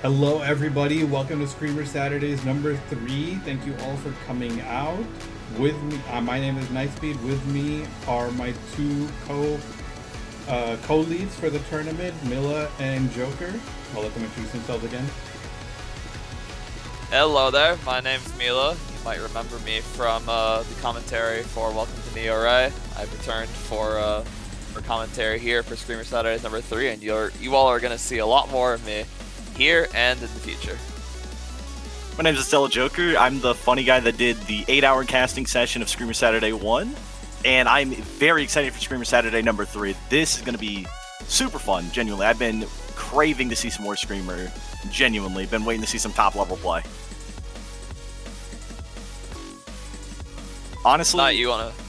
Hello, everybody. Welcome to Screamer Saturdays number 3. Thank you all for coming out. With me, my name is Nightspeed. With me are my two co-leads for the tournament, Mila and Joker. I'll let them introduce themselves again. Hello there, my name's Mila. You might remember me from the commentary for Welcome to Neo Ray. I've returned for commentary here for Screamer Saturdays number 3, and you all are going to see a lot more of me here and in the future. My name is Estella Joker. I'm the funny guy that did the 8-hour casting session of Screamer Saturday 1, and I'm very excited for Screamer Saturday number 3. This is going to be super fun, genuinely. I've been craving to see some more Screamer, genuinely. Been waiting to see some top-level play. Honestly... Not you want to...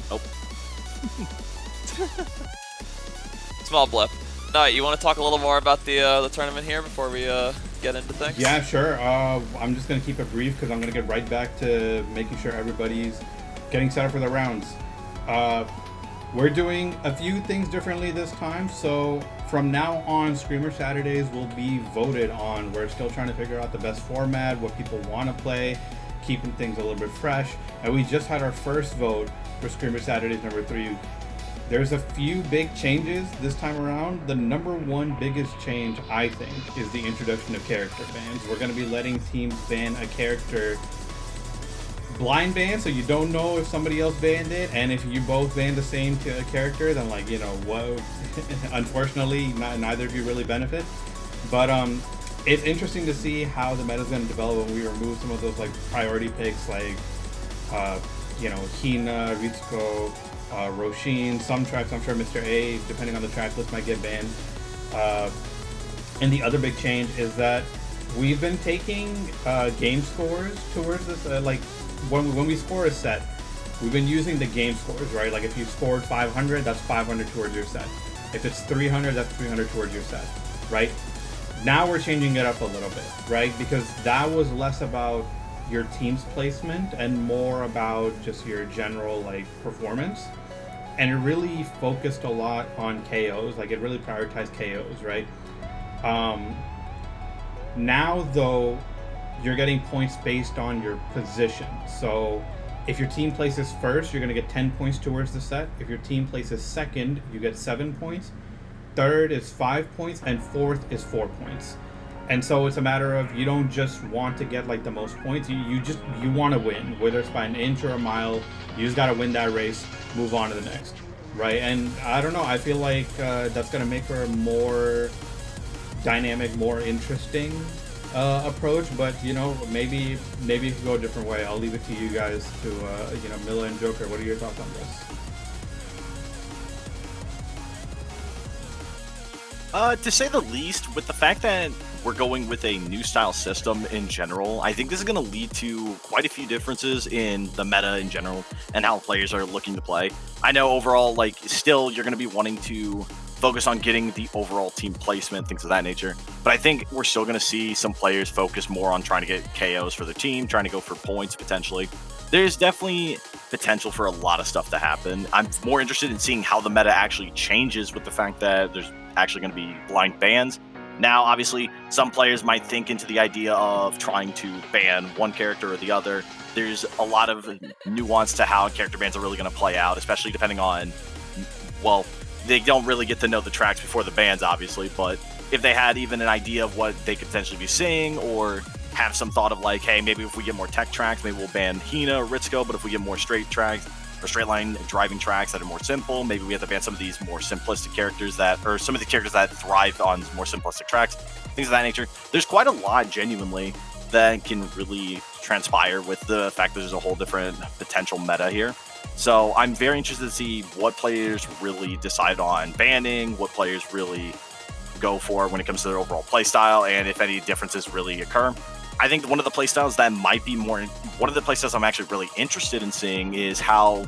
Nope. Small blip. No, you want to talk a little more about the tournament here before we get into things? Yeah, sure. I'm just going to keep it brief because I'm going to get right back to making sure everybody's getting set up for the rounds. We're doing a few things differently this time. So from now on, Screamer Saturdays will be voted on. We're still trying to figure out the best format, what people want to play, keeping things a little bit fresh. And we just had our first vote for Screamer Saturdays number 3. There's a few big changes this time around. The number one biggest change, I think, is the introduction of character bans. We're going to be letting teams ban a character blind ban, so you don't know if somebody else banned it, and if you both ban the same character, then unfortunately, neither of you really benefit. But it's interesting to see how the meta is going to develop when we remove some of those priority picks, Hina, Ritsuko, Roshin, some tracks, I'm sure Mr. A, depending on the track list, might get banned. And the other big change is that we've been taking game scores towards this. When we score a set, we've been using the game scores, right? Like if you scored 500, that's 500 towards your set. If it's 300, that's 300 towards your set, right? Now we're changing it up a little bit, right? Because that was less about your team's placement and more about just your general performance. And it really focused a lot on KOs. It really prioritized KOs, right? Now, though, you're getting points based on your position. So if your team places first, you're going to get 10 points towards the set. If your team places second, you get 7 points. Third is 5 points, and fourth is 4 points. And so it's a matter of, you don't just want to get the most points. You want to win, whether it's by an inch or a mile. You just got to win that race, move on to the next, right? And I don't know, I feel like that's going to make for a more dynamic, more interesting approach. But maybe it could go a different way. I'll leave it to you guys to Mila and Joker, what are your thoughts on this? To say the least, with the fact that we're going with a new style system in general, I think this is going to lead to quite a few differences in the meta in general and how players are looking to play. I know overall, still you're going to be wanting to focus on getting the overall team placement, things of that nature. But I think we're still going to see some players focus more on trying to get KOs for their team, trying to go for points potentially. There's definitely potential for a lot of stuff to happen. I'm more interested in seeing how the meta actually changes with the fact that there's actually going to be blind bans. Now, obviously, some players might think into the idea of trying to ban one character or the other. There's a lot of nuance to how character bans are really going to play out, especially depending on, they don't really get to know the tracks before the bans, obviously, but if they had even an idea of what they could potentially be seeing, or have some thought of hey, maybe if we get more tech tracks, maybe we'll ban Hina or Ritsuko, but if we get more straight tracks, or straight line driving tracks that are more simple, maybe we have to ban some of these more simplistic characters or some of the characters that thrive on more simplistic tracks, things of that nature. There's quite a lot, genuinely, that can really transpire with the fact that there's a whole different potential meta here. So I'm very interested to see what players really decide on banning, what players really go for when it comes to their overall playstyle, and if any differences really occur. I think one of the playstyles that might be one of the playstyles I'm actually really interested in seeing is how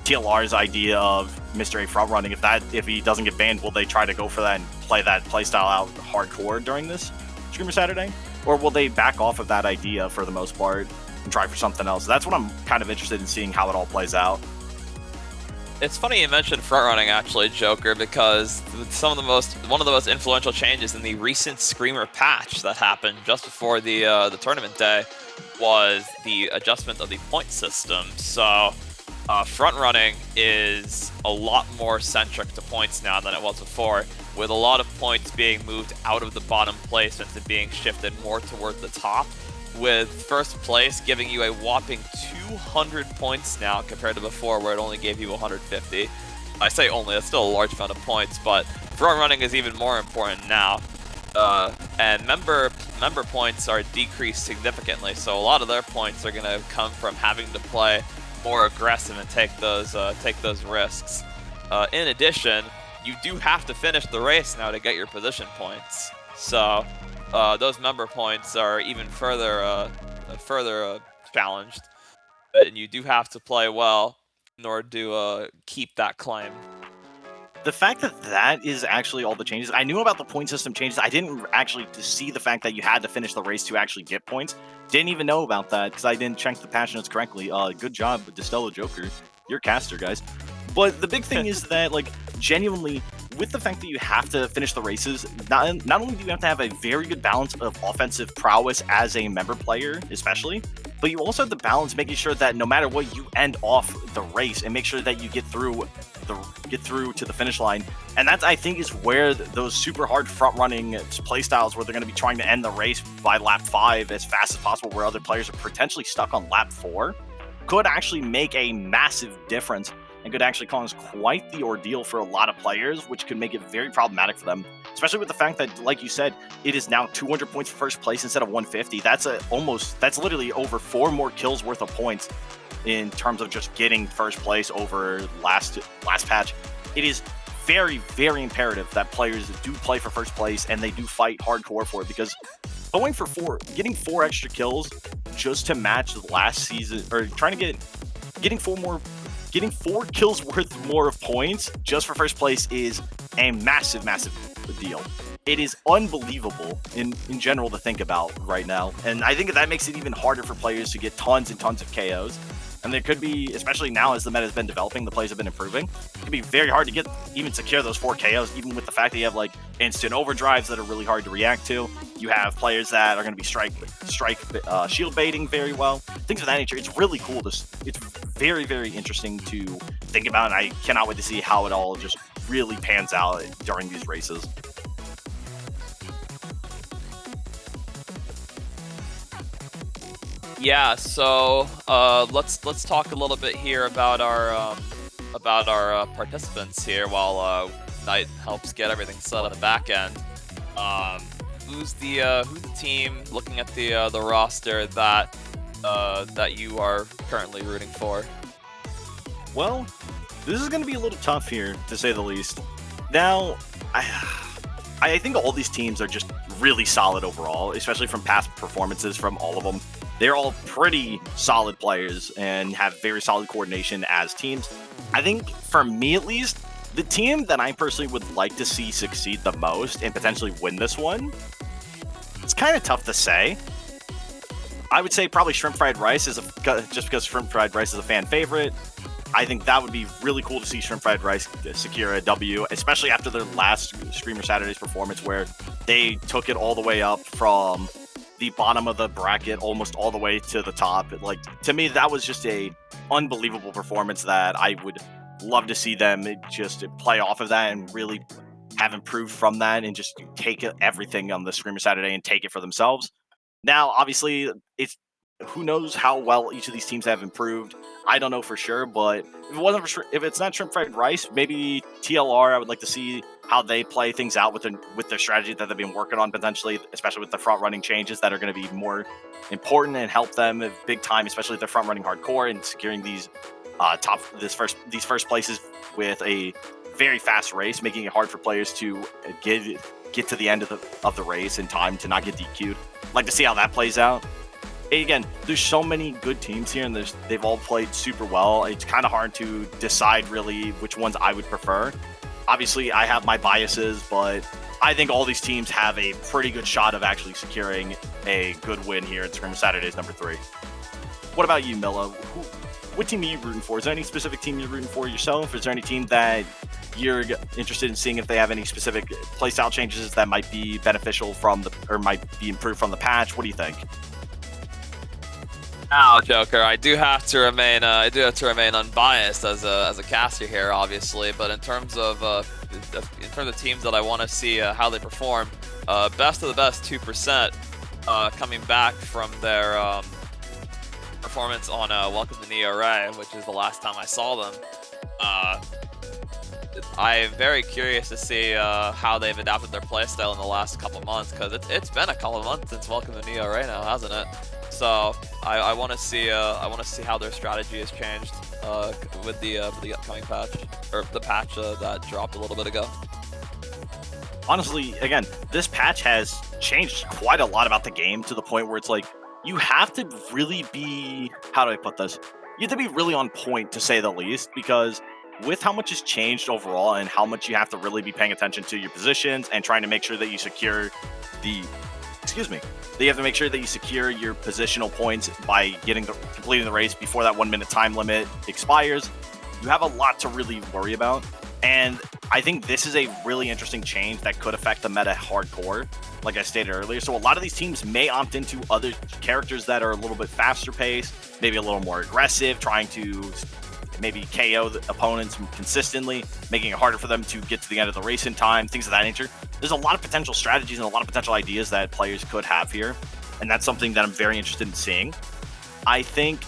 TLR's idea of Mr. A front running, if he doesn't get banned, will they try to go for that and play that playstyle out hardcore during this Screamer Saturday? Or will they back off of that idea for the most part and try for something else? That's what I'm kind of interested in seeing how it all plays out. It's funny you mentioned front running, actually, Joker, because one of the most influential changes in the recent Screamer patch that happened just before the tournament day was the adjustment of the point system. So front running is a lot more centric to points now than it was before, with a lot of points being moved out of the bottom placements and being shifted more toward the top, with first place giving you a whopping 200 points now compared to before where it only gave you 150. I say only, that's still a large amount of points, but front running is even more important now. And member points are decreased significantly, so a lot of their points are going to come from having to play more aggressive and take those risks. In addition, you do have to finish the race now to get your position points. So those member points are even further challenged, and you do have to play well in order to keep that claim. The fact that is actually all the changes. I knew about the point system changes. I didn't actually see the fact that you had to finish the race to actually get points. Didn't even know about that because I didn't check the patch notes correctly. Good job, Destello Joker. You're caster, guys. But the big thing is that, like, genuinely, with the fact that you have to finish the races, not only do you have to have a very good balance of offensive prowess as a member player, especially, but you also have to balance making sure that no matter what, you end off the race and make sure that you get through to the finish line. And that, I think, is where those super hard front running playstyles where they're going to be trying to end the race by lap 5 as fast as possible, where other players are potentially stuck on lap 4, could actually make a massive difference and could actually cause quite the ordeal for a lot of players, which could make it very problematic for them, especially with the fact that, like you said, it is now 200 points for first place instead of 150. That's literally over 4 more kills worth of points in terms of just getting first place over last patch. It is very, very imperative that players do play for first place and they do fight hardcore for it, because getting 4 extra kills just to match the last season, or getting 4 kills worth more of points just for first place is a massive, massive deal. It is unbelievable in general to think about right now. And I think that makes it even harder for players to get tons and tons of KOs. And there could be, especially now as the meta has been developing, the plays have been improving, it could be very hard to secure those 4 KOs, even with the fact that you have like instant overdrives that are really hard to react to. You have players that are going to be strike shield baiting very well, things of that nature. It's really cool. It's very, very interesting to think about, and I cannot wait to see how it all just really pans out during these races. Yeah, so let's talk a little bit here about our participants here while Knight helps get everything set on the back end. Who's the team looking at the roster that you are currently rooting for? Well, this is going to be a little tough here, to say the least. Now, I think all these teams are just really solid overall, especially from past performances from all of them. They're all pretty solid players and have very solid coordination as teams. I think, for me at least, the team that I personally would like to see succeed the most and potentially win this one, it's kind of tough to say. I would say probably Shrimp Fried Rice, just because Shrimp Fried Rice is a fan favorite. I think that would be really cool to see Shrimp Fried Rice secure a W, especially after their last Screamer Saturdays performance, where they took it all the way up from the bottom of the bracket almost all the way to the top. Like, to me, that was just a unbelievable performance that I would love to see them just play off of that and really have improved from that and just take everything on the Screamer Saturday and take it for themselves. Now, obviously, who knows how well each of these teams have improved. I don't know for sure, but if it's not Shrimp Fried Rice, maybe TLR, I would like to see how they play things out with their strategy that they've been working on potentially, especially with the front running changes that are going to be more important and help them big time, especially if they're front running hardcore and securing these first places with a very fast race, making it hard for players to get to the end of the race in time to not get DQ'd. I'd like to see how that plays out. Again, there's so many good teams here, and they've all played super well. It's kind of hard to decide really which ones I would prefer. Obviously, I have my biases, but I think all these teams have a pretty good shot of actually securing a good win here at Screamer Saturdays number 3. What about you, Milla? what team are you rooting for? Is there any specific team you're rooting for yourself? Is there any team that you're interested in seeing if they have any specific playstyle changes that might be beneficial or might be improved from the patch? What do you think? Now, Joker, I do have to remain unbiased as a caster here, obviously. But in terms of teams that I want to see how they perform, best of the best 2% coming back from their performance on Welcome to Neo Ray, which is the last time I saw them. I'm very curious to see how they've adapted their playstyle in the last couple months, because it's been a couple months since Welcome to Neo Ray now, hasn't it? So I want to see how their strategy has changed with the upcoming patch, or the patch that dropped a little bit ago. Honestly, again, this patch has changed quite a lot about the game, to the point where it's like you have to really be, how do I put this? You have to be really on point, to say the least, because with how much has changed overall and how much you have to really be paying attention to your positions and trying to make sure that you secure you have to make sure that you secure your positional points by completing the race before that 1 minute time limit expires. You have a lot to really worry about, and I think this is a really interesting change that could affect the meta hardcore, like I stated earlier. So a lot of these teams may opt into other characters that are a little bit faster paced, maybe a little more aggressive, trying to maybe KO the opponents consistently, making it harder for them to get to the end of the race in time, things of that nature. There's a lot of potential strategies and a lot of potential ideas that players could have here, and that's something that I'm very interested in seeing. I think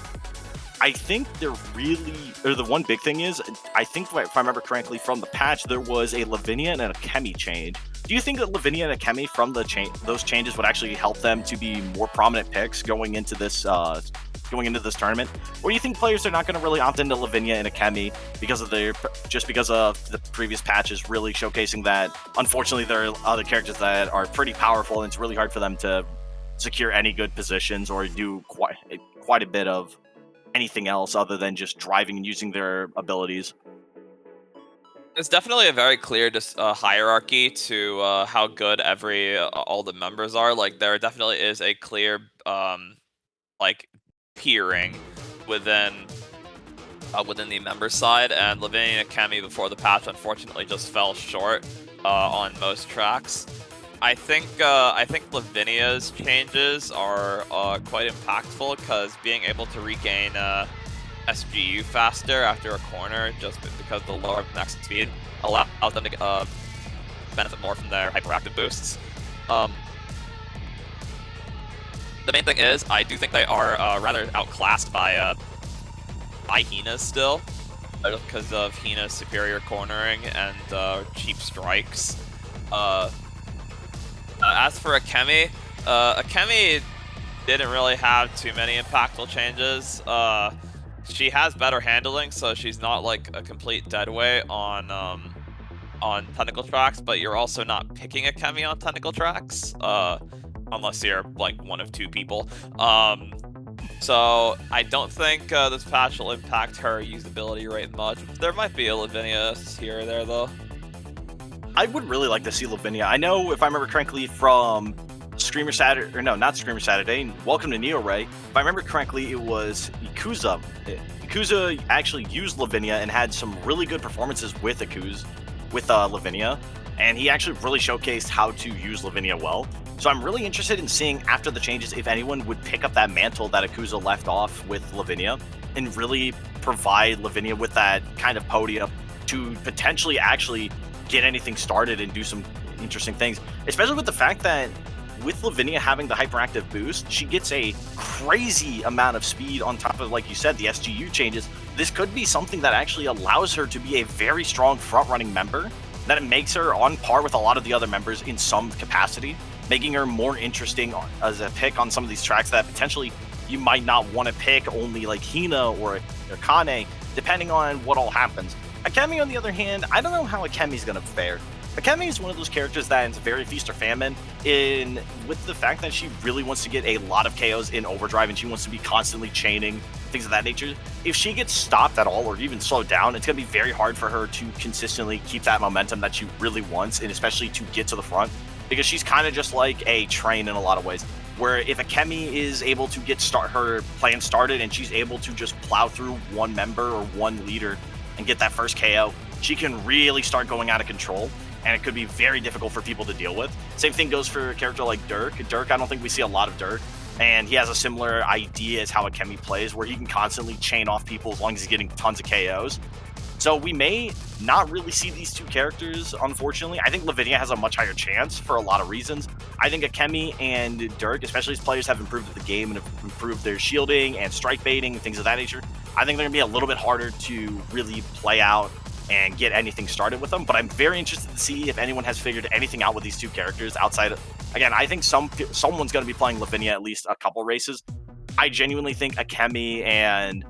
the one big thing is, I think if I remember correctly from the patch, there was a Lavinia and a Kemi change. Do you think that Lavinia and a Kemi from those changes would actually help them to be more prominent picks going into this tournament? Or do you think players are not going to really opt into Lavinia and Akemi because of the previous patches really showcasing that, unfortunately, there are other characters that are pretty powerful, and it's really hard for them to secure any good positions or do quite a bit of anything else other than just driving and using their abilities? There's definitely a very clear hierarchy to how good all the members are. Like, there definitely is a clear tiering within the member side, and Lavinia and Kemi before the patch unfortunately just fell short on most tracks. I think Lavinia's changes are quite impactful, because being able to regain SGU faster after a corner, just because the lower max speed allows them to benefit more from their hyperactive boosts. The main thing is, I do think they are rather outclassed by Hina still, because of Hina's superior cornering and cheap strikes. As for Akemi didn't really have too many impactful changes. She has better handling, so she's not like a complete deadweight on technical tracks, but you're also not picking Akemi on technical tracks. Unless you're like one of two people. So I don't think this patch will impact her usability rate much. There might be a Lavinia here or there, though. I would really like to see Lavinia. I know, if I remember correctly, from Screamer Saturday, or no, not Screamer Saturday, Welcome to Neo Ray, if I remember correctly, it was Ikuza. Ikuza actually used Lavinia and had some really good performances with Lavinia, and he actually really showcased how to use Lavinia well. So I'm really interested in seeing, after the changes, if anyone would pick up that mantle that Ikuza left off with Lavinia and really provide Lavinia with that kind of podium to potentially actually get anything started and do some interesting things, especially with the fact that with Lavinia having the hyperactive boost, she gets a crazy amount of speed on top of, like you said, the SGU changes. This could be something that actually allows her to be a very strong front-running member, that it makes her on par with a lot of the other members in some capacity, making her more interesting as a pick on some of these tracks that potentially you might not want to pick only like Hina or Kane, depending on what all happens. Akemi, on the other hand, I don't know how Akemi's going to fare. Akemi is one of those characters that is very feast or famine with the fact that she really wants to get a lot of KOs in overdrive, and she wants to be constantly chaining, things of that nature. If she gets stopped at all or even slowed down, it's going to be very hard for her to consistently keep that momentum that she really wants, and especially to get to the front, because she's kind of just like a train in a lot of ways. where if Akemi is able to get her plan started and she's able to just plow through one member or one leader and get that first KO, she can really start going out of control, and it could be very difficult for people to deal with. Same thing goes for a character like Dirk. Dirk, I don't think we see a lot of Dirk, and he has a similar idea as how Akemi plays, where he can constantly chain off people as long as he's getting tons of KOs. So we may not really see these two characters, unfortunately. I think Lavinia has a much higher chance for a lot of reasons. I think Akemi and Dirk, especially as players have improved the game and have improved their shielding and strike baiting and things of that nature, I think they're going to be a little bit harder to really play out and get anything started with them. But I'm very interested to see if anyone has figured anything out with these two characters outside of... Again, I think someone's going to be playing Lavinia at least a couple races. I genuinely think Akemi and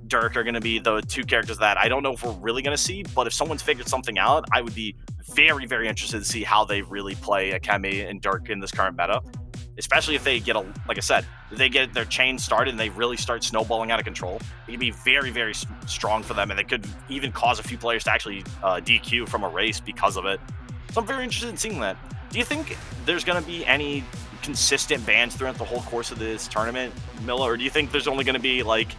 Dirk are going to be the two characters that I don't know if we're really going to see, but if someone's figured something out, I would be very, very interested to see how they really play Akemi and Dirk in this current meta, especially if they get, like I said, if they get their chain started and they really start snowballing out of control. It could be very, very strong for them, and they could even cause a few players to actually DQ from a race because of it. So I'm very interested in seeing that. Do you think there's going to be any consistent bans throughout the whole course of this tournament, Milla, or do you think there's only going to be like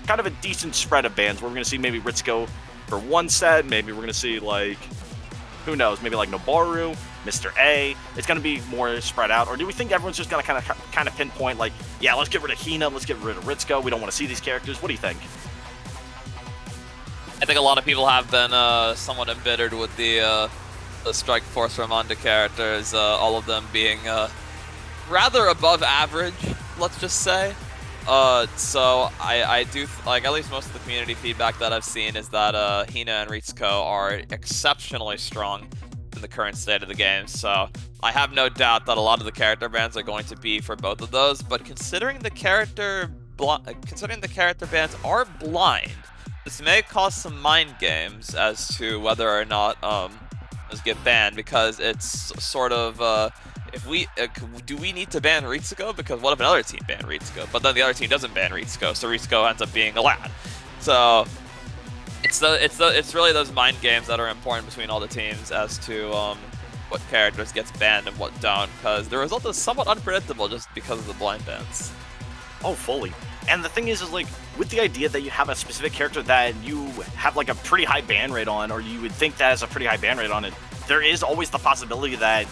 kind of a decent spread of bans where we're going to see maybe Ritsuko for one set, maybe we're going to see like, who knows, maybe like Noboru, Mr. A. It's going to be more spread out, or do we think everyone's just going to kind of pinpoint like, yeah, let's get rid of Hina, let's get rid of Ritsuko, we don't want to see these characters? What do you think? I think a lot of people have been somewhat embittered with the Strike Force Ramonda characters, all of them being rather above average, let's just say. So I do, like, at least most of the community feedback that I've seen is that Hina and Ritsuko are exceptionally strong in the current state of the game. So I have no doubt that a lot of the character bans are going to be for both of those. But considering the character bans are blind, this may cause some mind games as to whether or not those get banned, because it's sort of if we do we need to ban Ritsuko? Because what if another team ban Ritsuko, but then the other team doesn't ban Ritsuko, so Ritsuko ends up being allowed. So it's really those mind games that are important between all the teams as to what characters gets banned and what don't, because the result is somewhat unpredictable just because of the blind bans. Oh, fully. And the thing is like, with the idea that you have a specific character that you have like a pretty high ban rate on, or you would think that has a pretty high ban rate on it, there is always the possibility that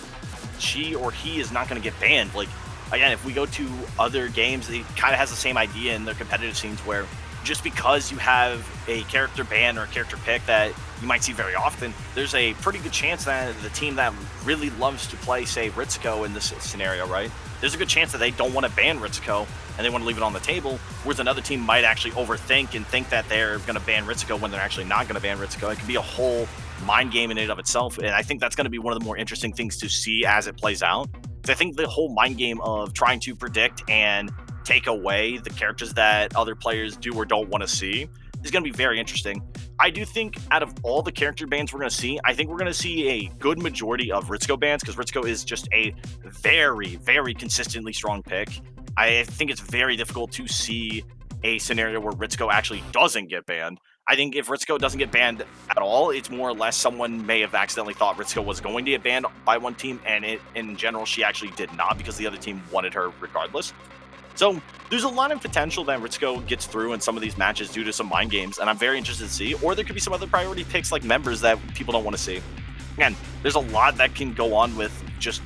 she or he is not going to get banned. Like, again, if we go to other games, it kind of has the same idea in their competitive scenes, where just because you have a character ban or a character pick that you might see very often, there's a pretty good chance that the team that really loves to play, say, Ritsuko in this scenario, right? There's a good chance that they don't want to ban Ritsuko and they want to leave it on the table, whereas another team might actually overthink and think that they're going to ban Ritsuko when they're actually not going to ban Ritsuko. It could be a whole mind game in and of itself, and I think that's going to be one of the more interesting things to see as it plays out. I think the whole mind game of trying to predict and take away the characters that other players do or don't want to see is going to be very interesting. I do think out of all the character bans we're going to see, I think we're going to see a good majority of Ritsuko bans, because Ritsuko is just a very, very consistently strong pick. I think it's very difficult to see a scenario where Ritsuko actually doesn't get banned. I think if Ritsuko doesn't get banned at all, it's more or less someone may have accidentally thought Ritsuko was going to get banned by one team, and in general, she actually did not, because the other team wanted her regardless. So there's a lot of potential that Ritsuko gets through in some of these matches due to some mind games, and I'm very interested to see. Or there could be some other priority picks like members that people don't want to see. Again, there's a lot that can go on with just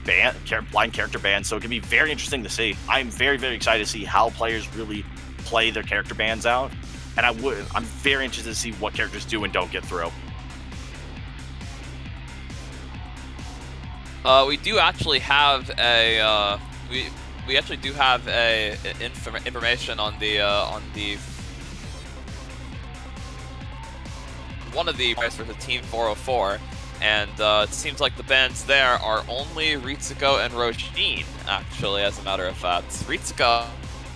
blind character bans, so it can be very interesting to see. I'm very, very excited to see how players really play their character bans out, and I'm very interested to see what characters do and don't get through. We do actually have a we actually do have a information on the one of the players for the Team 404, and it seems like the bans there are only Ritsuko and Roshin, actually, as a matter of fact. Ritsuko,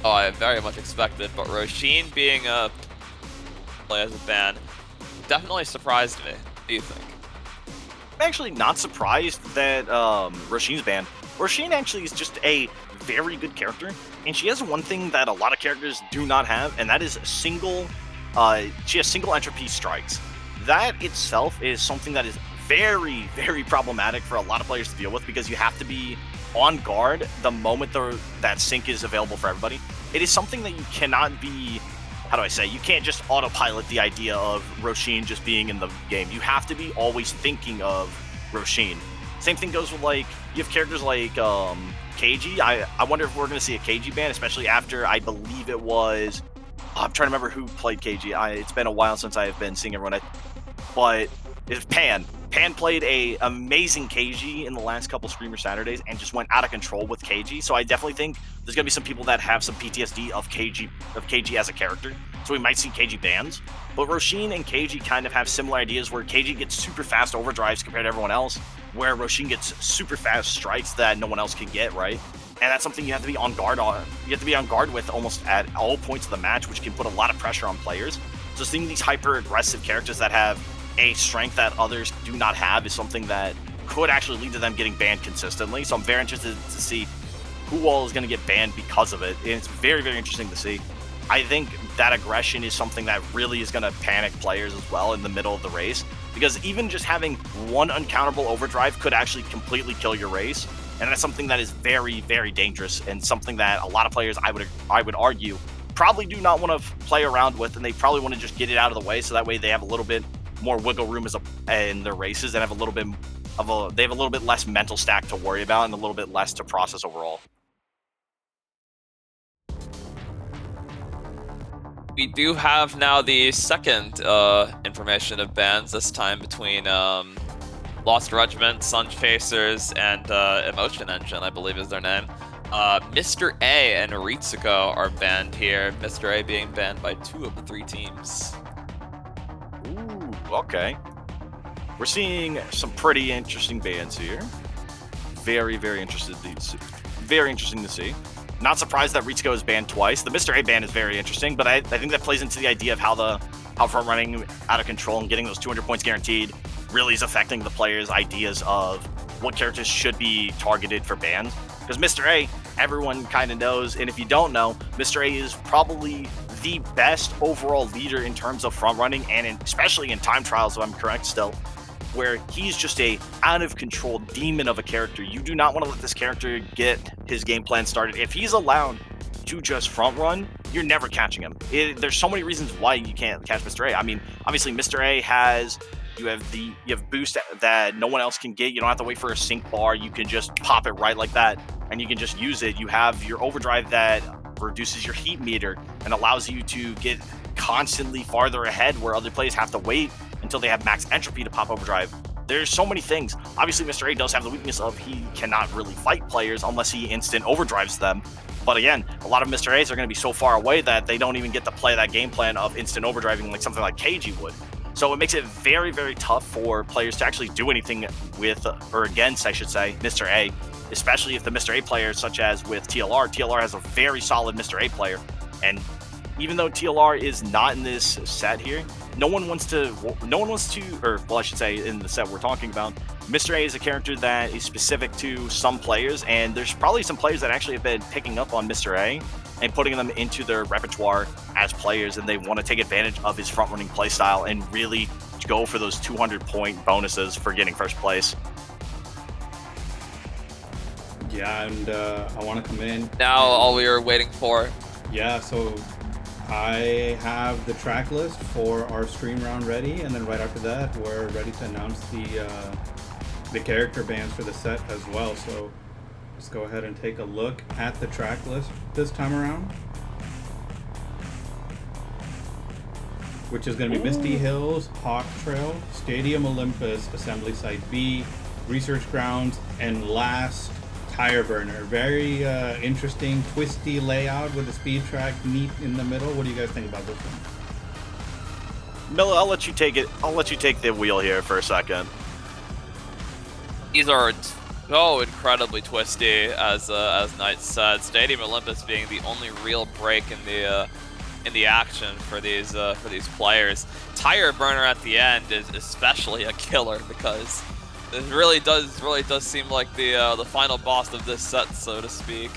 I very much expected, but Roshin being a play as a ban definitely surprised me. What do you think? I'm actually not surprised that Roshin's banned. Roshin actually is just a very good character, and she has one thing that a lot of characters do not have, and that is single entropy strikes. That itself is something that is very, very problematic for a lot of players to deal with, because you have to be on guard the moment that sync is available for everybody. It is something that you cannot be, how do I say, you can't just autopilot the idea of Roshin just being in the game. You have to be always thinking of Roshin. Same thing goes with, like, you have characters like KG. I wonder if we're going to see a KG ban, especially after, I believe it was, I'm trying to remember who played KG. It's been a while since I've been seeing everyone, but it's Pan. Pan played a amazing KG in the last couple Screamer Saturdays and just went out of control with KG. So I definitely think there's gonna be some people that have some PTSD of KG as a character. So we might see KG bans. But Roshin and KG kind of have similar ideas where KG gets super fast overdrives compared to everyone else, where Roshin gets super fast strikes that no one else can get, right? And that's something you have to be on guard on. You have to be on guard with almost at all points of the match, which can put a lot of pressure on players. So seeing these hyper aggressive characters that have a strength that others do not have is something that could actually lead to them getting banned consistently. So I'm very interested to see who all is going to get banned because of it. And it's very, very interesting to see. I think that aggression is something that really is going to panic players as well in the middle of the race, because even just having one uncountable overdrive could actually completely kill your race. And that's something that is very, very dangerous, and something that a lot of players, I would argue, probably do not want to play around with, and they probably want to just get it out of the way, so that way they have a little bit more wiggle room in their races and have a little bit they have a little bit less mental stack to worry about and a little bit less to process overall. We do have now the second information of bans, this time between Lost Regiment, Sun Chasers, and Emotion Engine, I believe is their name. Mr. A and Ritsuko are banned here, Mr. A being banned by 2 of the 3 teams. Ooh, okay. We're seeing some pretty interesting bans here. Very, very interesting to see. Not surprised that Ritsuko is banned twice. The Mr. A ban is very interesting, but I think that plays into the idea of how front running out of control and getting those 200 points guaranteed really is affecting the players' ideas of what characters should be targeted for bans. Because Mr. A, everyone kind of knows, and if you don't know, Mr. A is probably the best overall leader in terms of front running, and especially in time trials, if I'm correct still, where he's just a out of control demon of a character. You do not want to let this character get his game plan started. If he's allowed to just front run, you're never catching him. There's so many reasons why you can't catch Mr. A. I mean, obviously Mr. A has, you have boost that no one else can get. You don't have to wait for a sync bar. You can just pop it right like that, and you can just use it. You have your overdrive that reduces your heat meter and allows you to get constantly farther ahead, where other players have to wait until they have max entropy to pop overdrive. There's so many things. Obviously, Mr. A does have the weakness of he cannot really fight players unless he instant overdrives them. But again, a lot of Mr. A's are going to be so far away that they don't even get to play that game plan of instant overdriving like something like KG would. So it makes it very, very tough for players to actually do anything with, or against, I should say, Mr. A, especially if the Mr. A players, such as with TLR has a very solid Mr. A player. And even though TLR is not in this set here, no one wants to, or well, I should say in the set we're talking about, Mr. A is a character that is specific to some players, and there's probably some players that actually have been picking up on Mr. A and putting them into their repertoire as players, and they want to take advantage of his front-running playstyle and really go for those 200-point bonuses for getting first place. Yeah, and I want to come in. Now all we are waiting for. Yeah, so I have the track list for our stream round ready, and then right after that, we're ready to announce the character bans for the set as well. So let's go ahead and take a look at the track list this time around, which is going to be Misty Hills, Hawk Trail, Stadium Olympus, Assembly Site B, Research Grounds, and last, Tire Burner. Very interesting, twisty layout with the speed track neat in the middle. What do you guys think about this one? Miller, I'll let you take it. I'll let you take the wheel here for a second. These are so incredibly twisty, as Knight said. Stadium Olympus being the only real break in the action for these players. Tire Burner at the end is especially a killer, because it really does seem like the final boss of this set, so to speak.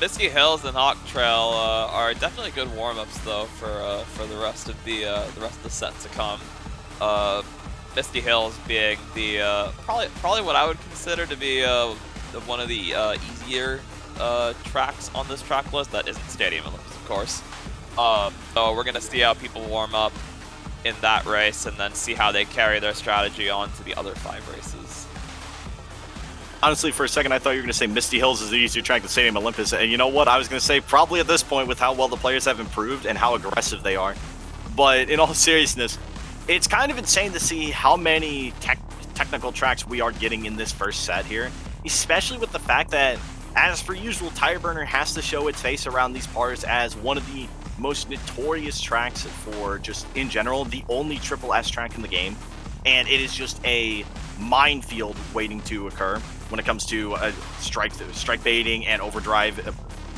Misty Hills and Hawk Trail are definitely good warm-ups though for the rest of the set to come. Misty Hills being the probably what I would consider to be one of the easier tracks on this track list that isn't Stadium Olympics, of course. So we're gonna see how people warm up in that race, and then see how they carry their strategy on to the other 5 races. Honestly, for a second, I thought you were going to say Misty Hills is the easier track than Stadium Olympus. And you know what? I was going to say probably at this point with how well the players have improved and how aggressive they are. But in all seriousness, it's kind of insane to see how many technical tracks we are getting in this first set here, especially with the fact that, as per usual, Tire Burner has to show its face around these parts as one of the most notorious tracks for just in general, the only triple S track in the game, and it is just a minefield waiting to occur when it comes to strike baiting and overdrive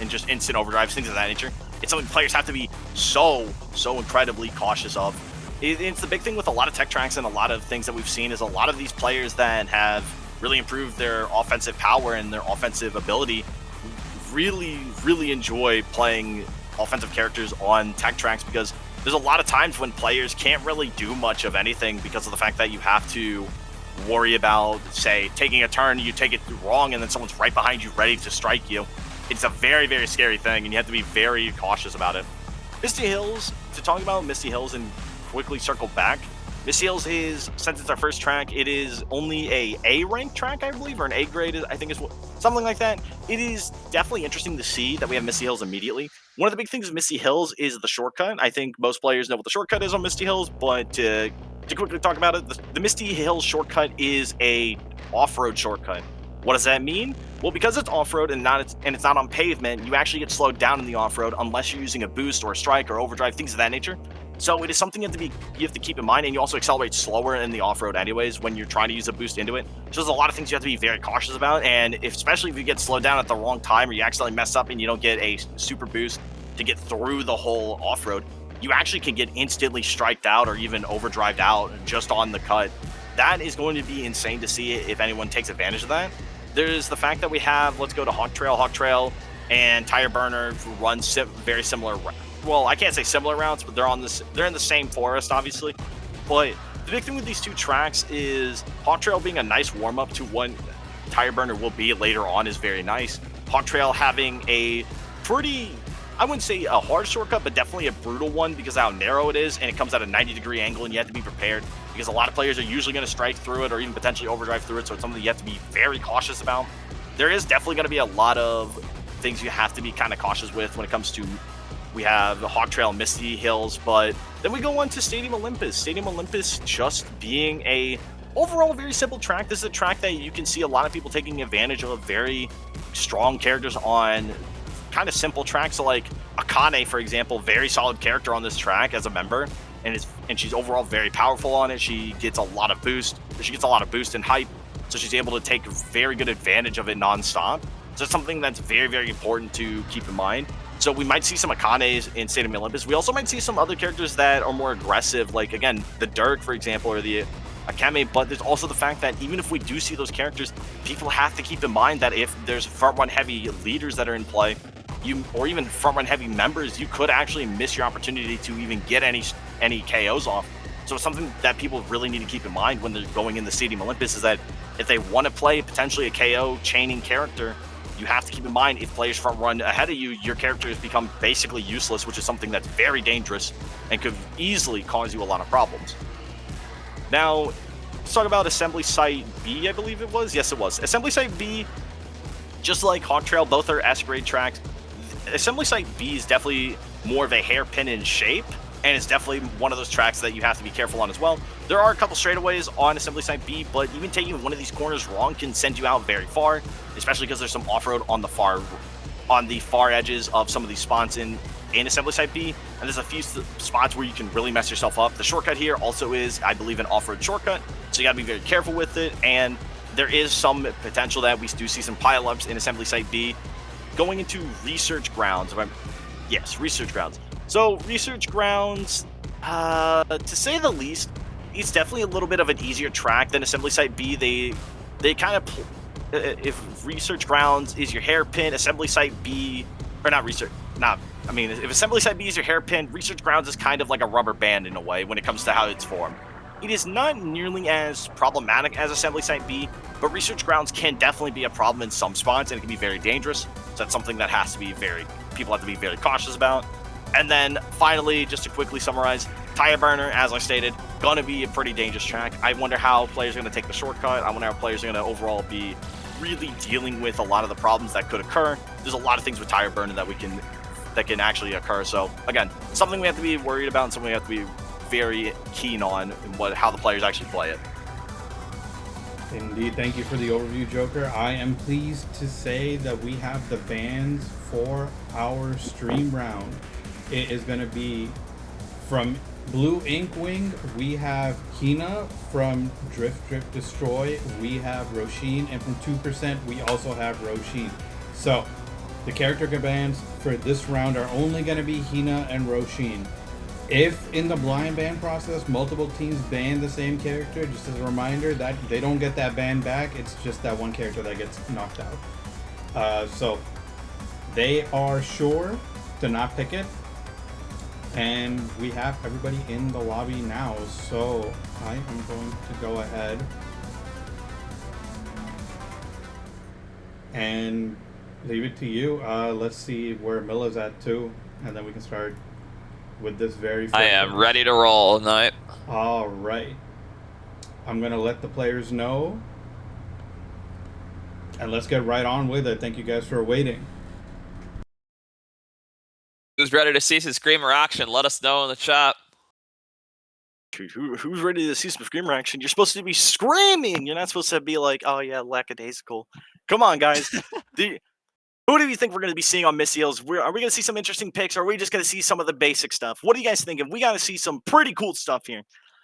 and just instant overdrives, things of that nature. It's something players have to be so incredibly cautious of. It's the big thing with a lot of tech tracks and a lot of things that we've seen is a lot of these players that have really improved their offensive power and their offensive ability really enjoy playing offensive characters on tech tracks, because there's a lot of times when players can't really do much of anything because of the fact that you have to worry about, say, taking a turn, you take it wrong, and then someone's right behind you ready to strike you. It's a very scary thing, and you have to be very cautious about it. Misty Hills, to talk about Misty Hills and quickly circle back, Misty Hills is, since it's our first track, it is only a A-ranked track, I believe, or an A-grade, I think is something like that. It is definitely interesting to see that we have Misty Hills immediately. One of the big things of Misty Hills is the shortcut. I think most players know what the shortcut is on Misty Hills, but to quickly talk about it, the Misty Hills shortcut is a off-road shortcut. What does that mean? Well, because it's off-road and it's not on pavement, you actually get slowed down in the off-road unless you're using a boost or a strike or overdrive, things of that nature. So it is something you have to keep in mind, and you also accelerate slower in the off-road anyways when you're trying to use a boost into it. So there's a lot of things you have to be very cautious about, and especially if you get slowed down at the wrong time or you accidentally mess up and you don't get a super boost to get through the whole off-road, you actually can get instantly striked out or even overdrived out just on the cut. That is going to be insane to see if anyone takes advantage of that. There's the fact that we have, let's go to Hawk Trail and Tire Burner run very similar. Well, I can't say similar routes, but they're in the same forest, obviously. But the big thing with these two tracks is Hawk Trail being a nice warm-up to what Tire Burner will be later on is very nice. Hawk Trail having a pretty, I wouldn't say a hard shortcut, but definitely a brutal one because of how narrow it is, and it comes at a 90-degree angle, and you have to be prepared because a lot of players are usually going to strike through it or even potentially overdrive through it, so it's something you have to be very cautious about. There is definitely going to be a lot of things you have to be kind of cautious with when it comes to, we have the Hawk Trail and Misty Hills, but then we go on to Stadium Olympus. Stadium Olympus just being a overall very simple track. This is a track that you can see a lot of people taking advantage of very strong characters on kind of simple tracks. So like Akane, for example, very solid character on this track as a member, and she's overall very powerful on it. She gets a lot of boost. She gets a lot of boost and hype, so she's able to take very good advantage of it nonstop. So it's something that's very important to keep in mind. So we might see some Akanes in Stadium Olympus. We also might see some other characters that are more aggressive, like, again, the Dirk, for example, or the Akame. But there's also the fact that even if we do see those characters, people have to keep in mind that if there's front-run heavy leaders that are in play, or even front-run heavy members, you could actually miss your opportunity to even get any KOs off. So it's something that people really need to keep in mind when they're going in the Stadium Olympus, is that if they want to play potentially a KO chaining character, you have to keep in mind if players front run ahead of you, your character has become basically useless, which is something that's very dangerous and could easily cause you a lot of problems. Now, let's talk about Assembly Site B, I believe it was. Yes, it was. Assembly Site B, just like Hawk Trail, both are S-grade tracks. Assembly Site B is definitely more of a hairpin in shape, and it's definitely one of those tracks that you have to be careful on as well. There are a couple straightaways on Assembly Site B, but even taking one of these corners wrong can send you out very far, especially because there's some off-road on the far edges of some of these spots in Assembly Site B, and there's a few spots where you can really mess yourself up. The shortcut here also is, I believe, an off-road shortcut, so you gotta be very careful with it, and there is some potential that we do see some pile-ups in Assembly Site B. Going into Research Grounds, yes, Research Grounds. So Research Grounds, to say the least, it's definitely a little bit of an easier track than Assembly Site B. They kind of, if Research Grounds is your hairpin, Assembly Site B, or not Research, if Assembly Site B is your hairpin, Research Grounds is kind of like a rubber band in a way when it comes to how it's formed. It is not nearly as problematic as Assembly Site B, but Research Grounds can definitely be a problem in some spots, and it can be very dangerous. So that's something that has to be people have to be very cautious about. And then finally, just to quickly summarize, Tire Burner, as I stated, gonna be a pretty dangerous track. I wonder how players are gonna take the shortcut. I wonder how players are gonna overall be really dealing with a lot of the problems that could occur. There's a lot of things with Tire Burner that can actually occur. So again, something we have to be worried about and something we have to be very keen on how the players actually play it. Indeed, thank you for the overview, Joker. I am pleased to say that we have the bans for our stream round. It is going to be from Blue Ink Wing, we have Hina. From Drift Drift Destroy, we have Roshin, and from 2% we also have Roshin. So the character bans for this round are only going to be Hina and Roshin. If in the blind ban process multiple teams ban the same character, just as a reminder that they don't get that ban back, it's just that one character that gets knocked out. So they are sure to not pick it, and we have everybody in the lobby now, so I am going to go ahead and leave it to you. Let's see where Milla's at too, and then we can start with this very first I am ready to roll, Knight. All right. I'm going to let the players know. And let's get right on with it. Thank you guys for waiting. Who's ready to see some Screamer action? Let us know in the chat. Who's ready to see some Screamer action? You're supposed to be screaming. You're not supposed to be like, oh yeah, lackadaisical. Come on, guys. Who do you think we're going to be seeing on Misty Hills? Are we going to see some interesting picks, or are we just going to see some of the basic stuff? What do you guys think? We got to see some pretty cool stuff here.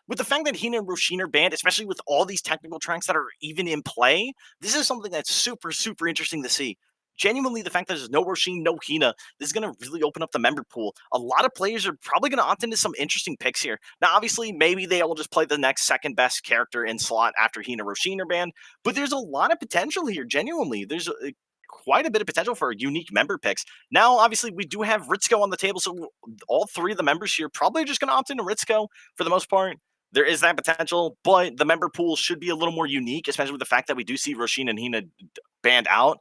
With the fact that Hina and Roshin are banned, especially with all these technical tracks that are even in play, this is something that's super, super interesting to see. Genuinely, the fact that there's no Roshin, no Hina, this is going to really open up the member pool. A lot of players are probably going to opt into some interesting picks here. Now, obviously, maybe they will just play the next second best character in slot after Hina and Roshin are banned, but there's a lot of potential here, genuinely. There's quite a bit of potential for unique member picks. Now, obviously, we do have Ritzko on the table, so all three of the members here probably just going to opt into Ritzko for the most part. There is that potential, but the member pool should be a little more unique, especially with the fact that we do see Roshin and Hina banned out.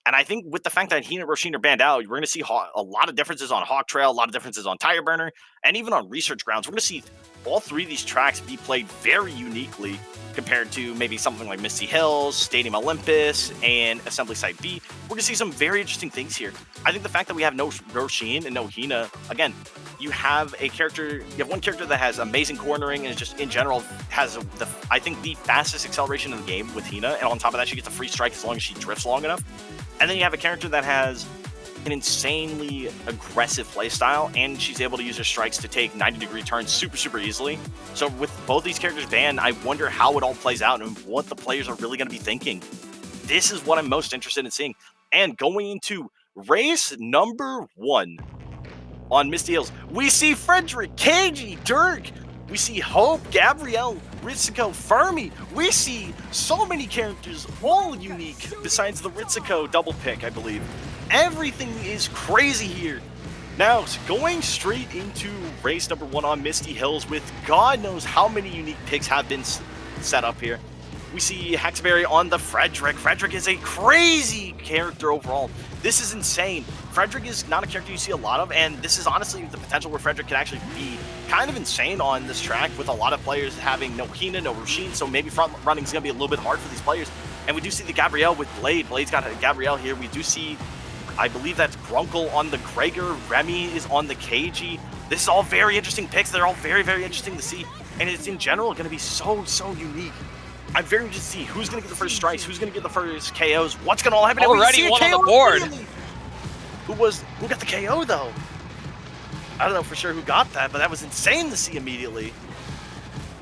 And I think with the fact that Hina and Roshin are banned out, we're going to see a lot of differences on Hawk Trail, a lot of differences on Tire Burner, and even on Research Grounds. We're going to see all three of these tracks be played very uniquely compared to maybe something like Misty Hills, Stadium Olympus, and Assembly Site B. We're going to see some very interesting things here. I think the fact that we have no Roshin and no Hina, again, you have one character that has amazing cornering and just in general has I think the fastest acceleration in the game with Hina, and on top of that, she gets a free strike as long as she drifts long enough. And then you have a character that has an insanely aggressive playstyle, and she's able to use her strikes to take 90-degree turns super, super easily. So with both these characters banned, I wonder how it all plays out and what the players are really going to be thinking. This is what I'm most interested in seeing. And going into race number 1 on Misty Hills, we see Frederick, KG, Dirk, we see Hope, Gabrielle, Ritsuko, Fermi. We see so many characters, all unique, besides the Ritsuko double pick, I believe. Everything is crazy here. Now, going straight into race number 1 on Misty Hills with God knows how many unique picks have been set up here. We see Hexberry on the Frederick. Frederick is a crazy character overall. This is insane. Frederick is not a character you see a lot of, and this is honestly the potential where Frederick can actually be kind of insane on this track with a lot of players having no Hina, no Roshin, so maybe front running is going to be a little bit hard for these players. And we do see the Gabrielle with Blade. Blade's got a Gabrielle here. We do see, I believe that's Grunkle on the Gregor. Remy is on the KG. This is all very interesting picks. They're all very, very interesting to see. And it's in general going to be so, so unique. I'm very interested to see who's going to get the first strikes, who's going to get the first KOs, what's going to all happen. Already one on the board. Who got the KO, though? I don't know for sure who got that, but that was insane to see immediately.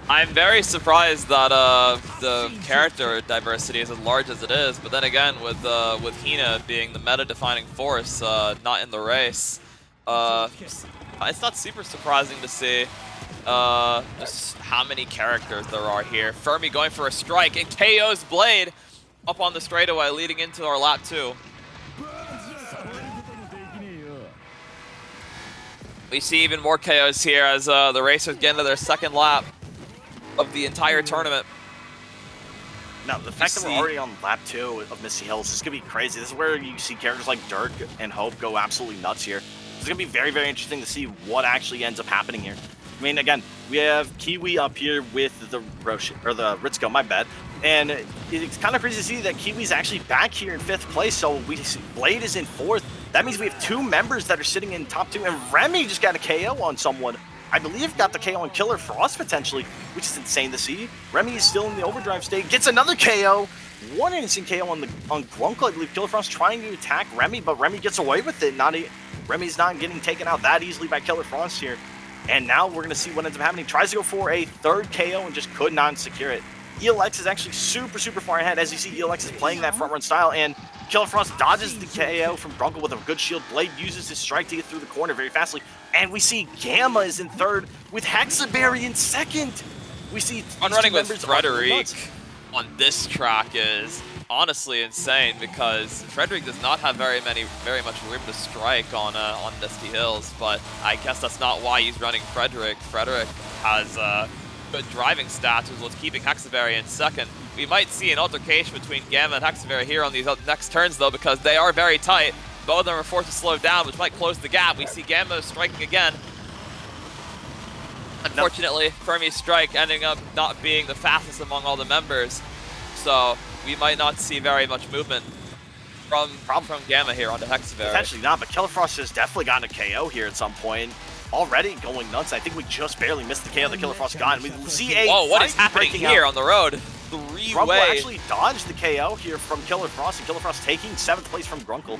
I'm very surprised that the character diversity is as large as it is, but then again, with Hina being the meta-defining force, not in the race, it's not super surprising to see just how many characters there are here. Fermi going for a strike and KO's Blade up on the straightaway, leading into our lap 2. We see even more KOs here as the racers get into their second lap. of the entire tournament. Now, the fact that we're already on lap 2 of Misty Hills, this is going to be crazy. This is where you see characters like Dirk and Hope go absolutely nuts here. It's going to be very, very interesting to see what actually ends up happening here. I mean, again, we have Kiwi up here with the Ritzko, my bad. And it's kind of crazy to see that Kiwi's actually back here in 5th place, so we see Blade is in 4th. That means we have 2 members that are sitting in top 2, and Remy just got a KO on someone. I believe got the KO on Killer Frost potentially, which is insane to see. Remy is still in the overdrive state, gets another KO. One instant KO on Grunkle. I believe Killer Frost trying to attack Remy, but Remy gets away with it. Remy's not getting taken out that easily by Killer Frost here. And now we're going to see what ends up happening. Tries to go for a 3rd KO and just could not secure it. ELX is actually super, super far ahead. As you see, ELX is playing that front run style, and Killer Frost dodges the KO from Grunkle with a good shield. Blade uses his strike to get through the corner very fastly. And we see Gamma is in 3rd with Hexaberry in 2nd. We see running with Frederic on this track is honestly insane because Frederic does not have very much room to strike on Misty Hills, but I guess that's not why he's running Frederic. Frederic has good driving stats, is what's keeping Hexaberry in 2nd. We might see an altercation between Gamma and Hexaberry here on these next turns though, because they are very tight. Both of them are forced to slow down, which might close the gap. We see Gamma striking again. Unfortunately, Fermi's strike ending up not being the fastest among all the members, so we might not see very much movement from Gamma here onto Hexaberry. Potentially not, but Killer Frost has definitely gotten a KO here at some point. Already going nuts. I think we just barely missed the KO that Killer Frost got. And we see a whoa, what is happening here on the road? Three-way. Grunkle actually dodged the KO here from Killer Frost, and Killer Frost taking 7th place from Grunkle.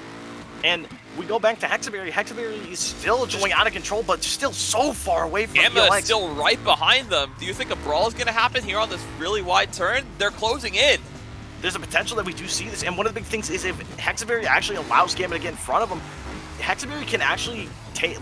And we go back to Hexaberry. Hexaberry is still going out of control, but still so far away from Gamma ELX. is still right behind them. Do you think a brawl is going to happen here on this really wide turn? They're closing in. There's a potential that we do see this, and one of the big things is if Hexaberry actually allows Gamma to get in front of him, Hexaberry can actually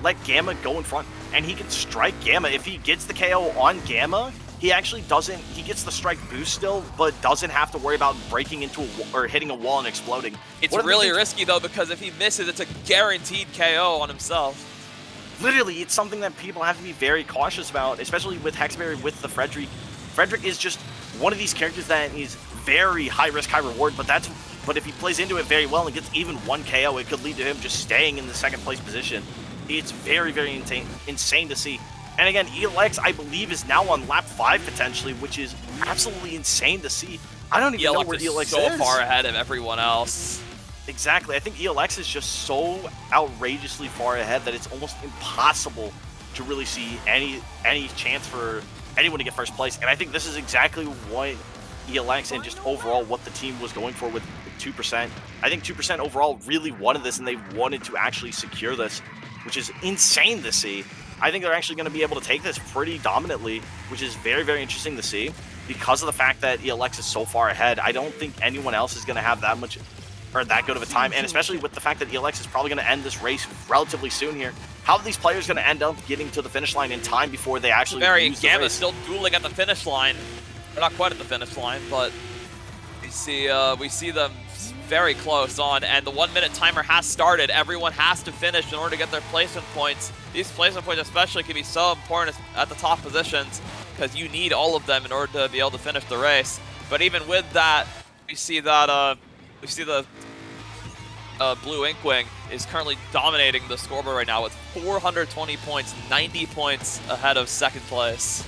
let Gamma go in front, and he can strike Gamma. If he gets the KO on Gamma, he actually doesn't, he gets the strike boost still, but doesn't have to worry about breaking into or hitting a wall and exploding. It's really risky though, because if he misses, it's a guaranteed KO on himself. Literally, it's something that people have to be very cautious about, especially with Hexaberry with the Frederic. Frederic is just one of these characters that is very high risk, high reward, but if he plays into it very well and gets even 1 KO, it could lead to him just staying in the 2nd place position. It's very, very insane to see. And again, ELX, I believe, is now on lap 5 potentially, which is absolutely insane to see. I don't even know where ELX is. So far ahead of everyone else. Exactly. I think ELX is just so outrageously far ahead that it's almost impossible to really see any chance for anyone to get 1st place. And I think this is exactly what ELX and just overall what the team was going for with 2%. I think 2% overall really wanted this, and they wanted to actually secure this, which is insane to see. I think they're actually going to be able to take this pretty dominantly, which is very, very interesting to see because of the fact that ELX is so far ahead. I don't think anyone else is going to have that much or that good of a time, and especially with the fact that ELX is probably going to end this race relatively soon here. How are these players going to end up getting to the finish line in time before they actually lose the race? Gamma's still dueling at the finish line. They're not quite at the finish line, but we see them very close on, and the 1-minute timer has started. Everyone has to finish in order to get their placement points. These placement points especially can be so important at the top positions because you need all of them in order to be able to finish the race. But even with that, we see the Blue Inkwing is currently dominating the scoreboard right now with 420 points, 90 points ahead of 2nd place.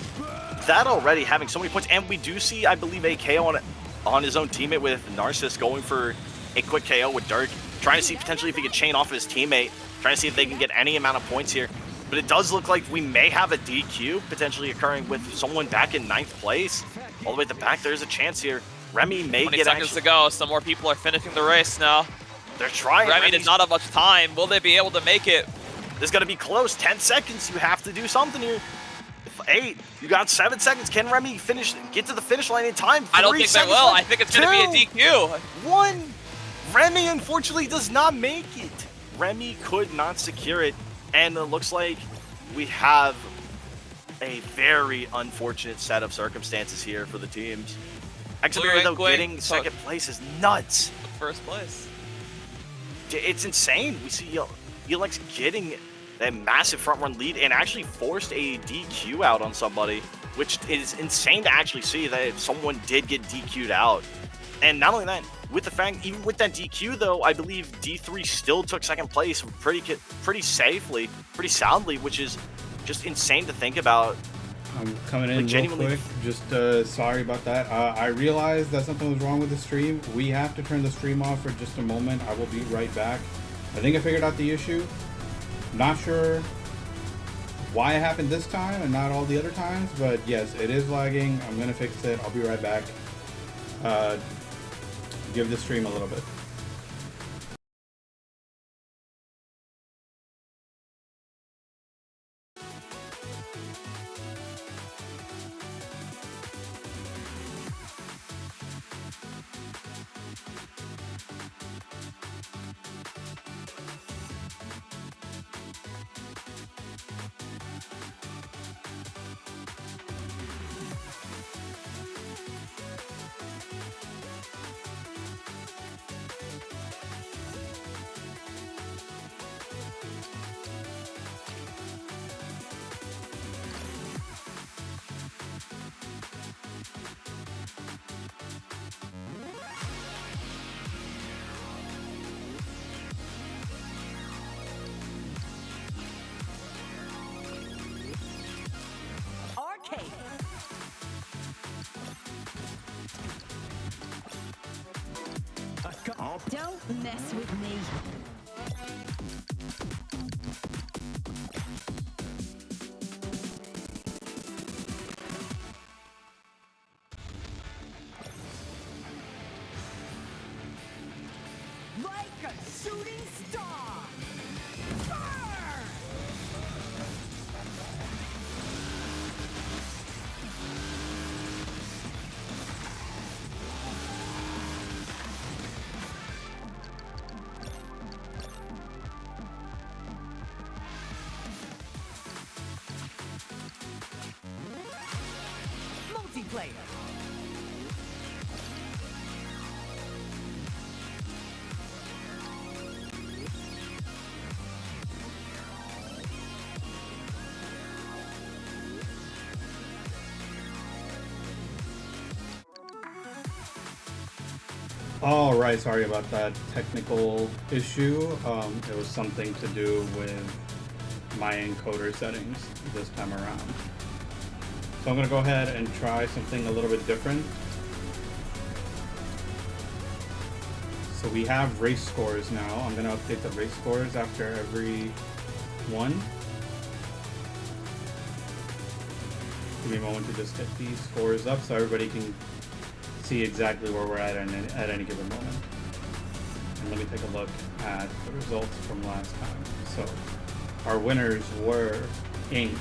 That already having so many points, and we do see, I believe, a KO on his own teammate with Narcissus going for a quick KO with Dirk, trying to see potentially if he could chain off his teammate, trying to see if they can get any amount of points here. But it does look like we may have a DQ potentially occurring with someone back in 9th place. All the way at the back, there's a chance here. Remy may 20 get seconds to go. Some more people are finishing the race now. They're trying. Remy did not have much time. Will they be able to make it? This is going to be close. 10 seconds. You have to do something here. 8. You got 7 seconds. Can Remy get to the finish line in time? I don't think they will. I think it's going to be a DQ. 1. Remy, unfortunately, does not make it. Remy could not secure it. And it looks like we have a very unfortunate set of circumstances here for the teams. Hexaberry, though, getting 2nd place is nuts. 1st place. It's insane. We see ELX getting that massive front run lead and actually forced a DQ out on somebody, which is insane to actually see that someone did get DQ'd out. And not only that, with the fact, even with that DQ though, I believe D3 still took second place pretty safely, pretty soundly, which is just insane to think about. I'm coming in Like, real genuinely- quick. Just sorry about that. I realized that something was wrong with the stream. We have to turn the stream off for just a moment. I will be right back. I think I figured out the issue. Not sure why it happened this time and not all the other times, but yes, it is lagging. I'm gonna fix it. I'll be right back. Give the stream a little bit. Don't mess with me. Like a shooting star. Burn! Multiplayer. All right, sorry about that technical issue. It was something to do with my encoder settings this time around. So I'm gonna go ahead and try something a little bit different. So we have race scores now. I'm gonna update the race scores after every one. Give me a moment to just get these scores up so everybody can see exactly where we're at any given moment. And let me take a look at the results from last time. So our winners were Ink,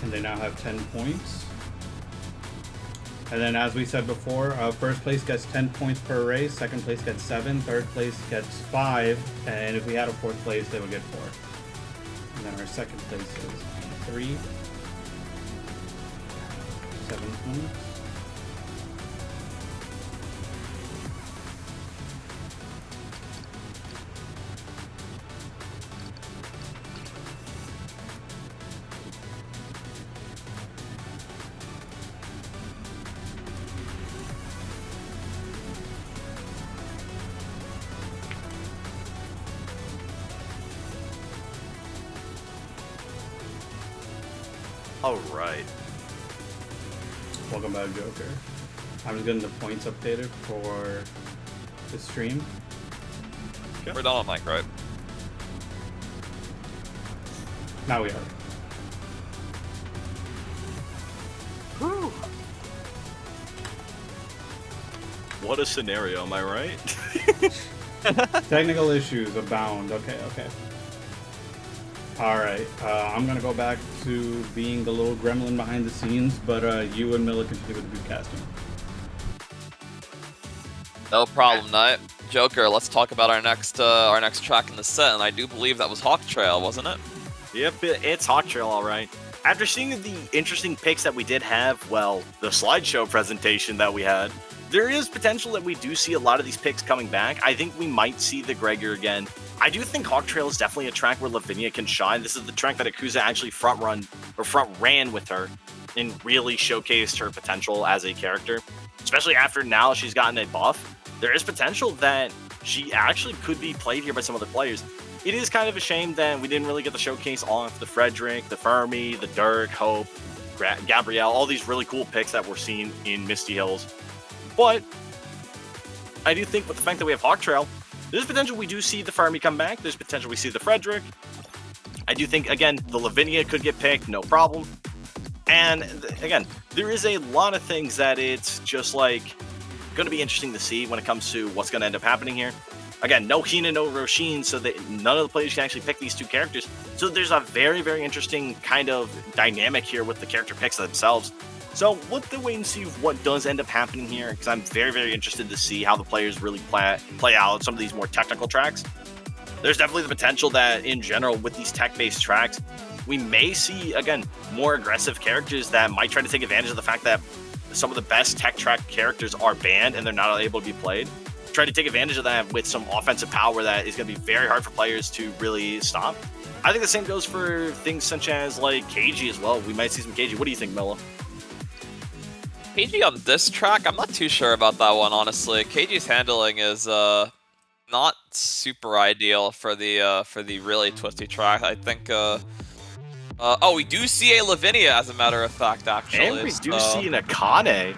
and they now have 10 points. And then, as we said before, first place gets 10 points per race, second place gets 7, third place gets 5, and if we had a fourth place, they would get 4. And then our second place is 3, 7 points. All right. Welcome back, Joker. I'm just getting the points updated for the stream. We're done on mic, right? Now we are. Whew. What a scenario, am I right? Technical issues abound. Okay. Alright, I'm gonna go back to being the little gremlin behind the scenes, but you and Mila continue with the broadcasting. No problem, Knight. Joker, let's talk about our next track in the set, and I do believe that was Hawk Trail, wasn't it? Yep, it's Hawk Trail, all right. After seeing the interesting picks that we did have, well, the slideshow presentation that we had, there is potential that we do see a lot of these picks coming back. I think we might see the Gregor again. I do think Hawk Trail is definitely a track where Lavinia can shine. This is the track that Akusa actually front ran with her and really showcased her potential as a character, especially after now she's gotten a buff. There is potential that she actually could be played here by some other players. It is kind of a shame that we didn't really get the showcase off the Frederick, the Fermi, the Dirk, Hope, Gabrielle, all these really cool picks that we're seeing in Misty Hills. But I do think with the fact that we have Hawk Trail, there's potential we do see the Fermi come back. There's potential we see the Frederick. I do think, again, the Lavinia could get picked, no problem. And again, there is a lot of things that it's just like going to be interesting to see when it comes to what's going to end up happening here. Again, no Hina, no Roshin, so that none of the players can actually pick these two characters. So there's a very, very interesting kind of dynamic here with the character picks themselves. So we'll have to wait and see what does end up happening here, because I'm very, very interested to see how the players really play out some of these more technical tracks. There's definitely the potential that, in general, with these tech-based tracks, we may see, again, more aggressive characters that might try to take advantage of the fact that some of the best tech track characters are banned and they're not able to be played. Try to take advantage of that with some offensive power that is going to be very hard for players to really stop. I think the same goes for things such as like KG as well. We might see some KG. What do you think, Milla? KG on this track, I'm not too sure about that one, honestly. KG's handling is not super ideal for the really twisty track. I think oh, we do see a Lavinia, as a matter of fact, actually. And we do see an Akane.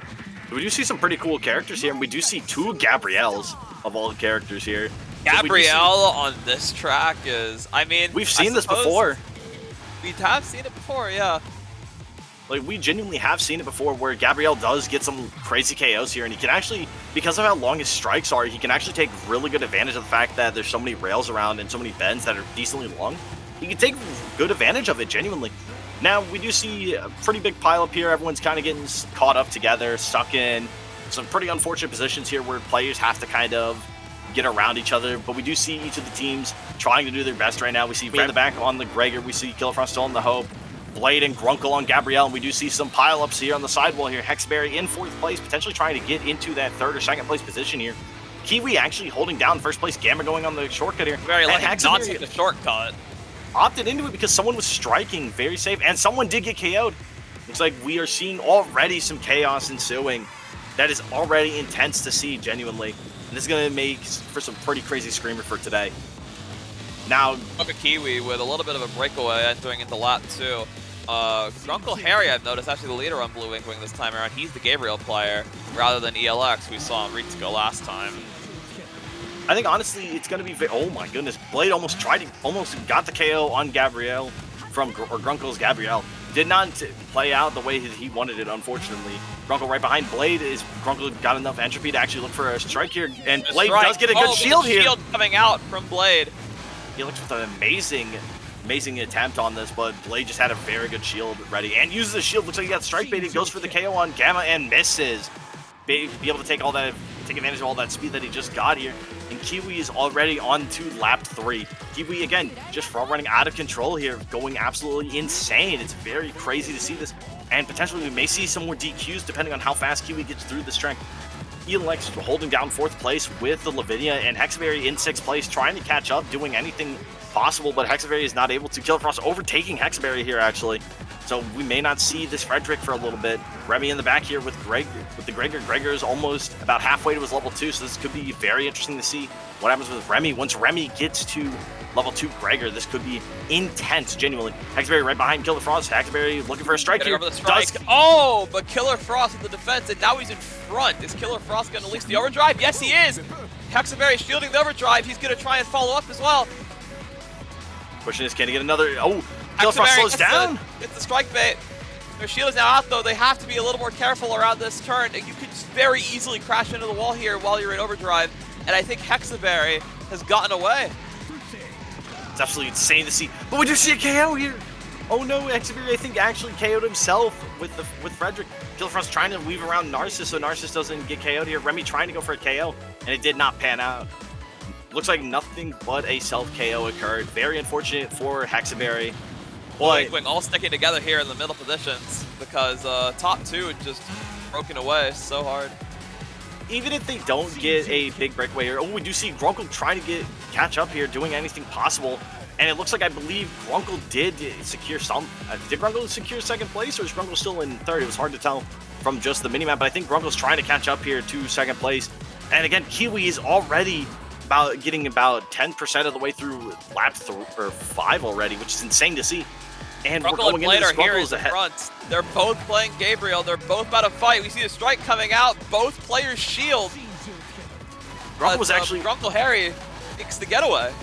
We do see some pretty cool characters here, and we do see two Gabrielles of all the characters here. Gabrielle on this track is, I mean, we've seen this before. We have seen it before, yeah. Like, we genuinely have seen it before where Gabrielle does get some crazy KOs here, and he can actually, because of how long his strikes are, he can actually take really good advantage of the fact that there's so many rails around and so many bends that are decently long. He can take good advantage of it, genuinely. Now, we do see a pretty big pileup here. Everyone's kind of getting caught up together, stuck in some pretty unfortunate positions here where players have to kind of get around each other. But we do see each of the teams trying to do their best right now. We see Ray in the back on the Gregor. We see Killerfrost still in the Hope. Blade and Grunkle on Gabrielle. And we do see some pileups here on the sidewall here. Hexberry in 4th place, potentially trying to get into that 3rd or 2nd place position here. Kiwi actually holding down 1st place. Gamma going on the shortcut here. Very lucky not to get the shortcut. Opted into it because someone was striking very safe, and someone did get KO'd. Looks like we are seeing already some chaos ensuing. That is already intense to see, genuinely. And this is going to make for some pretty crazy screamer for today. Now, look at Kiwi with a little bit of a breakaway entering into lap 2. Uncle Harry, I've noticed, actually the leader on Blue Wing this time around. He's the Gabriel player rather than ELX we saw in Ritsuko last time. I think honestly it's going to be oh my goodness, Blade almost got the KO on Gabrielle from Grunkle's Gabrielle. Did not play out the way he wanted it, unfortunately. Grunkle right behind Blade. Is Grunkle got enough entropy to actually look for a strike here, and Blade does get a good shield here. Shield coming out from Blade. He looks with an amazing attempt on this, but Blade just had a very good shield ready and uses the shield. Looks like he got strike baited, goes for the KO on Gamma and misses. Be able to take advantage of all that speed that he just got here. And Kiwi is already on to lap 3. Kiwi, again, just front running out of control here, going absolutely insane. It's very crazy to see this. And potentially we may see some more DQs depending on how fast Kiwi gets through this track. ELX holding down 4th place with the Lavinia, and Hexaberry in 6th place, trying to catch up, doing anything possible, but Hexaberry is not able to. Killerfrost overtaking Hexaberry here, actually. So we may not see this Frederick for a little bit. Remy in the back here with the Gregor. Gregor is almost about halfway to his level 2, so this could be very interesting to see what happens with Remy. Once Remy gets to level 2 Gregor, this could be intense, genuinely. Hexaberry right behind Killerfrost. Hexaberry looking for a strike here. Oh, but Killerfrost with the defense, and now he's in front. Is Killerfrost going to release the overdrive? Yes, he is. Hexaberry shielding the overdrive. He's going to try and follow up as well. Pushing this, can he get another? Oh, Killerfrost slows down. It's the strike bait. Their shield is now out, though. They have to be a little more careful around this turn. You could very easily crash into the wall here while you're in overdrive, and I think Hexaberry has gotten away. It's absolutely insane to see, but we do see a KO here. Oh no, Hexaberry, I think, actually KO'd himself with Frederick. Killerfrost trying to weave around Narcissus so Narcissus doesn't get KO'd here. Remy trying to go for a KO, and it did not pan out. Looks like nothing but a self-KO occurred. Very unfortunate for Hexaberry. Blue Ink Wing all sticking together here in the middle positions because top two just broken away so hard. Even if they don't get a big breakaway here, we do see Grunkle trying to catch up here, doing anything possible. And it looks like, I believe, Grunkle did secure some. Did Grunkle secure second place, or is Grunkle still in third? It was hard to tell from just the minimap, but I think Grunkle's trying to catch up here to second place. And again, Kiwi is already getting about 10% of the way through lap 5 already, which is insane to see. And Grunkle we're going and into Blade this are here Grunkle's in ahead. front. They're both playing Gabriel. They're both about to fight. We see the strike coming out. Both players shield. Grunkle was actually... Grunkle Harry makes the getaway.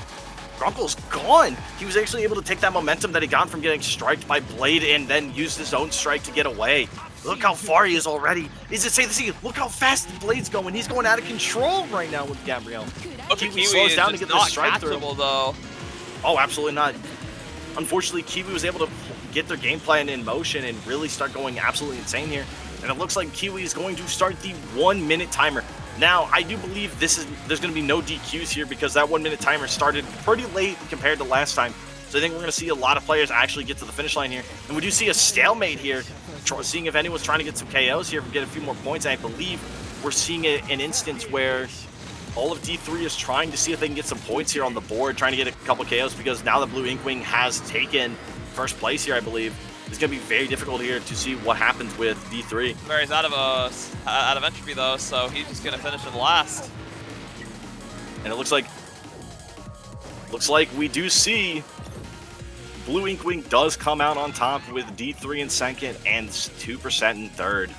Grunkle's gone. He was actually able to take that momentum that he got from getting striked by Blade and then use his own strike to get away. Look how far he is already. Is it safe to see? Look how fast Blade's going. He's going out of control right now with Gabrielle. Kiwi slows down to get not the strike through. catchable, though. Oh, absolutely not. Unfortunately, Kiwi was able to get their game plan in motion and really start going absolutely insane here. And it looks like Kiwi is going to start the 1 minute timer. Now, I do believe there's going to be no DQs here because that 1 minute timer started pretty late compared to last time. So I think we're going to see a lot of players actually get to the finish line here. And we do see a stalemate here, seeing if anyone's trying to get some KOs here, get a few more points. And I believe we're seeing an instance where all of D3 is trying to see if they can get some points here on the board, trying to get a couple KOs, because now the Blue Ink Wing has taken first place here, I believe. It's going to be very difficult here to see what happens with D3. He's out of entropy, though, so he's just going to finish in last. And it looks like we do see Blue Ink Wing does come out on top with D3 in second and 2% in third.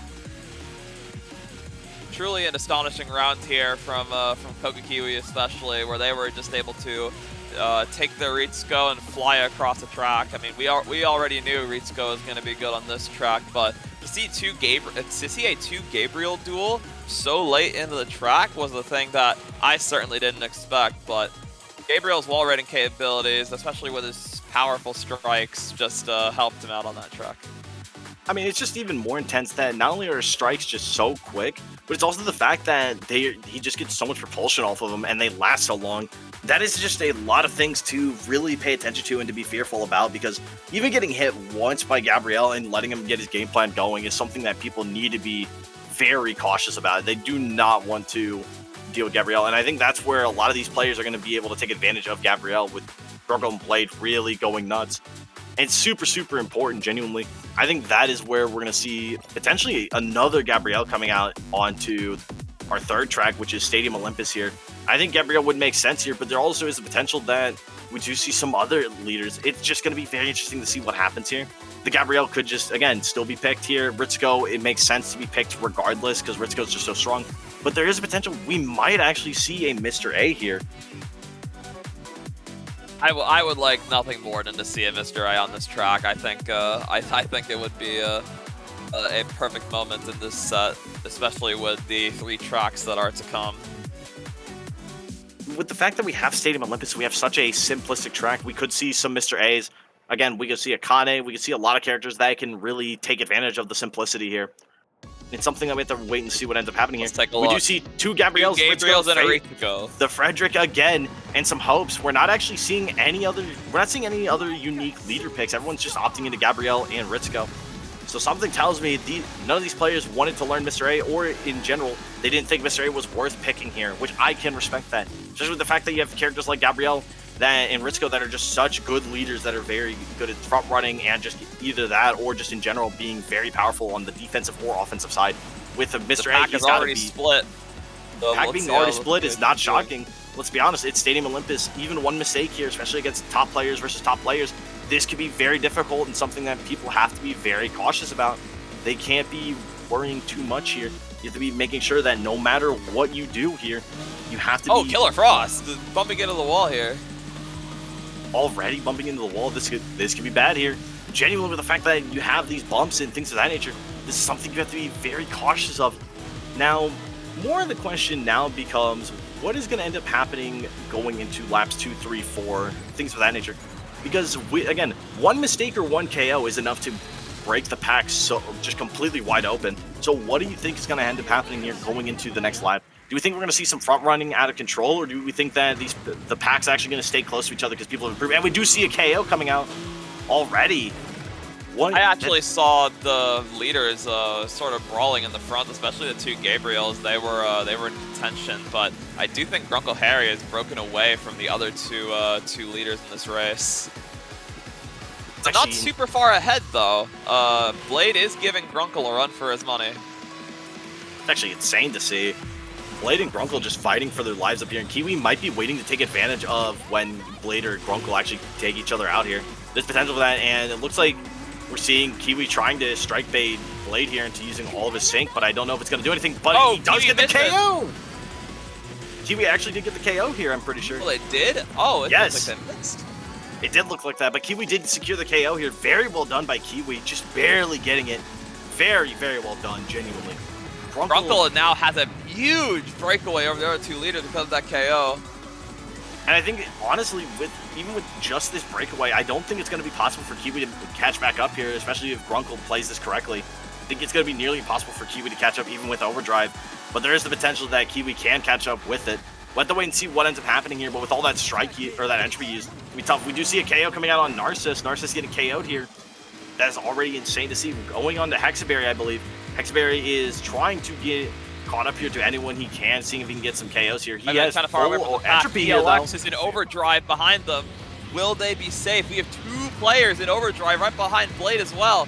Truly an astonishing round here from Kogakiwi, especially, where they were just able to take their Ritsuko and fly across the track. I mean, we already knew Ritsuko was going to be good on this track, but to see a two Gabriel duel so late into the track was the thing that I certainly didn't expect. But Gabriel's wall raiding capabilities, especially with his powerful strikes, just helped him out on that track. I mean, it's just even more intense that not only are his strikes just so quick, but it's also the fact that he just gets so much propulsion off of them and they last so long. That is just a lot of things to really pay attention to and to be fearful about, because even getting hit once by Gabriel and letting him get his game plan going is something that people need to be very cautious about. They do not want to deal with Gabriel, and I think that's where a lot of these players are going to be able to take advantage of Gabriel, with Grunkle and Blade really going nuts. And super, super important, genuinely. I think that is where we're going to see potentially another Gabrielle coming out onto our third track, which is Stadium Olympus here. I think Gabrielle would make sense here, but there also is the potential that we do see some other leaders. It's just going to be very interesting to see what happens here. The Gabrielle could just, again, still be picked here. Ritsuko, it makes sense to be picked regardless because Ritsuko's just so strong. But there is a potential we might actually see a Mr. A here. I would like nothing more than to see a Mr. A on this track. I think it would be a perfect moment in this set, especially with the 3 tracks that are to come. With the fact that we have Stadium Olympus, we have such a simplistic track, we could see some Mr. A's. Again, we could see Akane, we could see a lot of characters that can really take advantage of the simplicity here. It's something that we have to wait and see what ends up happening here. Let's take a we look. do see 2 Gabriels, and a Ritsuko. the Frederick again, and some hopes. We're not actually seeing any other. We're not seeing any other unique leader picks. Everyone's just opting into Gabrielle and Ritsuko. So something tells me none of these players wanted to learn Mr. A, or in general, they didn't think Mr. A was worth picking here, which I can respect that. Just with the fact that you have characters like Gabrielle and Ritsuko that are just such good leaders that are very good at front running and just either that or just in general being very powerful on the defensive or offensive side. With Mr. A, he's already split. So pack being already split is not shocking. Let's be honest, it's Stadium Olympus. Even one mistake here, especially against top players versus top players, this could be very difficult and something that people have to be very cautious about. They can't be worrying too much here. You have to be making sure that no matter what you do here, you have to be... Killer Frost! Bumping into the wall here. Already bumping into the wall. This could be bad here. Genuinely, with the fact that you have these bumps and things of that nature, this is something you have to be very cautious of. Now, more of the question now becomes, what is going to end up happening going into laps 2, 3, 4, things of that nature? Because, again, one mistake or one KO is enough to break the pack so just completely wide open. So what do you think is going to end up happening here going into the next lap? Do we think we're going to see some front running out of control, or do we think that the pack's actually going to stay close to each other because people have improved? And we do see a KO coming out already. What? I actually saw the leaders sort of brawling in the front, especially the two Gabriels. They were in contention, but I do think Grunkle Harry has broken away from the other two leaders in this race. They're not super far ahead though. Blade is giving Grunkle a run for his money. It's actually insane to see. Blade and Grunkle just fighting for their lives up here, and Kiwi might be waiting to take advantage of when Blade or Grunkle actually take each other out here. There's potential for that, and it looks like we're seeing Kiwi trying to strike bait Blade here into using all of his sync, but I don't know if it's going to do anything, but he does Kiwi get the KO! Kiwi actually did get the KO here, I'm pretty sure. Well, it did? Oh, it yes. looks like they missed. It did look like that, but Kiwi did secure the KO here. Very well done by Kiwi, just barely getting it. Very, very well done, genuinely. Grunkle now has a huge breakaway over the other two leaders because of that KO. And I think, honestly, even with just this breakaway, I don't think it's going to be possible for Kiwi to catch back up here, especially if Grunkle plays this correctly. I think it's going to be nearly impossible for Kiwi to catch up even with overdrive, but there is the potential that Kiwi can catch up with it. We'll have to wait and see what ends up happening here, but with all that strike or that entry used, we do see a KO coming out on Narcissus. Narcissus getting KO'd here. That is already insane to see. Going on to Hexaberry, I believe. Hexaberry is trying to get caught up here to anyone he can, seeing if he can get some KOs here. He has kind of far away from the entropy here, ELX is in overdrive behind them. Will they be safe? We have two players in overdrive right behind Blade as well.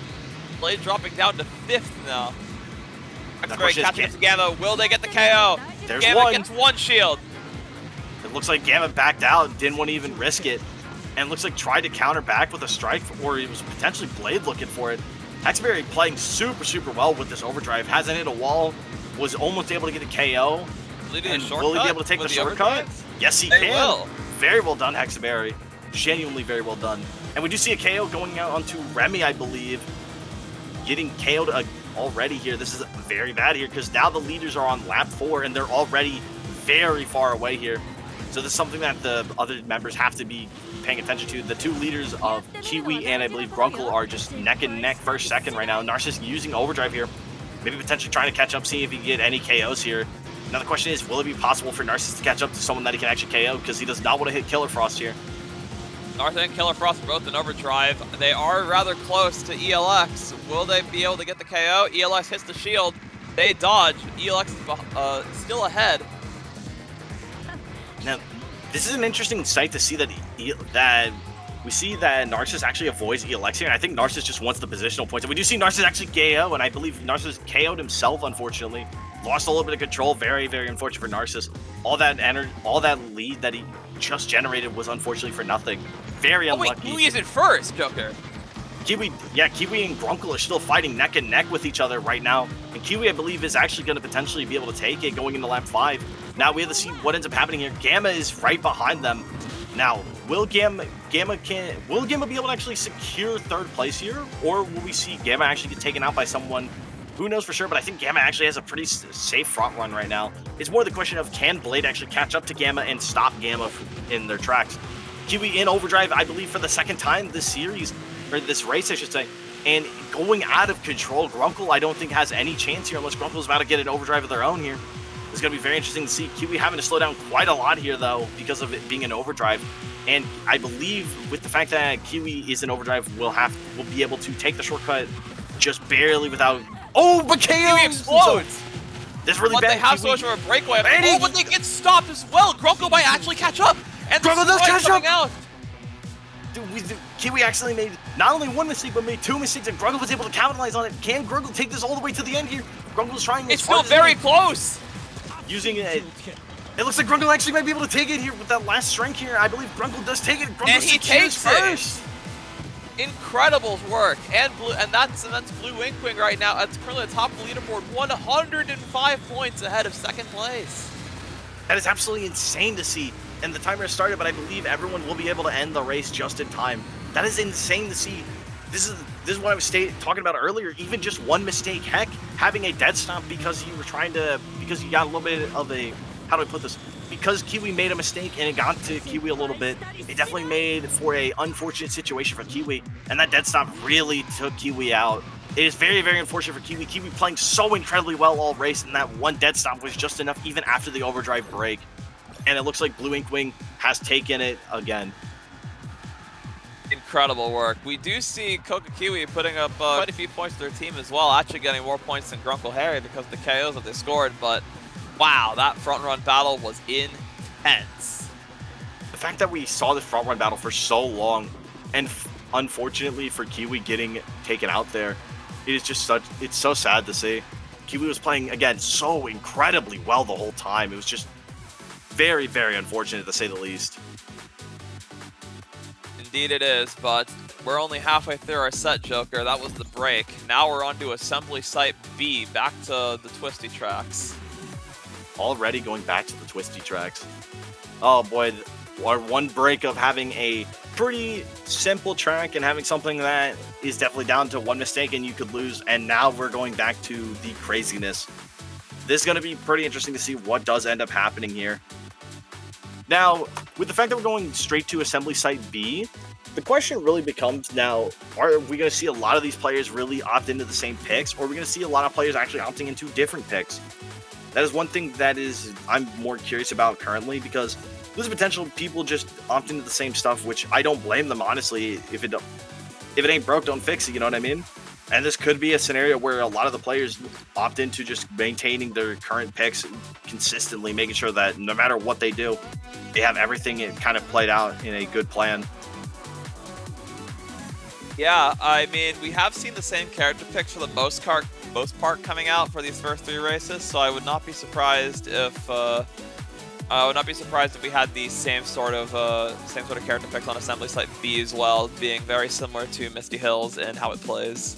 Blade dropping down to 5th now. Hexaberry catching up to Gamma. Will they get the KO? There's Gamma one. gets one shield. It looks like Gamma backed out, didn't want to even risk it, and looks like tried to counter back with a strike, or it was potentially Blade looking for it. Hexaberry playing super, super well with this overdrive. Hasn't hit a wall, was almost able to get a KO. And will he be able to take the shortcut? Yes, he can. Will. Very well done, Hexaberry. Genuinely very well done. And we do see a KO going out onto Remy, I believe. Getting KO'd already here. This is very bad here because now the leaders are on lap 4 and they're already very far away here. So this is something that the other members have to be paying attention to. The two leaders of Kiwi and I believe Grunkle are just neck and neck first, second right now. Narcissus using overdrive here. Maybe potentially trying to catch up, see if he can get any KOs here. Now the question is, will it be possible for Narcissus to catch up to someone that he can actually KO? Because he does not want to hit Killer Frost here. Narth and Killer Frost are both in overdrive. They are rather close to ELX. Will they be able to get the KO? ELX hits the shield. They dodge. ELX is still ahead. Now, this is an interesting sight to see that we see that Narcissus actually avoids ELX here, and I think Narcissus just wants the positional points. And we do see Narcissus actually KO, and I believe Narcissus KO'd himself, unfortunately. Lost a little bit of control. Very, very unfortunate for Narcissus. All that energy, all that lead that he just generated was unfortunately for nothing. Very unlucky. Oh wait, Kiwi is in first, Joker. Kiwi and Grunkle are still fighting neck and neck with each other right now. And Kiwi, I believe, is actually going to potentially be able to take it going into lap 5. Now we have to see what ends up happening here. Gamma is right behind them. Now, will Gamma be able to actually secure 3rd place here? Or will we see Gamma actually get taken out by someone? Who knows for sure, but I think Gamma actually has a pretty safe front run right now. It's more the question of, can Blade actually catch up to Gamma and stop Gamma in their tracks? Kiwi in overdrive, I believe, for the 2nd time this series, or this race, I should say, and going out of control. Grunkle, I don't think, has any chance here unless Grunkle's about to get an overdrive of their own here. It's going to be very interesting to see. Kiwi having to slow down quite a lot here, though, because of it being an overdrive. And I believe with the fact that Kiwi is in overdrive, we'll be able to take the shortcut just barely without... Oh, but Kiwi explodes! This really but bad. They have so much of a breakaway. Oh, but they get stopped as well. Grunkle might actually catch up. And Grunkle does catch up! Out. Kiwi actually made not only one mistake, but made 2 mistakes, and Grunkle was able to capitalize on it. Can Grunkle take this all the way to the end here? Grunkle's trying. It's still very close. Using it. It looks like Grunkle actually might be able to take it here with that last strength here. I believe Grunkle does take it. Grunkle and he takes first. Incredible work, and that's Blue Ink Wing right now. It's currently at the top of the leaderboard, 105 points ahead of 2nd place. That is absolutely insane to see. And the timer has started, but I believe everyone will be able to end the race just in time. That is insane to see. This is what I was talking about earlier. Even just one mistake, heck, having a dead stop because you got a little bit of a, how do I put this? Because Kiwi made a mistake and it got to Kiwi a little bit, it definitely made for a unfortunate situation for Kiwi, and that dead stop really took Kiwi out. It is very, very unfortunate for Kiwi. Kiwi playing so incredibly well all race, and that one dead stop was just enough even after the overdrive break. And it looks like Blue Ink Wing has taken it again. incredible work. We do see Kokakiwi putting up quite a few points to their team as well, actually getting more points than Grunkle Harry because of the KOs that they scored, but wow, that front run battle was intense. The fact that we saw this front run battle for so long, and unfortunately for Kiwi getting taken out there, it is just it's so sad to see. Kiwi was playing, again, so incredibly well the whole time. It was just very, very unfortunate to say the least. Indeed it is, but we're only halfway through our set, Joker. That was the break. Now we're on to Assembly Site B, back to the twisty tracks. Already going back to the twisty tracks. Oh boy, our one break of having a pretty simple track and having something that is definitely down to one mistake and you could lose, and now we're going back to the craziness. This is going to be pretty interesting to see what does end up happening here. Now, with the fact that we're going straight to Assembly Site B, the question really becomes now, are we going to see a lot of these players really opt into the same picks, or are we going to see a lot of players actually opting into different picks? That is one thing that I'm more curious about currently, because there's potential people just opt into the same stuff, which I don't blame them, honestly. If it ain't broke, don't fix it, you know what I mean? And this could be a scenario where a lot of the players opt into just maintaining their current picks consistently, making sure that no matter what they do, they have everything kind of played out in a good plan. Yeah, I mean, we have seen the same character picks for the most part coming out for these first 3 races, so I would not be surprised if we had the same sort of character picks on Assembly Site B as well, being very similar to Misty Hills and how it plays.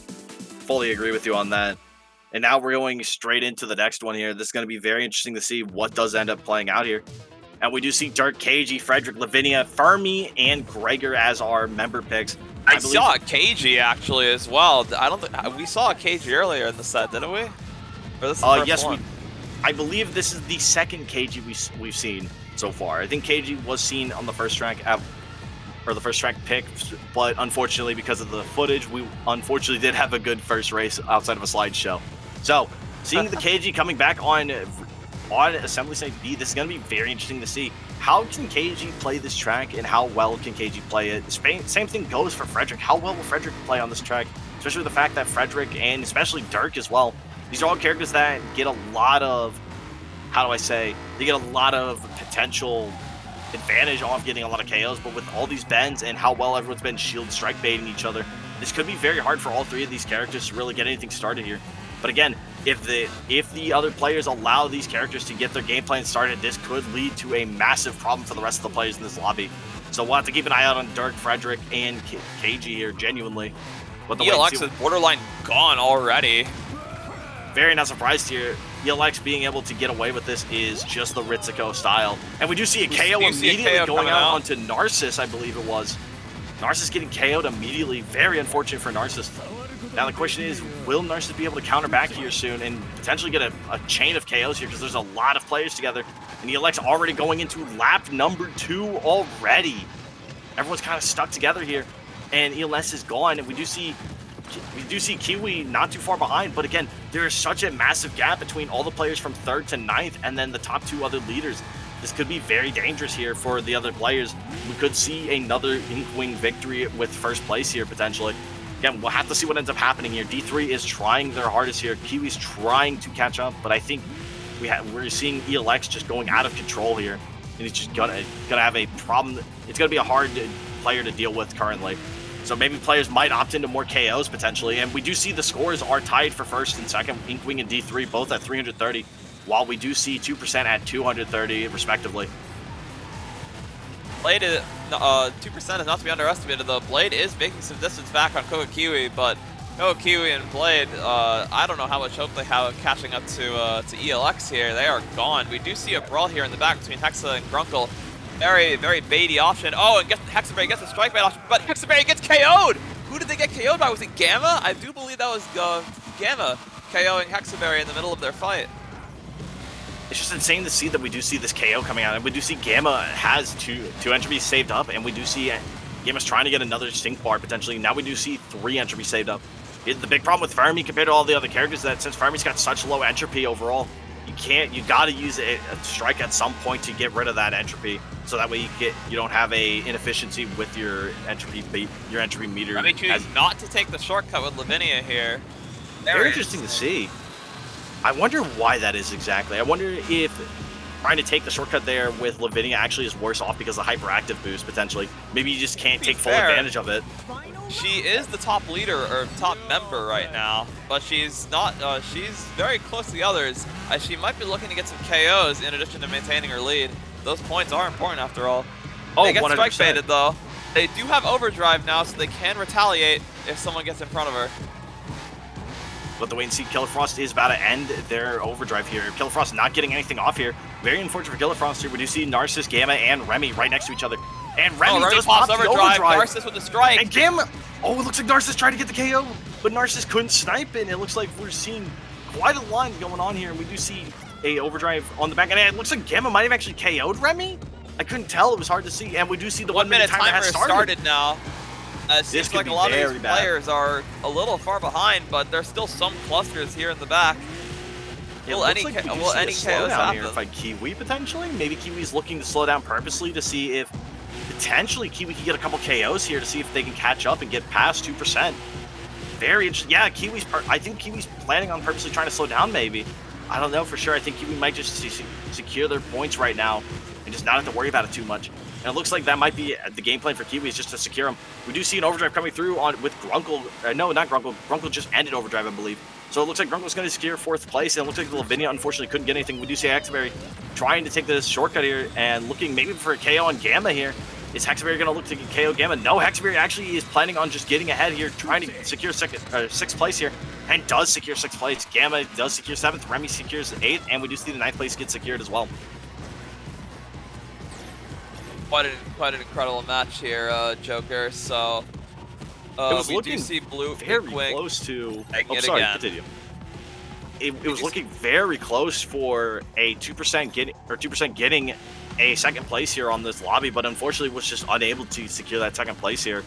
Fully agree with you on that. And now we're going straight into the next one here. This is going to be very interesting to see what does end up playing out here. And we do see Dark, KG, Frederick, Lavinia, Fermi, and Gregor as our member picks. I saw a KG actually as well. I don't think we saw a KG earlier in the set, didn't we? Or this is the first yes, one? I believe this is the second KG we've seen so far. I think KG was seen on the first track or the first track pick, but unfortunately because of the footage, we unfortunately did have a good first race outside of a slideshow. So seeing the KG coming back on Assembly Site B, this is going to be very interesting to see. How can KG play this track, and how well can KG play it? Same thing goes for Frederick. How well will Frederick play on this track? Especially with the fact that Frederick, and especially Dirk as well, these are all characters that get a lot of, they get a lot of potential advantage off getting a lot of KOs, but with all these bends and how well everyone's been shield strike baiting each other, this could be very hard for all 3 of these characters to really get anything started here. But again, if the other players allow these characters to get their game plan started, this could lead to a massive problem for the rest of the players in this lobby. So we'll have to keep an eye out on Dirk, Frederick, and KG here, genuinely. But the ELX is borderline gone already. Very not surprised here. ELX being able to get away with this is just the Ritsuko style. And we do see a KO immediately going out onto Narcissus, I believe it was. Narcissus getting KO'd immediately. Very unfortunate for Narcissus. Now the question is, will Narcissus be able to counter back here soon and potentially get a chain of KOs here, because there's a lot of players together. And ELX already going into lap number 2 already. Everyone's kind of stuck together here. And ELS is gone, and we do see Kiwi not too far behind, but again, there is such a massive gap between all the players from 3rd to 9th and then the top 2 other leaders. This could be very dangerous here for the other players. We could see another Inkwing victory with first place here, potentially. Again, we'll have to see what ends up happening here. D3 is trying their hardest here. Kiwi's trying to catch up, but I think we're seeing ELX just going out of control here. And it's just gonna have a problem. It's gonna be a hard player to deal with currently. So maybe players might opt into more KOs potentially. And we do see the scores are tied for 1st and 2nd. Inkwing and D3 both at 330, while we do see 2% at 230 respectively. Blade is 2% is not to be underestimated. The Blade is making some distance back on Kokakiwi, but Kokakiwi and Blade, I don't know how much hope they have of catching up to ELX here. They are gone. We do see a brawl here in the back between Hexa and Grunkle. Very, very baity option. Oh, and Hexaberry gets a strike bait option, but Hexaberry gets KO'd! Who did they get KO'd by? Was it Gamma? I do believe that was Gamma KOing Hexaberry in the middle of their fight. It's just insane to see that we do see this KO coming out, and we do see Gamma has two entropy saved up, and we do see Gamma's trying to get another sync bar potentially. Now we do see 3 entropy saved up. The big problem with Fermi compared to all the other characters is that since Fermi's got such low entropy overall, you gotta use a strike at some point to get rid of that entropy, so that way you don't have a inefficiency with your entropy meter. Remy chooses not to take the shortcut with Lavinia here. Very interesting to see. I wonder why that is exactly. I wonder if trying to take the shortcut there with Lavinia actually is worse off because of the hyperactive boost, potentially. Maybe you just can't take full advantage of it. She is the top leader, or top member right now, but she's not, she's very close to the others, as she might be looking to get some KOs in addition to maintaining her lead. Those points are important after all. Oh, they get 100%. strike baited though. They do have overdrive now, so they can retaliate if someone gets in front of her. But the wait and see, Killer Frost is about to end their overdrive here. Killer Frost not getting anything off here. Very unfortunate for Killer Frost here. We do see Narcissus, Gamma, and Remy right next to each other. And Remy does pop the overdrive. Narcissus with the strike. And Gamma, oh, it looks like Narcissus tried to get the KO, but Narcissus couldn't snipe it. And it looks like we're seeing quite a line going on here. And we do see a overdrive on the back. And it looks like Gamma might have actually KO'd Remy. I couldn't tell. It was hard to see. And we do see the 1 minute timer has started now. It seems like a lot of these bad. players are a little far behind, but there's still some clusters here in the back. Will any KOs happen? Here by Kiwi potentially? Maybe Kiwi's looking to slow down purposely to see if potentially Kiwi can get a couple KOs here to see if they can catch up and get past 2%. Very interesting. Yeah, I think Kiwi's planning on purposely trying to slow down maybe. I don't know for sure. I think Kiwi might just secure their points right now and just not have to worry about it too much. And it looks like that might be the game plan for Kiwi, is just to secure him. We do see an overdrive coming through with Grunkle. No, not Grunkle. Grunkle just ended overdrive, I believe. So it looks like Grunkle's going to secure 4th place, and it looks like Lavinia unfortunately couldn't get anything. We do see Hexaberry trying to take this shortcut here and looking maybe for a KO on Gamma here. Is Hexaberry going to look to get KO Gamma? No, Hexaberry actually is planning on just getting ahead here, trying to secure 6th place here, and does secure 6th place. Gamma does secure 7th, Remy secures 8th, and we do see the 9th place get secured as well. Quite an incredible match here, Joker. So we do see Blue very Wing close to. again. Continue. It was looking very close for a 2% getting a 2nd place here on this lobby, but unfortunately was just unable to secure that 2nd place here.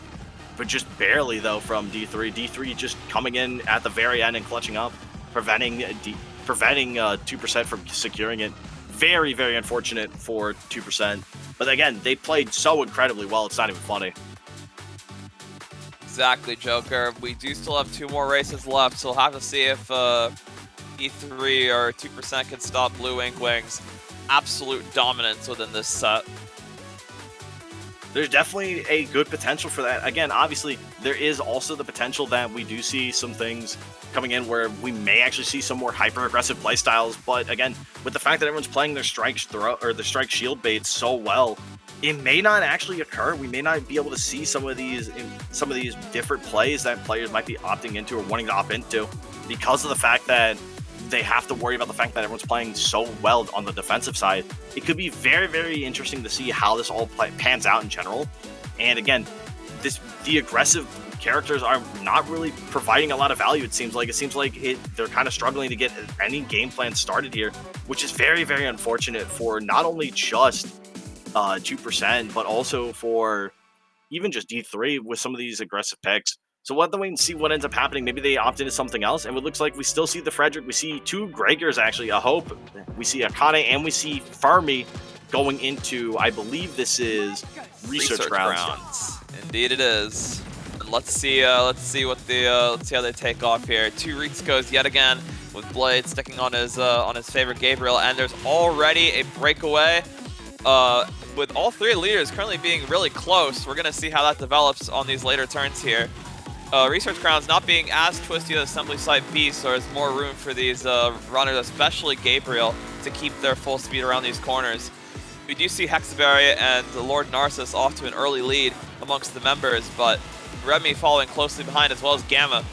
But just barely though from D3. D3 just coming in at the very end and clutching up, preventing 2% from securing it. Very, very unfortunate for 2%. But again, they played so incredibly well, it's not even funny. Exactly, Joker. We do still have 2 more races left, so we'll have to see if E3 or 2% can stop Blue Ink Wing's absolute dominance within this set. There's definitely a good potential for that. Again, obviously, there is also the potential that we do see some things coming in where we may actually see some more hyper-aggressive playstyles. But again, with the fact that everyone's playing their strike shield baits so well, it may not actually occur. We may not be able to see some of these different plays that players might be opting into or wanting to opt into because of the fact that they have to worry about the fact that everyone's playing so well on the defensive side. It could be very, very interesting to see how this all pans out in general. And again, the aggressive characters are not really providing a lot of value. It seems like they're kind of struggling to get any game plan started here, which is very, very unfortunate for not only just 2%, but also for even just D3 with some of these aggressive picks. So we'll have to wait and see what ends up happening. Maybe they opt into something else, and it looks like we still see the Frederick. We see 2 Gregors, actually, a Hope. We see Akane, and we see Fermi going into, I believe this is Research Grounds. Indeed it is. And let's see how they take off here. 2 Rizkos yet again, with Blade sticking on his favorite Gabriel, and there's already a breakaway. With all 3 leaders currently being really close, we're gonna see how that develops on these later turns here. Research Grounds not being as twisty as Assembly Site B, so there's more room for these runners, especially Gabriel, to keep their full speed around these corners. We do see Hexaberry and the Lord Narcissus off to an early lead amongst the members, but Remy following closely behind, as well as Gamma.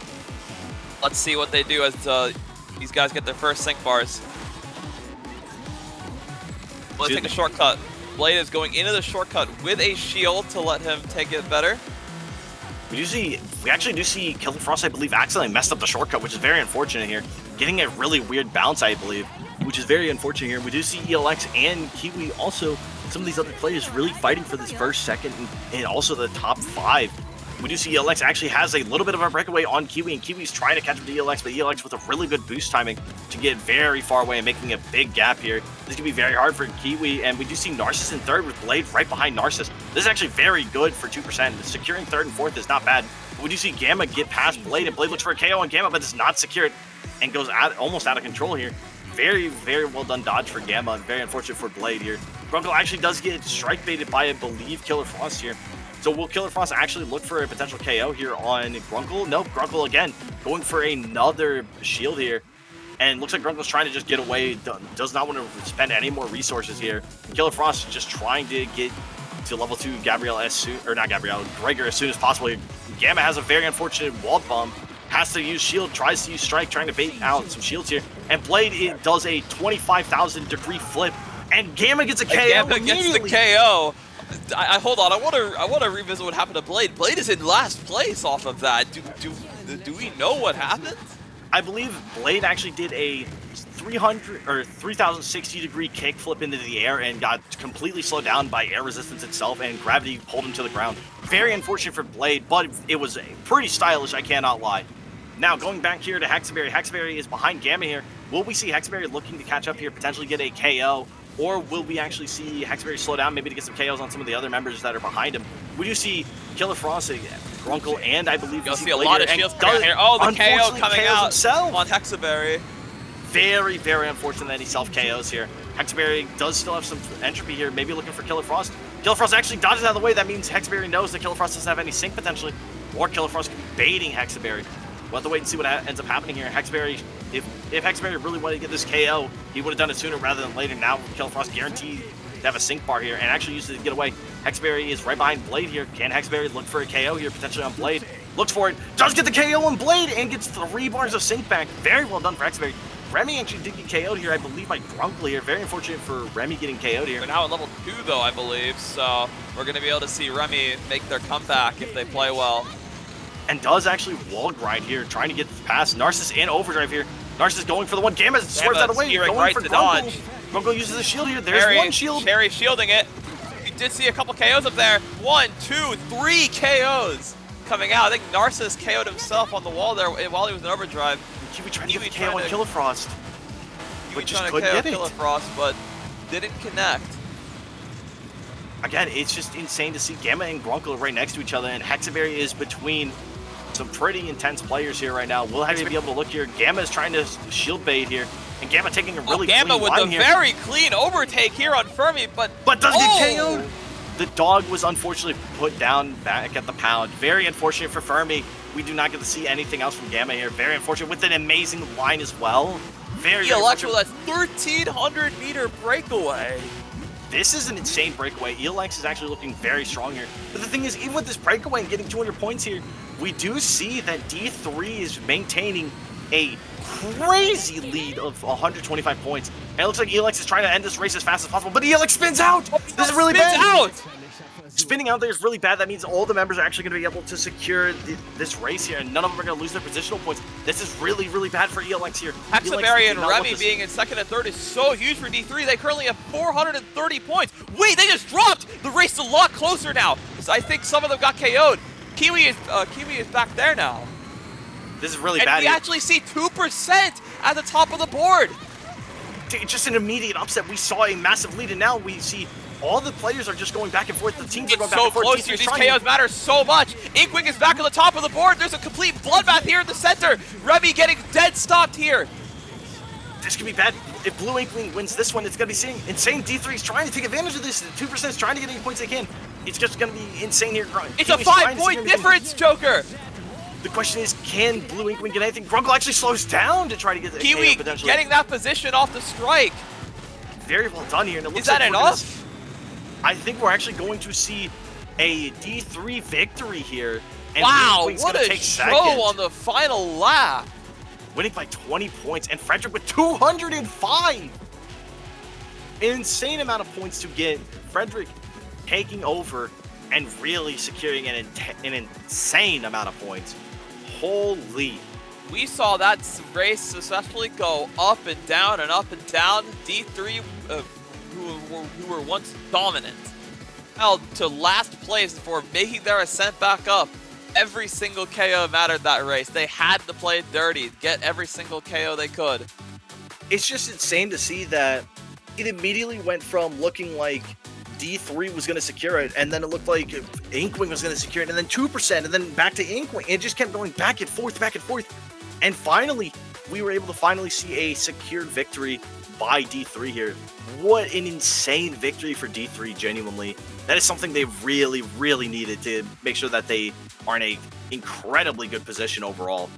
Let's see what they do as these guys get their first sync bars. Let's take a shortcut. Blade is going into the shortcut with a shield to let him take it better. We actually do see Killer Frost, I believe, accidentally messed up the shortcut, which is very unfortunate here. Getting a really weird bounce, I believe, which is very unfortunate here. We do see ELX and Kiwi, also some of these other players really fighting for this first, second, and also the top 5. We do see ELX actually has a little bit of a breakaway on Kiwi, and Kiwi's trying to catch up to ELX, but ELX with a really good boost timing to get very far away and making a big gap here. This can be very hard for Kiwi, and we do see Narcissus in third with Blade right behind Narcissus. This is actually very good for 2%. Securing third and fourth is not bad. But we do see Gamma get past Blade, and Blade looks for a KO on Gamma, but it's not secured and goes almost out of control here. Very, very well done dodge for Gamma, and very unfortunate for Blade here. Grunkle actually does get strike baited by, I believe, Killer Frost here. So will Killer Frost actually look for a potential KO here on Grunkle? Nope, Grunkle again going for another shield here. And looks like Grunkle's trying to just get away, does not want to spend any more resources here. Killer Frost is just trying to get to level 2 Gabrielle Gregor as soon as possible. Gamma has a very unfortunate wall bump. Has to use shield, tries to use strike, trying to bait out some shields here. And Blade, it does a 25,000 degree flip. And Gamma gets a KO. Gamma gets the KO. Hold on. I want to revisit what happened to Blade. Blade is in last place off of that. Do we know what happened? I believe Blade actually did a 3,060 degree kickflip into the air and got completely slowed down by air resistance itself, and gravity pulled him to the ground. Very unfortunate for Blade, but it was pretty stylish, I cannot lie. Now going back here to Hexaberry. Hexaberry is behind Gamma here. Will we see Hexaberry looking to catch up here, potentially get a KO? Or will we actually see Hexaberry slow down, maybe to get some KOs on some of the other members that are behind him? We do see Killer Frost, Grunkle, and I believe you'll see a lot of shields coming out here. Oh, the KO coming out himself on Hexaberry. Very, very unfortunate that he self-KOs here. Hexaberry does still have some entropy here, maybe looking for Killer Frost. Killer Frost actually dodges out of the way. That means Hexaberry knows that Killer Frost doesn't have any sync potentially, or Killer Frost could be baiting Hexaberry. We'll have to wait and see what ends up happening here. Hexaberry, if Hexaberry really wanted to get this KO, he would have done it sooner rather than later. Now Killer Frost guaranteed to have a sync bar here and actually used it to get away. Hexaberry is right behind Blade here. Can Hexaberry look for a KO here, potentially on Blade? Looks for it, does get the KO on Blade, and gets 3 bars of sync back. Very well done for Hexaberry. Remy actually did get KO'd here, I believe, by Grunkle here. Very unfortunate for Remy getting KO'd here. We're now at level 2, though, I believe, so we're going to be able to see Remy make their comeback if they play well. And does actually wall grind here, trying to get past Narcissus and Overdrive here. Narcissus going for the one. Gamma swerves out of the way, going right for to Grunkle. dodge. Grunkle uses a shield here. There's one shield. Cherry shielding it. You did see a couple KOs up there. 1, 2, 3 KOs coming out. I think Narcissus KO'd himself on the wall there while he was in Overdrive. Kiwi trying to get the KO on Killer Frost. But just couldn't get it. Killer Frost, but didn't connect. Again, it's just insane to see Gamma and Grunkle right next to each other, and Hexaberry is between some pretty intense players here right now. We'll have to be able to look here. Gamma is trying to shield bait here, and Gamma taking a really Gamma clean with line a here. very clean overtake here on Fermi, but doesn't get KO'd. The dog was unfortunately put down back at the pound. Very unfortunate for Fermi. We do not get to see anything else from Gamma here. Very unfortunate with an amazing line as well. Very ELX with a 1,300 meter breakaway. This is an insane breakaway. ELX is actually looking very strong here. But the thing is, even with this breakaway and getting 200 points here, we do see that D3 is maintaining a crazy lead of 125 points. And it looks like ELX is trying to end this race as fast as possible, but ELX spins out! This is really bad! Spinning out there is really bad. That means all the members are actually going to be able to secure this race here, and none of them are going to lose their positional points. This is really, really bad for ELX here. Hexaberry and Remy being in second and third is so huge for D3. They currently have 430 points. Wait, they just dropped! The race is a lot closer now. I think some of them got KO'd. Kiwi is back there now. This is really bad. And we actually see 2% at the top of the board. Just an immediate upset. We saw a massive lead, and now we see all the players are just going back and forth. The teams are going back and forth. Close here. These KOs matter so much. Inkwing is back on the top of the board. There's a complete bloodbath here in the center. Remy getting dead stopped here. This could be bad. If Blue Inkwing wins this one, it's going to be insane. D3 is trying to take advantage of this. 2% is trying to get any points they can. It's just going to be insane here. It's a 5-point difference, Joker. The question is, can Blue Inkwing get anything? Grunkle actually slows down to try to get the Kiwi KO potentially. Getting that position off the strike. Very well done here. And it looks is that like enough? I think we're actually going to see a D3 victory here. And wow, what a show on the final lap. Winning by 20 points, and Frederick with 205. An insane amount of points to get. Frederick taking over and really securing an insane amount of points. Holy. We saw that race successfully go up and down and up and down. D3, who were once dominant, held to last place before making their ascent back up Every single KO mattered that race. They had to play it dirty, get every single KO they could. It's just insane to see that it immediately went from looking like D3 was going to secure it, and then it looked like Inkwing was going to secure it, and then 2%, and then back to Inkwing. It just kept going back and forth, back and forth. And finally, we were able to finally see a secured victory by D3 here. What an insane victory for D3, genuinely. That is something they really, really needed to make sure that they are in a incredibly good position overall.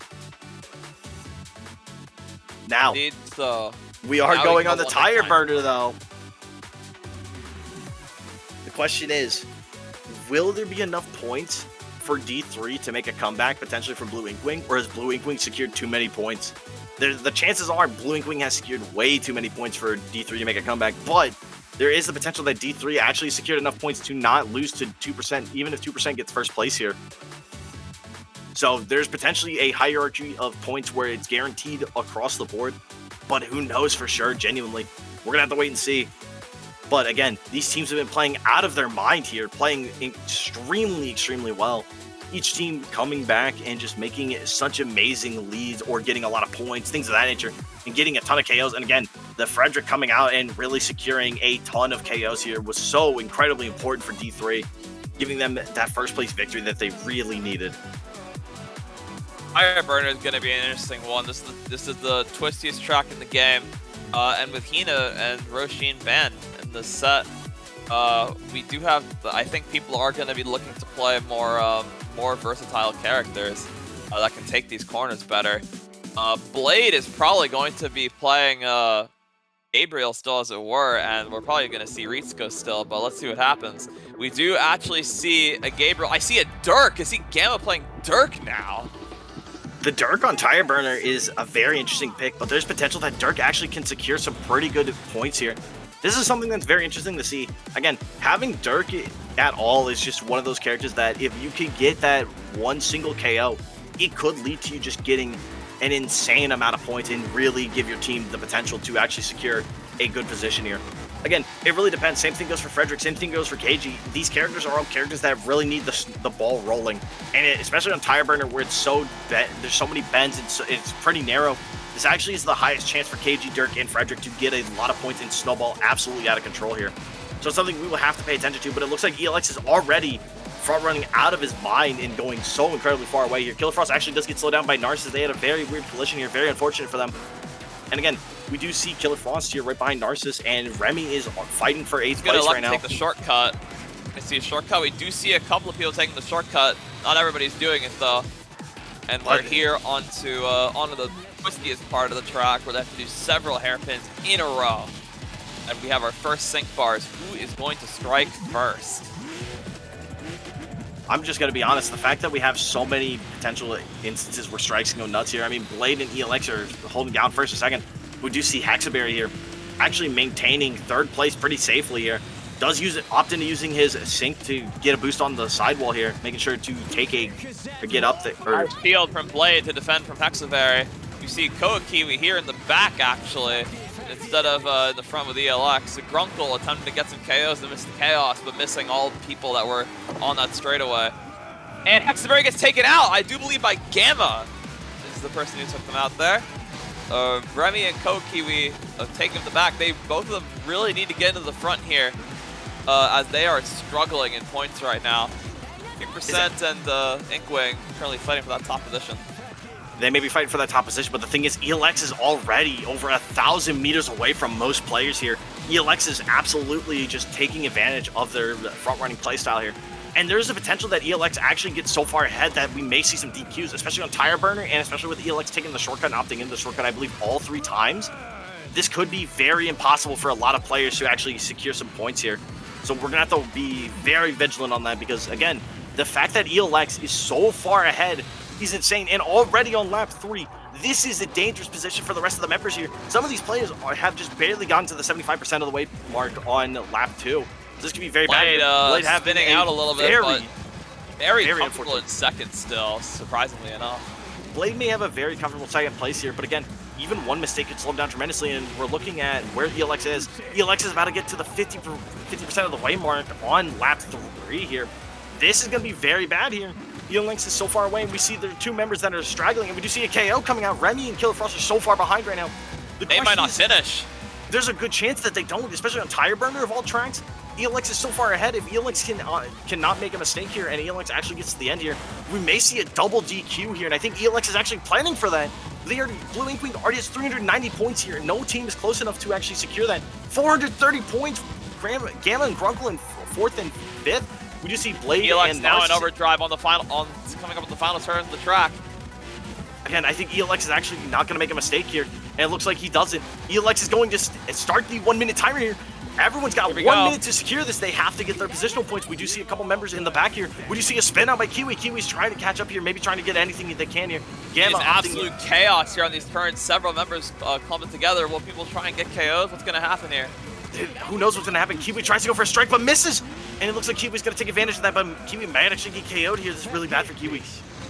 Now, we are going on the tire burner, though. The question is, will there be enough points for D3 to make a comeback potentially from Blue Inkwing, or has Blue Inkwing secured too many points? The chances are Blue Inkwing has secured way too many points for D3 to make a comeback, but there is the potential that D3 actually secured enough points to not lose to 2%, even if 2% gets first place here. So there's potentially a hierarchy of points where it's guaranteed across the board, but who knows for sure, genuinely. We're going to have to wait and see. But again, these teams have been playing out of their mind here, playing extremely, extremely well. Each team coming back and just making such amazing leads or getting a lot of points, things of that nature, and getting a ton of KOs. And again, the Frederick coming out and really securing a ton of KOs here was so incredibly important for D3, giving them that first place victory that they really needed. Fire Burner is going to be an interesting one. This is the twistiest track in the game, and with Hina and Roshin banned in this set, we do have. I think people are going to be looking to play more versatile characters that can take these corners better. Blade is probably going to be playing Gabriel still, as it were, and we're probably going to see Ritsuko still, but let's see what happens. We do actually see a Gabriel. I see a Dirk. I see Gamma playing Dirk now. The Dirk on Tire Burner is a very interesting pick, but there's potential that Dirk actually can secure some pretty good points here. This is something that's very interesting to see. Again, having Dirk at all is just one of those characters that if you could get that one single KO, it could lead to you just getting an insane amount of points and really give your team the potential to actually secure a good position here. Again, it really depends. Same thing goes for Frederick. Same thing goes for KG. These characters are all characters that really need the ball rolling. And especially on Tire Burner where it's so there's so many bends, it's pretty narrow. This actually is the highest chance for KG, Dirk, and Frederick to get a lot of points and snowball absolutely out of control here. So it's something we will have to pay attention to, but it looks like ELX is already front running out of his mind and going so incredibly far away here. Killer Frost actually does get slowed down by Narcissus. They had a very weird collision here, very unfortunate for them. And again, we do see Killer Frost here right behind Narcissus, and Remy is fighting for 8th place right now. Take the shortcut. I see a shortcut. We do see a couple of people taking the shortcut. Not everybody's doing it though. And we're here onto the twistiest part of the track where they have to do several hairpins in a row. And we have our first sync bars. Who is going to strike first? I'm just going to be honest, the fact that we have so many potential instances where strikes can go nuts here. I mean, Blade and ELX are holding down first and second. We do see Hexaberry here actually maintaining 3rd place pretty safely here. Does opt into using his sync to get a boost on the sidewall here, making sure to take or get up there. Nice shield from Blade to defend from Hexaberry. You see Koakiwi here in the back, actually, instead of in the front with ELX. Grunkle attempting to get some KOs and miss the Chaos, but missing all the people that were on that straightaway. And Hexaberry gets taken out, I do believe, by Gamma. This is the person who took them out there. Remy and Koakiwi taking the back. Both of them really need to get into the front here, as they are struggling in points right now. 3% and Inkwing currently fighting for that top position. They may be fighting for that top position, but the thing is, ELX is already over 1,000 meters away from most players here. ELX is absolutely just taking advantage of their front-running playstyle here. And there's a potential that ELX actually gets so far ahead that we may see some DQs, especially on Tire Burner, and especially with ELX taking the shortcut and opting into the shortcut, I believe, all 3 times. This could be very impossible for a lot of players to actually secure some points here. So we're going to have to be very vigilant on that because, again, the fact that ELX is so far ahead is insane. And already on lap 3, this is a dangerous position for the rest of the members here. Some of these players have just barely gotten to the 75% of the way mark on lap 2. This could be very bad. Blade spinning out a little bit, but very comfortable in second still, surprisingly enough. Blade may have a very comfortable second place here, but again, even one mistake could slow him down tremendously, and we're looking at where ELX is. ELX is about to get to the 50% of the way mark on lap 3 here. This is going to be very bad here. Lynx is so far away, and we see there are two members that are straggling, and we do see a KO coming out. Remy and Killer Frost are so far behind right now. They might not finish. There's a good chance that they don't, especially on Tire Burner of all tracks. ELX is so far ahead. If ELX cannot make a mistake here and ELX actually gets to the end here, we may see a double DQ here, and I think ELX is actually planning for that. Blue Ink Wing already has 390 points here. No team is close enough to actually secure that. 430 points. Gamma and Grunkle in 4th and 5th. We do see Blade ELX and now in overdrive on the final, coming up with the final turn of the track. Again, I think ELX is actually not going to make a mistake here, and it looks like he doesn't. ELX is going to start the 1 minute timer here. Everyone's got 1 minute to secure this. They have to get their positional points. We do see a couple members in the back here. We do see a spin out by Kiwi. Kiwi's trying to catch up here, maybe trying to get anything they can here. Gamma it's absolute chaos here on these turns. Several members clumping together. Will people try and get KOs? What's going to happen here? Dude, who knows what's going to happen? Kiwi tries to go for a strike, but misses. And it looks like Kiwi's going to take advantage of that, but Kiwi might actually get KO'd here. This is really bad for Kiwi.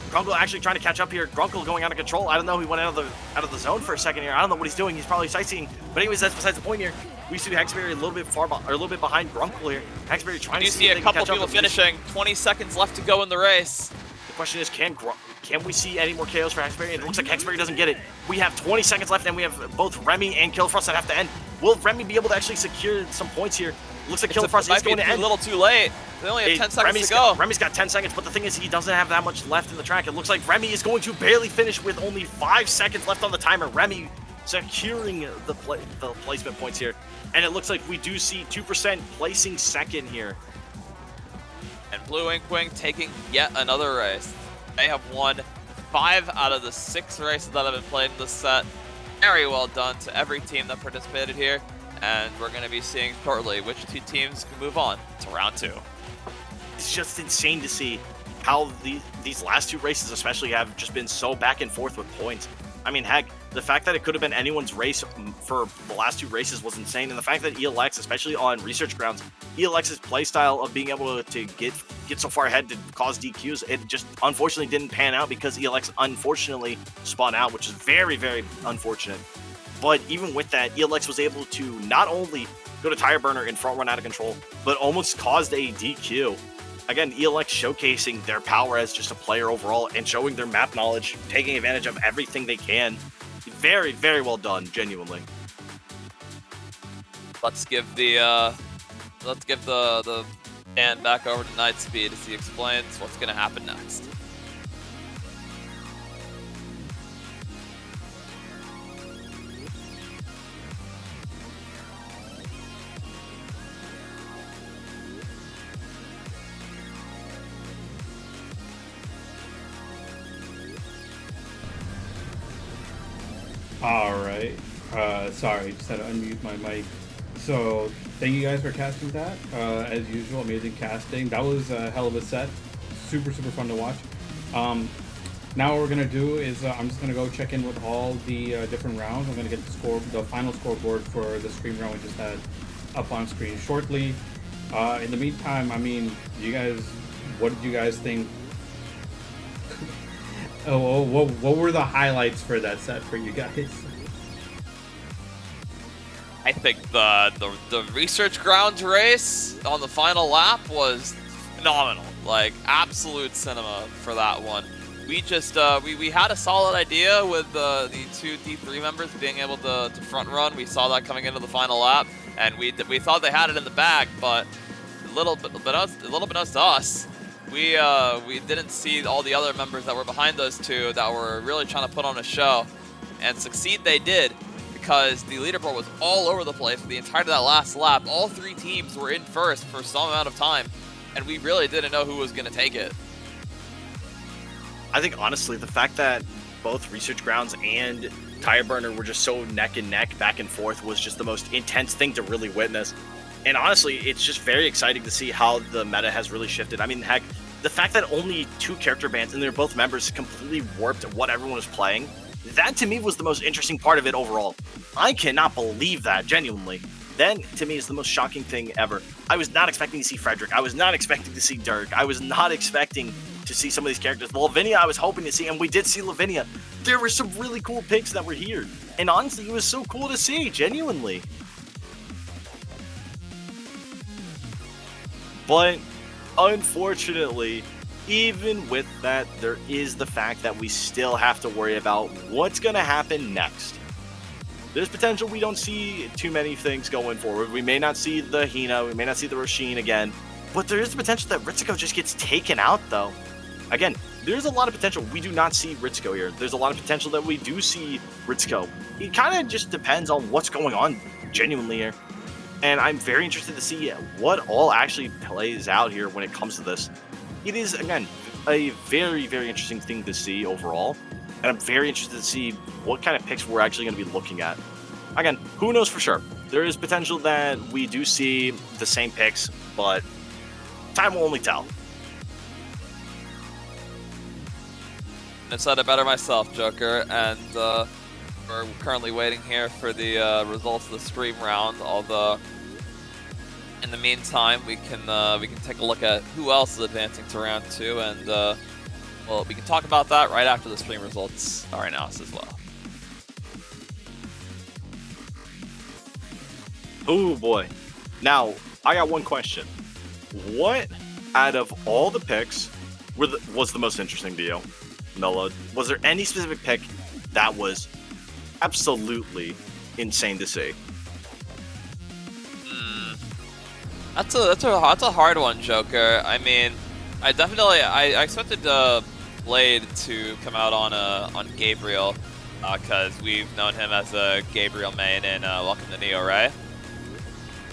Grunkle actually trying to catch up here. Grunkle going out of control. I don't know. He went out of the zone for a second here. I don't know what he's doing. He's probably sightseeing. But anyways, that's besides the point here. We see Hexberry a little bit behind Grunkle here. Hexberry trying to see a couple people finishing. 20 seconds left to go in the race. The question is, can we see any more KOs for Hexberry? It looks like Hexberry doesn't get it. We have 20 seconds left, and we have both Remy and Killer Frost that have to end. Will Remy be able to actually secure some points here? Looks like Killer Frost is going to end. A little too late. They only have 10 seconds to go. Remy's got 10 seconds, but the thing is, he doesn't have that much left in the track. It looks like Remy is going to barely finish with only 5 seconds left on the timer. Remy securing the placement points here. And it looks like we do see 2% placing second here. And Blue Ink Wing taking yet another race. They have won 5 out of the 6 races that have been played in this set. Very well done to every team that participated here. And we're going to be seeing shortly which 2 teams can move on to round 2. It's just insane to see how these last 2 races especially have just been so back and forth with points. I mean, heck, the fact that it could have been anyone's race for the last 2 races was insane. And the fact that ELX, especially on research grounds, ELX's playstyle of being able to get so far ahead to cause DQs, it just unfortunately didn't pan out because ELX unfortunately spun out, which is very, very unfortunate. But even with that, ELX was able to not only go to Tire Burner and front run out of control, but almost caused a DQ. Again, ELX showcasing their power as just a player overall and showing their map knowledge, taking advantage of everything they can. Very, very well done, genuinely. Let's give the stand back over to Nightspeed as he explains what's going to happen next. Alright. Sorry, just had to unmute my mic. So, thank you guys for casting that. As usual, amazing casting. That was a hell of a set. Super, super fun to watch. Now what we're going to do is I'm just going to go check in with all the different rounds. I'm going to get the final scoreboard for the stream round we just had up on screen shortly. In the meantime, I mean, what did you guys think? What were the highlights for that set for you guys? I think the research grounds race on the final lap was phenomenal. Like, absolute cinema for that one. We just we had a solid idea with the 2 D3 members being able to front run. We saw that coming into the final lap, and we thought they had it in the bag, but a little bit to us. We didn't see all the other members that were behind those 2 that were really trying to put on a show, and succeed they did, because the leaderboard was all over the place for the entirety of that last lap. All 3 teams were in first for some amount of time, and we really didn't know who was going to take it. I think honestly, the fact that both Research Grounds and Tire Burner were just so neck and neck, back and forth, was just the most intense thing to really witness. And honestly, it's just very exciting to see how the meta has really shifted. I mean, heck, the fact that only 2 character bans, and they're both members, completely warped what everyone was playing, that to me was the most interesting part of it overall. I cannot believe that, genuinely. That, to me, is the most shocking thing ever. I was not expecting to see Frederick. I was not expecting to see Dirk. I was not expecting to see some of these characters. Lavinia, I was hoping to see, and we did see Lavinia. There were some really cool picks that were here. And honestly, it was so cool to see, genuinely. But unfortunately, even with that, there is the fact that we still have to worry about what's going to happen next. There's potential we don't see too many things going forward. We may not see the Hina, we may not see the Roshin again, but there is the potential that Ritsuko just gets taken out, though. Again, there's a lot of potential. We do not see Ritsuko here. There's a lot of potential that we do see Ritsuko. It kind of just depends on what's going on genuinely here. And I'm very interested to see what all actually plays out here when it comes to this. It is, again, a very, very interesting thing to see overall. And I'm very interested to see what kind of picks we're actually going to be looking at. Again, who knows for sure? There is potential that we do see the same picks, but time will only tell. I said it better myself, Joker, and we're currently waiting here for the results of the stream round. Although, in the meantime, we can take a look at who else is advancing to round 2, and well, we can talk about that right after the stream results are announced as well. Oh boy! Now I got one question: what out of all the picks was the most interesting to you? Melo, was there any specific pick that was absolutely insane to see? That's a hard one, Joker. I mean, I expected Blade to come out on Gabriel, because we've known him as a Gabriel main in Welcome to Neo Ray.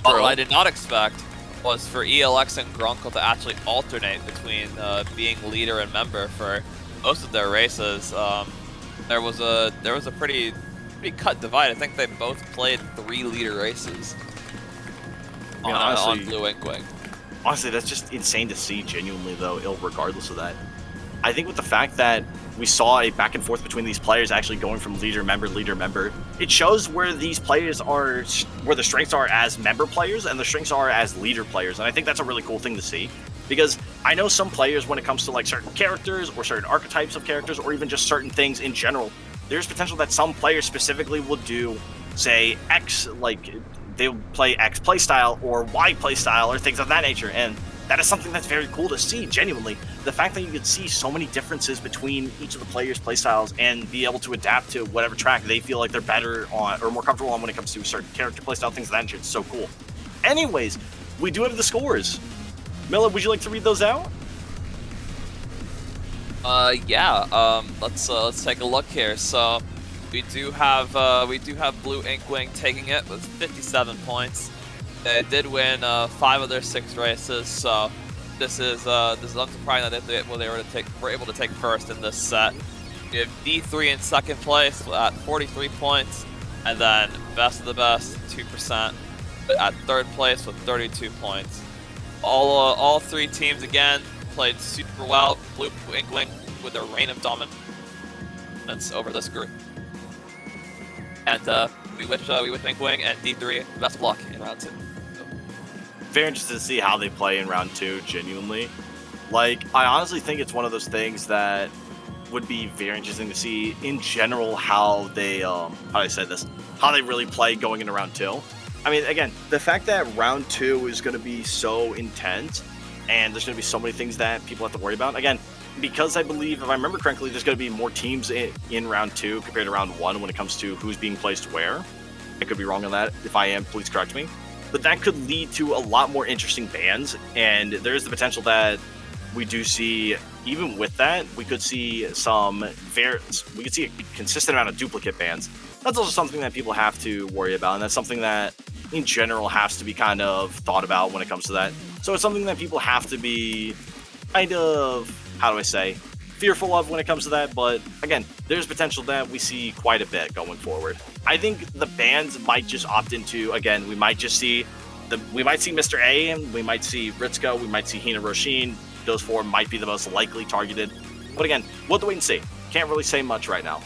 What I did not expect was for ELX and Grunkle to actually alternate between being leader and member for most of their races. There was a pretty cut divide. I think they both played 3 leader races on Blue Inkwing. Honestly, that's just insane to see, genuinely, though, regardless of that. I think with the fact that we saw a back and forth between these players actually going from leader, member, it shows where these players are, where the strengths are as member players and the strengths are as leader players. And I think that's a really cool thing to see. Because I know some players, when it comes to like certain characters or certain archetypes of characters or even just certain things in general, there's potential that some players specifically will do, say, X, like they'll play X playstyle or Y playstyle or things of that nature. And that is something that's very cool to see, genuinely. The fact that you can see so many differences between each of the players' playstyles and be able to adapt to whatever track they feel like they're better on or more comfortable on when it comes to a certain character playstyle, things of that nature. It's so cool. Anyways, we do have the scores. Miller, would you like to read those out? Yeah. Let's take a look here. So we do have Blue Inkwing taking it with 57 points. They did win 5 of their 6 races, so this is unsurprising that they were able to take first in this set. We have D3 in second place at 43 points, and then best of the best 2% at third place with 32 points. All 3 teams again played super well. Blue Inkwing with their reign of dominance over this group, and we wish Inkwing and D3 best of luck in round 2. Very interested to see how they play in round 2, genuinely. Like, I honestly think it's one of those things that would be very interesting to see in general how they, how they really play going into round 2. I mean, again, the fact that round 2 is going to be so intense and there's going to be so many things that people have to worry about. Again, because I believe, if I remember correctly, there's going to be more teams in round 2 compared to round 1 when it comes to who's being placed where. I could be wrong on that. If I am, please correct me. But that could lead to a lot more interesting bans, and there's the potential that we do see, even with that, we could see a consistent amount of duplicate bans. That's also something that people have to worry about, and that's something that, in general, has to be kind of thought about when it comes to that. So it's something that people have to be kind of, fearful of when it comes to that, but again, there's potential that we see quite a bit going forward. I think the bans might just opt into, again, we might see Mr. A, we might see Ritsuko, we might see Hina Roshin. Those 4 might be the most likely targeted. But again, we'll have to wait and see. Can't really say much right now.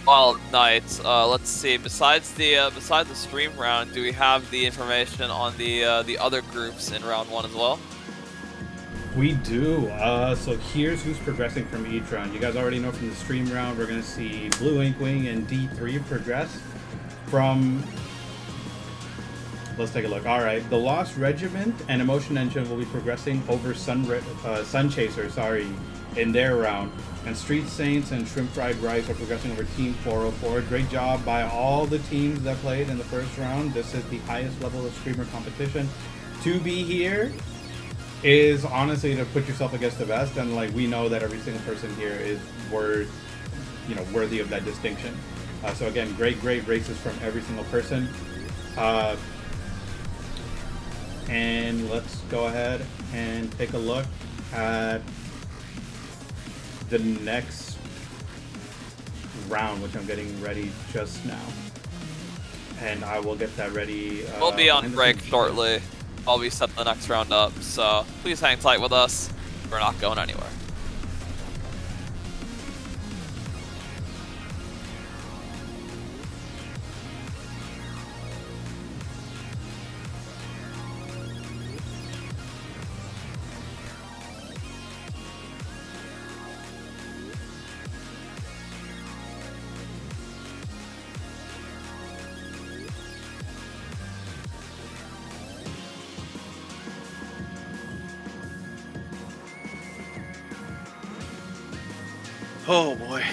Well, Knight, let's see. Besides the stream round, do we have the information on the other groups in round 1 as well? We do. So here's who's progressing from each round. You guys already know from the stream round, we're going to see Blue Inkwing and D3 progress from let's take a look. All right, the Lost Regiment and Emotion Engine will be progressing over Sun Chaser, in their round, and Street Saints and Shrimp Fried Rice are progressing over Team 404. Great job by all the teams that played in the first round. This is the highest level of Screamer competition. To be here is honestly to put yourself against the best, and like we know that every single person here is worthy of that distinction. So again, great races from every single person. And let's go ahead and take a look at the next round, which I'm getting ready just now. And I will get that ready. We'll be on break shortly while we set the next round up, so please hang tight with us. We're not going anywhere. Oh boy,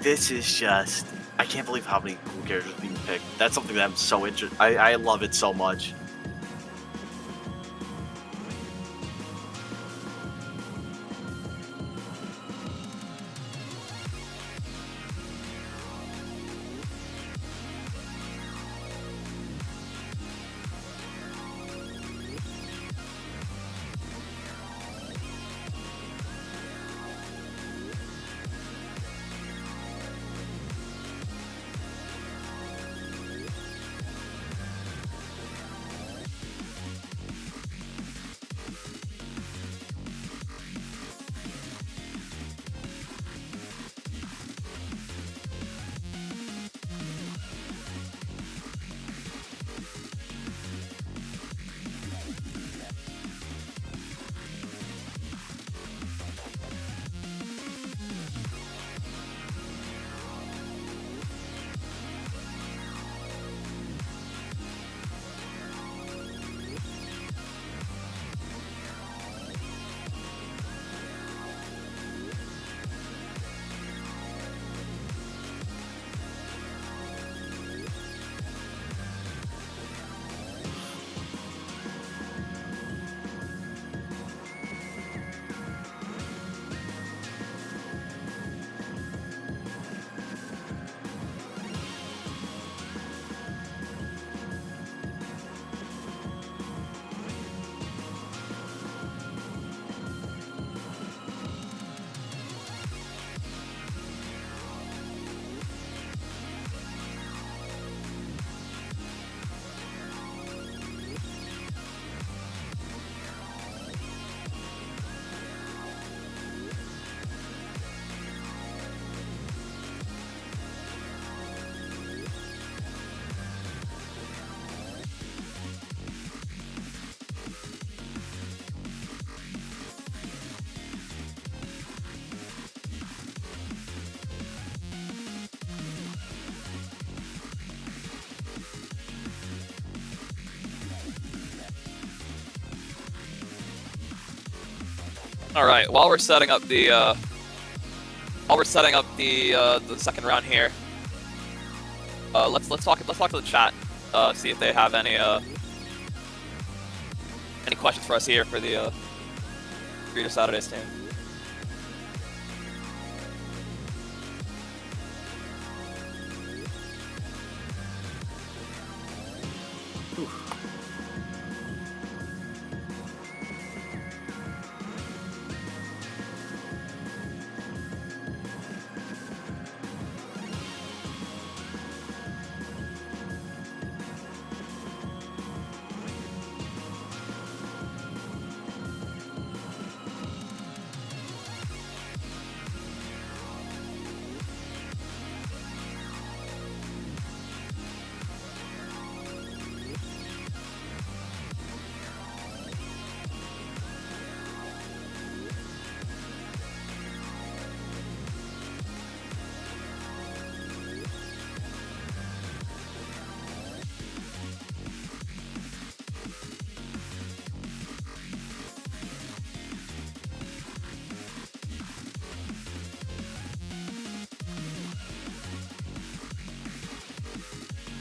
this is just, I can't believe how many cool characters being picked. That's something that I'm so interested. I love it so much. All right. While we're setting up the second round here, let's talk to the chat. See if they have any questions for us here for the Reader Saturdays team.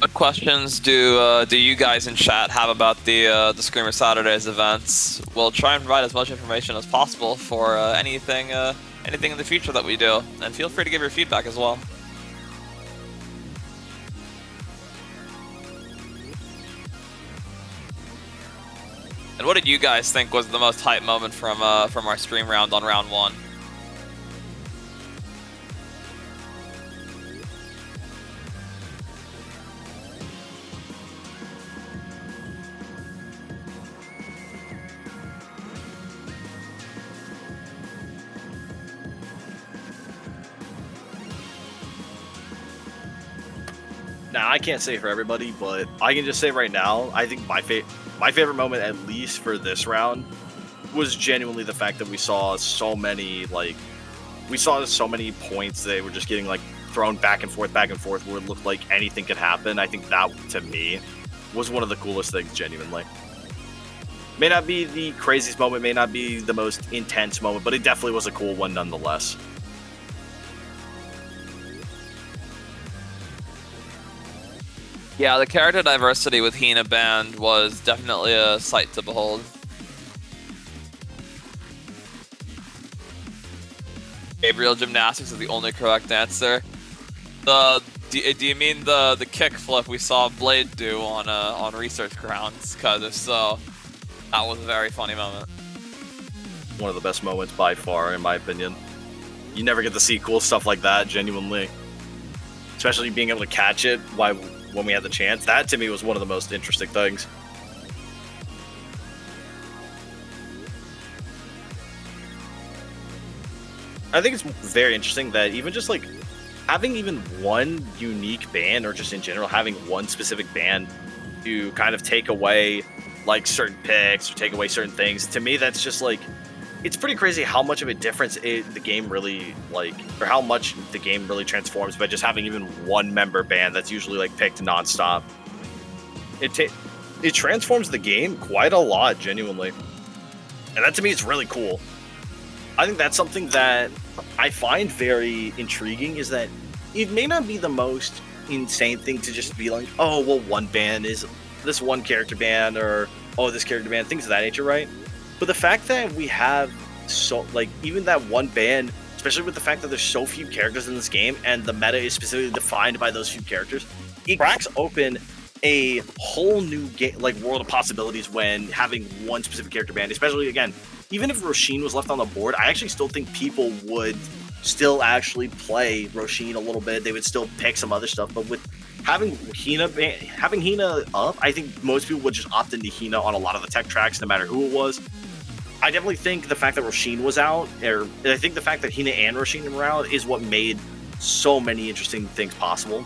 what questions do you guys in chat have about the Screamer Saturdays events? We'll try and provide as much information as possible for anything in the future that we do, and feel free to give your feedback as well. And what did you guys think was the most hype moment from our stream round on round 1? Now, I can't say for everybody, but I can just say right now, I think my favorite moment, at least for this round, was genuinely the fact that we saw so many points that were just getting like thrown back and forth, where it looked like anything could happen. I think that, to me, was one of the coolest things, genuinely. May not be the craziest moment, may not be the most intense moment, but it definitely was a cool one nonetheless. Yeah, the character diversity with Hina banned was definitely a sight to behold. Gabriel Gymnastics is the only correct answer. Do you mean the kickflip we saw Blade do on Research Grounds? Because if so, that was a very funny moment. One of the best moments by far, in my opinion. You never get to see cool stuff like that, genuinely. Especially being able to catch it when we had the chance. That, to me, was one of the most interesting things. I think it's very interesting that even just, like, having even one unique band, or just in general, having one specific band to kind of take away, like, certain picks or take away certain things, to me, that's just, like, it's pretty crazy how much of a difference the game really, like, or how much the game really transforms by just having even one member band that's usually, like, picked nonstop. It transforms the game quite a lot, genuinely. And that, to me, is really cool. I think that's something that I find very intriguing, is that it may not be the most insane thing to just be like, oh, well, one band is this one character band, or, oh, this character band, things of that nature, right? But the fact that we have even that one band, especially with the fact that there's so few characters in this game, and the meta is specifically defined by those few characters, it cracks open a whole new world of possibilities when having one specific character band. Especially, again, even if Roshin was left on the board, I actually still think people would still actually play Roshin a little bit. They would still pick some other stuff, but with having Hina up, I think most people would just opt into Hina on a lot of the tech tracks, no matter who it was. I definitely think the fact that Roshin was out, or I think the fact that Hina and Roshin were out, is what made so many interesting things possible.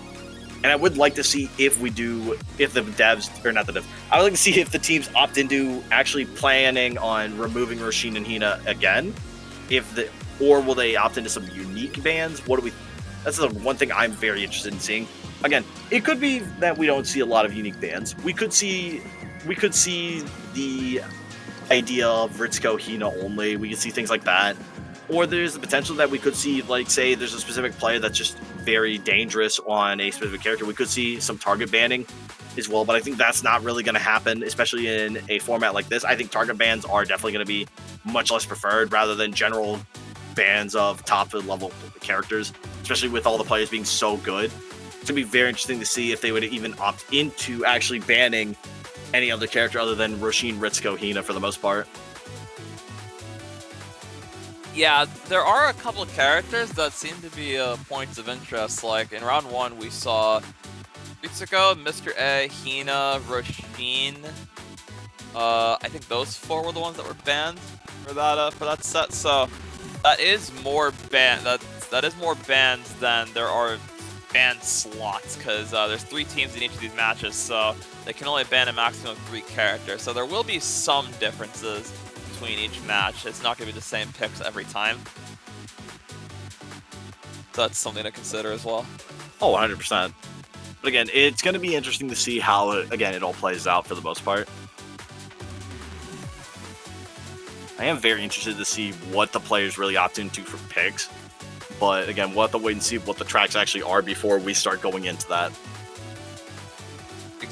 And I would like to see if the devs, or not the devs, I would like to see if the teams opt into actually planning on removing Roshin and Hina again, or will they opt into some unique bans? That's the one thing I'm very interested in seeing. Again, it could be that we don't see a lot of unique bans. We could see the idea of Ritsuko Hina only. We could see things like that. Or there's the potential that we could see, like, say there's a specific player that's just very dangerous on a specific character. We could see some target banning as well, but I think that's not really going to happen, especially in a format like this. I think target bans are definitely going to be much less preferred rather than general bans of top level characters, especially with all the players being so good. It's going to be very interesting to see if they would even opt into actually banning any other character other than Roshin, Ritsuko, Hina for the most part. Yeah, there are a couple of characters that seem to be points of interest. Like in round 1, we saw Ritsuko, Mr. A, Hina, Roshin. I think those 4 were the ones that were banned for that set. So that is more that is more bans than there are ban slots, because there's 3 teams in each of these matches, so they can only ban a maximum of 3 characters. So there will be some differences between each match. It's not going to be the same picks every time. So that's something to consider as well. Oh, 100%. But again, it's going to be interesting to see how, it all plays out for the most part. I am very interested to see what the players really opt into for picks. But again, we'll have to wait and see what the tracks actually are before we start going into that.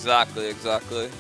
Exactly.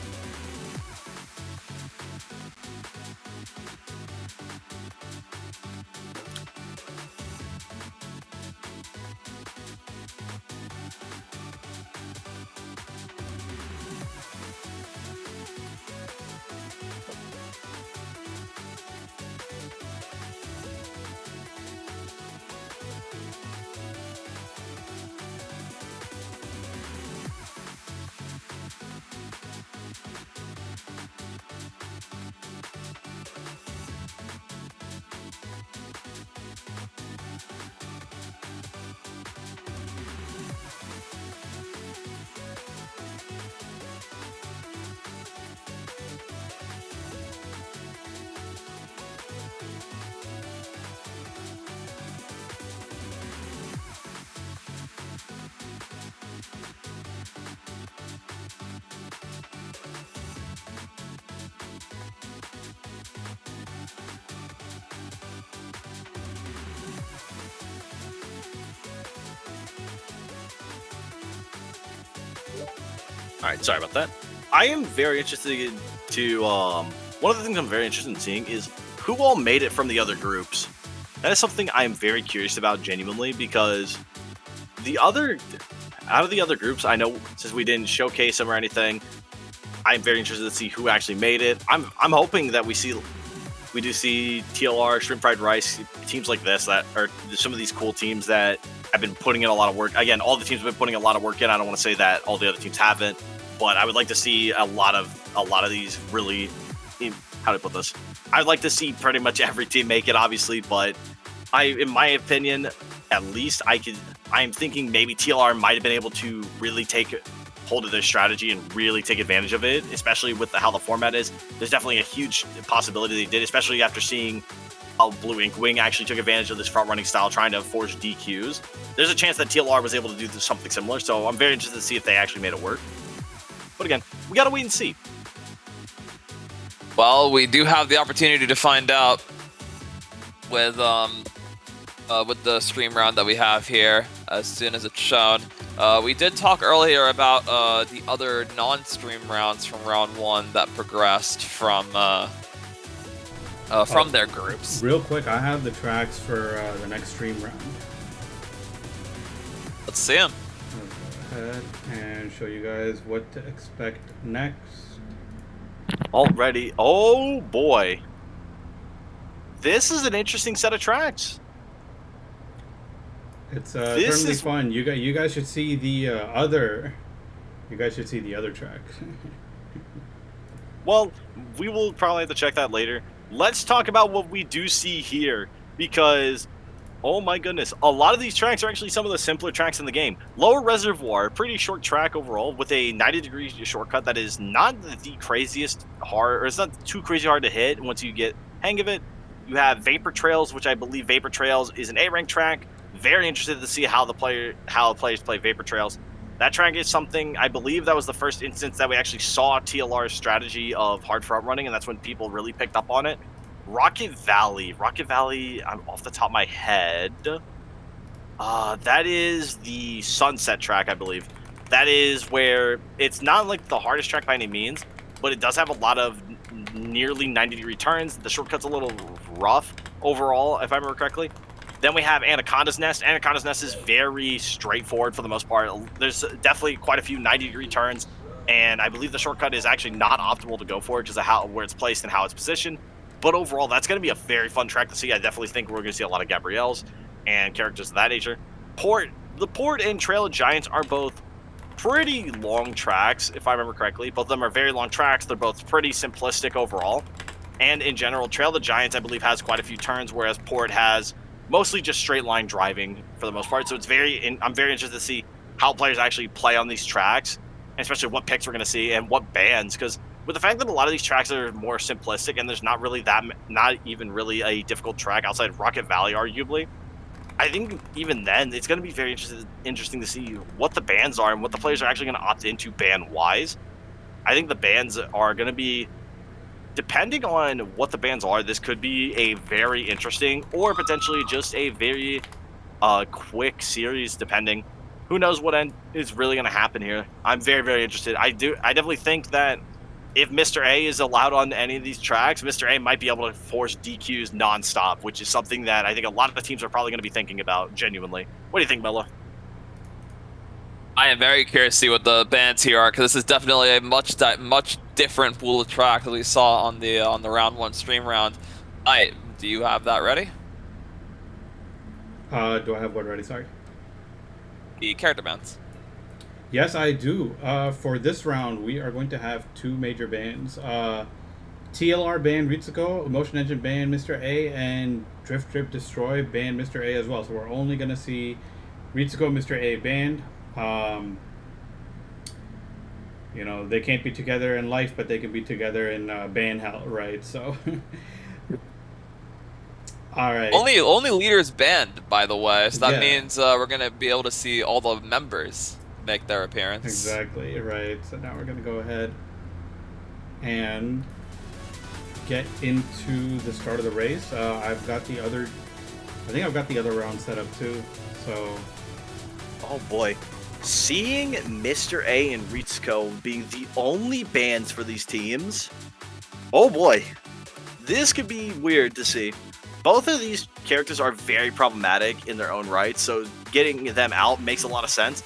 All right, sorry about that. I am very interested to one of the things I'm very interested in seeing is who all made it from the other groups. That is something I am very curious about genuinely, because out of the other groups, I know since we didn't showcase them or anything, I'm very interested to see who actually made it. I'm hoping that we do see TLR, Shrimp Fried Rice, teams like this that are some of these cool teams that have been putting in a lot of work. Again, all the teams have been putting a lot of work in. I don't want to say that all the other teams haven't, but I would like to see a lot of these really. How do I put this? I'd like to see pretty much every team make it, obviously, but in my opinion, at least I'm thinking maybe TLR might have been able to really take hold of their strategy and really take advantage of it, especially with how the format is. There's definitely a huge possibility they did, especially after seeing how Blue Ink Wing actually took advantage of this front running style, trying to force DQs. There's a chance that TLR was able to do something similar, so I'm very interested to see if they actually made it work. But again, we gotta wait and see. Well, we do have the opportunity to find out with the stream round that we have here as soon as it's shown. We did talk earlier about the other non-stream rounds from round 1 that progressed from their groups. Real quick, I have the tracks for the next stream round. Let's see them. I'll go ahead and show you guys what to expect next. Already, oh boy. This is an interesting set of tracks. It's certainly fun. You guys should see the other. You guys should see the other track. Well, we will probably have to check that later. Let's talk about what we do see here, because oh my goodness, a lot of these tracks are actually some of the simpler tracks in the game. Lower Reservoir, pretty short track overall with a 90-degree shortcut that is not the craziest hard, or it's not too crazy hard to hit once you get hang of it. You have Vapor Trails, which I believe Vapor Trails is an A-rank track. Very interested to see how the players play Vapor Trails. That track is something, I believe that was the first instance that we actually saw TLR's strategy of hard front running, and that's when people really picked up on it. Rocket Valley, I'm off the top of my head. That is the Sunset track, I believe. That is where it's not like the hardest track by any means, but it does have a lot of nearly 90-degree turns. The shortcut's a little rough overall, if I remember correctly. Then we have Anaconda's Nest. Anaconda's Nest is very straightforward for the most part. There's definitely quite a few 90-degree turns, and I believe the shortcut is actually not optimal to go for because of where it's placed and how it's positioned. But overall, that's going to be a very fun track to see. I definitely think we're going to see a lot of Gabrielles and characters of that nature. The Port and Trail of Giants are both pretty long tracks, if I remember correctly. Both of them are very long tracks. They're both pretty simplistic overall. And in general, Trail of the Giants, I believe, has quite a few turns, whereas Port has mostly just straight line driving for the most part. So I'm very interested to see how players actually play on these tracks, and especially what picks we're going to see and what bands, because with the fact that a lot of these tracks are more simplistic and there's not even really a difficult track outside Rocket Valley, arguably, I think even then it's going to be very interesting to see what the bans are and what the players are actually going to opt into ban-wise. I think the bans are going to be, depending on what the bans are, this could be a very interesting or potentially just a very quick series, depending. who knows what is really going to happen here. I'm very, very interested. I definitely think that if Mr. A is allowed on any of these tracks, Mr. A might be able to force DQs nonstop, which is something that I think a lot of the teams are probably going to be thinking about genuinely. What do you think, Melo? I am very curious to see what the bans here are, because this is definitely a much different pool of track that we saw on the round 1 stream round. Do you have that ready? Do I have what ready? Sorry. The character bans. Yes, I do. For this round, we are going to have 2 major bans. TLR ban Ritsuko, Emotion Engine ban Mr. A, and Drift Drip Destroy ban Mr. A as well. So we're only going to see Ritsuko, Mr. A banned. You know, they can't be together in life, but they can be together in ban hell, right? So, all right. Only leaders banned, by the way. So that Yeah. means we're gonna be able to see all the members make their appearance. Exactly, right. So now we're going to go ahead and get into the start of the race. I think I've got the other round set up too. So, Oh boy. Seeing Mr. A and Ritsuko being the only bans for these teams, oh boy. This could be weird to see. Both of these characters are very problematic in their own right, so getting them out makes a lot of sense.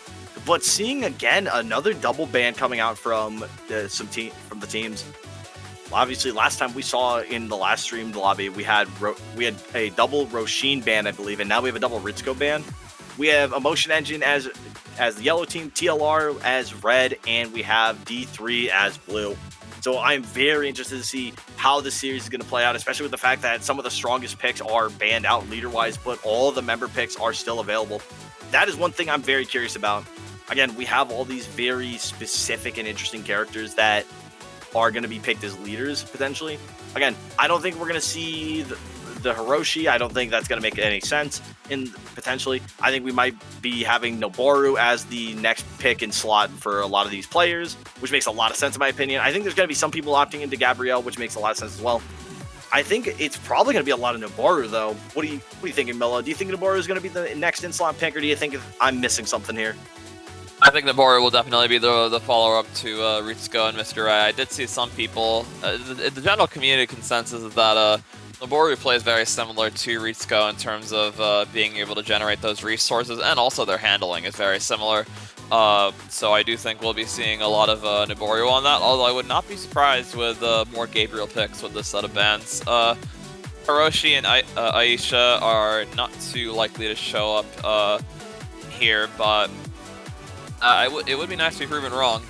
But seeing again another double ban coming out from the teams. Obviously, last time we saw in the last stream lobby, we had a double Roshin ban, I believe, and now we have a double Ritsuko ban. We have Emotion Engine as the yellow team, TLR as red, and we have D3 as blue. So I'm very interested to see how the series is going to play out, especially with the fact that some of the strongest picks are banned out leader-wise, but all the member picks are still available. That is one thing I'm very curious about. Again, we have all these very specific and interesting characters that are going to be picked as leaders, potentially. Again, I don't think we're going to see the Hiroshi. I don't think that's going to make any sense potentially. I think we might be having Noboru as the next pick and slot for a lot of these players, which makes a lot of sense in my opinion. I think there's going to be some people opting into Gabrielle, which makes a lot of sense as well. I think it's probably going to be a lot of Noboru though. What are you thinking, Melo? Do you think Noboru is going to be the next in-slot pick, or do you think I'm missing something here? I think Noboru will definitely be the follow-up to Ritsuko and Mr. A. I did see some people, the general community consensus is that Noboru plays very similar to Ritsuko in terms of being able to generate those resources, and also their handling is very similar. So I do think we'll be seeing a lot of Noboru on that, although I would not be surprised with more Gabriel picks with this set of bans. Hiroshi and Aisha are not too likely to show up here, but it would be nice to be proven wrong.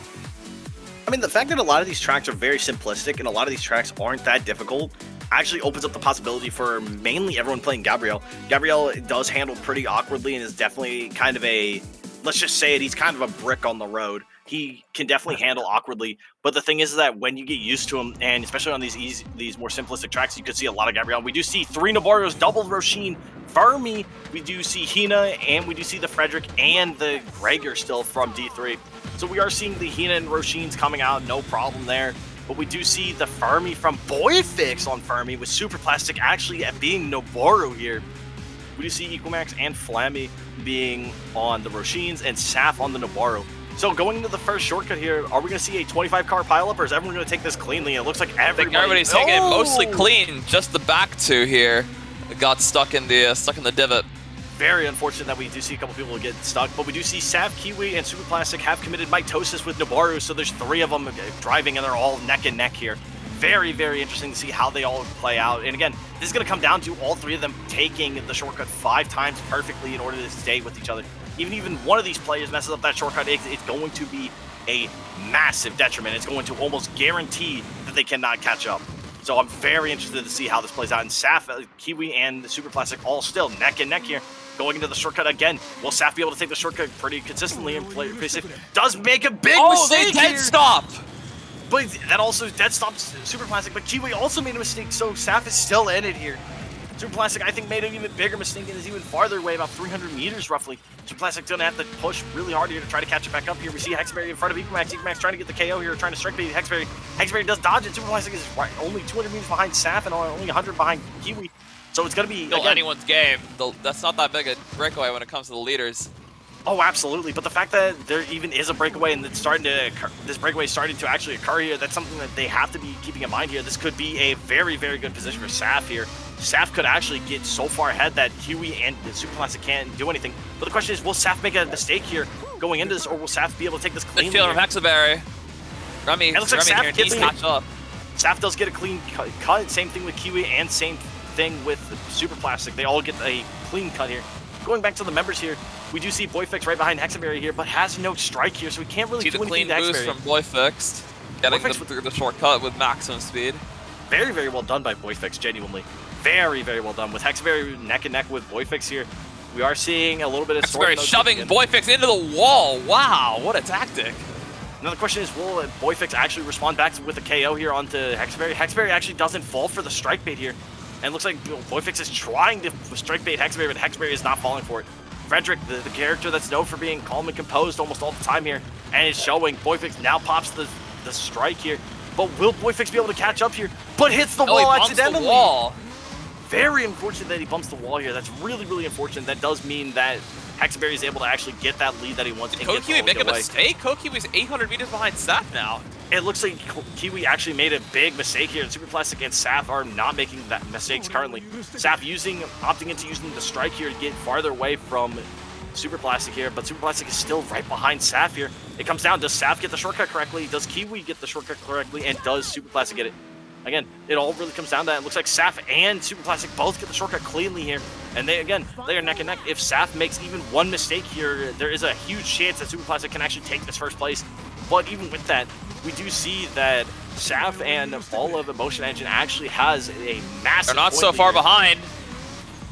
I mean, the fact that a lot of these tracks are very simplistic and a lot of these tracks aren't that difficult actually opens up the possibility for mainly everyone playing Gabrielle. Gabrielle does handle pretty awkwardly and is definitely kind of let's just say it, he's kind of a brick on the road. He can definitely handle awkwardly, but the thing is that when you get used to him, and especially on these more simplistic tracks, you could see a lot of Gabrielle. We do see 3 Noborus, double Roshin, Fermi, we do see Hina, and we do see the Frederick and the Gregor still from D3. So we are seeing the Hina and Roshins coming out, no problem there. But we do see the Fermi from Boyfix on Fermi with Super Plastic actually being Noboru here. We do see Equamax and Flammy being on the Roshins and Saf on the Noboru. So going into the first shortcut here, are we going to see a 25-car pileup, or is everyone going to take this cleanly? It looks like everybody's taking it mostly clean. Just the back 2 here got stuck in the divot. Very unfortunate that we do see a couple people get stuck, but we do see Sav, Kiwi, and Super Plastic have committed mitosis with Noboru, so there's 3 of them driving, and they're all neck and neck here. Very, very interesting to see how they all play out. And again, this is going to come down to all 3 of them taking the shortcut 5 times perfectly in order to stay with each other. Even one of these players messes up that shortcut, it's going to be a massive detriment. It's going to almost guarantee that they cannot catch up. So I'm very interested to see how this plays out. And Saf, Kiwi, and the Super Plastic all still neck and neck here. Going into the shortcut again. Will Saf be able to take the shortcut pretty consistently and play pretty safe? Does make a big mistake they dead here. stop! But that also dead stops Super Plastic. But Kiwi also made a mistake, so Saf is still in it here. Super Plastic, I think, made an even bigger mistake and is even farther away, about 300 meters roughly. Super Plastic's gonna have to push really hard here to try to catch it back up here. We see Hexberry in front of Equamax. Equamax trying to get the KO here, trying to strike bait Hexberry. Hexberry does dodge it. Super Plastic is only 200 meters behind Saf and only 100 behind Kiwi. So it's gonna be Still anyone's game. That's not that big a breakaway when it comes to the leaders. Oh, absolutely. But the fact that there even is a breakaway and it's starting to occur, this breakaway is starting to actually occur here, that's something that they have to be keeping in mind here. This could be a very, very good position for Saf here. Saf could actually get so far ahead that Huey and Super Classic can't do anything. But the question is, will Saf make a mistake here going into this, or will Saf be able to take this clean? Midfielder from Hexaberry. Remy, it looks like Remy Saf here gets needs to catch up. Saf does get a clean cut. Same thing with Kiwi and same thing with Super Plastic. They all get a clean cut here. Going back to the members here, we do see Boyfix right behind Hexaberry here, but has no strike here, so we can't really See do the anything clean to boost Hexaberry. from Boyfix. Getting through the shortcut with maximum speed. Very, very well done by Boyfix, genuinely. Very, very well done. With Hexaberry neck and neck with Boyfix here, we are seeing a little bit of Hexaberry shoving Boyfix into the wall. Wow, what a tactic. Now the question is, will Boyfix actually respond back with a KO here onto Hexaberry? Hexaberry actually doesn't fall for the strike bait here. And it looks like Boyfix is trying to strike bait Hexaberry, but Hexaberry is not falling for it. Frederick, the character that's known for being calm and composed almost all the time here, and is showing. Boyfix now pops the strike here. But will Boyfix be able to catch up here? But hits the wall accidentally. The wall. Very unfortunate that he bumps the wall here. That's really, really unfortunate. That does mean that Hexaberry is able to actually get that lead that he wants. Did Kiwi make a mistake? Kiwi is 800 meters behind Saf now. It looks like Kiwi actually made a big mistake here. Super Plastic and Saf are not making that mistakes currently. Saf opting into using the strike here to get farther away from Super Plastic here, but Super Plastic is still right behind Saf here. It comes down, does Saf get the shortcut correctly? Does Kiwi get the shortcut correctly? And does Super Plastic get it? Again, it all really comes down to that. It looks like Saf and Super Plastic both get the shortcut cleanly here. And they are neck and neck. If Saf makes even one mistake here, there is a huge chance that Super Plastic can actually take this first place. But even with that, we do see that Saf and all of Emotion Engine actually has a massive. They're not so far behind.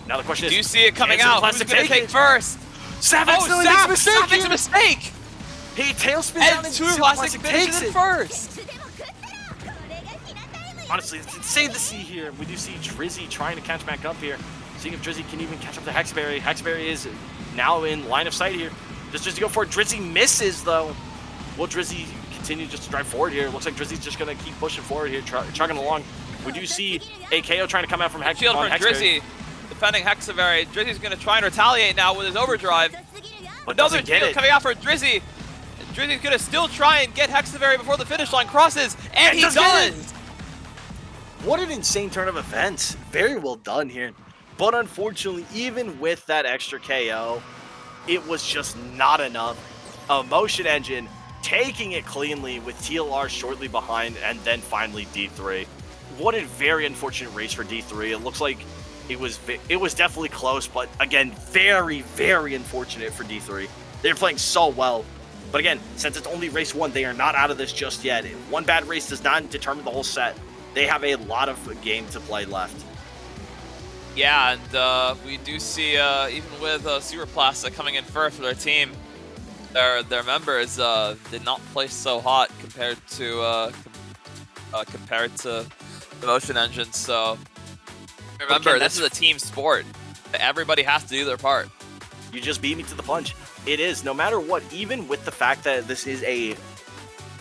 Now the question is, do you see it coming out? Who's going to take first? Saf accidentally makes a mistake. Saf makes a mistake. He tailspins down and Super Plastic takes it first. Honestly, it's insane to see here. We do see Drizzy trying to catch back up here. Seeing if Drizzy can even catch up to Hexaberry. Hexaberry is now in line of sight here. Does Drizzy go for it? Drizzy misses, though. Will Drizzy continue just to drive forward here? Looks like Drizzy's just going to keep pushing forward here, chugging along. We do see a KO trying to come out from Hexaberry. Drizzy defending Hexaberry. Drizzy's going to try and retaliate now with his overdrive. Another kill coming out for Drizzy. Drizzy's going to still try and get Hexaberry before the finish line crosses, and he does! What an insane turn of events. Very well done here. But unfortunately, even with that extra KO, it was just not enough. Emotion Engine taking it cleanly with TLR shortly behind, and then finally D3. What a very unfortunate race for D3. It looks like it was definitely close, but again, very, very unfortunate for D3. They're playing so well. But again, since it's only race one, they are not out of this just yet. One bad race does not determine the whole set. They have a lot of game to play left. Yeah, and we do see, even with Super Plastic coming in first for their team, their members did not play so hot compared to Emotion Engine. So remember, again, this is a team sport. Everybody has to do their part. You just beat me to the punch. It is, no matter what, even with the fact that this is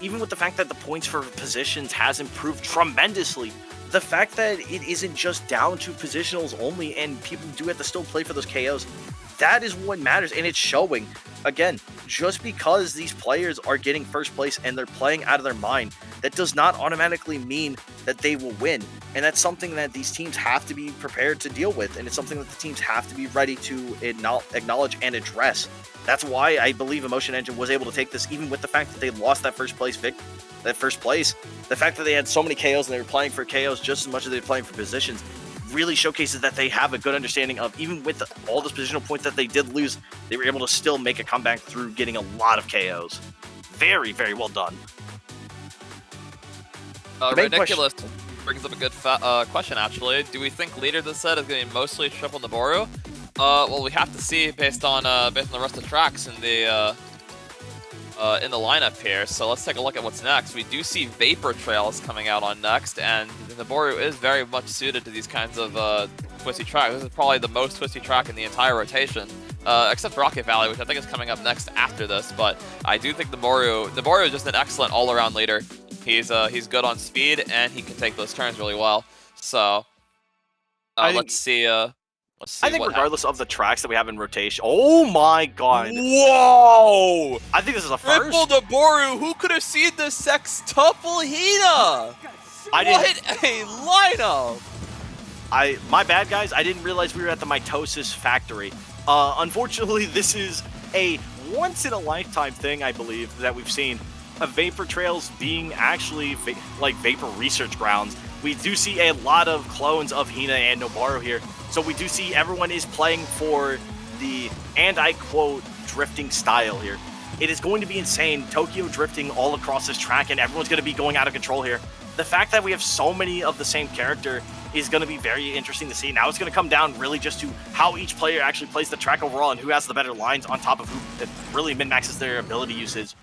even with the fact that the points for positions has improved tremendously, the fact that it isn't just down to positionals only and people do have to still play for those KOs, that is what matters, and it's showing. Again, just because these players are getting first place and they're playing out of their mind, that does not automatically mean that they will win. And that's something that these teams have to be prepared to deal with, and it's something that the teams have to be ready to acknowledge and address. That's why I believe Emotion Engine was able to take this, even with the fact that they lost that first place. The fact that they had so many KOs and they were playing for KOs just as much as they were playing for positions really showcases that they have a good understanding of, even with all those positional points that they did lose, they were able to still make a comeback through getting a lot of KOs. Very, very well done. Ridiculous brings up a good question, actually. Do we think leader of the set is going to be mostly Triple Naboru? Well, we have to see based on the rest of the tracks in the lineup here. So let's take a look at what's next. We do see Vapor Trails coming out on next, and Naboru is very much suited to these kinds of twisty tracks. This is probably the most twisty track in the entire rotation, except Rocket Valley, which I think is coming up next after this. But I do think Naboru is just an excellent all-around leader. He's good on speed, and he can take those turns really well. So let's see. Let's see I think what regardless of the tracks that we have in rotation, oh my god, Whoa! I think this is a Triple first. Naboru, who could have seen the sextuple Hina? I didn't. What a lineup! My bad, guys. I didn't realize we were at the mitosis factory. Unfortunately, this is a once-in-a-lifetime thing, I believe, that we've seen. Vapor trails being actually like vapor research grounds. We do see a lot of clones of Hina and Nobaru here. So we do see everyone is playing for the, and I quote, drifting style here. It is going to be insane. Tokyo drifting all across this track, and everyone's going to be going out of control here. The fact that we have so many of the same character is going to be very interesting to see. Now it's going to come down really just to how each player actually plays the track overall and who has the better lines on top of who really min-maxes their ability usage.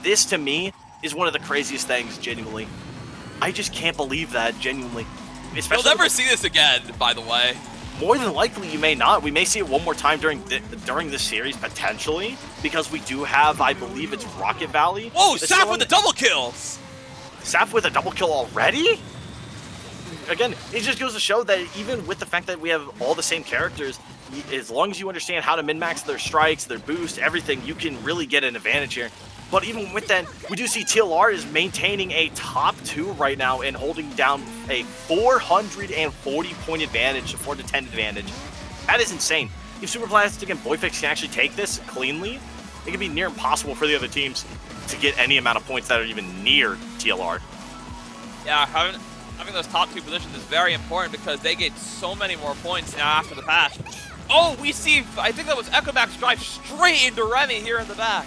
This, to me, is one of the craziest things, genuinely. I just can't believe that, genuinely. You'll never see this again, by the way. More than likely, you may not. We may see it one more time during this series, potentially, because we do have, I believe it's Rocket Valley. Whoa, Saf with the double kills! Saf with a double kill already? Again, it just goes to show that even with the fact that we have all the same characters, as long as you understand how to min-max their strikes, their boost, everything, you can really get an advantage here. But even with that, we do see TLR is maintaining a top 2 right now and holding down a 440-point advantage, 4 to 10 advantage. That is insane. If Super Plastic and Boyfix can actually take this cleanly, it can be near impossible for the other teams to get any amount of points that are even near TLR. Yeah, having those top 2 positions is very important because they get so many more points now after the patch. Oh, we see, I think that was Echomax drive straight into Remy here in the back.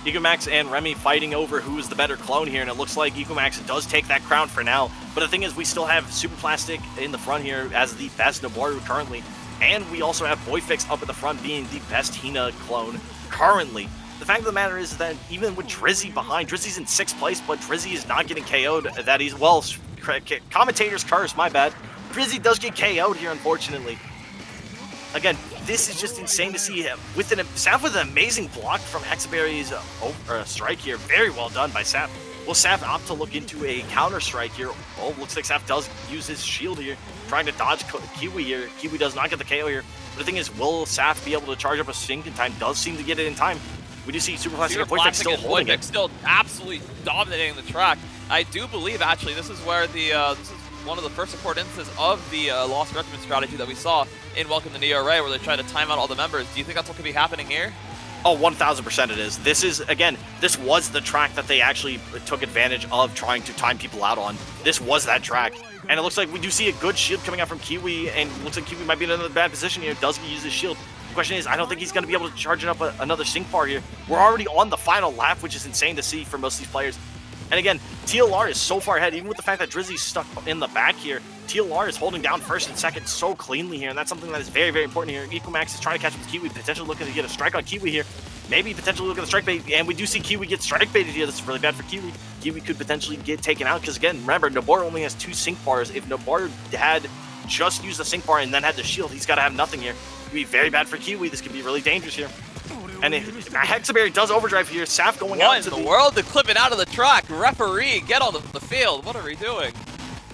Ecomax and Remy fighting over who is the better clone here, and it looks like Ecomax does take that crown for now. But the thing is, we still have Super Plastic in the front here as the best Nobaru currently, and we also have Boyfix up at the front being the best Hina clone currently. The fact of the matter is that even with Drizzy behind, Drizzy's in 6th place, but Drizzy is not getting KO'd. That he's, well, commentator's curse, my bad. Drizzy does get KO'd here, unfortunately. Again, this is just insane to see him with Saf with an amazing block from Hexaberry's strike here. Very well done by Saf. Will Saf opt to look into a counter strike here? Oh, looks like Saf does use his shield here, trying to dodge Kiwi here. Kiwi does not get the KO here. But the thing is, will Saf be able to charge up a sync in time? Does seem to get it in time. We do see Super Plastic and Boyfix still holding it. Still absolutely dominating the track. I do believe, actually, this is where the this is one of the first support instances of the Lost Regiment strategy that we saw in Welcome to Neo Array, where they try to time out all the members. Do you think that's what could be happening here? Oh, 1000% it is. This is, again, this was the track that they actually took advantage of trying to time people out on. This was that track. And it looks like we do see a good shield coming out from Kiwi, and it looks like Kiwi might be in another bad position here. Does he use his shield? The question is, I don't think he's going to be able to charge up another sync bar here. We're already on the final lap, which is insane to see for most of these players. And again, TLR is so far ahead, even with the fact that Drizzy's stuck in the back here. TLR is holding down 1st and 2nd so cleanly here, and that's something that is very, very important here. Ecomax is trying to catch up with Kiwi, potentially looking to get a strike on Kiwi here. Maybe potentially looking at the strike bait, and we do see Kiwi get strike baited here. This is really bad for Kiwi. Kiwi could potentially get taken out, because again, remember, Nobaru only has 2 sync bars. If Nobaru had just used the sync bar and then had the shield, he's got to have nothing here. It could be very bad for Kiwi. This could be really dangerous here. And Hexaberry does overdrive here. Saf going out to the world to clip it out of the track. Referee, get on the field. What are we doing?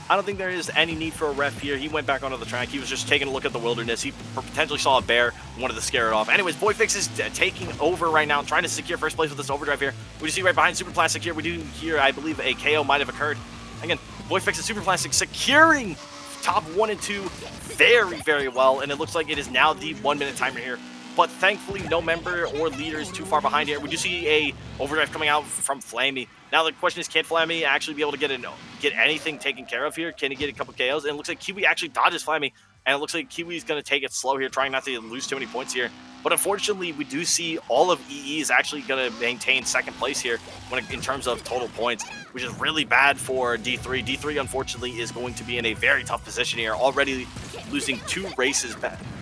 I don't think there is any need for a ref here. He went back onto the track. He was just taking a look at the wilderness. He potentially saw a bear, wanted to scare it off. Anyways, Boyfix is taking over right now, trying to secure 1st place with this overdrive here. We see right behind Super Plastic here. We do hear, I believe, a KO might have occurred. Again, Boyfix and Super Plastic securing top 1 and 2 very, very well. And it looks like it is now the 1-minute timer here. But thankfully, no member or leader is too far behind here. We do see a overdrive coming out from Flammy. Now the question is, can Flammy actually be able to get anything taken care of here? Can he get a couple KOs? And it looks like Kiwi actually dodges Flammy. And it looks like Kiwi's going to take it slow here, trying not to lose too many points here. But unfortunately, we do see all of EE is actually going to maintain 2nd place here in terms of total points, which is really bad for D3. D3, unfortunately, is going to be in a very tough position here, already losing 2 races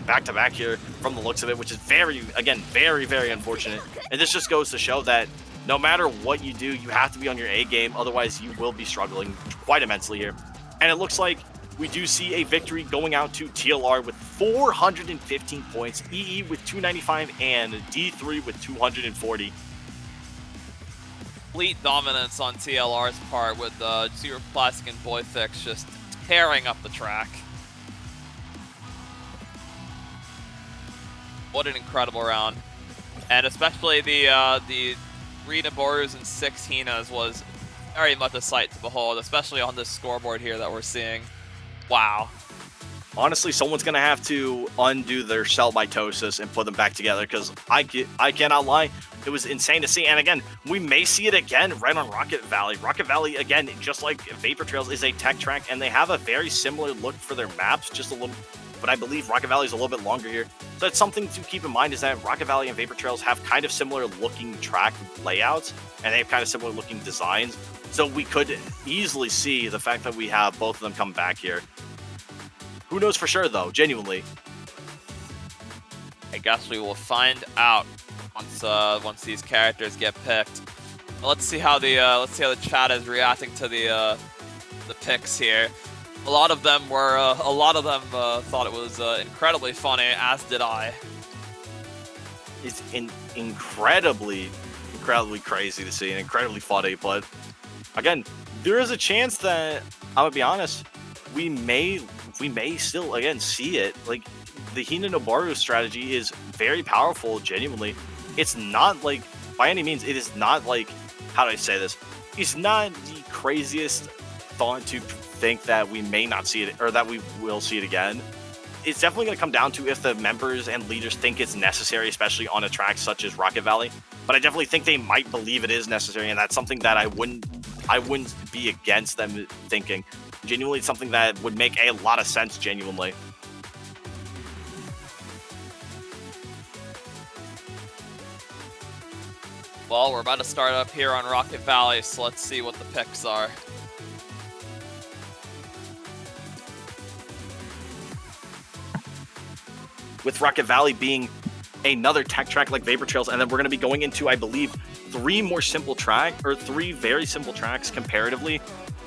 back-to-back here from the looks of it, which is very, very unfortunate. And this just goes to show that no matter what you do, you have to be on your A game, otherwise you will be struggling quite immensely here. And it looks like we do see a victory going out to TLR with 415 points, EE with 295, and D3 with 240. Complete dominance on TLR's part with Super Plastic and Boyfix just tearing up the track. What an incredible round. And especially the 3 Naborus and 6 Hinas was very much a sight to behold, especially on this scoreboard here that we're seeing. Wow. Honestly, someone's going to have to undo their cell mitosis and put them back together, because I cannot lie, it was insane to see. And again, we may see it again right on Rocket Valley. Rocket Valley, again, just like Vapor Trails, is a tech track, and they have a very similar look for their maps, just a little, but I believe Rocket Valley is a little bit longer here. So it's something to keep in mind, is that Rocket Valley and Vapor Trails have kind of similar looking track layouts, and they have kind of similar looking designs. So we could easily see the fact that we have both of them come back here. Who knows for sure, though, genuinely. I guess we will find out once these characters get picked. Well, let's see how the chat is reacting to the picks here. A lot of them thought it was incredibly funny, as did I. It's incredibly crazy to see and incredibly funny, but again, there is a chance that, I'm gonna be honest, we may still again see it. Like, the Hina Noboru strategy is very powerful, genuinely. It's not like, by any means, it is not like, how do I say this? It's not the craziest thought to think that we may not see it, or that we will see it again. It's definitely going to come down to if the members and leaders think it's necessary, especially on a track such as Rocket Valley. But I definitely think they might believe it is necessary, and that's something that I wouldn't be against them thinking. Genuinely, it's something that would make a lot of sense, genuinely. Well, we're about to start up here on Rocket Valley, so let's see what the picks are. With Rocket Valley being another tech track like Vapor Trails, and then we're going to be going into, I believe, three very simple tracks comparatively.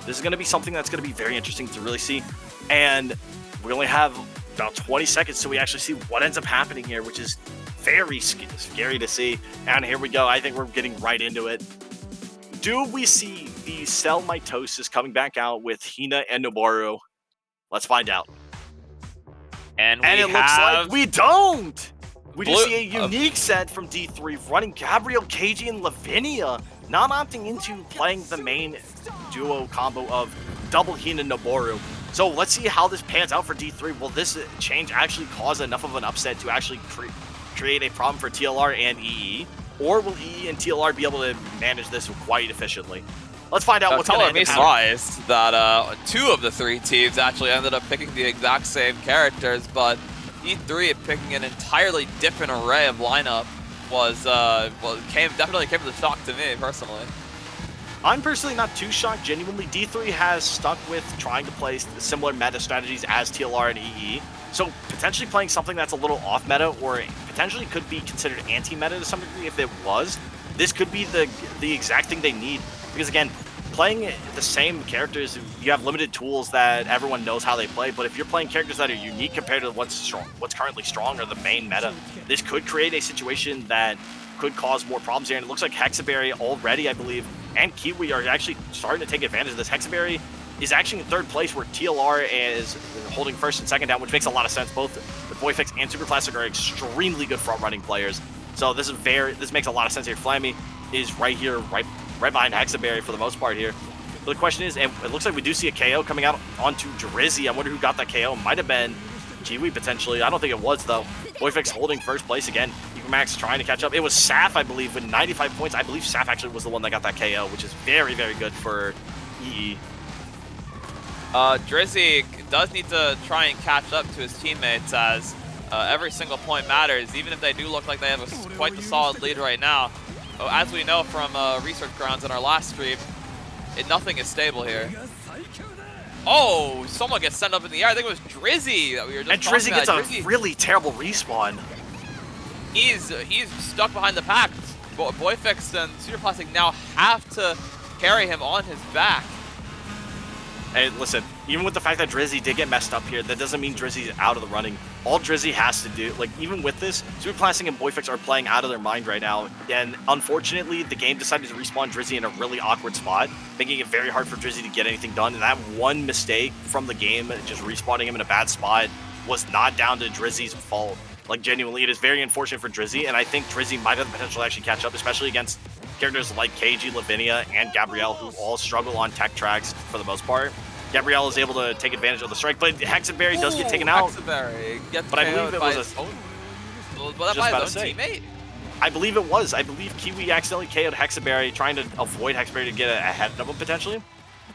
This is going to be something that's going to be very interesting to really see, and we only have about 20 seconds till we actually see what ends up happening here, which is very scary to see. And here we go. I think we're getting right into it. Do we see the cell mitosis coming back out with Hina and Noboru? Let's find out. And it looks like we don't! We do see a unique set from D3 running Gabriel, KG, and Lavinia, not opting into playing the main duo combo of double Hina and Noboru. So let's see how this pans out for D3. Will this change actually cause enough of an upset to actually create a problem for TLR and EE? Or will EE and TLR be able to manage this quite efficiently? Let's find out what's going to happen. Surprised that 2 of the 3 teams actually ended up picking the exact same characters, but E3 picking an entirely different array of lineup definitely came as a shock to me personally. I'm personally not too shocked. Genuinely, D3 has stuck with trying to play similar meta strategies as TLR and EE. So potentially playing something that's a little off meta, or potentially could be considered anti-meta to some degree if it was. This could be the exact thing they need. Because again, playing the same characters, you have limited tools that everyone knows how they play, but if you're playing characters that are unique compared to what's currently strong or the main meta, this could create a situation that could cause more problems here. And it looks like Hexaberry already, I believe, and Kiwi are actually starting to take advantage of this. Hexaberry is actually in 3rd place, where TLR is holding 1st and 2nd down, which makes a lot of sense. Both the Boyfix and Super Classic are extremely good front-running players. So this makes a lot of sense here. Flammy is right here, right behind Hexaberry for the most part here. But the question is, and it looks like we do see a KO coming out onto Drizzy. I wonder who got that KO. Might have been Kiwi potentially. I don't think it was though. Boyfix holding 1st place again. Max trying to catch up. It was Saf, I believe, with 95 points. I believe Saf actually was the one that got that KO, which is very, very good for EE. Drizzy does need to try and catch up to his teammates, as every single point matters, even if they do look like they have quite the solid lead right now. As we know from Research Grounds in our last stream, nothing is stable here. Oh, someone gets sent up in the air. I think it was Drizzy that we were just talking about. And Drizzy gets a really terrible respawn. He's stuck behind the pack. Boyfix and Super Plastic now have to carry him on his back. Hey, listen, even with the fact that Drizzy did get messed up here, that doesn't mean Drizzy's out of the running. All Drizzy has to do, like, even with this, Super Plastic and Boyfix are playing out of their mind right now. And unfortunately, the game decided to respawn Drizzy in a really awkward spot, making it very hard for Drizzy to get anything done. And that one mistake from the game, just respawning him in a bad spot, was not down to Drizzy's fault. Like, genuinely, it is very unfortunate for Drizzy, and I think Drizzy might have the potential to actually catch up, especially against characters like KG, Lavinia, and Gabrielle, who all struggle on tech tracks for the most part. Gabrielle is able to take advantage of the strike, but Hexaberry does get taken out. Hexaberry gets But I believe it was his own, just by about his to own say. teammate. I believe it was. I believe Kiwi accidentally KO'd Hexaberry, trying to avoid Hexaberry to get ahead of him, potentially.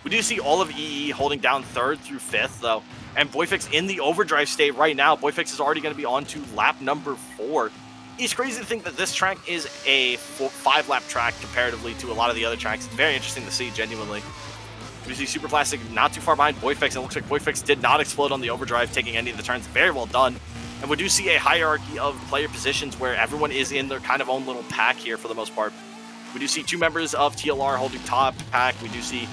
We do see all of EE holding down 3rd through 5th, though. And Boyfix in the overdrive state right now. Boyfix is already going to be on to lap number 4. It's crazy to think that this track is a 5-lap track comparatively to a lot of the other tracks. It's very interesting to see, genuinely. We see Super Plastic not too far behind Boyfix, and it looks like Boyfix did not explode on the overdrive, taking any of the turns. Very well done. And we do see a hierarchy of player positions where everyone is in their kind of own little pack here for the most part. We do see 2 members of TLR holding top pack. We do see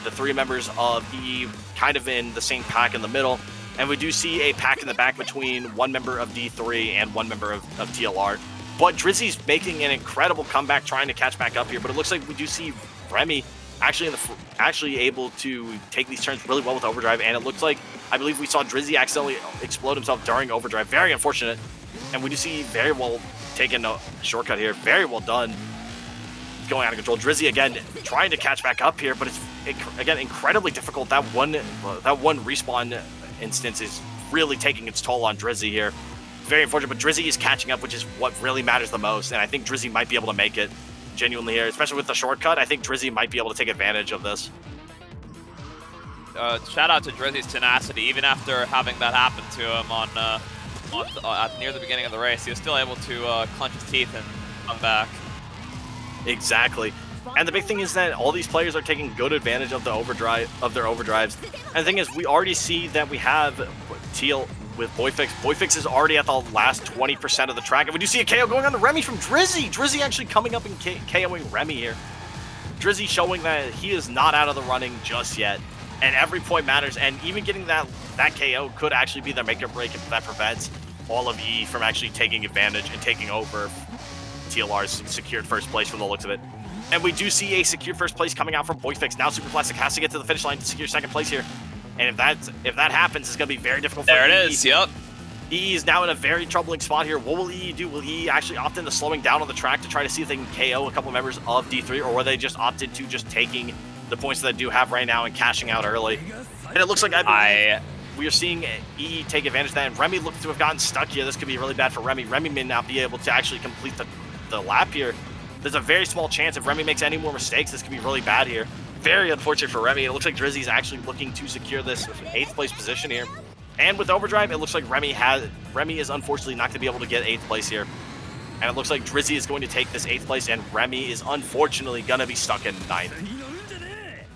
the 3 members of EE kind of in the same pack in the middle. And we do see a pack in the back between 1 member of D3 and 1 member of TLR. But Drizzy's making an incredible comeback, trying to catch back up here. But it looks like we do see Remy actually able to take these turns really well with overdrive. And it looks like, I believe we saw Drizzy accidentally explode himself during overdrive. Very unfortunate. And we do see very well taken a shortcut here. Very well done. Going out of control. Drizzy again trying to catch back up here, but it's again incredibly difficult. That one respawn instance is really taking its toll on Drizzy here. Very unfortunate, but Drizzy is catching up, which is what really matters the most. And I think Drizzy might be able to make it genuinely here, especially with the shortcut. I think Drizzy might be able to take advantage of this. Shout out to Drizzy's tenacity. Even after having that happen to him near the beginning of the race, he was still able to clench his teeth and come back. Exactly. And the big thing is that all these players are taking good advantage of their overdrives. And the thing is, we already see that we have Teal with Boyfix. Boyfix is already at the last 20% of the track. And we do see a KO going on to Remy from Drizzy. Drizzy actually coming up and KOing Remy here. Drizzy showing that he is not out of the running just yet. And every point matters. And even getting that KO could actually be their make or break if that prevents all of E from actually taking advantage and taking over TLR's secured first place from the looks of it. And we do see a secure first place coming out from Boyfix. Now Super Plastic has to get to the finish line to secure 2nd place here. And if that happens, it's going to be very difficult for There EE. it is, yep. EE is now in a very troubling spot here. What will EE do? Will EE actually opt into slowing down on the track to try to see if they can KO a couple members of D3, or will they just opt into just taking the points that they do have right now and cashing out early? And it looks like we are seeing EE take advantage of that, and Remy looks to have gotten stuck here. This could be really bad for Remy. Remy may not be able to actually complete the lap here. There's a very small chance if Remy makes any more mistakes, this could be really bad here. Very unfortunate for Remy. It looks like Drizzy's actually looking to secure this 8th place position here. And with overdrive, it looks like Remy is unfortunately not going to be able to get 8th place here. And it looks like Drizzy is going to take this 8th place, and Remy is unfortunately going to be stuck in 9th.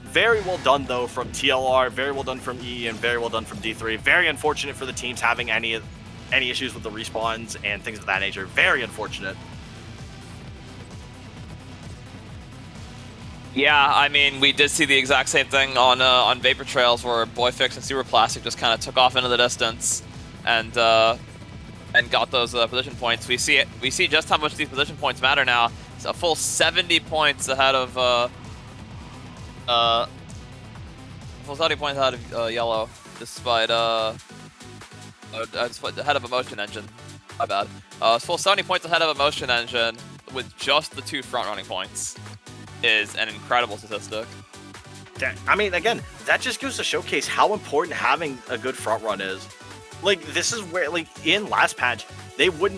Very well done, though, from TLR. Very well done from E, and very well done from D3. Very unfortunate for the teams having any issues with the respawns and things of that nature. Very unfortunate. Yeah, I mean, we did see the exact same thing on Vapor Trails, where Boyfix and Super Plastic just kind of took off into the distance and got those position points. We see just how much these position points matter now. It's a full 70 points ahead of Yellow, despite ahead of Emotion Engine. My bad. It's full 70 points ahead of Emotion Engine with just the 2 front running points. Is an incredible statistic. I mean, again, that just goes to showcase how important having a good front run is. Like, this is where, like, in last patch, they would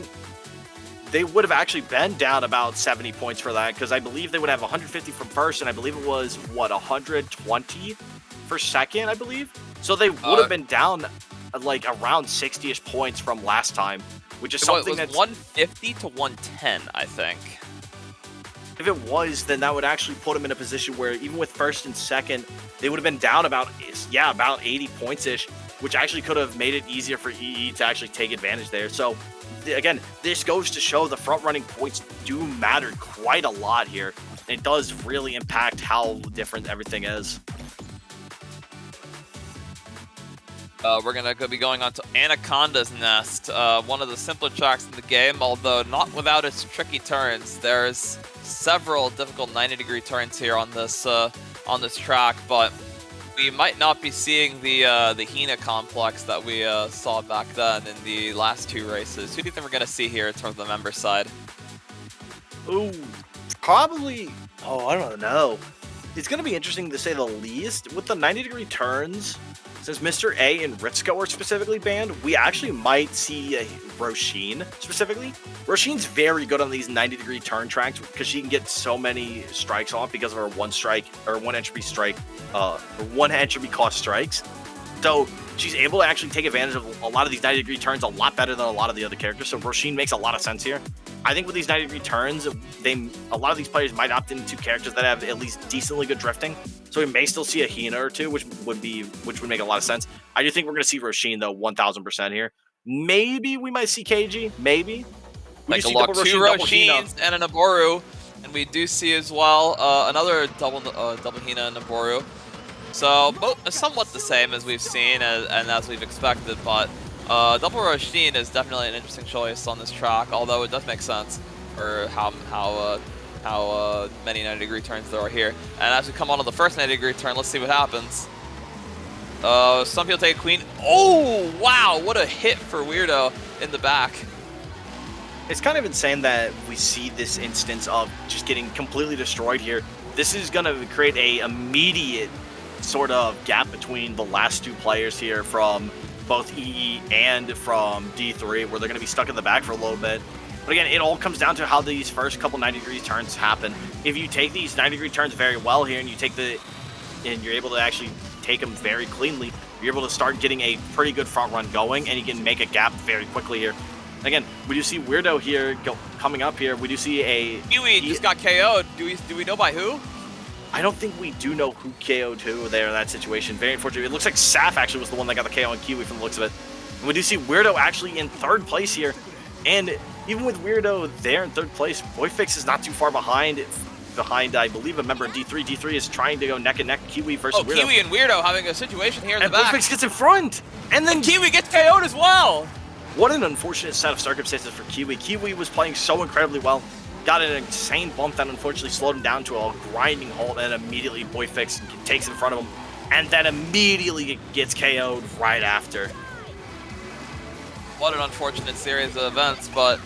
have actually been down about 70 points for that, because I believe they would have 150 from first, and I believe it was, what, 120 for second, I believe? So they would have been down, like, around 60-ish points from last time, which is something that's 150 to 110, I think. If it was, then that would actually put them in a position where even with first and second, they would have been down about 80 points-ish, which actually could have made it easier for EE to actually take advantage there. So, again, this goes to show the front-running points do matter quite a lot here. It does really impact how different everything is. We're going to be going on to Anaconda's Nest, one of the simpler tracks in the game, although not without its tricky turns. There's several difficult 90-degree turns here on this track, but we might not be seeing the Hina complex that we saw back then in the last 2 races. Who do you think we're gonna see here in terms of the member side? Ooh, probably. Oh, I don't know. It's going to be interesting to say the least. With the 90-degree turns, since Mr. A and Ritzko are specifically banned, we actually might see Roshin specifically. Roshin's very good on these 90-degree turn tracks because she can get so many strikes off because of her 1 strike or 1 entropy strike, or 1 entropy cost strikes. So she's able to actually take advantage of a lot of these 90-degree turns a lot better than a lot of the other characters. So Roshin makes a lot of sense here. I think with these 90-degree turns, a lot of these players might opt into characters that have at least decently good drifting. So we may still see a Hina or 2, which would make a lot of sense. I do think we're going to see Roshin though, 1000% here. Maybe we might see KG. Maybe. Like a lock 2 Roshins and an Naboru, and we do see as well another double Hina and Naboru. So both are somewhat the same as we've seen and as we've expected, but double Roshin is definitely an interesting choice on this track, although it does make sense for how many 90-degree turns there are here. And as we come on to the first 90-degree turn, let's see what happens. Some people take Queen. Oh, wow, what a hit for Weirdo in the back. It's kind of insane that we see this instance of just getting completely destroyed here. This is going to create a immediate sort of gap between the last 2 players here from both EE and from D3, where they're going to be stuck in the back for a little bit. But again, it all comes down to how these first couple 90-degree turns happen. If you take these 90-degree turns very well here, and you're able to actually take them very cleanly, you're able to start getting a pretty good front run going, and you can make a gap very quickly here. Again, we do see Weirdo here coming up here. We do see a Kiwi just got KO'd. Do we know by who? I don't think we do know who KO'd who there in that situation. Very unfortunate. It looks like Saf actually was the one that got the KO on Kiwi from the looks of it. And we do see Weirdo actually in 3rd place here. And even with Weirdo there in 3rd place, Boyfix is not too far behind, I believe, a member of D3. D3 is trying to go neck and neck, Kiwi versus Weirdo. Kiwi and Weirdo having a situation here in the and back. Boyfix gets in front! And then Kiwi gets KO'd as well! What an unfortunate set of circumstances for Kiwi. Kiwi was playing so incredibly well. Got an insane bump that unfortunately slowed him down to a grinding halt, and immediately Boyfix takes in front of him, and then immediately gets KO'd right after. What an unfortunate series of events, but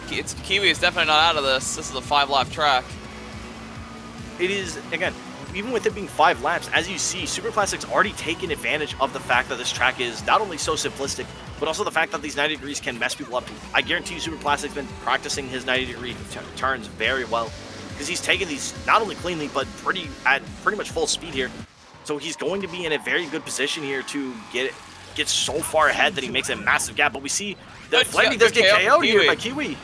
Kiwi is definitely not out of this. This is a 5-lap track. It is, again, even with it being 5 laps, as you see, Super Classic's already taken advantage of the fact that this track is not only so simplistic, but also the fact that these 90 degrees can mess people up. I guarantee you Super Classic's been practicing his 90-degree turns very well, because he's taken these not only cleanly, but at pretty much full speed here. So he's going to be in a very good position here to get so far ahead that he makes a massive gap. But we see that Flammy does get KO'd here by Kiwi.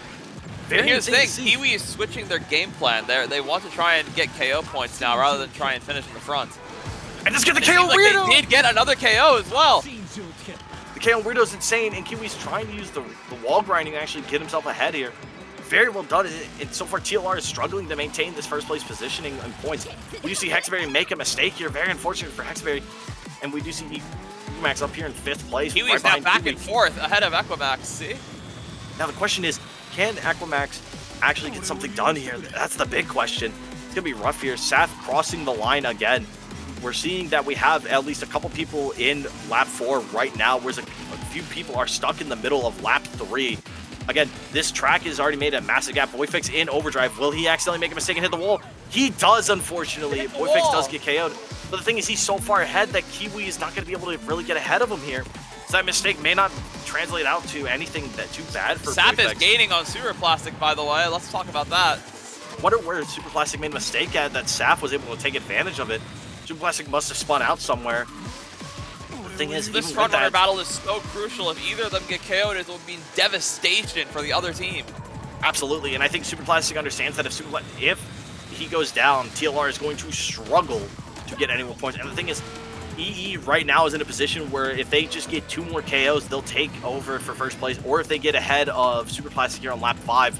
Here's the thing, Kiwi is switching their game plan. They want to try and get KO points now rather than try and finish in the front. And just get the KO Weirdo! They did get another KO as well. The KO Weirdo's insane, and Kiwi's trying to use the wall grinding to actually get himself ahead here. Very well done, and so far TLR is struggling to maintain this 1st place positioning and points. We do see Hexaberry make a mistake here, very unfortunate for Hexaberry, and we do see Equimax up here in 5th place. Kiwi's now back and forth ahead of Equimax, see? Now the question is, can Equimax actually get something done here? That's the big question. It's going to be rough here. Saf crossing the line again. We're seeing that we have at least a couple people in lap 4 right now, whereas a few people are stuck in the middle of lap 3. Again, this track has already made a massive gap. Boyfix in overdrive. Will he accidentally make a mistake and hit the wall? He does, unfortunately. Boyfix does get KO'd. But the thing is, he's so far ahead that Kiwi is not going to be able to really get ahead of him here. So that mistake may not translate out to anything too bad for Sap Boyfix. is gaining on Super Plastic, by the way. Let's talk about that. Wonder where Super Plastic made a mistake at that Saf was able to take advantage of it. Super Plastic must have spun out somewhere. The thing is, this front runner battle is so crucial. If either of them get KO'd, it will mean devastation for the other team. Absolutely, and I think Super Plastic understands that if he goes down, TLR is going to struggle to get any more points. And the thing is, EE right now is in a position where if they just get 2 more KOs, they'll take over for 1st place, or if they get ahead of Super Plastic here on lap 5.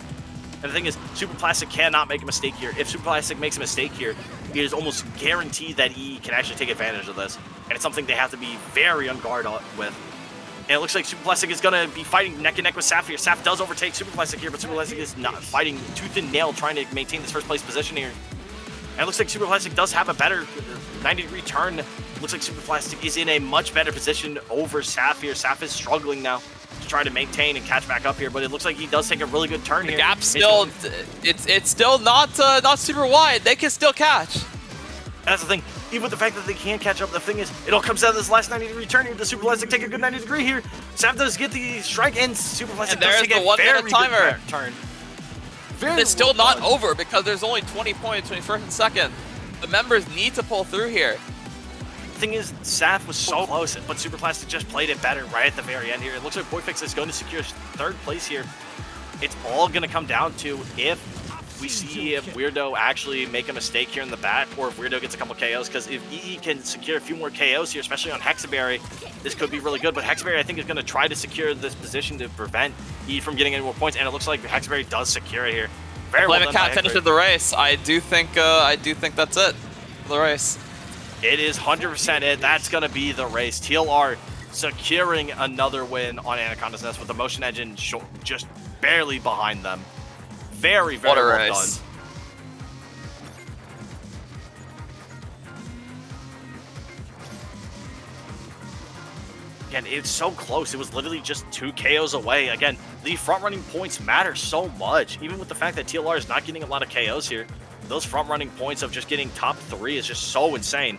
And the thing is, Super Plastic cannot make a mistake here. If Super Plastic makes a mistake here, it is almost guaranteed that EE can actually take advantage of this. And it's something they have to be very on guard with. And it looks like Super Plastic is going to be fighting neck and neck with Saf here. Saf does overtake Super Plastic here, but Super Plastic is not fighting tooth and nail trying to maintain this 1st place position here. And it looks like Super Plastic does have a better 90-degree turn. Looks like Super Plastic is in a much better position over Saf here. Saf is struggling now to try to maintain and catch back up here, but it looks like he does take a really good turn The here. gap's still, it's still not super wide. They can still catch. And that's the thing. Even with the fact that they can't catch up, the thing is, it all comes down to this last 90-degree turn here. Does Super Plastic take a good 90-degree here? Saf does get the strike, and Super Plastic And does there's take the a 1 very minute timer. good turn. And it's still not over because there's only 20 points between first and second. The members need to pull through here. The thing is, Saf was so close, but Super Plastic just played it better right at the very end here. It looks like Boyfix is going to secure third place here. It's all going to come down to if we see if Weirdo actually make a mistake here in the back, or if Weirdo gets a couple KOs, because if EE can secure a few more KOs here, especially on Hexaberry, this could be really good. But Hexaberry, I think, is going to try to secure this position to prevent EE from getting any more points, and it looks like Hexaberry does secure it here. Very well done by Cat finishes the race. I do think that's it for the race. It is 100% it. That's going to be the race. TLR securing another win on Anaconda's Nest with the Motion Engine just barely behind them. Very, very well race. done. Again, it's so close. It was literally just 2 KOs away. Again, the front-running points matter so much. Even with the fact that TLR is not getting a lot of KOs here, those front-running points of just getting top 3 is just so insane.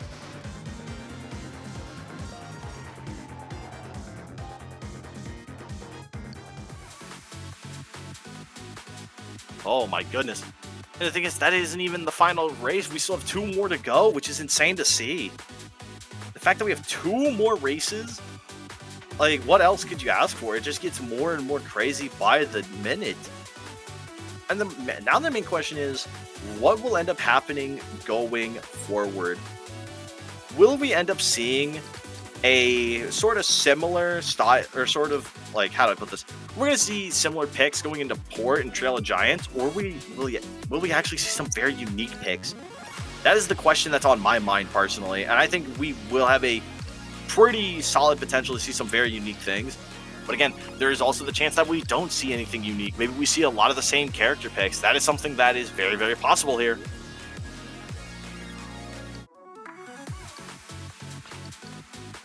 Oh my goodness. And the thing is, that isn't even the final race. We still have 2 more to go, which is insane to see. The fact that we have 2 more races, like, what else could you ask for? It just gets more and more crazy by the minute. And now the main question is, what will end up happening going forward? Will we end up seeing a sort of similar style, or sort of, like, how do I put this? We're going to see similar picks going into Port and Trail of Giants, or will we actually see some very unique picks? That is the question that's on my mind personally, and I think we will have a pretty solid potential to see some very unique things. But again, there is also the chance that we don't see anything unique. Maybe we see a lot of the same character picks. That is something that is very, very possible here.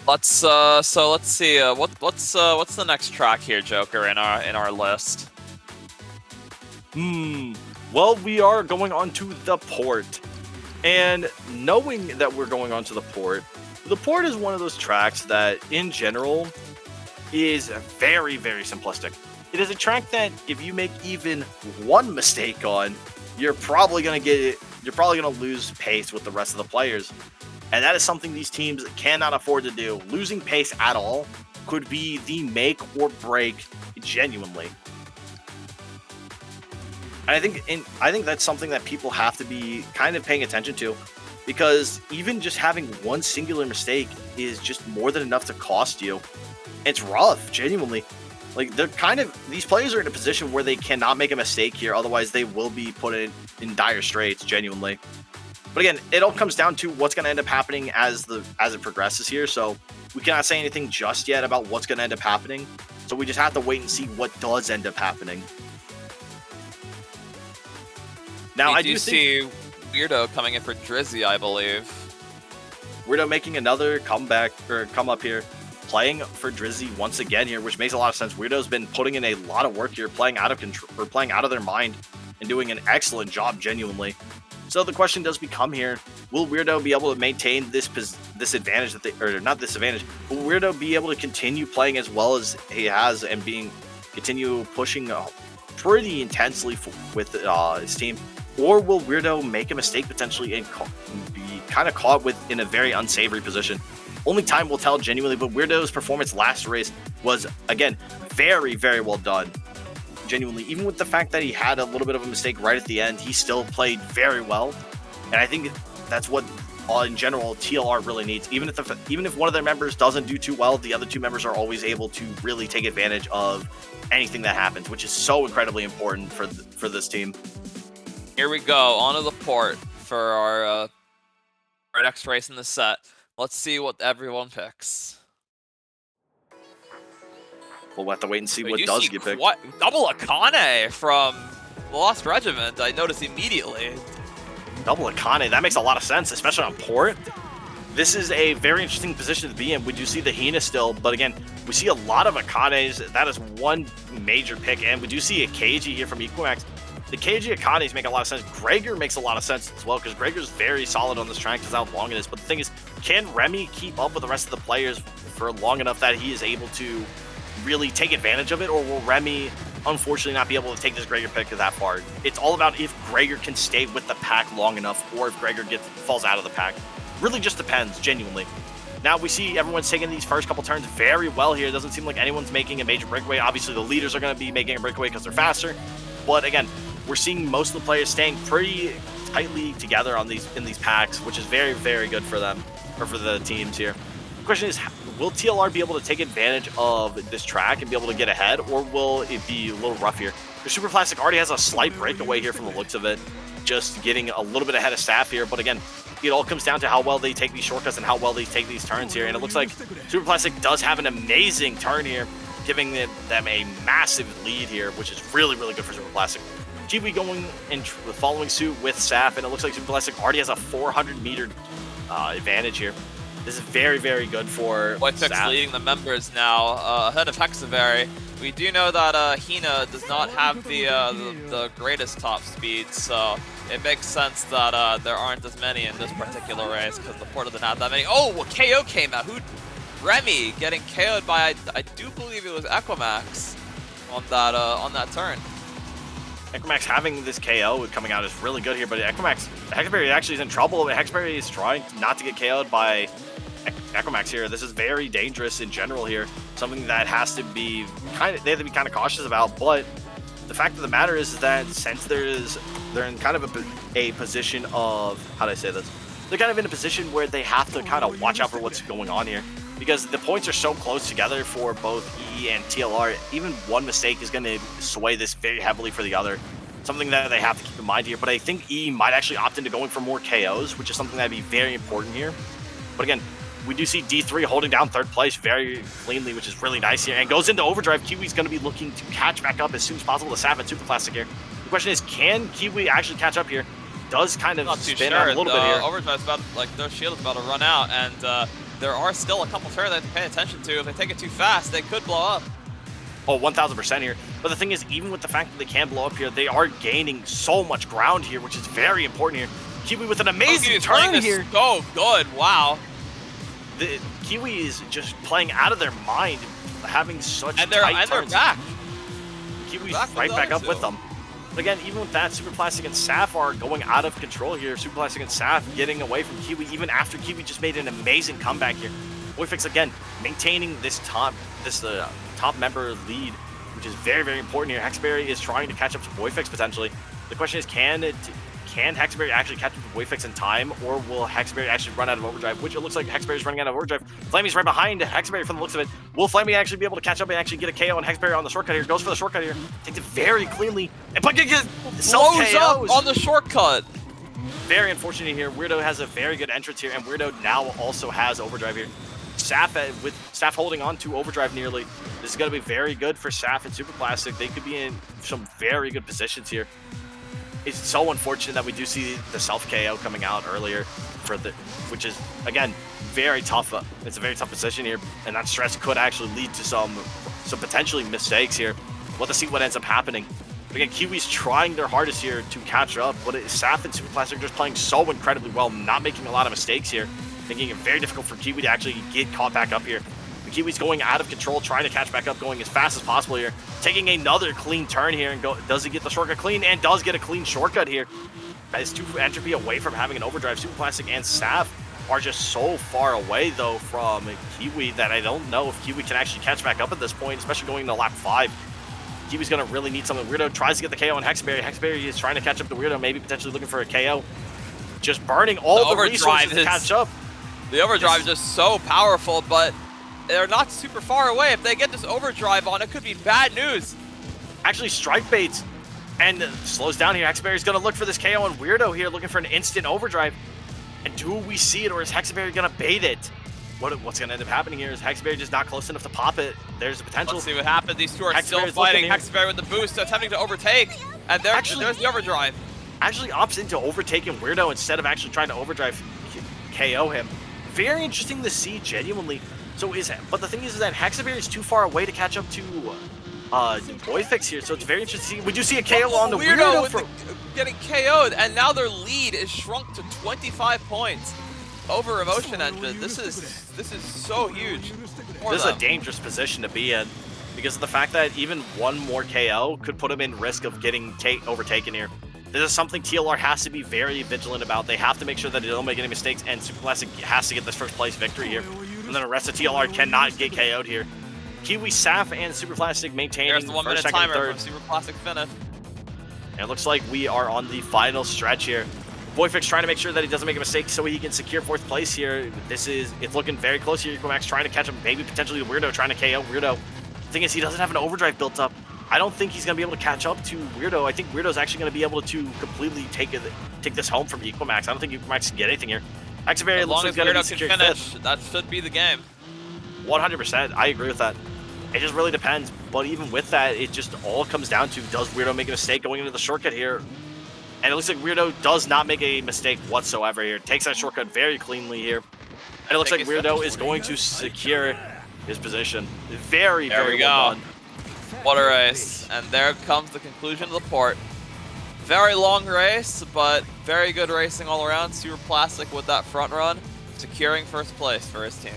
Let's see what's the next track here, Joker, in our list. Well, we are going on to the Port, and knowing that we're going on to the Port is one of those tracks that in general is very, very simplistic. It is a track that if you make even one mistake on, you're probably gonna lose pace with the rest of the players. And that is something these teams cannot afford to do. Losing pace at all could be the make or break genuinely. And I think that's something that people have to be kind of paying attention to, because even just having one singular mistake is just more than enough to cost you. It's rough, genuinely. Like, these players are in a position where they cannot make a mistake here, otherwise they will be put in dire straits, genuinely. But again, it all comes down to what's going to end up happening as it progresses here. So we cannot say anything just yet about what's going to end up happening. So we just have to wait and see what does end up happening. Now, I do see Weirdo coming in for Drizzy, I believe. Weirdo making another comeback, or come up here, playing for Drizzy once again here, which makes a lot of sense. Weirdo's been putting in a lot of work here, playing out of control, or playing out of their mind, and doing an excellent job, genuinely. So the question does become here, will Weirdo be able to maintain this advantage or not this advantage, will Weirdo be able to continue playing as well as he has and continue pushing pretty intensely with his team? Or will Weirdo make a mistake potentially and be kind of caught in a very unsavory position? Only time will tell, genuinely, but Weirdo's performance last race was, again, very, very well done. Genuinely, even with the fact that he had a little bit of a mistake right at the end, he still played very well. And I think that's what, in general, TLR really needs. Even if one of their members doesn't do too well, the other 2 members are always able to really take advantage of anything that happens, which is so incredibly important for this team. Here we go, onto the Port for our next race in the set. Let's see what everyone picks. We'll have to wait and see what does get picked. Double Akane from the Lost Regiment, I noticed immediately. Double Akane, that makes a lot of sense, especially on port. This is a very interesting position to be in. We do see the Hina still, but again, we see a lot of Akanes. That is one major pick, and we do see a KG here from Equimax. The KG Akanes make a lot of sense. Gregor makes a lot of sense as well, because Gregor's very solid on this track because how long it is. But the thing is, can Remy keep up with the rest of the players for long enough that he is able to really take advantage of it, or will Remy unfortunately not be able to take this Gregor pick that far? It's all about if Gregor can stay with the pack long enough, or if Gregor falls out of the pack. Really just depends, genuinely. Now we see everyone's taking these first couple turns very well here. It doesn't seem like anyone's making a major breakaway. Obviously, the leaders are going to be making a breakaway because they're faster. But again, we're seeing most of the players staying pretty tightly together on in these packs, which is very, very good for them, or for the teams here. The question is, will TLR be able to take advantage of this track and be able to get ahead, or will it be a little rough here? The Super Plastic already has a slight breakaway here from the looks of it, just getting a little bit ahead of Staff here. But again, it all comes down to how well they take these shortcuts and how well they take these turns here. And it looks like Super Plastic does have an amazing turn here, giving them a massive lead here, which is really, really good for Super Plastic. Kiwi going in following suit with Saf, and it looks like Super Plastic already has a 400-meter advantage here. This is very, very good for Whitefix leading the members now, ahead of Hexaberry. We do know that Hina does not have the greatest top speed, so it makes sense that there aren't as many in this particular race, because the port doesn't have that many. Oh, a KO came out. Remy getting KO'd by, I do believe it was Equimax on that turn. Equimax having this KO coming out is really good here, but Hexaberry actually is in trouble. Hexaberry is trying not to get KO'd by Equimax here. This is very dangerous in general here. Something that has to be they have to be kind of cautious about. But the fact of the matter is that since they're in kind of a position of, how do I say this? They're kind of in a position where they have to kind of watch out for what's going on here, because the points are so close together for both EE and TLR. Even one mistake is going to sway this very heavily for the other. Something that they have to keep in mind here. But I think EE might actually opt into going for more KOs, which is something that'd be very important here. But again, we do see D3 holding down third place very cleanly, which is really nice here, and goes into overdrive. Kiwi's going to be looking to catch back up as soon as possible to Saf and Super Plastic here. The question is, can Kiwi actually catch up here? Does kind of spin out a little bit here. Overdrive's about, like, their shield is about to run out, and there are still a couple turns they have to pay attention to. If they take it too fast, they could blow up. Oh, 1000% here. But the thing is, even with the fact that they can blow up here, they are gaining so much ground here, which is very important here. Kiwi with an amazing turn here. So good, wow. The Kiwi is just playing out of their mind, having such tight turns. They're back. Kiwi's right back up with them. But again, even with that, Super Plastic and Saf are going out of control here. Super Plastic and Saf getting away from Kiwi, even after Kiwi just made an amazing comeback here. Whitefix again maintaining this top member lead, which is very, very important here. Hexaberry is trying to catch up to Whitefix potentially. The question is, can Hexaberry actually catch up to Whitefix in time, or will Hexaberry actually run out of overdrive? Which it looks like Hexaberry's running out of overdrive. Flamey's right behind Hexaberry from the looks of it. Will Flamey actually be able to catch up and actually get a KO on Hexaberry on the shortcut here? Goes for the shortcut here. Takes it very cleanly. And but gets self-KOs on the shortcut. Very unfortunate here. Weirdo has a very good entrance here, and Weirdo now also has overdrive here. Saf, with Saf holding on to overdrive nearly, this is going to be very good for Saf and Super Plastic. They could be in some very good positions here. It's so unfortunate that we do see the self-KO coming out earlier, which is, again, very tough. It's a very tough position here, and that stress could actually lead to some potentially mistakes here. We'll have to see what ends up happening. But again, Kiwi's trying their hardest here to catch up, but Saf and Super Plastic are just playing so incredibly well, not making a lot of mistakes here, making it very difficult for Kiwi to actually get caught back up here. The Kiwi's going out of control, trying to catch back up, going as fast as possible here, taking another clean turn here, and does he get the shortcut clean? And does get a clean shortcut here. As 2 Entropy away from having an overdrive. Super Plastic and Saf are just so far away, though, from Kiwi that I don't know if Kiwi can actually catch back up at this point, especially going into lap 5. Kiwi's going to really need something. Weirdo tries to get the KO on Hexaberry. Hexaberry is trying to catch up to Weirdo, maybe potentially looking for a KO. Just burning all the resources to catch up. The overdrive is just so powerful, but they're not super far away. If they get this overdrive on, it could be bad news. Actually, strike baits and slows down here. Hexaberry's going to look for this KO on Weirdo here, looking for an instant overdrive. And do we see it, or is Hexaberry going to bait it? What's going to end up happening here is Hexaberry just not close enough to pop it. There's the potential. Let's see what happens. These two are still fighting. Hexaberry with the boost, attempting to overtake. And there's the overdrive. actually opts into overtaking Weirdo instead of actually trying to overdrive KO him. Very interesting to see, genuinely. But the thing is that Hexaberry is too far away to catch up to Boyfix here, so it's very interesting to see. We do see a KO on the Weirdo with getting KO'd, and now their lead is shrunk to 25 points over Emotion Engine. This is so huge. This is a dangerous position to be in because of the fact that even one more KO could put him in risk of getting overtaken here. This is something TLR has to be very vigilant about. They have to make sure that they don't make any mistakes, and Super Classic has to get this first place victory here. And then the rest of TLR cannot get KO'd here. Kiwi, Saf, and Super Classic maintaining There's the 1 minute first, second, timer third. from Super Classic finish. And it looks like we are on the final stretch here. Boyfix trying to make sure that he doesn't make a mistake so he can secure 4th place here. It's looking very close here. Equimax trying to catch him, maybe potentially Weirdo trying to KO Weirdo. The thing is, he doesn't have an overdrive built up. I don't think he's going to be able to catch up to Weirdo. I think Weirdo's actually going to be able to completely take this home from Equimax. I don't think Equimax can get anything here. Hexaberry looks like he's going to be can finish, that should be the game. 100%. I agree with that. It just really depends. But even with that, it just all comes down to, does Weirdo make a mistake going into the shortcut here? And it looks like Weirdo does not make a mistake whatsoever here. Takes that shortcut very cleanly here. And it looks like Weirdo is going to secure his position. Very, very well done. What a race. And there comes the conclusion of the port. Very long race, but very good racing all around. Super Plastic with that front run, securing first place for his team.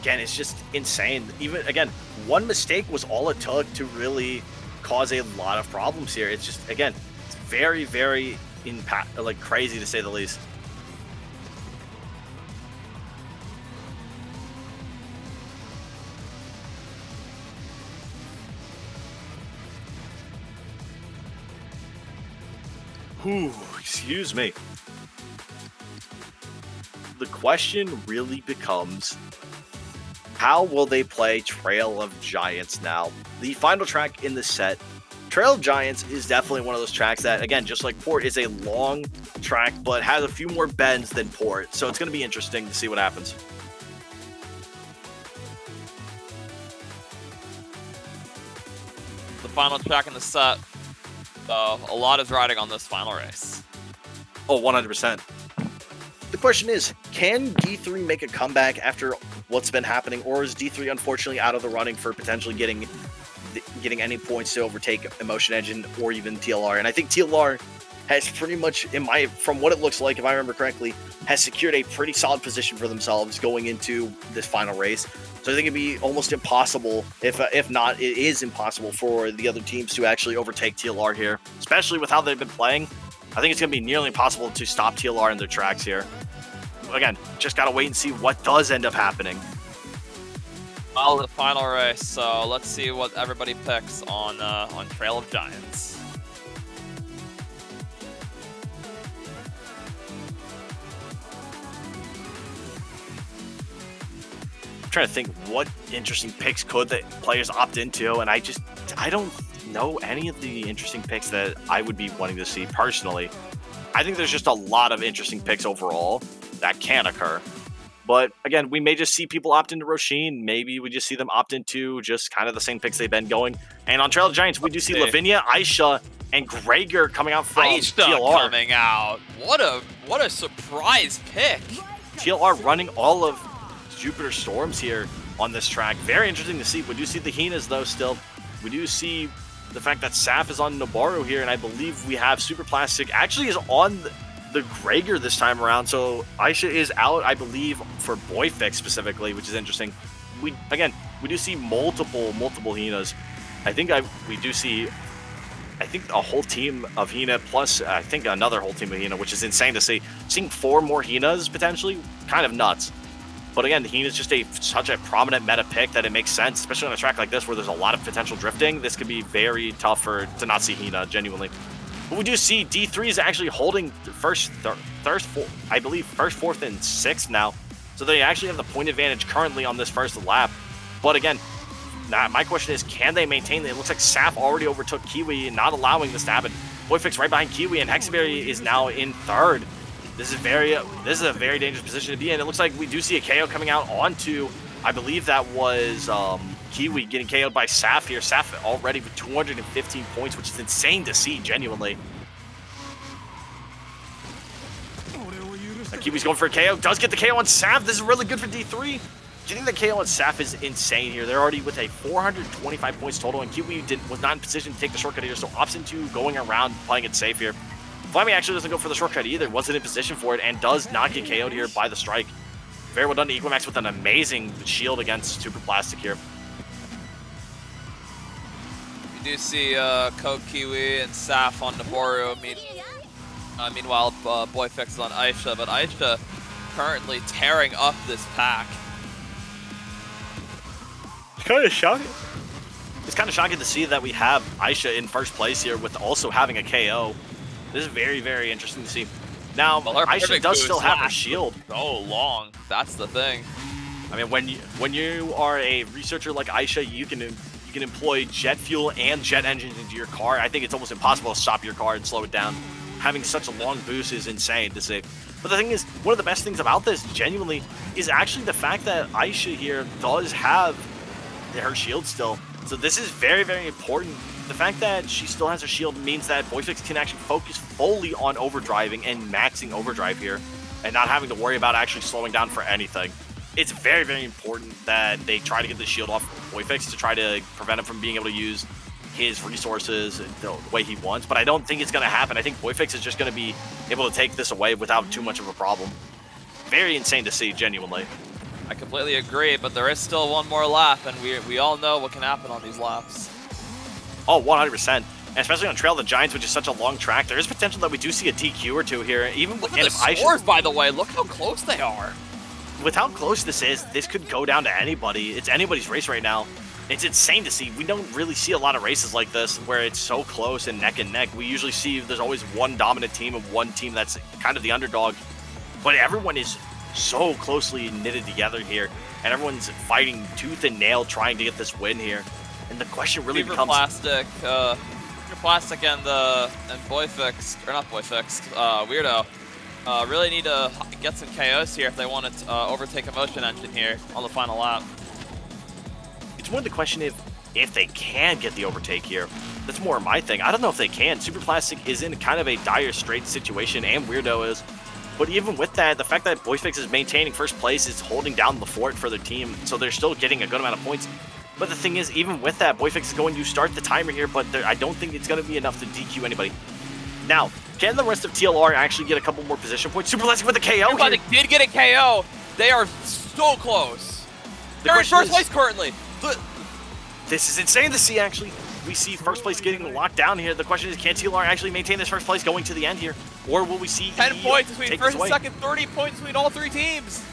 Again, it's just insane. Even, again, one mistake was all it took to really cause a lot of problems here. It's just, again, it's very, very crazy to say the least. Whew, excuse me. The question really becomes, how will they play Trail of Giants now? The final track in the set, Trail of Giants, is definitely one of those tracks that, again, just like Port, is a long track, but has a few more bends than Port. So it's going to be interesting to see what happens. The final track in the set. So a lot is riding on this final race. Oh, 100%. The question is, can D3 make a comeback after what's been happening, or is D3 unfortunately out of the running for potentially getting any points to overtake Emotion Engine or even TLR? And I think TLR has pretty much, from what it looks like, if I remember correctly, has secured a pretty solid position for themselves going into this final race. So I think it'd be almost impossible, if not, it is impossible for the other teams to actually overtake TLR here, especially with how they've been playing. I think it's going to be nearly impossible to stop TLR in their tracks here. Again, just got to wait and see what does end up happening. Well, the final race, so let's see what everybody picks on Trail of Giants. I'm trying to think what interesting picks could the players opt into, and I don't know any of the interesting picks that I would be wanting to see personally. I think there's just a lot of interesting picks overall that can occur. But again, we may just see people opt into Roshin. Maybe we just see them opt into just kind of the same picks they've been going. And on Trail of Giants, we do see Lavinia, Aisha, and Gregor coming out from TLR. Coming out. What a surprise pick. TLR running all of Jupiter Storms here on this track. Very interesting to see. We do see the Hinas though still. We do see the fact that Saf is on Nobaru here, and I believe we have Super Plastic actually is on the Gregor this time around. So Aisha is out, I believe, for Boyfix specifically, which is interesting. We do see multiple Hinas. We do see a whole team of Hina plus I think another whole team of Hina, which is insane to see. Seeing 4 more Hinas potentially, kind of nuts. But again, the Hina is just such a prominent meta pick that it makes sense, especially on a track like this where there's a lot of potential drifting. This could be very tough to not see Hina, genuinely. But we do see D3 is actually holding first, I believe, first, 4th, and 6th now. So they actually have the point advantage currently on this first lap. But again, my question is, can they maintain it? It looks like Saf already overtook Kiwi, not allowing this to happen. Boyfix right behind Kiwi, and Hexaberry is now in 3rd. This is a very dangerous position to be in. It looks like we do see a KO coming out onto, I believe that was Kiwi getting KO'd by Saf here. Saf already with 215 points, which is insane to see, genuinely. Kiwi's going for a KO. Does get the KO on Saf. This is really good for D3. Getting the KO on Saf is insane here. They're already with a 425 points total, and Kiwi was not in position to take the shortcut here, so opts into going around, playing it safe here. Flammy actually doesn't go for the shortcut either. Wasn't in position for it, and does not get KO'd here by the strike. Very well done to Equimax with an amazing shield against Super Plastic here. You do see Coke, Kiwi, and Saf on Naboru. Meanwhile, Boyfix is on Aisha, but Aisha currently tearing up this pack. It's kind of shocking. It's kind of shocking to see that we have Aisha in first place here with also having a KO. This is very, very interesting to see. Now, Well, Aisha does still have her shield. So long. That's the thing. I mean, when you are a researcher like Aisha, you can employ jet fuel and jet engines into your car. I think it's almost impossible to stop your car and slow it down. Having such a long boost is insane to see. But the thing is, one of the best things about this, genuinely, is actually the fact that Aisha here does have her shield still. So this is very, very important. The fact that she still has her shield means that Boyfix can actually focus fully on overdriving and maxing overdrive here, and not having to worry about actually slowing down for anything. It's very, very important that they try to get the shield off Boyfix to try to prevent him from being able to use his resources the way he wants, but I don't think it's going to happen. I think Boyfix is just going to be able to take this away without too much of a problem. Very insane to see, genuinely. I completely agree, but there is still one more lap, and we all know what can happen on these laps. Oh, 100%. And especially on Trail of the Giants, which is such a long track, there is potential that we do see a DQ or two here. Even Look at the scores, by the way. Look how close they are. With how close this is, this could go down to anybody. It's anybody's race right now. It's insane to see. We don't really see a lot of races like this where it's so close and neck. We usually see there's always one dominant team and one team that's kind of the underdog. But everyone is so closely knitted together here, and everyone's fighting tooth and nail trying to get this win here. And the question really becomes... Plastic and Boyfix, or not Boyfix, Weirdo, really need to get some KOs here if they want to overtake a motion engine here on the final lap. It's more the question if they can get the overtake here. That's more my thing. I don't know if they can. Super Plastic is in kind of a dire straight situation, and Weirdo is. But even with that, the fact that Boyfix is maintaining first place is holding down the fort for their team, so they're still getting a good amount of points. But the thing is, even with that, Boyfix is going to start the timer here, but I don't think it's going to be enough to DQ anybody. Now, can the rest of TLR actually get a couple more position points? Super Plastic with a KO Super Plastic did get a KO. They are so close. They're in first place currently. This is insane to see, actually. We see first place getting locked down here. The question is, can TLR actually maintain this first place going to the end here? Or will we see 10 points between first and second, 30 points between all three teams.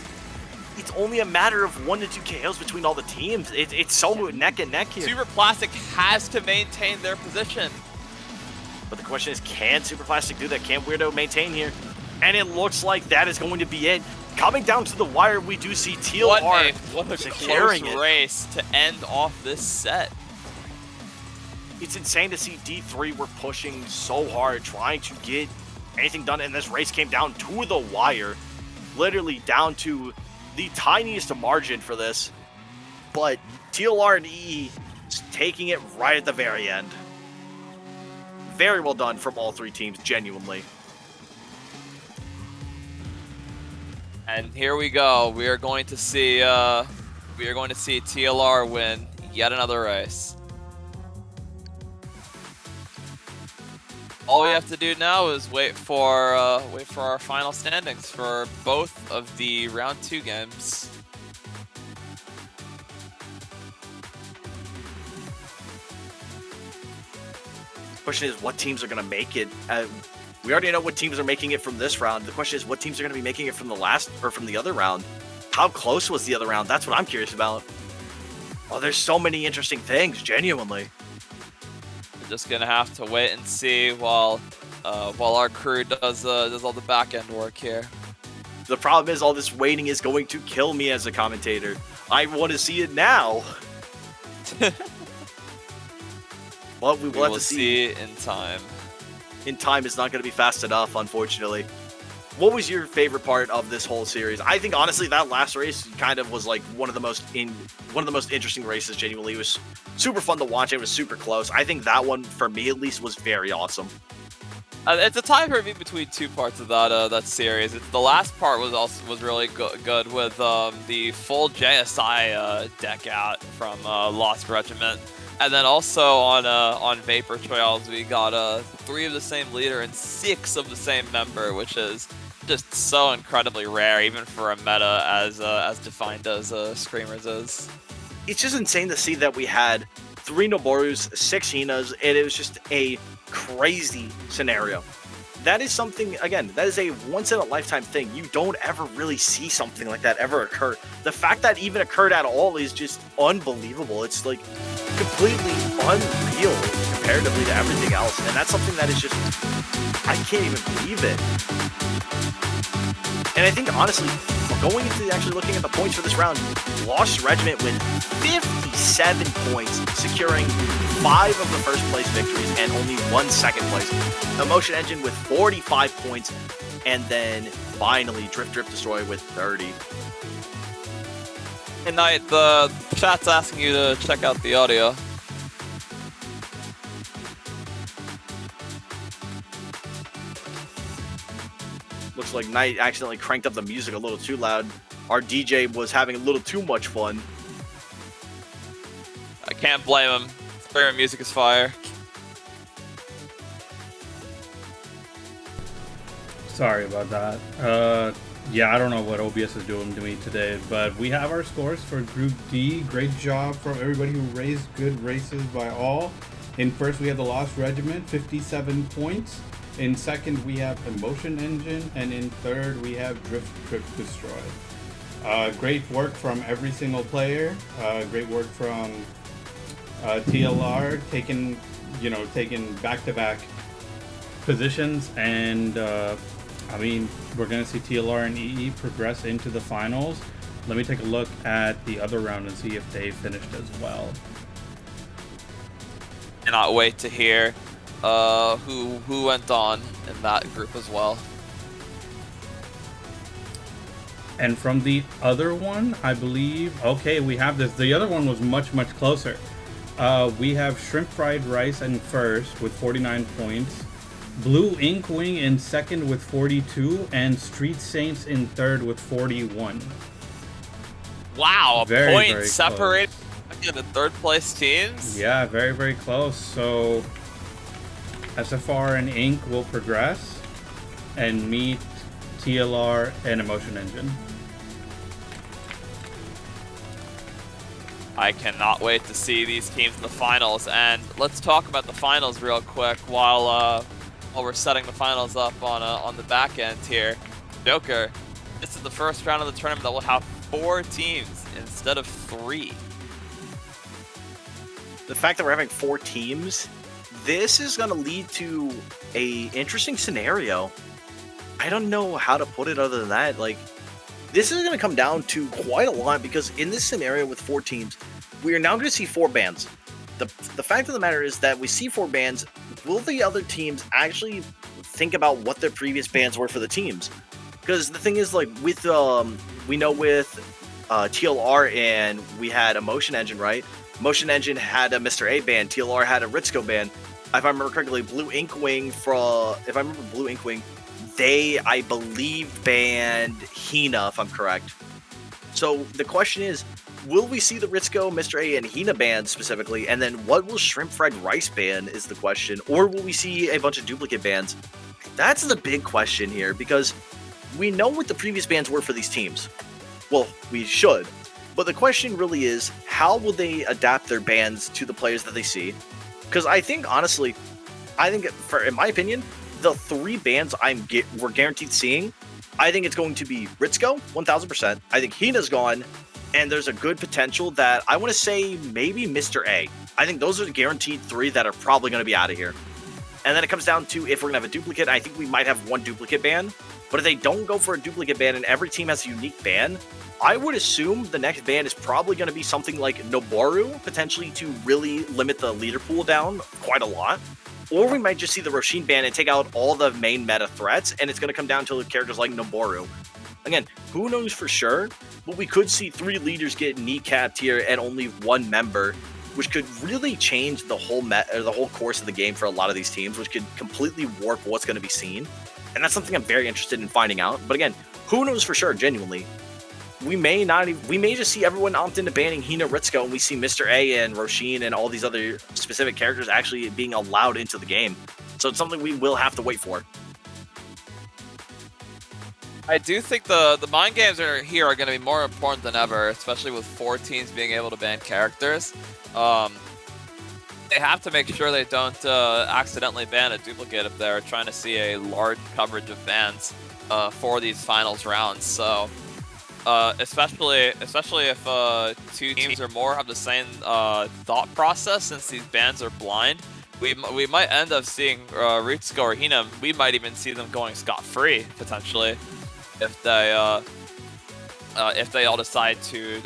It's only a matter of 1 to 2 KOs between all the teams. It's so neck and neck here. Super Plastic has to maintain their position. But the question is, can Super Plastic do that? Can Weirdo maintain here? And it looks like that is going to be it. Coming down to the wire, we do see TLR what a close race to end off this set. It's insane to see D3 were pushing so hard, trying to get anything done, and this race came down to the wire. Literally down to the tiniest margin for this. But TLR and EE is taking it right at the very end. Very well done from all three teams, genuinely. And here we go. We are going to see TLR win yet another race. All we have to do now is wait for our final standings for both of the round 2 games. Question is, what teams are going to make it? We already know what teams are making it from this round. The question is, what teams are going to be making it from the last or from the other round? How close was the other round? That's what I'm curious about. Oh, there's so many interesting things, genuinely. We're just gonna have to wait and see while our crew does all the back end work here. The problem is, all this waiting is going to kill me as a commentator. I want to see it now. But we will have to see in time. In time is not going to be fast enough, unfortunately. what was your favorite part of this whole series? I think honestly that last race kind of was like one of the most interesting races. Genuinely, it was super fun to watch. It was super close. I think that one, for me at least, was very awesome. It's a tie for me between two parts of that series. The last part was really good with the full JSI deck out from Lost Regiment, and then also on Vapor Trails we got 3 of the same leader and 6 of the same member, which is just so incredibly rare, even for a meta as defined as Screamers is. It's just insane to see that we had 3 Noborus, 6 Hinas, and it was just a crazy scenario. That is something, again, that is a once-in-a-lifetime thing. You don't ever really see something like that ever occur. The fact that even occurred at all is just unbelievable. It's like completely unreal comparatively to everything else, and that's something that is just, I can't even believe it. And I think, honestly, going into actually looking at the points for this round, Lost Regiment with 57 points, securing 5 of the first place victories and only 1 second place. Emotion Engine with 45 points, and then finally Drift Destroy with 30. And Knight, the chat's asking you to check out the audio. Looks like Knight accidentally cranked up the music a little too loud. Our DJ was having a little too much fun. I can't blame him. Favorite music is fire. Sorry about that. Yeah, I don't know what OBS is doing to me today, but we have our scores for Group D. Great job from everybody who raised good races by all. In first, we have the Lost Regiment, 57 points. In second, we have Emotion Engine, and in third, we have Drift Destroy. Great work from every single player. Great work from TLR, taking back-to-back positions, and I mean, we're gonna see TLR and EE progress into the finals. Let me take a look at the other round and see if they finished as well. Cannot wait to hear who went on in that group as well. And from the other one, I believe, okay, we have this. The other one was much closer. We have Shrimp Fried Rice in first with 49 points. Blue Inkwing in second with 42, and Street Saints in third with 41. Wow, Very, point very separated the third place teams? Yeah, very close. So SFR and Inc. will progress and meet TLR and Emotion Engine. I cannot wait to see these teams in the finals, and let's talk about the finals real quick while we're setting the finals up on the back end here. Joker, this is the first round of the tournament that will have 4 teams instead of 3. The fact that we're having 4 teams, this is going to lead to a interesting scenario. I don't know how to put it other than that. Like, this is going to come down to quite a lot, because in this scenario with 4 teams, we are now going to see 4 bans. The fact of the matter is that we see 4 bans. Will the other teams actually think about what their previous bans were for the teams? Because the thing is, like, with we know with TLR and we had Emotion Engine, right? Emotion Engine had a Mr. A ban. TLR had a Ritzko ban. If I remember correctly, Blue Inkwing they, I believe, banned Hina, if I'm correct. So the question is, will we see the Ritzko, Mr. A, and Hina banned specifically? And then what will Shrimp Fried Rice ban is the question. Or will we see a bunch of duplicate bans? That's the big question here, because we know what the previous bans were for these teams. Well, we should. But the question really is, how will they adapt their bans to the players that they see? Because I think, honestly, in my opinion, the 3 bans we're guaranteed seeing, I think it's going to be Ritzko, 1000%. I think Hina's gone, and there's a good potential that I want to say maybe Mr. A. I think those are the guaranteed 3 that are probably going to be out of here. And then it comes down to if we're going to have a duplicate. I think we might have 1 duplicate ban. But if they don't go for a duplicate ban and every team has a unique ban, I would assume the next ban is probably going to be something like Noboru, potentially to really limit the leader pool down quite a lot. or we might just see the Roshin ban and take out all the main meta threats, and it's going to come down to characters like Noboru. Again, who knows for sure, but we could see 3 leaders get kneecapped here and only 1 member, which could really change the whole the whole course of the game for a lot of these teams, which could completely warp what's going to be seen. And that's something I'm very interested in finding out. But again, who knows for sure, genuinely. We may just see everyone opt into banning Hina Ritsuko, and we see Mr. A and Roshin and all these other specific characters actually being allowed into the game. So it's something we will have to wait for. I do think the mind games here are going to be more important than ever, especially with 4 teams being able to ban characters. They have to make sure they don't accidentally ban a duplicate if they're trying to see a large coverage of bans for these finals rounds. So, especially if 2 teams or more have the same thought process, since these bans are blind, we might end up seeing Ritsuko or Hina. We might even see them going scot-free potentially if they all decide to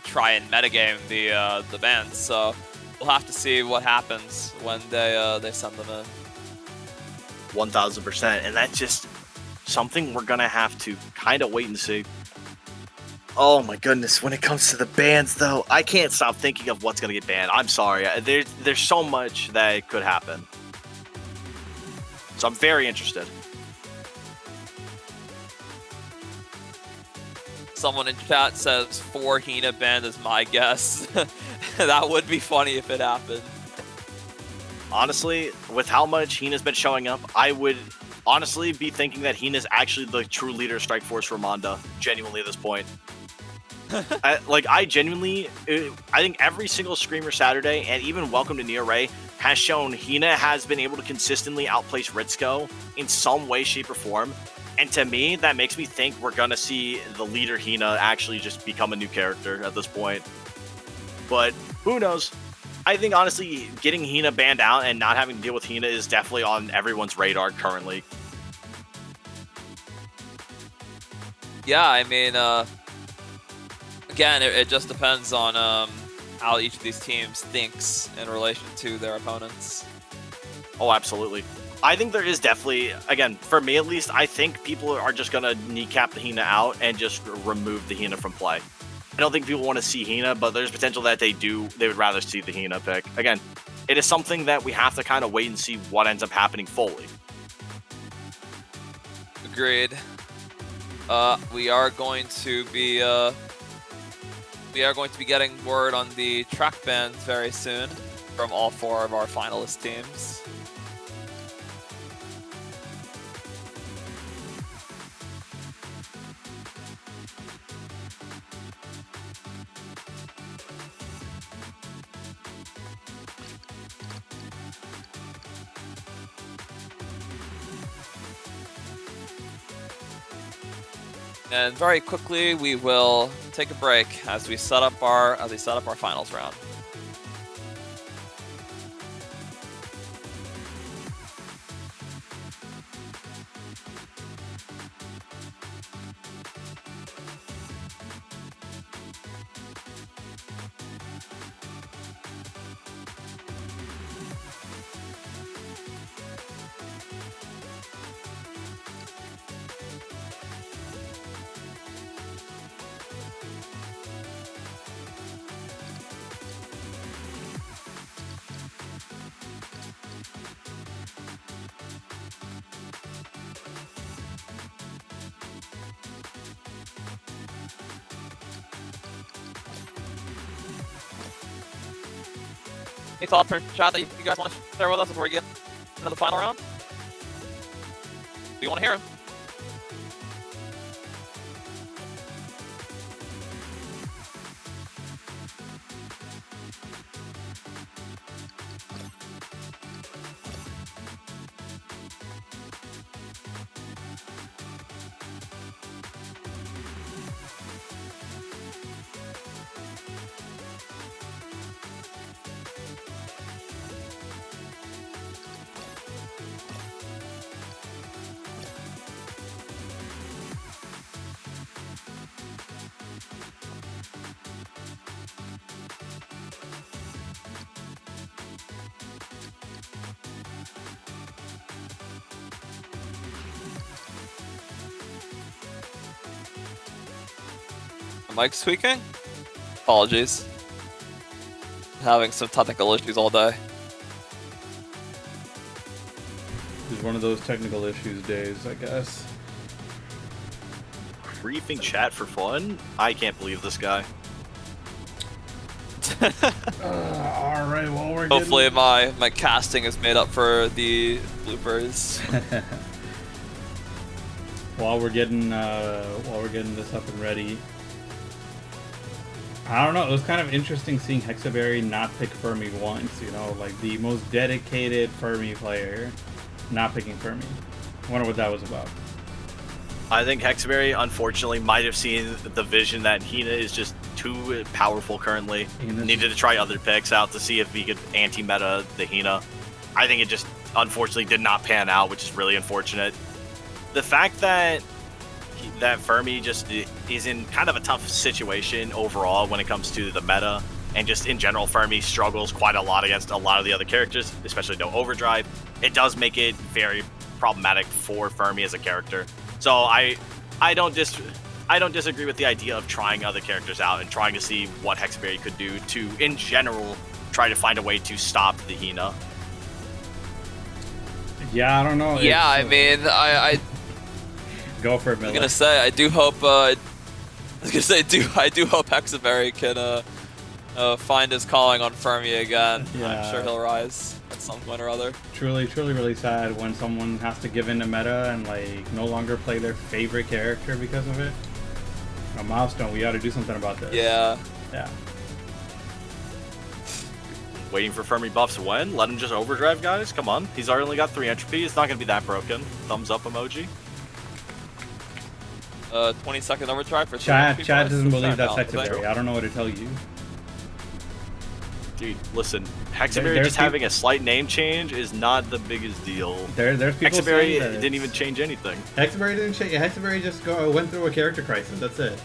try and metagame the bans. So we'll have to see what happens when they send them in. 1000%, and that's just something we're gonna have to kind of wait and see. Oh my goodness, when it comes to the bans though, I can't stop thinking of what's gonna get banned. I'm sorry, there's so much that could happen. So I'm very interested. Someone in chat says 4 Hina banned is my guess. That would be funny if it happened. Honestly, with how much Hina's been showing up, I would honestly be thinking that Hina's actually the true leader of Strike Force for Manda, genuinely at this point. I think every single Screamer Saturday, and even Welcome to Neo Ray, has shown Hina has been able to consistently outplace Ritsuko in some way, shape, or form. And to me, that makes me think we're going to see the leader Hina actually just become a new character at this point. But who knows? I think, honestly, getting Hina banned out and not having to deal with Hina is definitely on everyone's radar currently. Yeah, I mean, again, it just depends on how each of these teams thinks in relation to their opponents. Oh, absolutely. I think there is definitely, again, for me at least, I think people are just going to kneecap the Hina out and just remove the Hina from play. I don't think people want to see Hina, but there's potential that they would rather see the Hina pick. Again, it is something that we have to kind of wait and see what ends up happening fully. Agreed. We are going to be getting word on the track bans very soon from all 4 of our finalist teams. And very quickly, we will take a break as we set up our finals round. Any thoughts from chat that you guys want to share with us before we get into the final round? Do you want to hear them? mic's tweaking? Apologies. Having some technical issues all day. It's one of those technical issues days, I guess. Briefing chat for fun? I can't believe this guy. All right, well we're Hopefully my casting is made up for the bloopers. while we're getting this up and ready. I don't know. It was kind of interesting seeing Hexaberry not pick Fermi once. You know, like the most dedicated Fermi player, not picking Fermi. I wonder what that was about. I think Hexaberry, unfortunately, might have seen the vision that Hina is just too powerful currently. Needed to try other picks out to see if he could anti-meta the Hina. I think it just, unfortunately, did not pan out, which is really unfortunate. The fact that Fermi just is in kind of a tough situation overall when it comes to the meta, and just in general, Fermi struggles quite a lot against a lot of the other characters, especially no overdrive. It does make it very problematic for Fermi as a character. So I don't disagree with the idea of trying other characters out and trying to see what Hexaberry could do to, in general, try to find a way to stop the Hina. Yeah, I don't know. Yeah, I mean, I go for it, Miller. was gonna say I do hope. I do hope Hexaberry can find his calling on Fermi again. Yeah. I'm sure he'll rise at some point or other. Truly really sad when someone has to give in to meta and like no longer play their favorite character because of it. A milestone. We ought to do something about this. Yeah. Yeah. Waiting for Fermi buffs when? Let him just overdrive, guys? Come on. He's already only got 3 entropy. It's not going to be that broken. Thumbs up emoji. 20-second overdrive for Chad people. doesn't believe that's Fair Hexaberry. I don't know what to tell you. Dude, listen. Hexaberry There's just having a slight name change is not the biggest deal. There's people Hexaberry saying that didn't even change anything. Hexaberry didn't change. Hexaberry just went through a character crisis. That's it.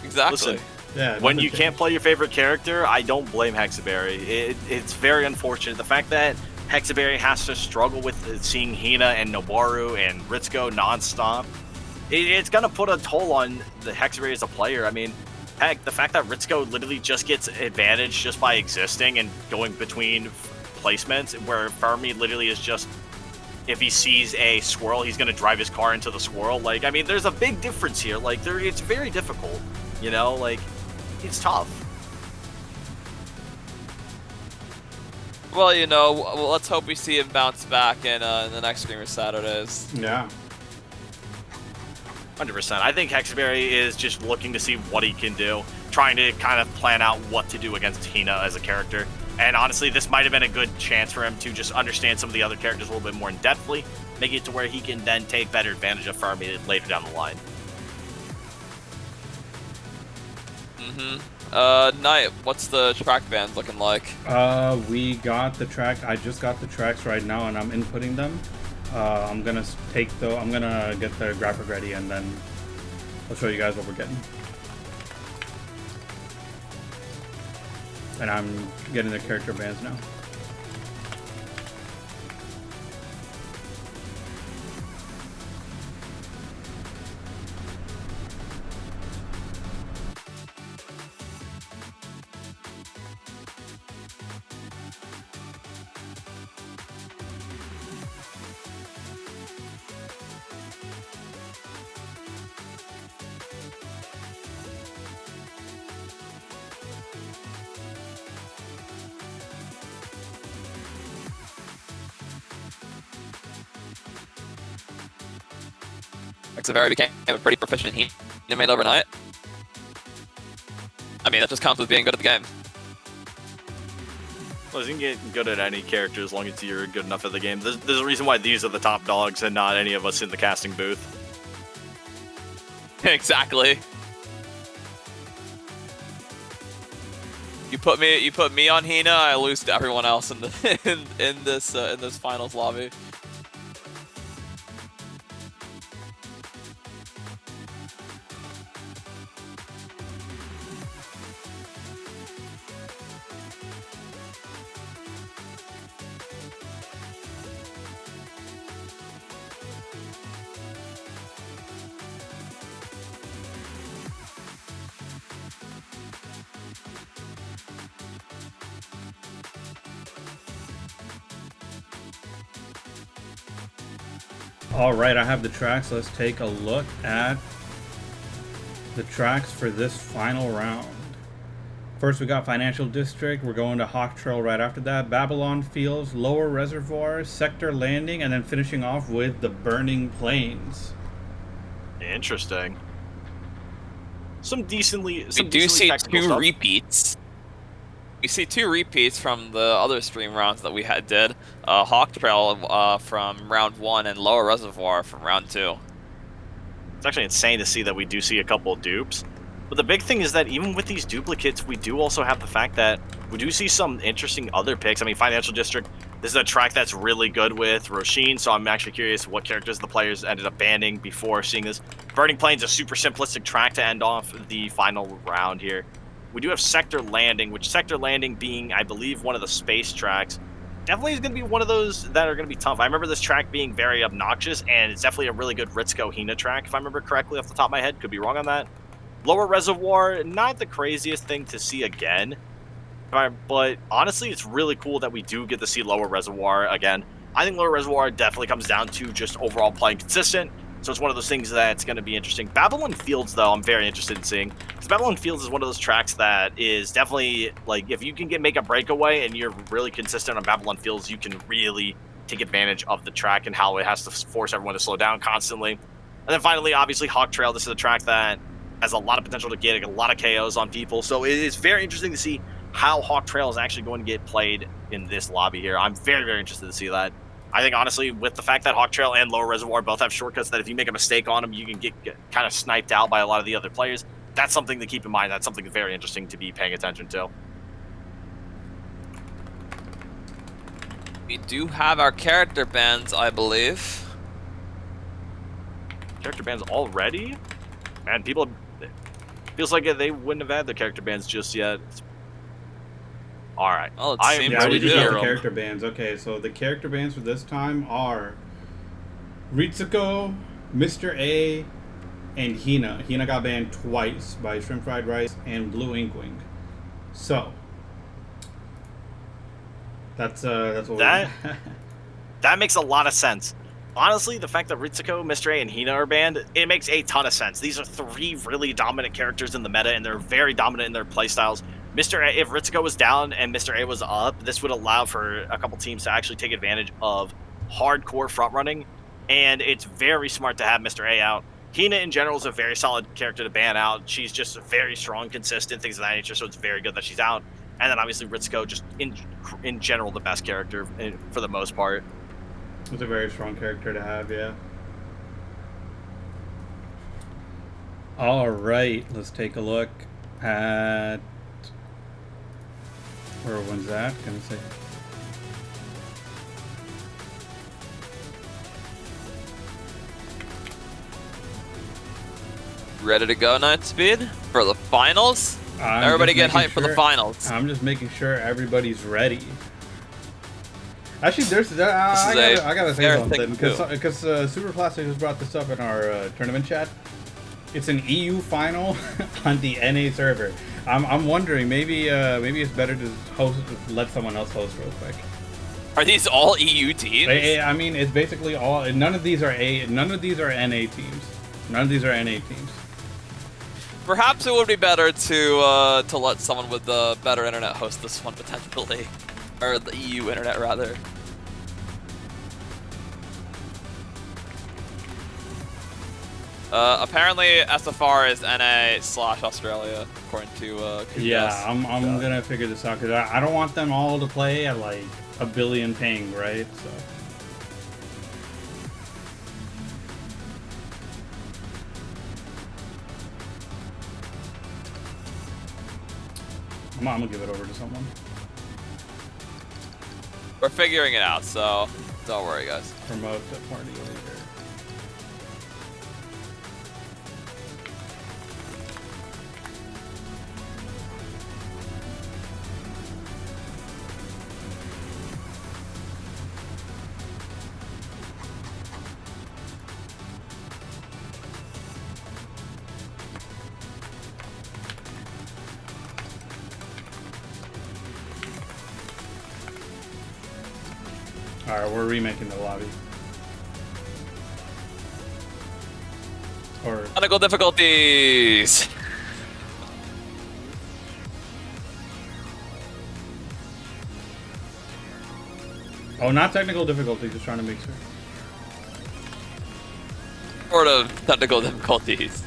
Exactly. Listen, Yeah. when nothing you changed. can't play your favorite character, I don't blame Hexaberry. It's very unfortunate. The fact that Hexaberry has to struggle with seeing Hina and Noboru and Ritsuko nonstop, it's going to put a toll on the Hexaberry as a player. I mean, heck, the fact that Ritsuko literally just gets advantage just by existing and going between placements, where Fermi literally is just, if he sees a squirrel, he's going to drive his car into the squirrel. Like, I mean, there's a big difference here. Like, it's very difficult, you know? Like, it's tough. Well, you know, let's hope we see him bounce back in the next Screamer Saturdays. Yeah. 100%. I think Hexaberry is just looking to see what he can do, trying to kind of plan out what to do against Hina as a character. And honestly, this might have been a good chance for him to just understand some of the other characters a little bit more in-depthly, make it to where he can then take better advantage of Fermi later down the line. Knight, what's the track band looking like? We got the track. I just got the tracks right now, and I'm inputting them. I'm gonna get the graphic ready, and then I'll show you guys what we're getting. And I'm getting the character bands now. Hexaberry became a pretty proficient Hina main overnight. I mean, that just counts with being good at the game. Well, you can get good at any character as long as you're good enough at the game. There's a reason why these are the top dogs and not any of us in the casting booth. Exactly. You put me on Hina, I lose to everyone else in the in this finals lobby. All right, I have the tracks. Let's take a look at the tracks for this final round. First, we got Financial District. We're going to Hawk Trail right after that. Babylon Fields, Lower Reservoir, Sector Landing, and then finishing off with the Burning Plains. Interesting. Some decently. We Some do decently see technical two stuff. repeats. We see two repeats from the other stream rounds that we did. Hawk Trail from round 1 and Lower Reservoir from round 2. It's actually insane to see that we do see a couple of dupes. But the big thing is that even with these duplicates, we do also have the fact that we do see some interesting other picks. I mean, Financial District, this is a track that's really good with Roshin, so I'm actually curious what characters the players ended up banning before seeing this. Burning Plains, a super simplistic track to end off the final round here. We do have Sector Landing, which Sector Landing being, I believe, one of the space tracks. Definitely is going to be one of those that are going to be tough. I remember this track being very obnoxious, and it's definitely a really good Ritsuko Hina track, if I remember correctly off the top of my head. Could be wrong on that. Lower Reservoir, not the craziest thing to see again. But honestly, it's really cool that we do get to see Lower Reservoir again. I think Lower Reservoir definitely comes down to just overall playing consistent. So it's one of those things that's going to be interesting. Babylon Fields, though, I'm very interested in seeing. Because Babylon Fields is one of those tracks that is definitely, like, if you can make a breakaway and you're really consistent on Babylon Fields, you can really take advantage of the track and how it has to force everyone to slow down constantly. And then finally, obviously, Hawk Trail. This is a track that has a lot of potential to get a lot of KOs on people. So it is very interesting to see how Hawk Trail is actually going to get played in this lobby here. I'm very, very interested to see that. I think, honestly, with the fact that Hawk Trail and Lower Reservoir both have shortcuts that if you make a mistake on them, you can get kind of sniped out by a lot of the other players, that's something to keep in mind. That's something very interesting to be paying attention to. We do have our character bans, I believe. Character bans already? Man, people... Feels like they wouldn't have had the character bans just yet. All right. Well, it I am seems Yeah, we we ready do to get hear the 'em. character bans. Okay, so the character bans for this time are Ritsuko, Mr. A, and Hina. Hina got banned twice by Shrimp Fried Rice and Blue Inkwing. So that's what That- That makes a lot of sense. Honestly, the fact that Ritsuko, Mr. A, and Hina are banned, it makes a ton of sense. These are three really dominant characters in the meta, and they're very dominant in their playstyles. Mr. A, if Ritsuko was down and Mr. A was up, this would allow for a couple teams to actually take advantage of hardcore front running, and it's very smart to have Mr. A out. Hina in general is a very solid character to ban out. She's just very strong, consistent, things of that nature, so it's very good that she's out. And then obviously Ritsuko, just in general, the best character for the most part. It's a very strong character to have, yeah. All right, let's take a look at where everyone's at. Gonna say. Ready to go, Night Speed, for the finals? I'm Everybody just get making hyped for the sure- finals. I'm just making sure everybody's ready. Actually, I gotta say fair something thing to because Super Plastic just brought this up in our tournament chat. It's an EU final on the NA server. I'm wondering maybe it's better to let someone else host real quick. Are these all EU teams? I mean, it's basically all. None of these are NA teams. None of these are NA teams. Perhaps it would be better to let someone with the better internet host this one potentially, or the EU internet rather. Apparently SFR is NA/Australia according to Yeah, QGS. I'm gonna figure this out because I don't want them all to play at like a billion ping, right? So. I'm gonna give it over to someone. We're figuring it out, so don't worry, guys. Promote the party leader. Alright, we're remaking the lobby. Or Technical difficulties. oh, not technical difficulty. Just trying to make sure. Sort of technical difficulties.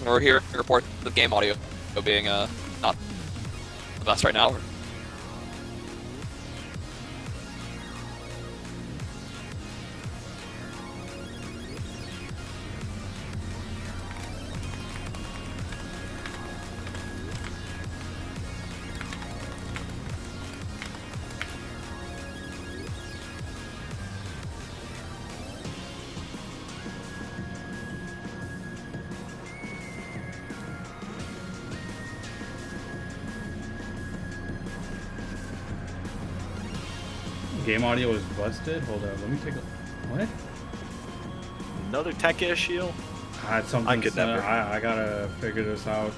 We're here to report the game audio being not the best right now. Game audio is busted. Hold on, let me take a. What? Another tech issue? It's something. I could never. I gotta figure this out.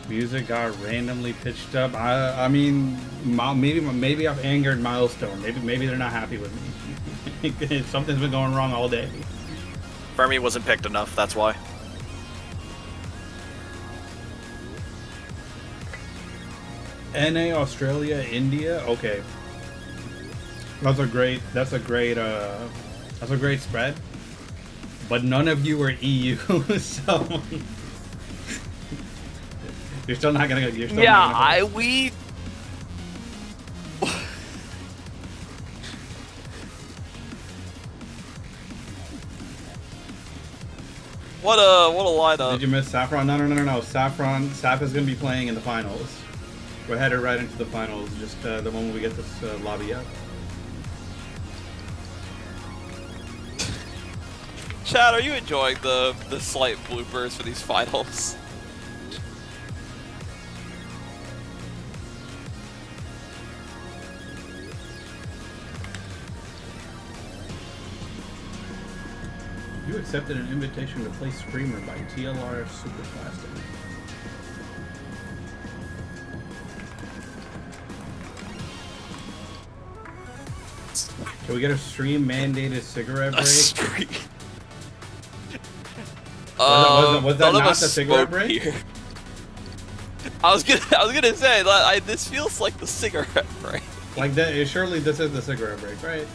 Music got randomly pitched up. I mean, maybe I've angered Milestone. Maybe they're not happy with me. Something's been going wrong all day. Fermi wasn't picked enough, that's why. NA, Australia, India. Okay, that's a great spread. But none of you are EU, so you're still not gonna. You're still Yeah, not gonna we. What a lineup. Did you miss Saffron? No. Saf is gonna be playing in the finals. We're headed right into the finals. Just the moment we get this lobby up. Chad, are you enjoying the slight bloopers for these finals? You accepted an invitation to play Screamer by TLR Superplastic. Can we get a stream mandated cigarette break? Was that not the cigarette break? Here. I was gonna say this feels like the cigarette break. Like that? Surely this is the cigarette break, right?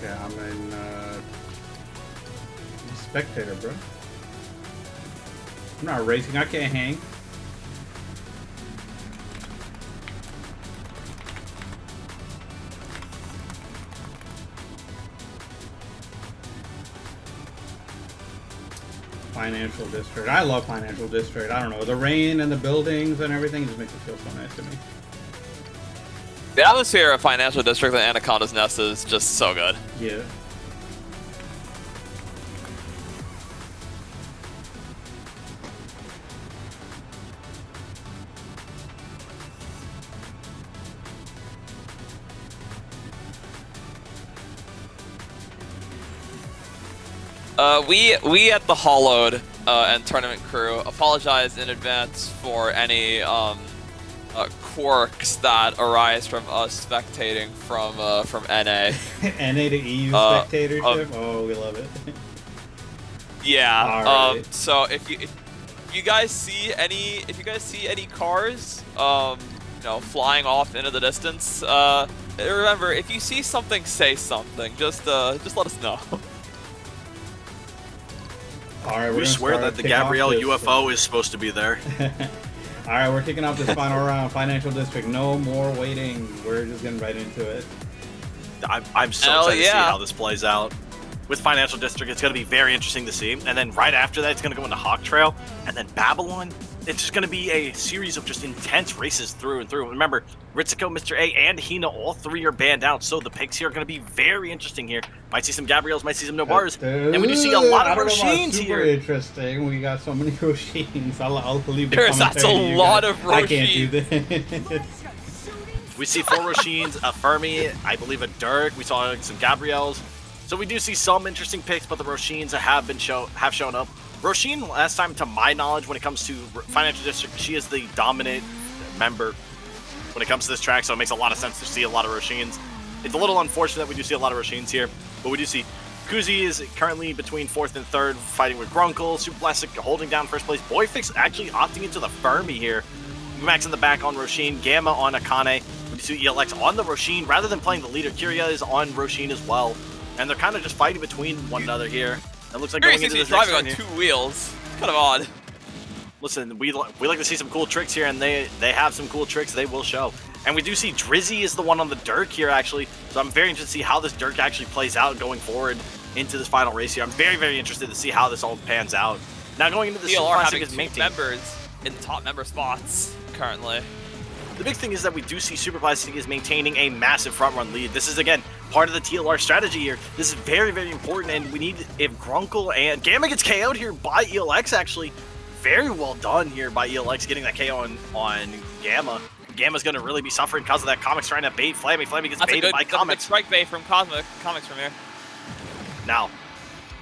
Yeah, I'm in spectator, bro. I'm not racing. I can't hang. Financial District. I love Financial District. I don't know. The rain and the buildings and everything just makes it feel so nice to me. The atmosphere of Financial District and Anaconda's Nest is just so good. Yeah. We at the Hollowed and tournament crew apologize in advance for any quirks that arise from us spectating from NA. NA to EU spectatorship. Oh, we love it. Yeah. Alright. So if you guys see any cars flying off into the distance, remember, if you see something, say something. Just let us know. All right, We swear that the Gabrielle UFO is supposed to be there. All right, we're kicking off this final round. Financial District. No more waiting. We're just getting right into it. I'm so excited to see how this plays out. With Financial District, it's going to be very interesting to see. And then right after that, it's going to go into Hawk Trail. And then Babylon. it's just going to be a series of just intense races through and through. Remember, Ritsuko, Mr. A, and Hina, all three are banned out, so the picks here are going to be very interesting here. Might see some Gabriels, might see some Nobaras, and we do see a lot of Roshins super here. interesting. We got so many Roshins. I'll leave the That's a lot of I can't do Roshins. this. We see 4 Roshins, a Fermi, I believe a Dirk. We saw some Gabriels. So we do see some interesting picks, but the Roshins have shown up. Roshin, last time to my knowledge, when it comes to Financial District, she is the dominant member when it comes to this track, so it makes a lot of sense to see a lot of Roshins. It's a little unfortunate that we do see a lot of Roshins here, but we do see Kuzi is currently between 4th and 3rd, fighting with Grunkle, Super Plastic holding down 1st place, Boyfix actually opting into the Fermi here. Max in the back on Roshin, Gamma on Akane, we do see ELX on the Roshin, rather than playing the leader, Kiria is on Roshin as well, and they're kind of just fighting between one another here. It looks like going into this driving next on turn 2 here. wheels. Kind of odd. Listen, we like to see some cool tricks here, and they have some cool tricks they will show. And we do see Drizzy is the one on the Dirk here, actually. So I'm very interested to see how this Dirk actually plays out going forward into this final race here. I'm very, very interested to see how this all pans out. Now going into the Super DLR Classic having is main 2 team. members in top member spots currently. The big thing is that we do see Super Plastic is maintaining a massive front run lead. This is, again, part of the TLR strategy here. This is very, very important, and we need, if Grunkle and Gamma gets KO'd here by ELX, actually, very well done here by ELX getting that KO on Gamma. Gamma's going to really be suffering because of that. Comics trying to bait Flammy. Flammy gets baited by That's a good Comics. strike bait from Comics from here. Now,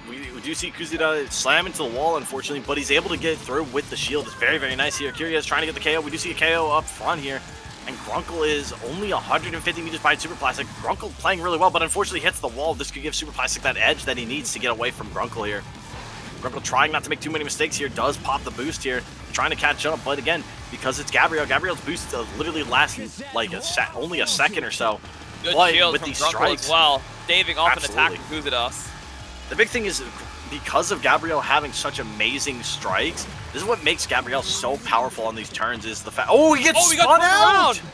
we do see Kuzida slam into the wall, unfortunately, but he's able to get through with the shield. It's very, very nice here. Kiria is trying to get the KO. We do see a KO up front here, and Grunkle is only 150 meters behind Super Plastic. Grunkle playing really well, but unfortunately hits the wall. This could give Super Plastic that edge that he needs to get away from Grunkle here. Grunkle trying not to make too many mistakes here, does pop the boost here, trying to catch up, but again, because it's Gabriel, Gabriel's boost literally lasts like only a second or so. Good but shield with from these Grunkle strikes, as well, staving off Absolutely. an attack from Kuzidas. the big thing is because of Gabriel having such amazing strikes, this is what makes Gabriel so powerful on these turns is the fact. Oh, he gets He spun got out! around!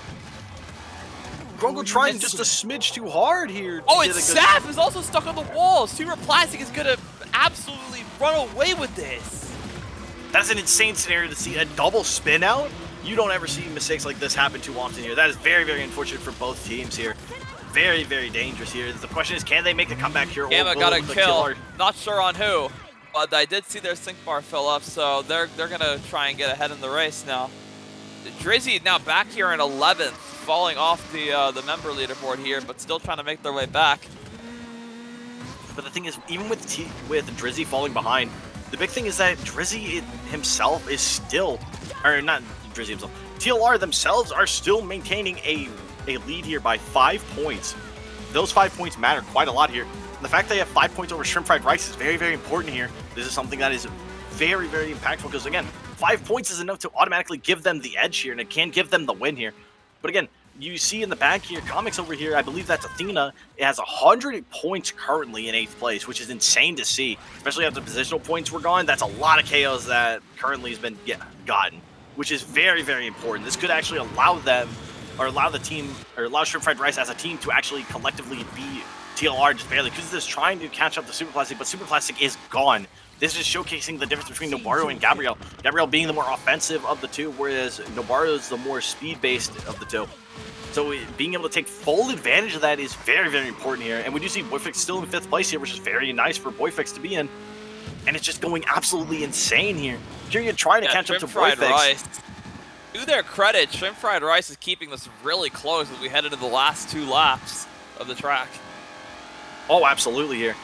Grunkle trying just a smidge too hard here. Oh, to and get a good- Saf is also stuck on the wall. Super Plastic is gonna absolutely run away with this. That's an insane scenario to see a double spin out. You don't ever see mistakes like this happen too often here. That is very, very unfortunate for both teams here. Very, very dangerous here. The question is, can they make the comeback here? Gamma or got a will the kill. killer- Not sure on who, but I did see their sync bar fill up, so they're gonna try and get ahead in the race now. Drizzy now back here in 11th, falling off the member leaderboard here, but still trying to make their way back. But the thing is, even with Drizzy falling behind, the big thing is that Drizzy himself is still, or not Drizzy himself, TLR themselves are still maintaining a lead here by 5 points. Those 5 points matter quite a lot here. And the fact they have 5 points over Shrimp Fried Rice is very, very important here. This is something that is very, very impactful because, again, 5 points is enough to automatically give them the edge here, and it can give them the win here. But again, you see in the back here, Comics over here, I believe that's Athena. It has 100 points currently in 8th place, which is insane to see, especially after positional points were gone. That's a lot of KOs that currently has been gotten, which is very, very important. This could actually allow them, or allow the team, or allow Shrimp Fried Rice as a team to actually collectively beat TLR just barely, because this is trying to catch up to Super Plastic, but Super Plastic is gone. This is showcasing the difference between Nobaru and Gabriel. Gabriel being the more offensive of the two, whereas Nobaru is the more speed-based of the two. So being able to take full advantage of that is very, very important here. And we do see Boyfix still in 5th place here, which is very nice for Boyfix to be in. And it's just going absolutely insane here. Kiria trying to catch up to Shrimp Fried Boyfix. Rice. To their credit, Shrimp Fried Rice is keeping this really close as we head into the last 2 laps of the track. Oh, absolutely here.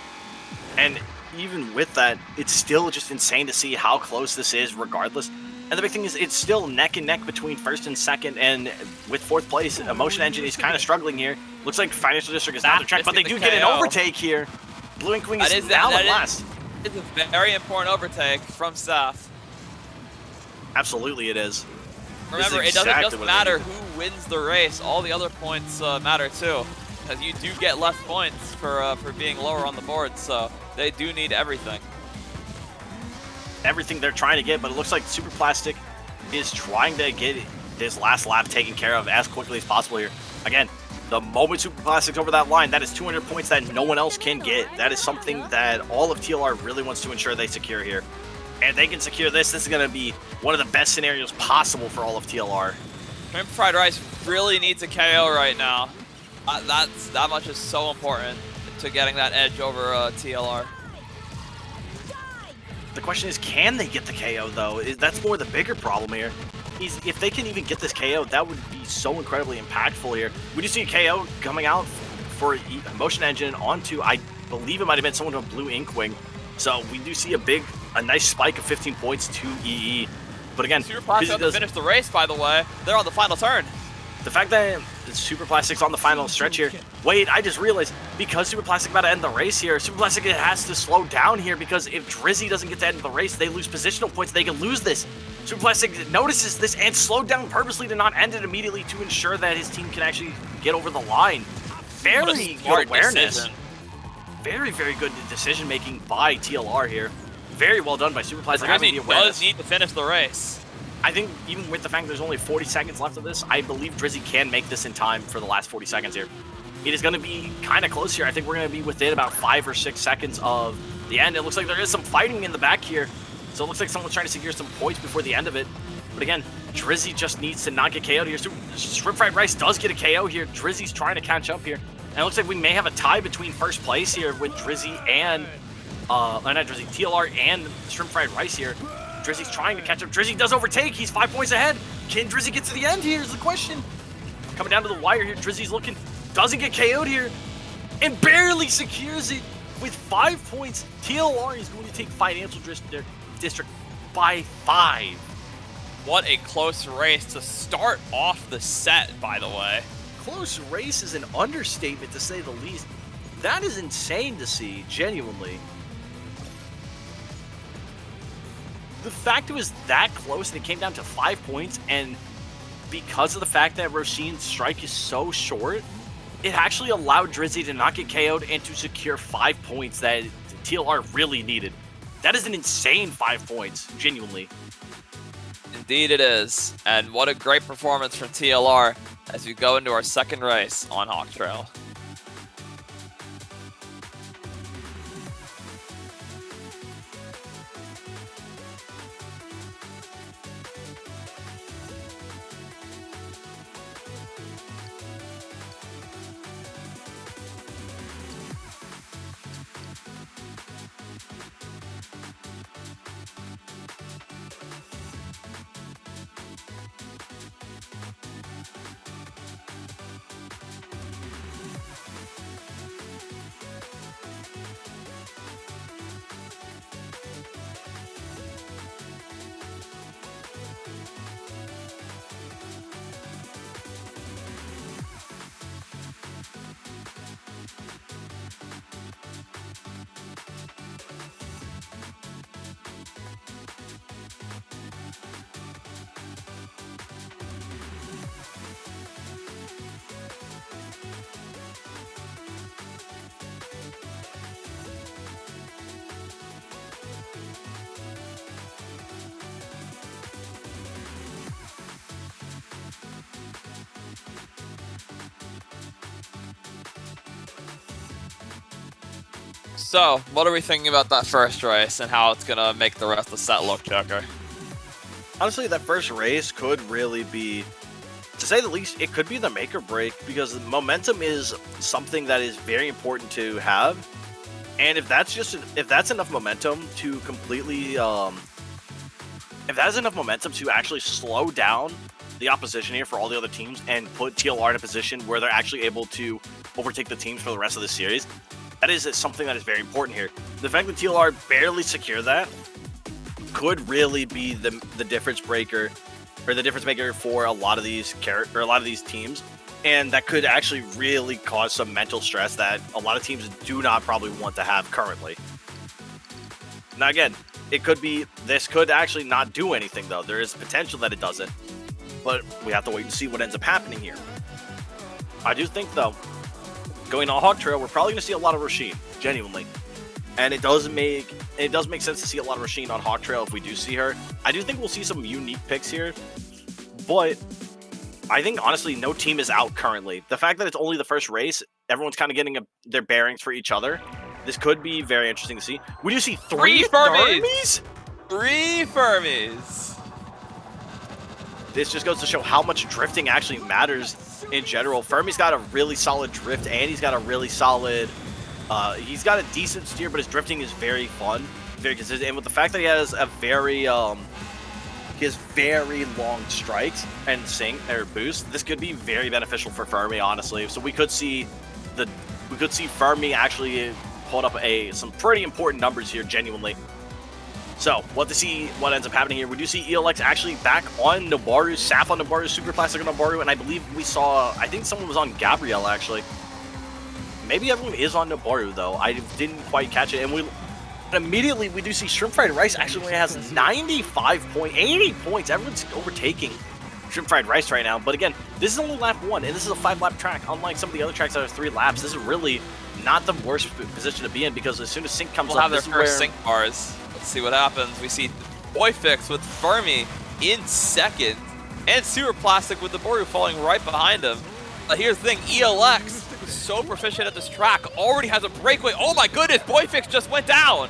And even with that, it's still just insane to see how close this is regardless. And the big thing is it's still neck and neck between 1st and 2nd, and with 4th place, Emotion Engine is kind of struggling here. Looks like Financial District is out of the track, but they do get an overtake here. Blue Ink Wing is now at last. It's a very important overtake from Saf. Absolutely it is. Remember, it doesn't just matter who wins the race. All the other points matter too, because you do get less points for being lower on the board. So they do need everything. Everything they're trying to get, but it looks like Super Plastic is trying to get this last lap taken care of as quickly as possible here. Again, the moment Super Plastic's over that line, that is 200 points that no one else can get. That is something that all of TLR really wants to ensure they secure here. and they can secure this, this is going to be one of the best scenarios possible for all of TLR. Shrimp Fried Rice really needs a KO right now. That much is so important to getting that edge over TLR. The question is, can they get the KO, though? That's more the bigger problem here. If they can even get this KO, that would be so incredibly impactful here. We do see a KO coming out for Motion Engine onto, I believe it might have been someone with Blue Inkwing. So we do see a nice spike of 15 points to EE. But again, Super Plastic to finish the race, by the way. They're on the final turn. The fact that Super Plastic's on the final stretch here. Wait, I just realized, because Super Plastic about to end the race here, Super Plastic has to slow down here, because if Drizzy doesn't get to end the race, they lose positional points. They can lose this. Super Plastic notices this and slowed down purposely to not end it immediately to ensure that his team can actually get over the line. Very good awareness. Decision. Very, very good decision-making by TLR here. Very well done by Super Plastic. Drizzy does need to finish the race. I think even with the fact there's only 40 seconds left of this, I believe Drizzy can make this in time for the last 40 seconds here. It is going to be kind of close here. I think we're going to be within about 5 or 6 seconds of the end. It looks like there is some fighting in the back here. So it looks like someone's trying to secure some points before the end of it. But again, Drizzy just needs to not get KO'd here. Shrimp Fried Rice does get a KO here. Drizzy's trying to catch up here. And it looks like we may have a tie between first place here with Drizzy and, not Drizzy, TLR and Shrimp Fried Rice here. Drizzy's trying to catch up. Drizzy does overtake. He's 5 points ahead. Can Drizzy get to the end here is the question. Coming down to the wire here. Drizzy's looking. Doesn't get KO'd here. And barely secures it with 5 points. TLR is going to take Financial District by 5. What a close race to start off the set, by the way. Close race is an understatement, to say the least. That is insane to see, genuinely. The fact it was that close and it came down to 5 points, and because of the fact that Roshin's strike is so short, it actually allowed Drizzy to not get KO'd and to secure 5 points that TLR really needed. That is an insane 5 points, genuinely. Indeed it is. And what a great performance from TLR as we go into our second race on Hawk Trail. So, what are we thinking about that first race and how it's going to make the rest of the set look, Joker? Honestly, that first race could really be, to say the least, it could be the make or break, because momentum is something that is very important to have. And if that's enough momentum to completely, if that is enough momentum to actually slow down the opposition here for all the other teams and put TLR in a position where they're actually able to overtake the teams for the rest of the series, that is something that is very important here. The fact that TLR barely secure that could really be the difference breaker, or the difference maker for a lot of these teams, and that could actually really cause some mental stress that a lot of teams do not probably want to have currently. Now again, this could actually not do anything though. There is potential that it doesn't, but we have to wait and see what ends up happening here. I do think though, going on Hawk Trail, we're probably going to see a lot of Roshin, genuinely. And it does make sense to see a lot of Roshin on Hawk Trail if we do see her. I do think we'll see some unique picks here, but I think honestly no team is out currently. The fact that it's only the first race, everyone's kind of getting their bearings for each other. This could be very interesting to see. We do see three Furbies. 3 Fermis. This just goes to show how much drifting actually matters in general. Fermi's got a really solid drift, and he's got a really solid, he's got a decent steer, but his drifting is very fun, very consistent. And with the fact that he has a very, he has very long strikes and boost, this could be very beneficial for Fermi, honestly. So we could see Fermi actually hold up some pretty important numbers here, genuinely. So, what ends up happening here, we do see ELX actually back on Nobaru, Saf on Nobaru, Super Plastic on Nobaru, and I believe I think someone was on Gabrielle, actually. Maybe everyone is on Nobaru, though. I didn't quite catch it, and immediately we do see Shrimp Fried Rice actually only has 80 points. Everyone's overtaking Shrimp Fried Rice right now, but again, this is only lap 1, and this is a 5-lap track, unlike some of the other tracks that are 3 laps. This is really not the worst position to be in, because as soon as Sync comes up, have their first Sync bars. Let's see what happens. We see Boyfix with Fermi in second, and Super Plastic with the Boru falling right behind him. Here's the thing, ELX, who's so proficient at this track, already has a breakaway. Oh my goodness, Boyfix just went down.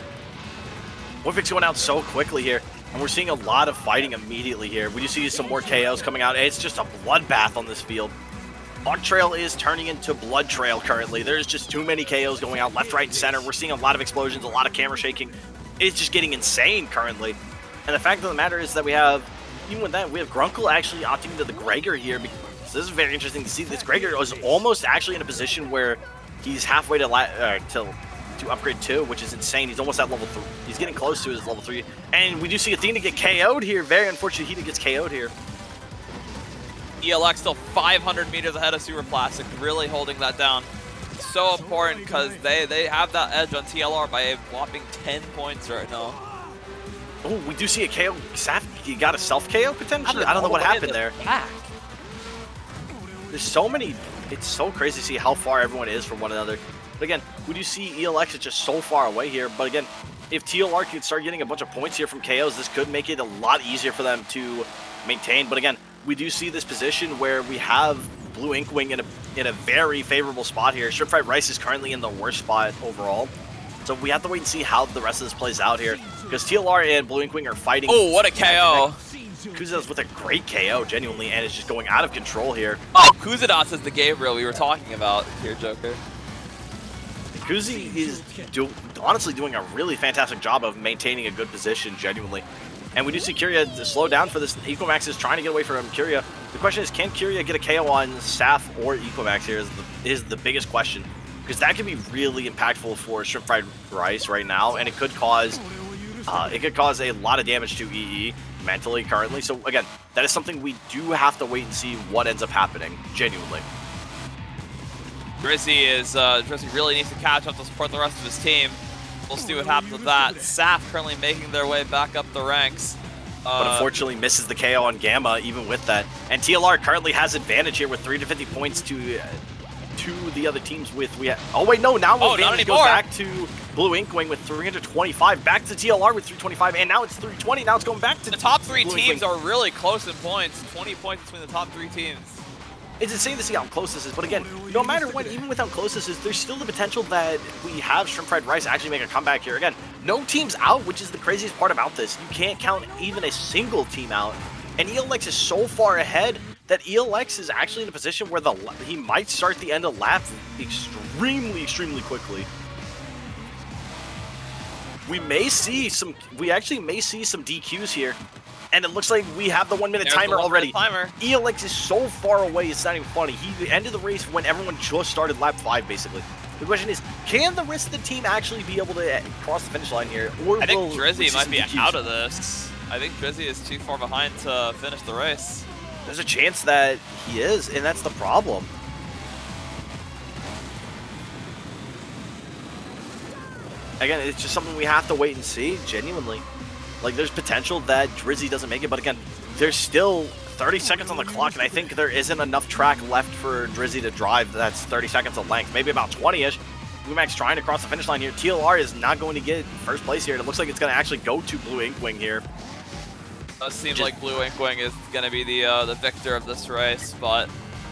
Boyfix going out so quickly here, and we're seeing a lot of fighting immediately here. We do see some more KOs coming out, and it's just a bloodbath on this field. Hog Trail is turning into Blood Trail currently. There's just too many KOs going out left, right, and center. We're seeing a lot of explosions, a lot of camera shaking. It's just getting insane currently. And the fact of the matter is that even with that, we have Grunkle actually opting into the Gregor here. Because this is very interesting to see. This Gregor is almost actually in a position where he's halfway to upgrade 2, which is insane. He's almost at level 3. He's getting close to his level 3. And we do see Athena get KO'd here. Very unfortunate he gets KO'd here. ELX still 500 meters ahead of Super Plastic, really holding that down. So important because they have that edge on TLR by a whopping 10 points right now. Oh, we do see a KO. Saf, you got a self-KO potentially? I don't know what happened there. There's so many. It's so crazy to see how far everyone is from one another. But again, we do see ELX is just so far away here. But again, if TLR can start getting a bunch of points here from KOs, this could make it a lot easier for them to maintain. But again, we do see this position where we have Blue Inkwing in a very favorable spot here. Shrimp Fried Rice is currently in the worst spot overall. So we have to wait and see how the rest of this plays out here. Because TLR and Blue Inkwing are fighting. Oh, what a KO. Kuzadas with a great KO, genuinely, and is just going out of control here. Oh, Kuzadas is the Gabriel we were talking about here, Joker. Kuzi is honestly doing a really fantastic job of maintaining a good position, genuinely. And we do see Kyria slow down for this. Equamax is trying to get away from Kyria. The question is, can Kyria get a KO on Saf or Equamax here is the biggest question. Because that could be really impactful for Shrimp Fried Rice right now, and it could cause a lot of damage to EE mentally currently. So again, that is something we do have to wait and see what ends up happening, genuinely. Drizzy really needs to catch up to support the rest of his team. We'll see what happens with that. Saf currently making their way back up the ranks. But unfortunately misses the KO on Gamma even with that. And TLR currently has advantage here with 350 points to the other teams with oh wait, no, now advantage goes back to Blue Inkwing with 325, back to TLR with 325, and now it's 320. Now it's going back to the top 3 Blue teams Inkwing. Are really close in points. 20 points between the top 3 teams. It's insane to see how close this is, but again, no matter what, even with how close this is, there's still the potential that we have Shrimp Fried Rice actually make a comeback here. Again, no team's out, which is the craziest part about this. You can't count even a single team out, and ELX is so far ahead that ELX is actually in a position where he might start the end of lap extremely quickly. We actually may see some DQs here. And it looks like we have the 1 minute timer already. ELX is so far away, it's not even funny. He ended the race when everyone just started lap 5, basically. The question is, can the rest of the team actually be able to cross the finish line here? Or I think Drizzy might be out of this. I think Drizzy is too far behind to finish the race. There's a chance that he is, and that's the problem. Again, it's just something we have to wait and see, genuinely. Like, there's potential that Drizzy doesn't make it, but again, there's still 30 seconds on the clock, and I think there isn't enough track left for Drizzy to drive that's 30 seconds of length, maybe about 20-ish. Lumax trying to cross the finish line here. TLR is not going to get first place here, and it looks like it's going to actually go to Blue Inkwing here. Does seem like Blue Inkwing is going to be the victor of this race, but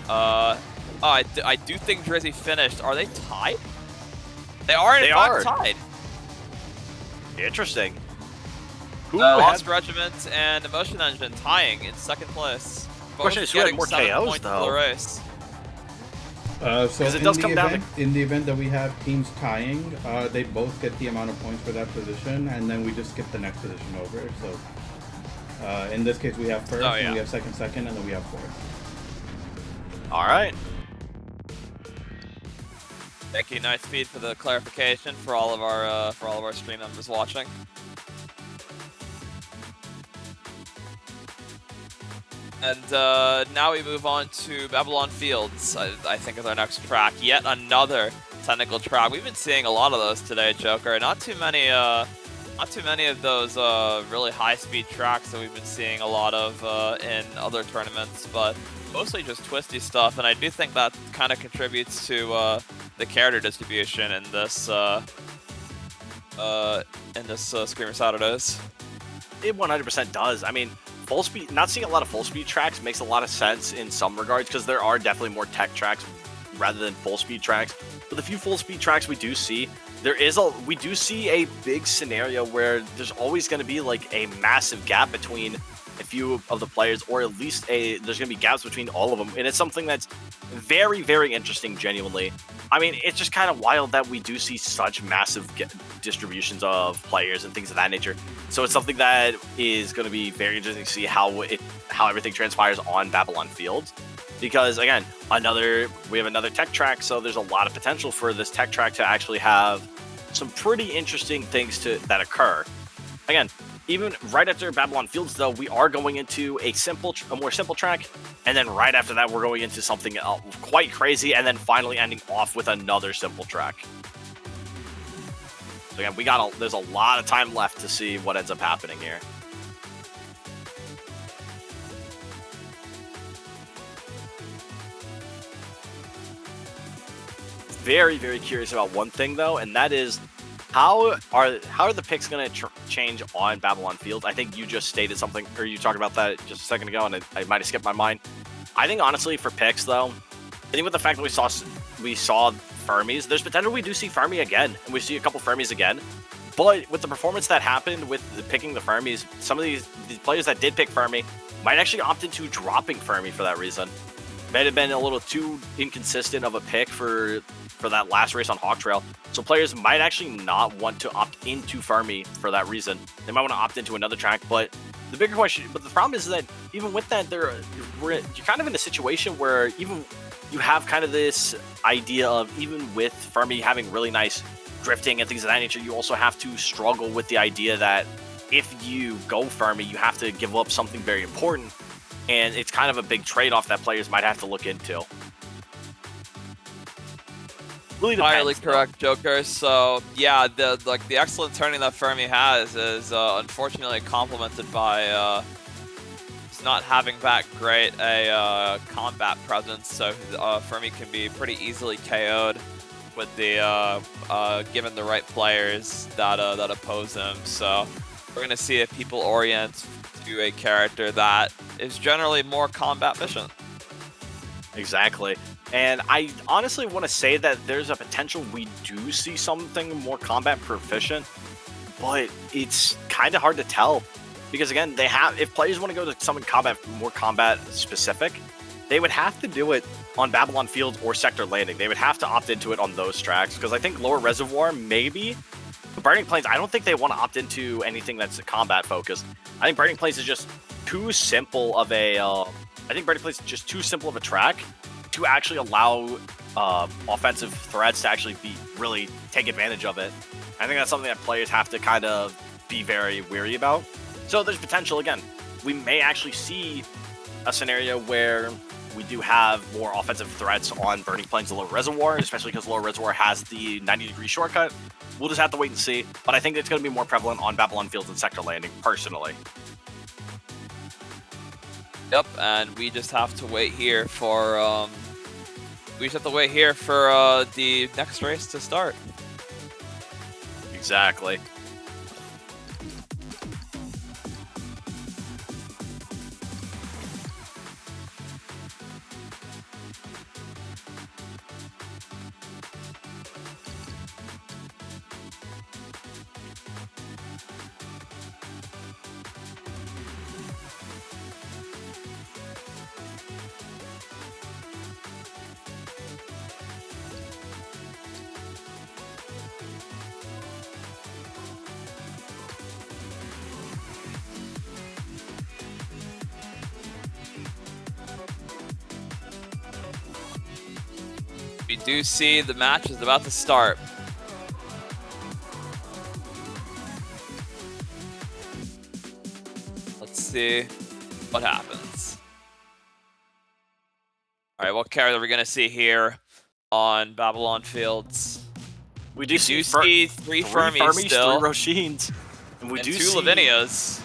I do think Drizzy finished. Are they tied? They are in fact tied. Interesting. Who Lost had, Regiment and Emotion Engine tying in second place. Both Question is, who had getting more 7 KOs, points though? for the race. So 'Cause it in does the come down event, in the event that we have teams tying, they both get the amount of points for that position, and then we just skip the next position over. So in this case, we have first, Oh, and yeah. we have second, and then we have fourth. All right. Thank you, Night Speed, for the clarification for all of our stream members watching. And now we move on to Babylon Fields. I think is our next track. Yet another technical track. We've been seeing a lot of those today, Joker. Not too many of those really high-speed tracks that we've been seeing a lot of in other tournaments, but mostly just twisty stuff. And I do think that kind of contributes to the character distribution in this Screamer Saturdays. It 100% does. I mean, full speed, not seeing a lot of full speed tracks makes a lot of sense in some regards because there are definitely more tech tracks rather than full speed tracks. But the few full speed tracks we do see, we do see a big scenario where there's always going to be like a massive gap between a few of the players, or at least there's going to be gaps between all of them. And it's something that's very, very interesting, genuinely. I mean, it's just kind of wild that we do see such massive distributions of players and things of that nature. So it's something that is going to be very interesting to see how everything transpires on Babylon Fields. Because again, we have another tech track, so there's a lot of potential for this tech track to actually have some pretty interesting things that occur. Again, even right after Babylon Fields, though, we are going into a more simple track, and then right after that, we're going into something quite crazy, and then finally ending off with another simple track. So again, there's a lot of time left to see what ends up happening here. Very, very curious about one thing, though, and that is how are the picks going to change on Babylon Fields? I think you just stated something, or you talked about that just a second ago, and I might have skipped my mind. I think honestly for picks, though, I think with the fact that we saw Fermis, there's potential we do see Fermi again, and we see a couple Fermis again. But with the performance that happened with picking the Fermis, some of these players that did pick Fermi might actually opt into dropping Fermi for that reason. Might have been a little too inconsistent of a pick for that last race on Hawk Trail. So players might actually not want to opt into Fermi for that reason. They might want to opt into another track, but the bigger question, but the problem is that even with that, you're kind of in a situation where even you have kind of this idea of, even with Fermi having really nice drifting and things of that nature, you also have to struggle with the idea that if you go Fermi, you have to give up something very important. And it's kind of a big trade-off that players might have to look into. Really depends, Entirely correct, Joker. So yeah, the excellent turning that Fermi has is unfortunately complemented by not having that great a combat presence. So Fermi can be pretty easily KO'd with the given the right players that oppose him. So we're gonna see if people orient to a character that is generally more combat efficient. Exactly. And I honestly want to say that there's a potential we do see something more combat proficient, but it's kind of hard to tell. Because again, if players want to go to something more combat specific, they would have to do it on Babylon Fields or Sector Landing. They would have to opt into it on those tracks, because I think Lower Reservoir, maybe. But Burning Plains, I don't think they want to opt into anything that's combat focused. I think Burning Plains is just too simple of a track to actually allow offensive threats to actually really take advantage of it. I think that's something that players have to kind of be very wary about. So there's potential, again, we may actually see a scenario where we do have more offensive threats on Burning Plains and Lower Reservoir, especially because Lower Reservoir has the 90-degree shortcut. We'll just have to wait and see, but I think it's going to be more prevalent on Babylon Fields and Sector Landing, personally. Yep, and we just have to wait here for the next race to start. Exactly. We do see the match is about to start. Let's see what happens. All right, what character are we going to see here on Babylon Fields? We do see three Fermies still. 3 Roshins. And we and do 2 see Lavinias.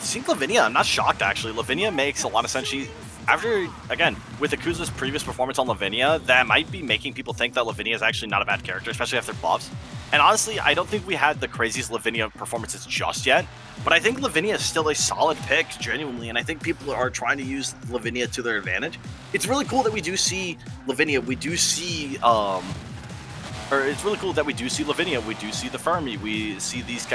Seeing Lavinia, I'm not shocked actually. Lavinia makes a lot of sense. She, after, again, with Akuza's previous performance on Lavinia, that might be making people think that Lavinia is actually not a bad character, especially after buffs. And honestly, I don't think we had the craziest Lavinia performances just yet, but I think Lavinia is still a solid pick, genuinely, and I think people are trying to use Lavinia to their advantage. It's really cool that we do see Lavinia, we do see, it's really cool that we do see Lavinia, we do see the Fermi, we see these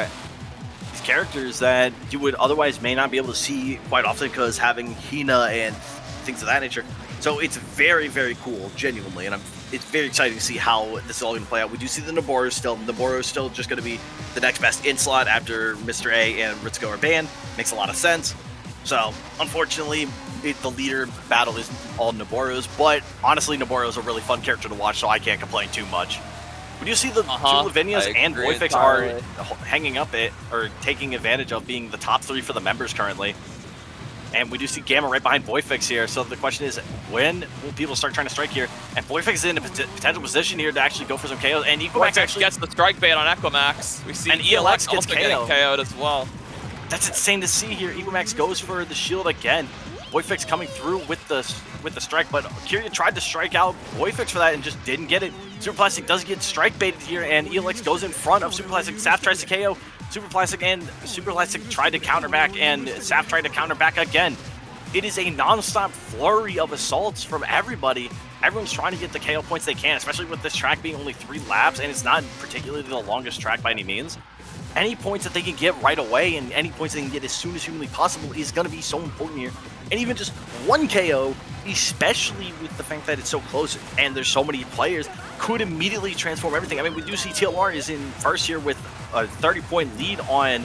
characters that you would otherwise may not be able to see quite often because having Hina and things of that nature. So it's very, very cool, genuinely, and it's very exciting to see how this is all going to play out. We do see the Naboru still. Naboru is still just going to be the next best in slot after Mr. A and Ritsuko are banned. Makes a lot of sense. So, unfortunately, the leader battle is all Naboru's, but honestly, Naboru is a really fun character to watch, so I can't complain too much. We do see the 2 Lavinias and Voifix are hanging up it, or taking advantage of being the top 3 for the members currently. And we do see Gamma right behind Voifix here, so the question is, when will people start trying to strike here? And Voifix is in a potential position here to actually go for some KOs, and Equimax actually gets the strike bait on Equimax. We see and ELX gets also getting KO'd as well. That's insane to see here. Equimax goes for the shield again. Voifix coming through with the strike, but Kyria tried to strike out Voifix for that and just didn't get it. Super Plastic does get strike baited here, and ELX goes in front of Super Plastic. Saf tries to KO Super Plastic, and Super Plastic tried to counter back, and Saf tried to counter back again. It is a non-stop flurry of assaults from everybody. Everyone's trying to get the KO points they can, especially with this track being only 3 laps, and it's not particularly the longest track by any means. Any points that they can get right away, and any points they can get as soon as humanly possible, is going to be so important here. And even just 1 KO, especially with the fact that it's so close and there's so many players, could immediately transform everything. I mean, we do see TLR is in first here with a 30-point lead on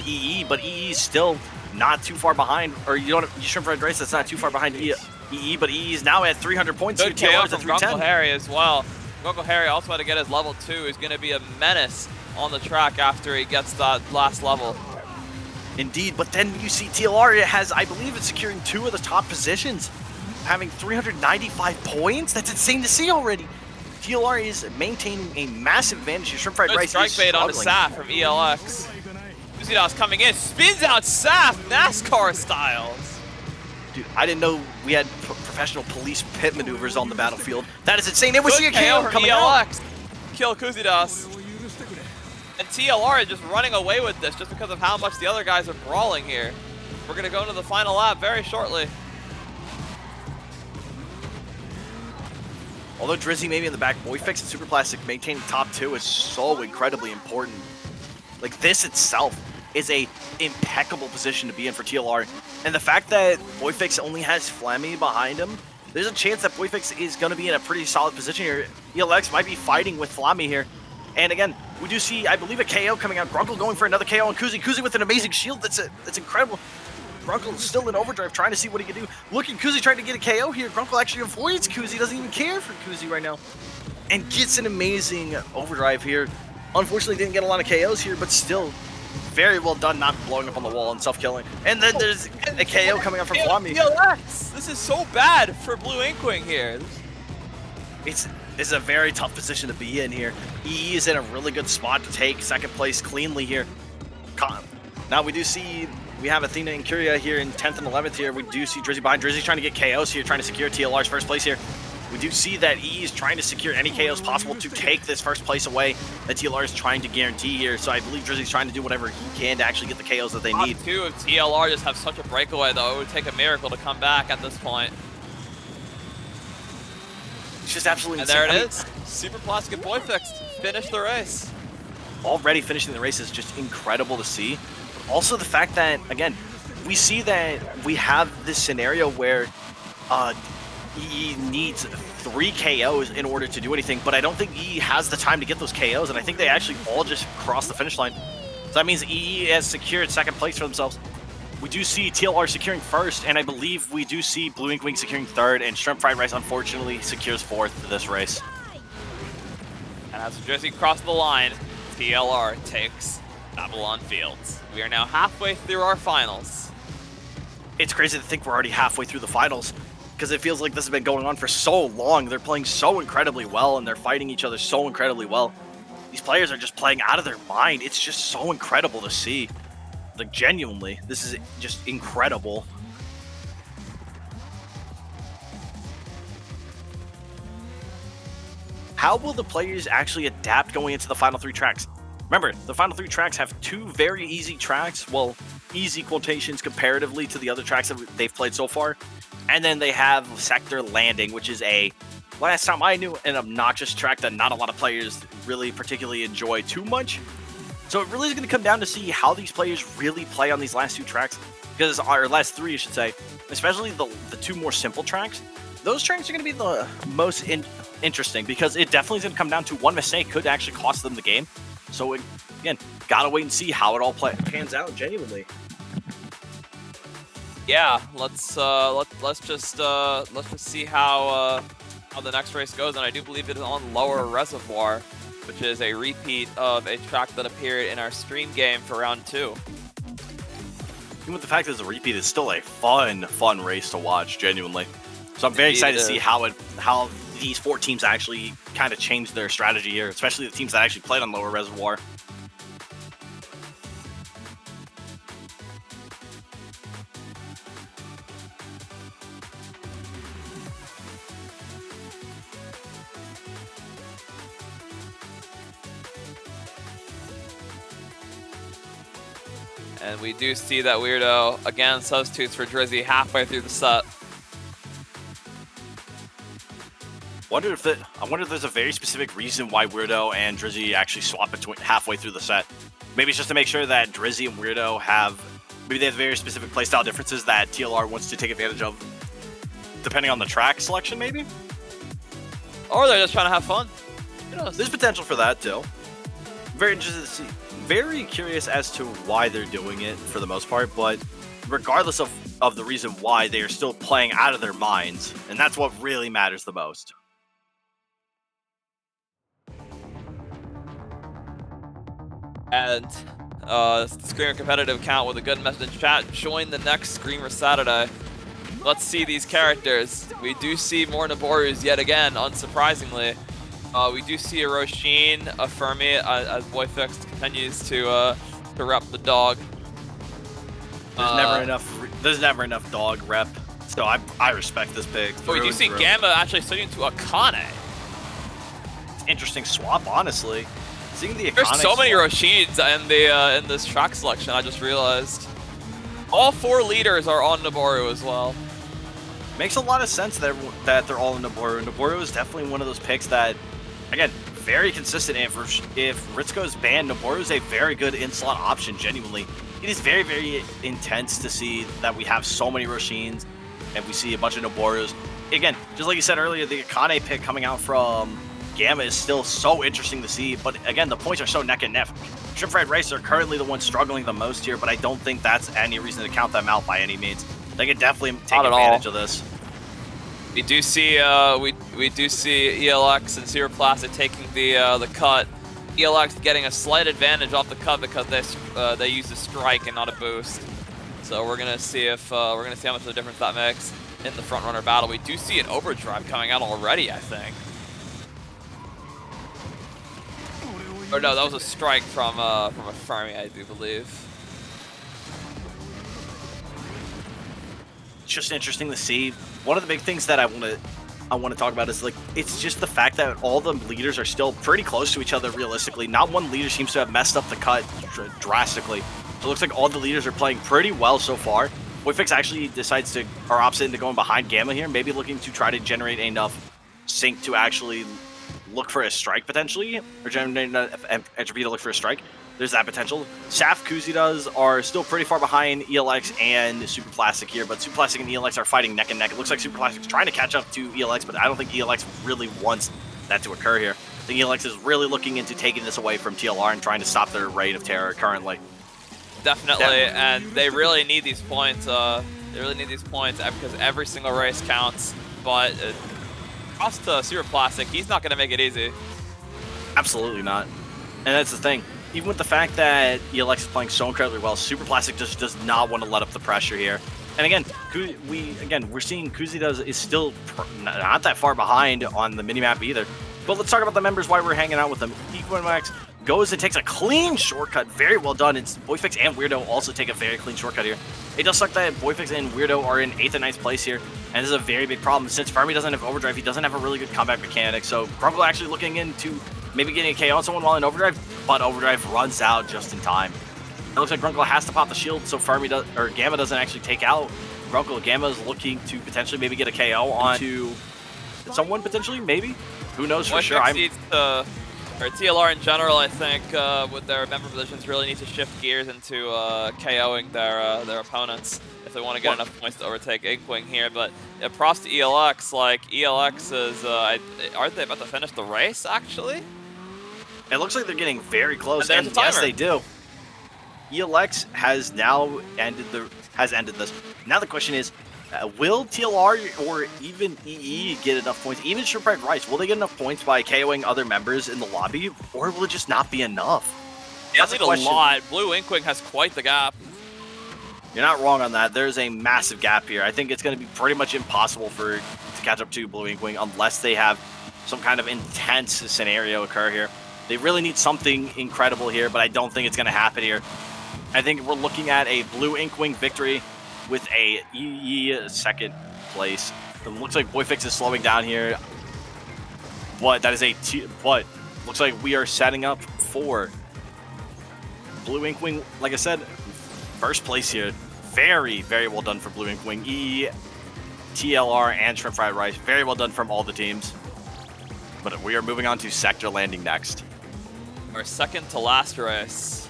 EE, but EE is still not too far behind, or you shouldn't Red Race, that's not too far behind EE, but EE is now at 300 points. Good KO from Grunkle Harry as well. Grunkle Harry also had to get his level 2. He's going to be a menace on the track after he gets that last level. Indeed, but then you see TLR has, I believe it's securing 2 of the top positions, having 395 points. That's insane to see already. TLR is maintaining a massive advantage. Shrimp Fried Rice strike bait on the Saf from ELX. Uzidas coming in, spins out Saf, NASCAR styles. Dude, I didn't know we had professional police pit maneuvers on the battlefield. That is insane. And we see a KO coming ELX. Kill Kuzidas. And TLR is just running away with this just because of how much the other guys are brawling here. We're going to go into the final lap very shortly. Although Drizzy maybe in the back, Voifix and Super Plastic maintaining top 2 is so incredibly important. Like, this itself is a impeccable position to be in for TLR. And the fact that Voifix only has Flammy behind him, there's a chance that Voifix is going to be in a pretty solid position here. ELX might be fighting with Flammy here. And again, we do see, I believe, a KO coming out. Grunkle going for another KO on Kuzi. Kuzi with an amazing shield. That's incredible. Grunkle still in overdrive, trying to see what he can do. Look at Kuzi trying to get a KO here. Grunkle actually avoids Kuzi. Doesn't even care for Kuzi right now. And gets an amazing overdrive here. Unfortunately, didn't get a lot of KOs here, but still very well done, not blowing up on the wall and self-killing. And then there's a KO coming out from Flammy. This is so bad for Blue Inkwing here. It's a very tough position to be in here. EE is in a really good spot to take second place cleanly here. Now we do see, we have Athena and Kyria here in 10th and 11th here. We do see Drizzy behind. Drizzy trying to get KOs here, trying to secure TLR's first place here. We do see that EE is trying to secure any KOs possible to take this first place away that TLR is trying to guarantee here. So I believe Drizzy's trying to do whatever he can to actually get the KOs that they need. Too, if TLR just have such a breakaway though, it would take a miracle to come back at this point. It's just absolutely insane. And there it is. Super Plastic and Voifix finished the race. Already finishing the race is just incredible to see. But also the fact that, again, we see that we have this scenario where he needs 3 KOs in order to do anything, but I don't think EE has the time to get those KOs, and I think they actually all just crossed the finish line. So that means EE has secured second place for themselves. We do see TLR securing first, and I believe we do see Blue Ink Wing securing third, and Shrimp Fried Rice unfortunately secures fourth for this race. And as Jersey crosses the line, TLR takes Babylon Fields. We are now halfway through our finals. It's crazy to think we're already halfway through the finals, because it feels like this has been going on for so long. They're playing so incredibly well, and they're fighting each other so incredibly well. These players are just playing out of their mind. It's just so incredible to see. Like, genuinely, this is just incredible. How will the players actually adapt going into the final 3 tracks? Remember, the final 3 tracks have 2 very easy tracks. Well, easy quotations comparatively to the other tracks that they've played so far. And then they have Sector Landing, which is a, last time I knew, an obnoxious track that not a lot of players really particularly enjoy too much. So it really is going to come down to see how these players really play on these last 2 tracks. Because, or last 3, I should say, especially the 2 more simple tracks. Those tracks are going to be the most interesting, because it definitely is going to come down to one mistake could actually cost them the game. So again, gotta wait and see how it all pans out genuinely. Yeah, let's just see how the next race goes, and I do believe it is on Lower Reservoir, which is a repeat of a track that appeared in our stream game for round 2. Even with the fact that it's a repeat, it's still a fun race to watch, genuinely. So I'm very excited to see how these 4 teams actually kind of change their strategy here, especially the teams that actually played on Lower Reservoir. And we do see that Weirdo again substitutes for Drizzy halfway through the set. I wonder if there's a very specific reason why Weirdo and Drizzy actually swap between halfway through the set. Maybe it's just to make sure that Drizzy and Weirdo maybe they have very specific playstyle differences that TLR wants to take advantage of, depending on the track selection, maybe? Or they're just trying to have fun. Who knows? There's potential for that, too. Very interested to see. Very curious as to why they're doing it for the most part, but regardless of the reason why, they are still playing out of their minds, and that's what really matters the most. And Screamer competitive account with a good message in chat. Join the next Screamer Saturday. Let's see these characters. We do see more Naborus yet again, unsurprisingly. We do see a Roshin, a Fermi, as Boyfix continues to rep the dog. There's never enough dog rep, so I respect this pick. But we do see Gamma actually switching to Akane. Interesting swap, honestly. Seeing the Akane There's so many swap. Roshins in this track selection. I just realized all 4 leaders are on Naboru as well. Makes a lot of sense that they're all in Naboru. Naboru is definitely one of those picks that, again, very consistent. If Ritsuko is banned, Naboru is a very good in-slot option, genuinely. It is very, very intense to see that we have so many Roshins and we see a bunch of Naborus. Again, just like you said earlier, the Akane pick coming out from Gamma is still so interesting to see, but again, the points are so neck and neck. Shrimp Fried Rice are currently the ones struggling the most here, but I don't think that's any reason to count them out by any means. They can definitely take advantage of this. We do see ELX and Super Placid taking the cut. ELX getting a slight advantage off the cut because they use a strike and not a boost. So we're gonna see how much of a difference that makes in the front runner battle. We do see an overdrive coming out already, I think. Or no, that was a strike from a Fermi, I do believe. It's just interesting to see. One of the big things that I want to talk about is, like, it's just the fact that all the leaders are still pretty close to each other realistically. Not one leader seems to have messed up the cut drastically. So it looks like all the leaders are playing pretty well so far. Boyfix actually decides to, or opts into going behind Gamma here, maybe looking to try to generate enough sync to actually look for a strike potentially, or generate enough entropy to look for a strike. There's that potential. Saf, Kuzidas are still pretty far behind ELX and Super Plastic here, but Super Plastic and ELX are fighting neck and neck. It looks like Super Plastic's trying to catch up to ELX, but I don't think ELX really wants that to occur here. I think ELX is really looking into taking this away from TLR and trying to stop their reign of terror currently. Definitely, and they really need these points. They really need these points because every single race counts. But across to Super Plastic, he's not going to make it easy. Absolutely not. And that's the thing. Even with the fact that ELX is playing so incredibly well, Super Plastic just does not want to let up the pressure here. And again, we're seeing Kuzi is still not that far behind on the minimap either. But let's talk about the members, why we're hanging out with them. Equinox goes and takes a clean shortcut. Very well done. It's Boyfix and Weirdo also take a very clean shortcut here. It does suck that Boyfix and Weirdo are in 8th and 9th place here. And this is a very big problem. Since Fermi doesn't have overdrive, he doesn't have a really good combat mechanic. So Grunkle actually looking into maybe getting a KO on someone while in overdrive, but overdrive runs out just in time. It looks like Grunkle has to pop the shield, so Gamma doesn't actually take out Grunkle. Gamma is looking to potentially maybe get a KO onto someone, potentially, maybe? Who knows for sure? Or TLR in general, I think, with their member positions, really need to shift gears into KOing their opponents if they want to get enough points to overtake Inkwing here. But props to ELX. Like, ELX is, aren't they about to finish the race, actually? It looks like they're getting very close, and and yes, they do. ELX has now ended this. Now the question is, will TLR or even EE get enough points? Even Surepride Rice, will they get enough points by KOing other members in the lobby, or will it just not be enough? That's a lot. Blue Inkwing has quite the gap. You're not wrong on that. There's a massive gap here. I think it's going to be pretty much impossible to catch up to Blue Inkwing unless they have some kind of intense scenario occur here. They really need something incredible here, but I don't think it's going to happen here. I think we're looking at a Blue Inkwing victory with a EE second place. It looks like Boyfix is slowing down here. But that is but looks like we are setting up for Blue Inkwing. Like I said, first place here. Very, very well done for Blue Inkwing. EE, TLR, and Shrimp Fried Rice. Very well done from all the teams. But we are moving on to Sector Landing next. Our second to last race.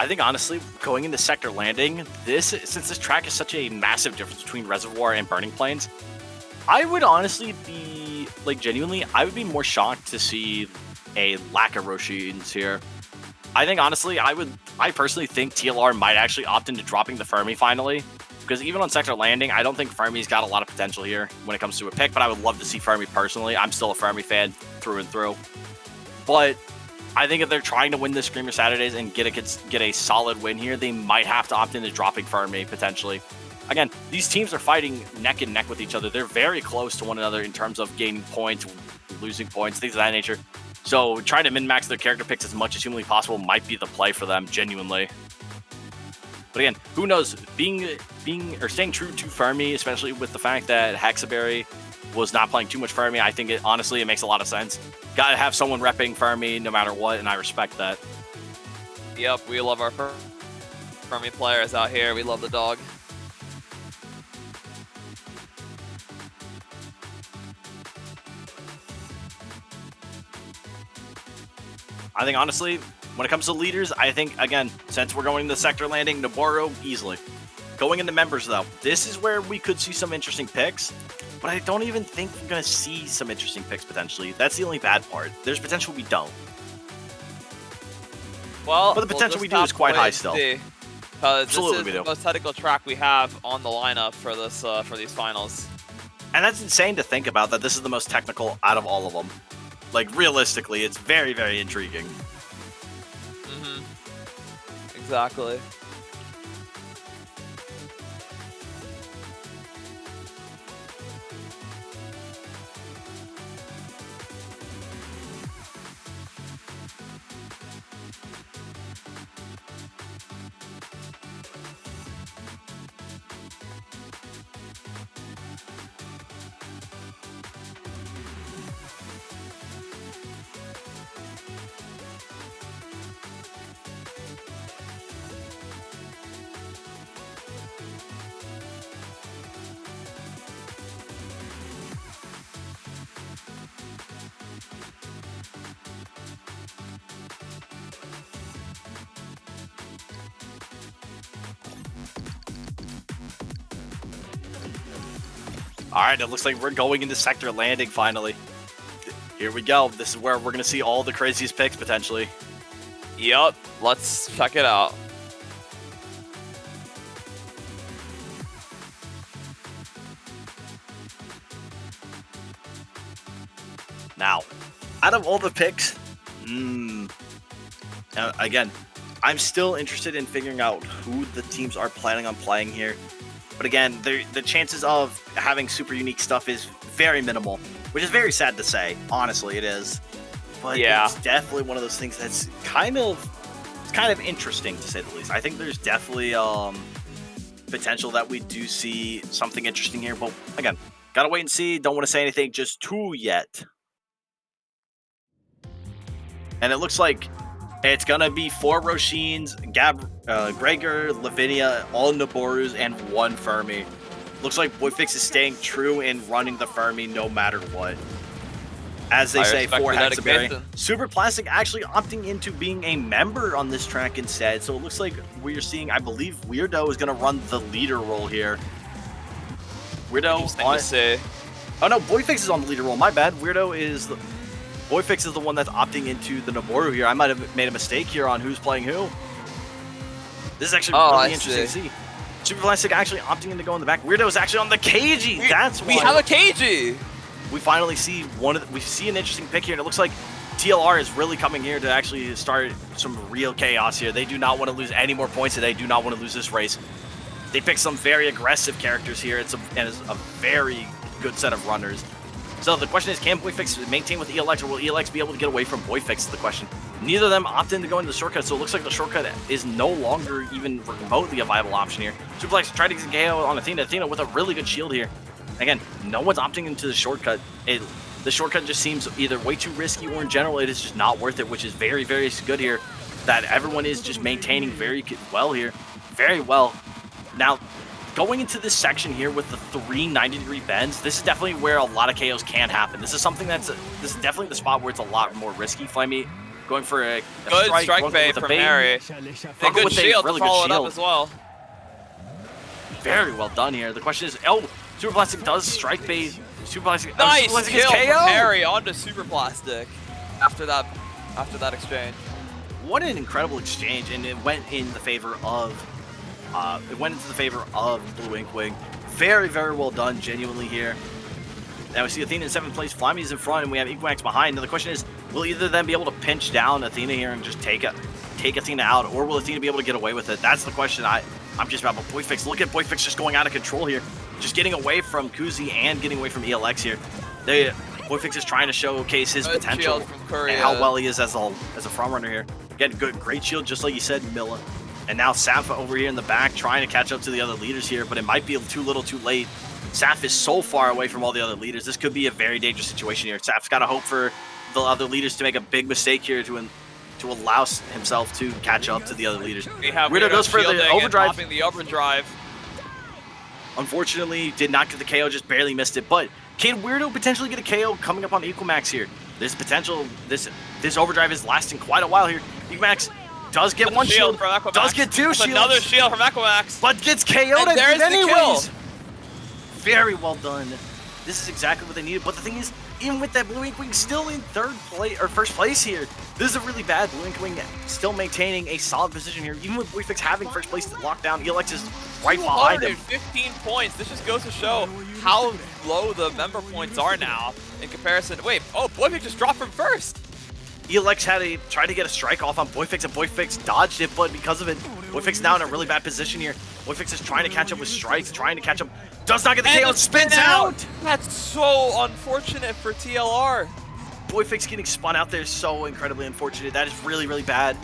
I think honestly, going into Sector Landing, since this track is such a massive difference between Reservoir and Burning Plains, I would honestly be, like, genuinely, I would be more shocked to see a lack of Roshians here. I think honestly, I personally think TLR might actually opt into dropping the Fermi finally, because even on Sector Landing, I don't think Fermi's got a lot of potential here when it comes to a pick, but I would love to see Fermi personally. I'm still a Fermi fan through and through. But I think if they're trying to win this Screamer Saturdays and get a solid win here, they might have to opt into dropping Fermi, potentially. Again, these teams are fighting neck and neck with each other. They're very close to one another in terms of gaining points, losing points, things of that nature. So trying to min-max their character picks as much as humanly possible might be the play for them, genuinely. But again, who knows? Staying true to Fermi, especially with the fact that Hexaberry was not playing too much Fermi, I think honestly it makes a lot of sense. Gotta have someone repping Fermi no matter what, and I respect that. Yep, we love our Fermi players out here. We love the dog. I think honestly, when it comes to leaders, I think, again, since we're going to Sector Landing, Navarro easily. Going into members, though, this is where we could see some interesting picks, but I don't even think we're going to see some interesting picks, potentially. That's the only bad part. There's potential we don't. Well, but the potential we do is quite high still. Absolutely, this is the most technical track we have on the lineup for this for these finals. And that's insane to think about, that this is the most technical out of all of them. Like, realistically, it's very, very intriguing. Exactly. All right, it looks like we're going into sector landing finally. Here we go. This is where we're going to see all the craziest picks potentially. Yup, let's check it out. Now, out of all the picks, again, I'm still interested in figuring out who the teams are planning on playing here. But again, the chances of having super unique stuff is very minimal, which is very sad to say. Honestly, it is. But Yeah. it's definitely one of those things that's kind of interesting to say the least. I think there's definitely potential that we do see something interesting here. But again, gotta wait and see. Don't want to say anything just too yet. And it looks like it's going to be 4 Roshins, Gregor, Lavinia, all Naborus, and 1 Fermi. Looks like Boyfix is staying true in running the Fermi no matter what. As they I say, respect 4 the Hexaberry. dedication. Super Plastic actually opting into being a member on this track instead. So it looks like we're seeing, I believe, Weirdo is going to run the leader role here. Weirdo Interesting on... to see. Oh no, Boyfix is on the leader role. My bad. Boyfix is the one that's opting into the Noboru here. I might have made a mistake here on who's playing who. This is actually really interesting to see. Super Plastic actually opting in to go in the back. Weirdo is actually on the KG. That's why we have a KG. we finally see we see an interesting pick here, and it looks like TLR is really coming here to actually start some real chaos here. They do not want to lose any more points today. They do not want to lose this race. They picked some very aggressive characters here. It's a very good set of runners. So the question is, can Boyfix maintain with ELX, or will ELX be able to get away from Boyfix is the question. Neither of them opt in to go into the shortcut, so it looks like the shortcut is no longer even remotely a viable option here. Superflex tried to get KO on Athena. Athena with a really good shield here. Again, no one's opting into the shortcut. The shortcut just seems either way too risky, or in general, it is just not worth it, which is very, very good here. That everyone is just maintaining very well here. Very well. Now, going into this section here with the 3 90-degree bends, this is definitely where a lot of KOs can happen. This is something this is definitely the spot where it's a lot more risky. Flamey going for a Good strike going bait with a from bait. Harry. A good with a shield really to good follow it up shield. as well. Very well done here. The question is, Super Plastic does strike bait. Super Plastic, Nice Super Plastic kill gets from KO. Harry onto Super Plastic after that exchange. What an incredible exchange, and it went in the favor of Blue Ink Wing. Very, very well done, genuinely here. Now we see Athena in 7th place, Flamey's in front, and we have Inkwax behind. Now the question is, will either of them be able to pinch down Athena here and just take Athena out, or will Athena be able to get away with it? That's the question I'm just about. But Boyfix, look at Boyfix just going out of control here. Just getting away from Kuzi and getting away from ELX here. Boyfix is trying to showcase his Good potential shield from Korea. and how well he is as a front runner here. Again, great shield, just like you said, Milla. And now Safa over here in the back trying to catch up to the other leaders here, but it might be too little too late. Saf is so far away from all the other leaders. This could be a very dangerous situation here. Saf's got to hope for the other leaders to make a big mistake here to allow himself to catch up to the other leaders. We have Weirdo goes for the shielding and overdrive. popping the overdrive. Unfortunately, did not get the KO, just barely missed it. But can Weirdo potentially get a KO coming up on Equamax here? There's potential. This overdrive is lasting quite a while here. Equamax does get one shield, from Equamax. does get 2 shields. Another shield from Equamax. But gets KO'd And there's the anyways. kill. Very well done. This is exactly what they needed. But the thing is, even with that, Blue Ink Wing still in first place here. This is a really bad Blue Ink Wing still maintaining a solid position here. Even with Boyfix having first place locked down, ELX is right behind him. 15 points. This just goes to show how low the member points are now in comparison. Wait, Boyfix just dropped from first. ELX tried to get a strike off on Boyfix, and Boyfix dodged it, but because of it, Boyfix now in a really bad position here. Boyfix is trying to catch up with strikes, trying to catch up. Does not get the KO, spins out! That's so unfortunate for TLR. Boyfix getting spun out there is so incredibly unfortunate. That is really, really bad.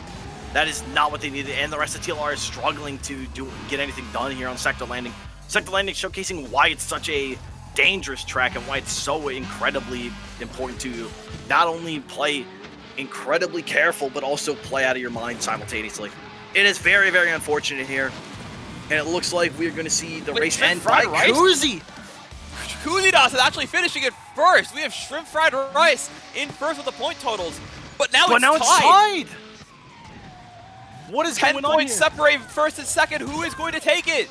That is not what they needed, and the rest of TLR is struggling to get anything done here on Sector Landing. Sector Landing showcasing why it's such a dangerous track and why it's so incredibly important to not only play incredibly careful, but also play out of your mind simultaneously. It is very, very unfortunate here, and it looks like we're going to see the race end by Kuzi. Kuzidas is actually finishing it first. We have Shrimp Fried Rice in first with the point totals, but now it's tied. What is 10 going on points here? separate first and second. Who is going to take it?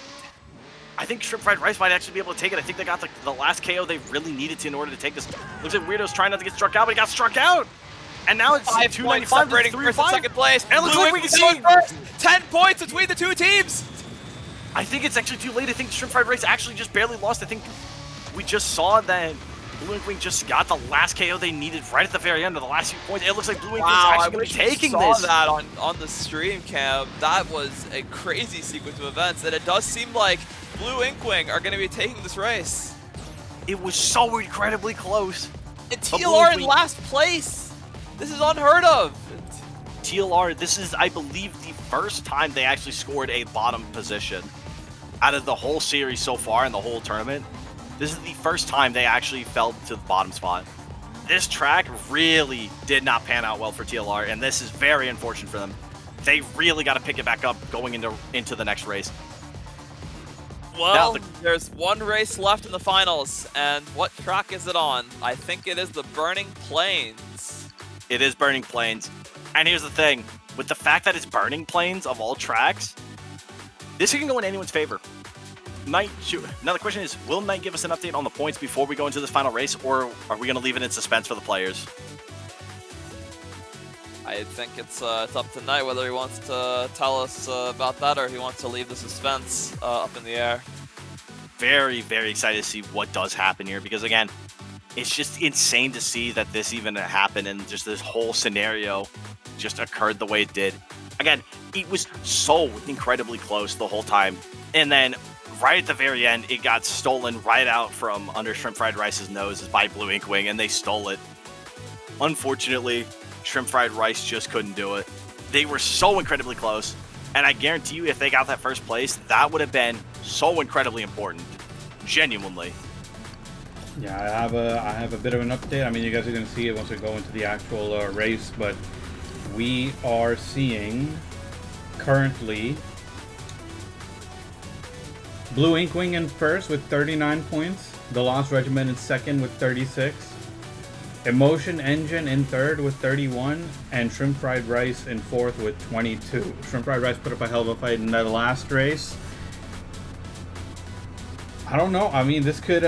I think Shrimp Fried Rice might actually be able to take it. I think they got the last KO they really needed to in order to take this. Looks like Weirdo's trying not to get struck out, but he got struck out. And now it's 5 points 295 to separating first and 3-5. second place. And it looks like we can see. 10 points between the two teams. I think it's actually too late. I think Shrimp Fried Rice actually just barely lost. I think we just saw that Blue Ink Wing just got the last KO they needed right at the very end of the last few points. It looks like Blue Ink Wing's actually going to be taking saw this. that on the stream cam. That was a crazy sequence of events, and it does seem like Blue Ink Wing are going to be taking this race. It was so incredibly close. And But Blue TLR Ink in Wing- last place. This is unheard of. TLR, this is, I believe, the first time they actually scored a bottom position out of the whole series so far in the whole tournament. This is the first time they actually fell to the bottom spot. This track really did not pan out well for TLR, and this is very unfortunate for them. They really got to pick it back up going into the next race. Well, Now, there's one race left in the finals, and what track is it on? I think it is the Burning Plains. It is Burning Plains. And here's the thing, with the fact that it's Burning Plains of all tracks, this can go in anyone's favor. Now the question is, will Knight give us an update on the points before we go into this final race, or are we going to leave it in suspense for the players? I think it's up to Knight whether he wants to tell us about that or he wants to leave the suspense up in the air. Very, very excited to see what does happen here, because again, it's just insane to see that this even happened and just this whole scenario just occurred the way it did. Again, it was so incredibly close the whole time, and then right at the very end, it got stolen right out from under Shrimp Fried Rice's noses by Blue Ink Wing, and they stole it. Unfortunately, Shrimp Fried Rice just couldn't do it. They were so incredibly close, and I guarantee you if they got that first place, that would have been so incredibly important. Genuinely. Yeah, I have a bit of an update. I mean, you guys are going to see it once we go into the actual race, but we are seeing currently Blue Ink Wing in first with 39 points, The Lost Regiment in second with 36, Emotion Engine in third with 31, and Shrimp Fried Rice in fourth with 22. Shrimp Fried Rice put up a hell of a fight in that last race. I don't know. I mean, this could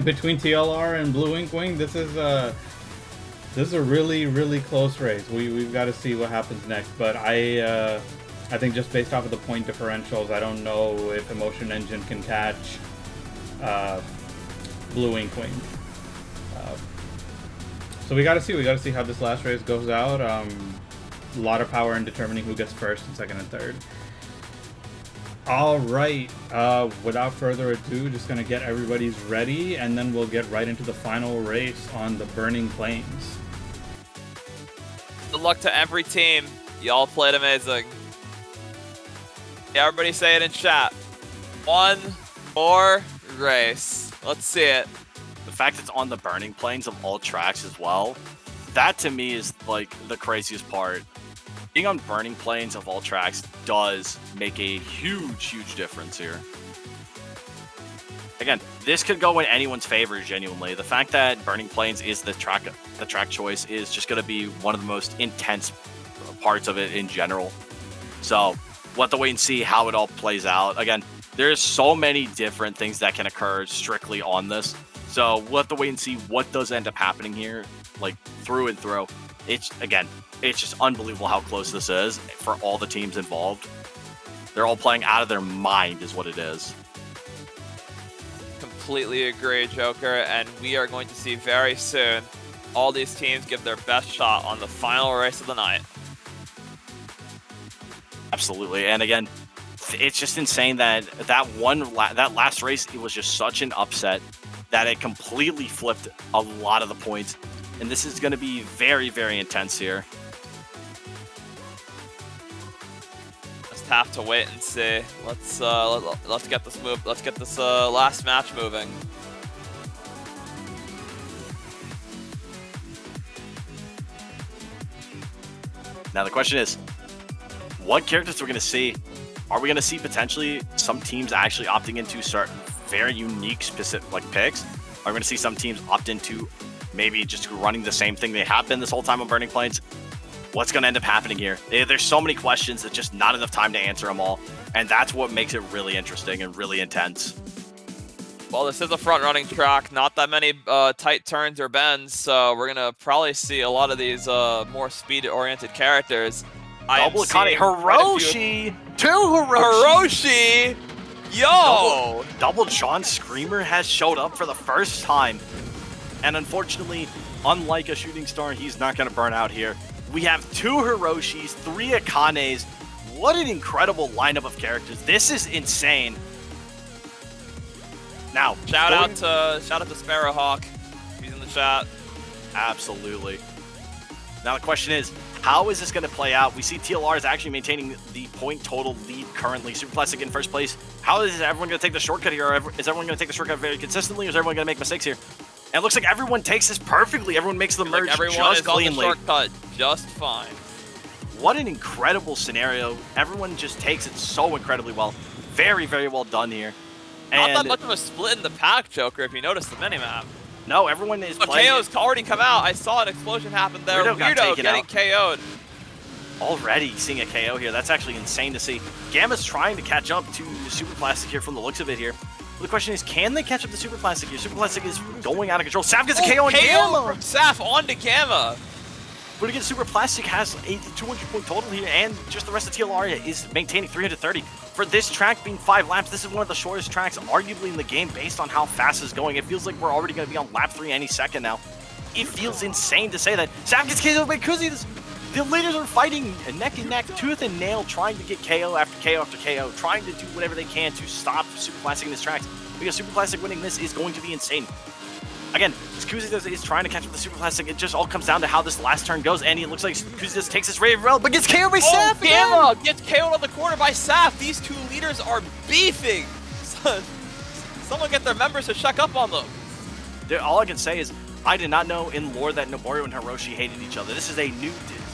between TLR and Blue Ink Wing, this is a really, really close race. We've got to see what happens next. But I think just based off of the point differentials, I don't know if Emotion Engine can catch Blue Ink Wing. So we got to see. We got to see how this last race goes out. A lot of power in determining who gets first and second and third. All right. Without further ado, just gonna get everybody's ready, and then we'll get right into the final race on the Burning Plains. Good luck to every team. Y'all played amazing. Yeah, everybody say it in chat. One more race. Let's see it. The fact it's on the Burning Plains of all tracks as well, that to me is like the craziest part. Being on Burning Plains of all tracks does make a huge, huge difference here. Again, this could go in anyone's favor, genuinely. The fact that Burning Plains is the track choice is just going to be one of the most intense parts of it in general. So we'll have to wait and see how it all plays out. Again, there's so many different things that can occur strictly on this. So we'll have to wait and see what does end up happening here, like through and through. It's just unbelievable how close this is for all the teams involved. They're all playing out of their mind is what it is. Completely agree, Joker, and we are going to see very soon all these teams give their best shot on the final race of the night. Absolutely, and again, it's just insane that that last race, it was just such an upset that it completely flipped a lot of the points, and this is going to be very, very intense here. Just have to wait and see. Let's get this move. Let's get this last match moving. Now the question is, what characters are we going to see? Are we going to see potentially some teams actually opting into certain very unique specific picks? Are we going to see some teams opt into maybe just running the same thing they have been this whole time on Burning Plains? What's going to end up happening here? There's so many questions, there's just not enough time to answer them all. And that's what makes it really interesting and really intense. Well, this is a front-running track, not that many tight turns or bends, so we're gonna probably see a lot of these more speed-oriented characters. Double Akane, Hiroshi! Two Hiroshi! Hiroshi! Yo! Double John Screamer has showed up for the first time. And unfortunately, unlike a shooting star, he's not gonna burn out here. We have 2 Hiroshis, 3 Akanes. What an incredible lineup of characters. This is insane. Now, Shout out to Sparrowhawk. He's in the chat. Absolutely. Now the question is, how is this going to play out? We see TLR is actually maintaining the point total lead currently. Super Plastic in first place. How is everyone going to take the shortcut here? Or is everyone going to take the shortcut very consistently? Or is everyone going to make mistakes here? And it looks like everyone takes this perfectly. Everyone makes the merge everyone just is on cleanly. the shortcut just fine. What an incredible scenario. Everyone just takes it so incredibly well. Very, very well done here. Not And that much of a split in the pack, Joker, if you notice the minimap. no, everyone is But playing KO's already come out. I saw an explosion happen there. Weirdo got taken getting out. KO'd. already seeing a KO here. That's actually insane to see. Gamma's trying to catch up to Super Plastic here from the looks of it here. But the question is, can they catch up to Super Plastic here? Super Plastic is going out of control. Saf gets a KO on Gamma! from Saf onto Gamma. But again, Super Plastic has a 200-point total here, and just the rest of TLR is maintaining 330. For this track being 5 laps, this is one of the shortest tracks arguably in the game based on how fast it's going. It feels like we're already going to be on lap 3 any second now. It feels insane to say that. Saf gets KO by Kuzi. The leaders are fighting neck and neck, tooth and nail, trying to get KO after KO after KO, trying to do whatever they can to stop Super Plastic in this track. Because Super Plastic winning this is going to be insane. Again, Kuzi is trying to catch up with the Super Plastic. It just all comes down to how this last turn goes, and it looks like Kuzi takes this very well, but gets KO by Saf again! Gamma gets KO'd on the corner by Saf. These two leaders are beefing. Someone get their members to check up on them. All I can say is, I did not know in lore that Noboru and Hiroshi hated each other. This is a new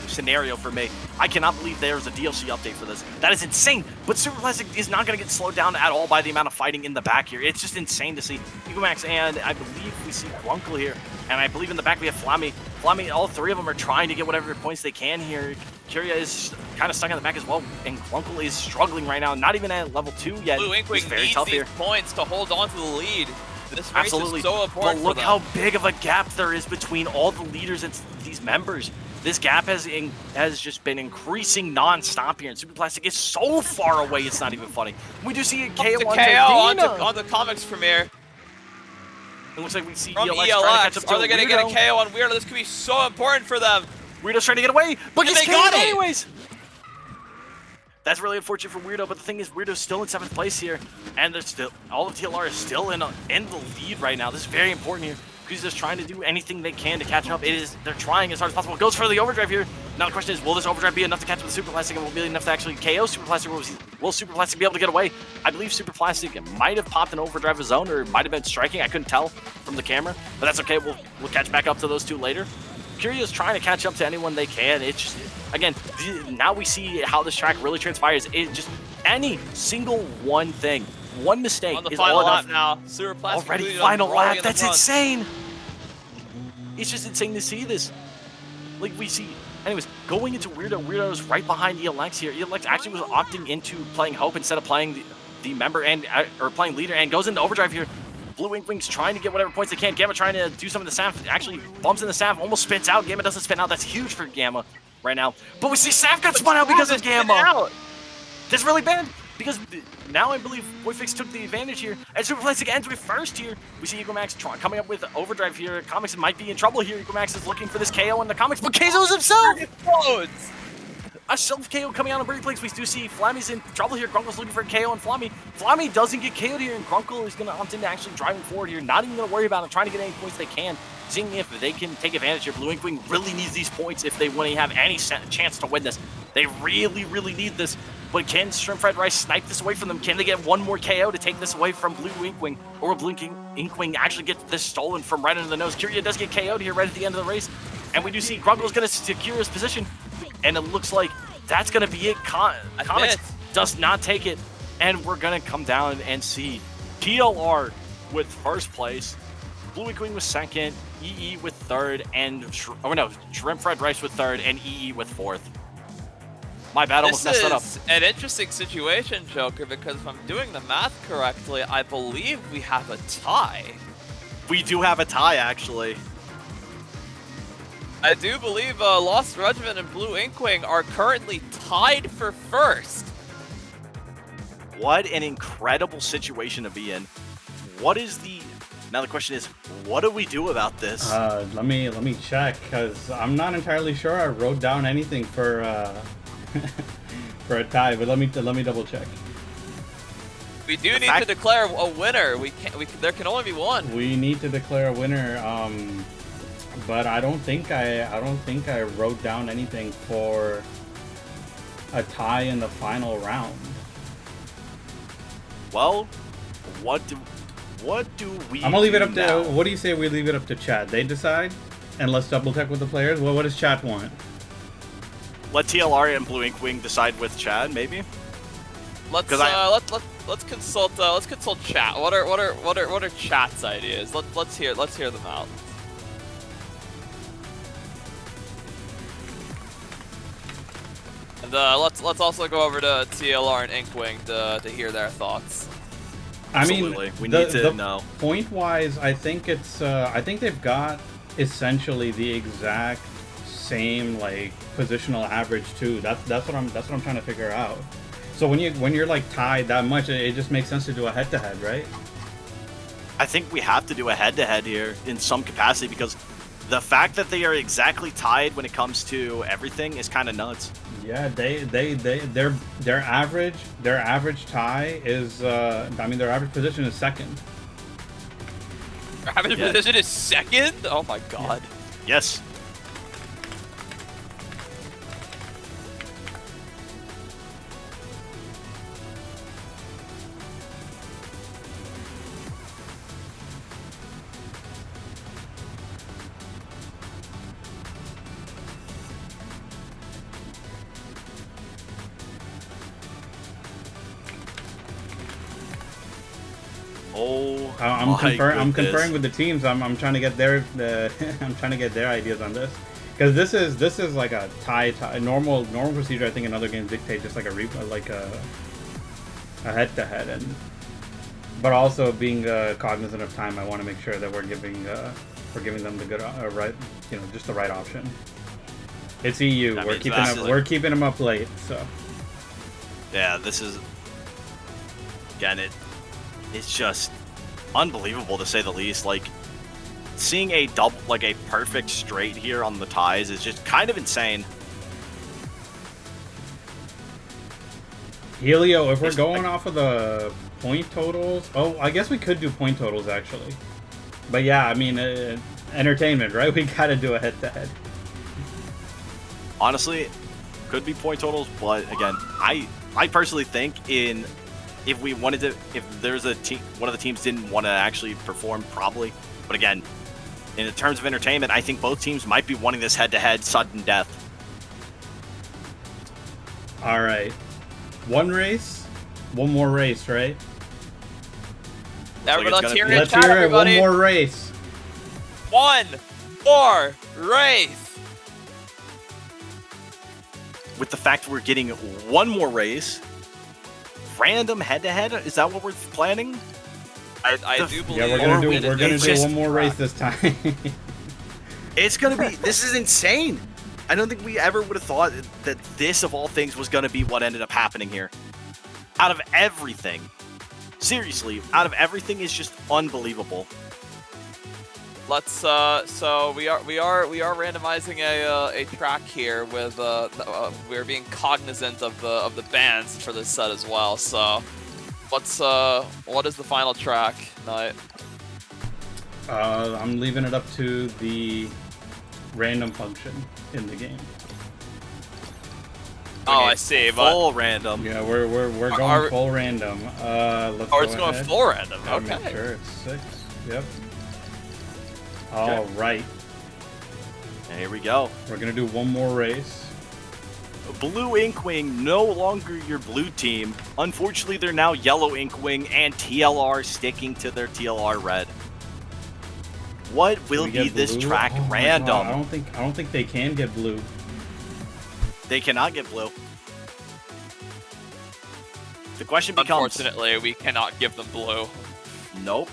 scenario for me. I cannot believe there's a DLC update for this. That is insane, but Super Plastic is not going to get slowed down at all by the amount of fighting in the back here. It's just insane to see. Egomax, and I believe we see Grunkle here, and I believe in the back we have Flammy. Flammy, all three of them are trying to get whatever points they can here. Kyria is kind of stuck in the back as well, and Grunkle is struggling right now, not even at level 2 yet. Blue Inkwing needs these here. points to hold on to the lead. This race Absolutely. is so important. But look for them. how big of a gap there is between all the leaders and these members. This gap has just been increasing non-stop here, and Super Plastic is so far away, it's not even funny. We do see a KO on the comics premiere. It looks like we see From ELX trying to catch up ELX. to Are they going to Weirdo. get a KO on Weirdo? This could be so important for them. Weirdo's trying to get away, but And gets they got KO'd it! anyways. That's really unfortunate for Weirdo, but the thing is, Weirdo's still in 7th place here, and there's still all of TLR is still in the lead right now. This is very important here. He's just trying to do anything they can to catch up. They're trying as hard as possible. Goes for the overdrive here. Now the question is, will this overdrive be enough to catch up with Super Plastic, and will be enough to actually KO Super Plastic? Will Super Plastic be able to get away? I believe Super Plastic might have popped an overdrive zone, or might have been striking. I couldn't tell from the camera, but that's okay. We'll catch back up to those two later. Curia is trying to catch up to anyone they can. It's just, again, now we see how this track really transpires. It just, any single one thing, one mistake On the is final all lap enough. now. Super Plastic Already leading final them, rolling lap. in the That's front. insane. It's just insane to see this. Like, we see, anyways, going into Weirdo. Weirdo's right behind ELX here. ELX actually was opting into playing Hope instead of playing the member and or playing leader, and goes into overdrive here. Blue Inkwing's trying to get whatever points they can. Gamma trying to do some of the Saf. Actually bumps in the Saf, almost spins out. Gamma doesn't spin out. That's huge for Gamma right now. But we see Saf got spun out because of Gamma. That's really bad, because now I believe Boyfix took the advantage here, and Super Plastic ends with first here. We see Egomax coming up with overdrive here. Comics might be in trouble here. Egomax is looking for this KO in the Comics, but KO's himself! Explodes. A self KO coming out of Birdie Place. We do see Flammy's in trouble here. Grunkle's looking for a KO on Flammy. Flammy doesn't get KO'd here, and Grunkle is going to opt into actually driving forward here. Not even going to worry about it, trying to get any points they can. Seeing if they can take advantage here. Blue Inkwing really needs these points if they want to have any chance to win this. They really, really need this. But can Shrimp Fried Rice snipe this away from them? Can they get one more KO to take this away from Blue Inkwing? Or will Blue Inkwing actually get this stolen from right under the nose? Curia does get KO'd here right at the end of the race. And we do see Grunkle's going to secure his position. And it looks like that's going to be it. Comics does not take it. And we're going to come down and see TLR with first place. Blue Inkwing with second. EE with third. And, Shrimp Fried Rice with third. And EE with fourth. My bad, almost This messed that up. is an interesting situation, Joker, because if I'm doing the math correctly, I believe we have a tie. We do have a tie, actually. I do believe Lost Regiment and Blue Inkwing are currently tied for first. What an incredible situation to be in. What is the... Now the question is, what do we do about this? Let me check, because I'm not entirely sure I wrote down anything for for a tie, but let me double check. We do need to declare a winner. There can only be one. We need to declare a winner, but I don't think I wrote down anything for a tie in the final round. Well, what do we I'm gonna leave it up now? to. What do you say we leave it up to chat? They decide, and let's double check with the players. Well, what does chat want? Let TLR and Blue Inkwing decide with Chad, maybe. Let's consult chat. What are chat's ideas? Let's hear them out. And let's also go over to TLR and Inkwing to hear their thoughts. Absolutely. We need to know. Point-wise, I think it's. I think they've got essentially the exact same like positional average too. That's what I'm trying to figure out. So when you're like tied that much, it just makes sense to do a head-to-head, right? I think we have to do a head-to-head here in some capacity because the fact that they are exactly tied when it comes to everything is kind of nuts. Yeah, their average tie is I mean their average position is second. Their average position is second? Oh my god. Yes. I'm conferring with the teams. I'm trying to get their I'm trying to get their ideas on this because this is like a tie normal procedure. I think in other games dictate just like a head-to-head, and but also being cognizant of time, I want to make sure that we're giving them the good right, just the right option. It's EU. We're keeping them up late, so yeah, this is again it's just unbelievable to say the least. Like seeing a perfect straight here on the ties is just kind of insane. Helio, if we're going off of the point totals, I guess we could do point totals actually. But yeah, I mean, entertainment, right? We gotta do a head-to-head. Honestly, could be point totals, but again, I personally think if we wanted to, if there's a team, one of the teams didn't want to actually perform, probably. But again, in terms of entertainment, I think both teams might be wanting this head-to-head sudden death. All right, one more race, right? Let's hear it, everybody. One more race. One more race. With the fact we're getting one more race. Random head-to-head? Is that what we're planning? I do believe. Yeah, we're gonna do one more race this time. It's gonna be. This is insane. I don't think we ever would have thought that this, of all things, was gonna be what ended up happening here. Out of everything, seriously, out of everything is just unbelievable. Let's so we are randomizing a track here with we're being cognizant of the bans for this set as well. So what is the final track, Knight? I'm leaving it up to the random function in the game. Oh, I see. Full random. Yeah, we're going full random. Let's go it's going ahead. Full random. Okay. Make sure it's 6. Yep. All right. And here we go. We're gonna do one more race. Blue Inkwing no longer your blue team. Unfortunately, they're now yellow Inkwing and TLR sticking to their TLR red. What will be this track random? I don't think they can get blue. They cannot get blue. The question becomes... Unfortunately, we cannot give them blue. Nope.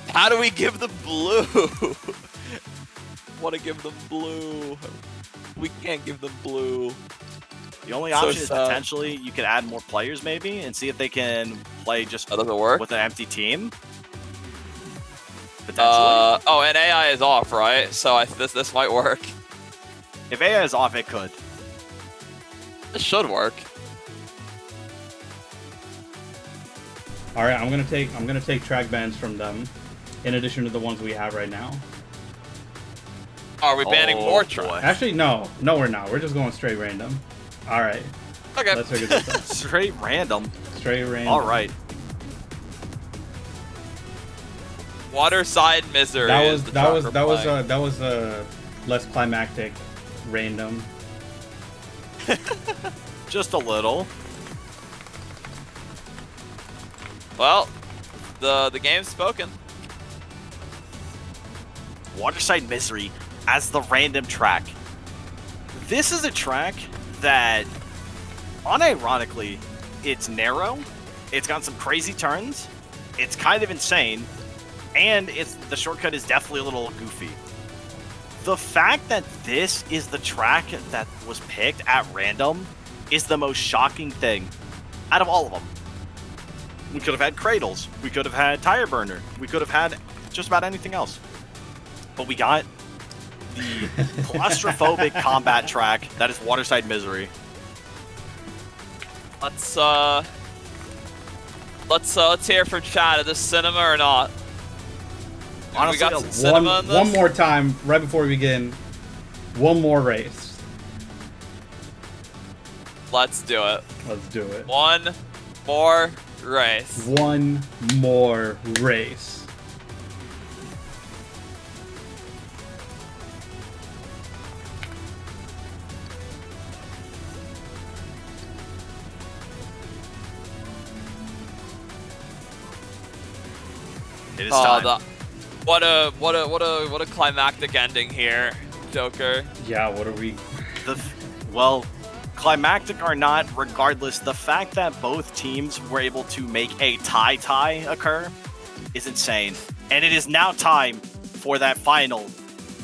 How do we give them blue? Want to give them blue. We can't give them blue. The only So option is sad. potentially you could add more players maybe and see if they can play just That doesn't work. with an empty team. Potentially. Oh, and AI is off, right? So this might work. If AI is off, it could. It should work. All right, I'm gonna take track bans from them, in addition to the ones we have right now. Are we banning Oh, more boy. tracks? Actually, no, we're not. We're just going straight random. All right, Okay. let's figure this out. Straight random. Straight random. All right. Waterside Misery. That is was the track we're playing. that was a less climactic random. Just a little. Well, the game's spoken. Waterside Misery as the random track. This is a track that, unironically, it's narrow, it's got some crazy turns, it's kind of insane, and the shortcut is definitely a little goofy. The fact that this is the track that was picked at random is the most shocking thing out of all of them. We could have had Cradles, we could have had Tire Burner, we could have had just about anything else. But we got the claustrophobic combat track that is Waterside Misery. Let's hear from Chad. Is this cinema or not? Honestly, we got some cinema in this? One more time, right before we begin. One more race. Let's do it. Let's do it. One more race. One more race. It is time. What a climactic ending here, Joker. Yeah, what are we? Well, climactic or not, regardless, the fact that both teams were able to make a tie occur is insane. And it is now time for that final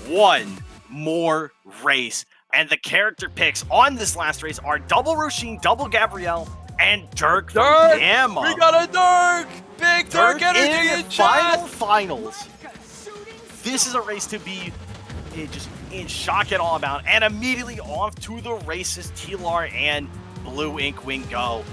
one more race. And the character picks on this last race are double Roshin, double Gabrielle, and Dirk from Dirk! Gamma. We got a Dirk! Big Dirk energy in in chat! finals. This is a race to be just in shock and all about. And immediately off to the races, TLR and Blue Inkwing go.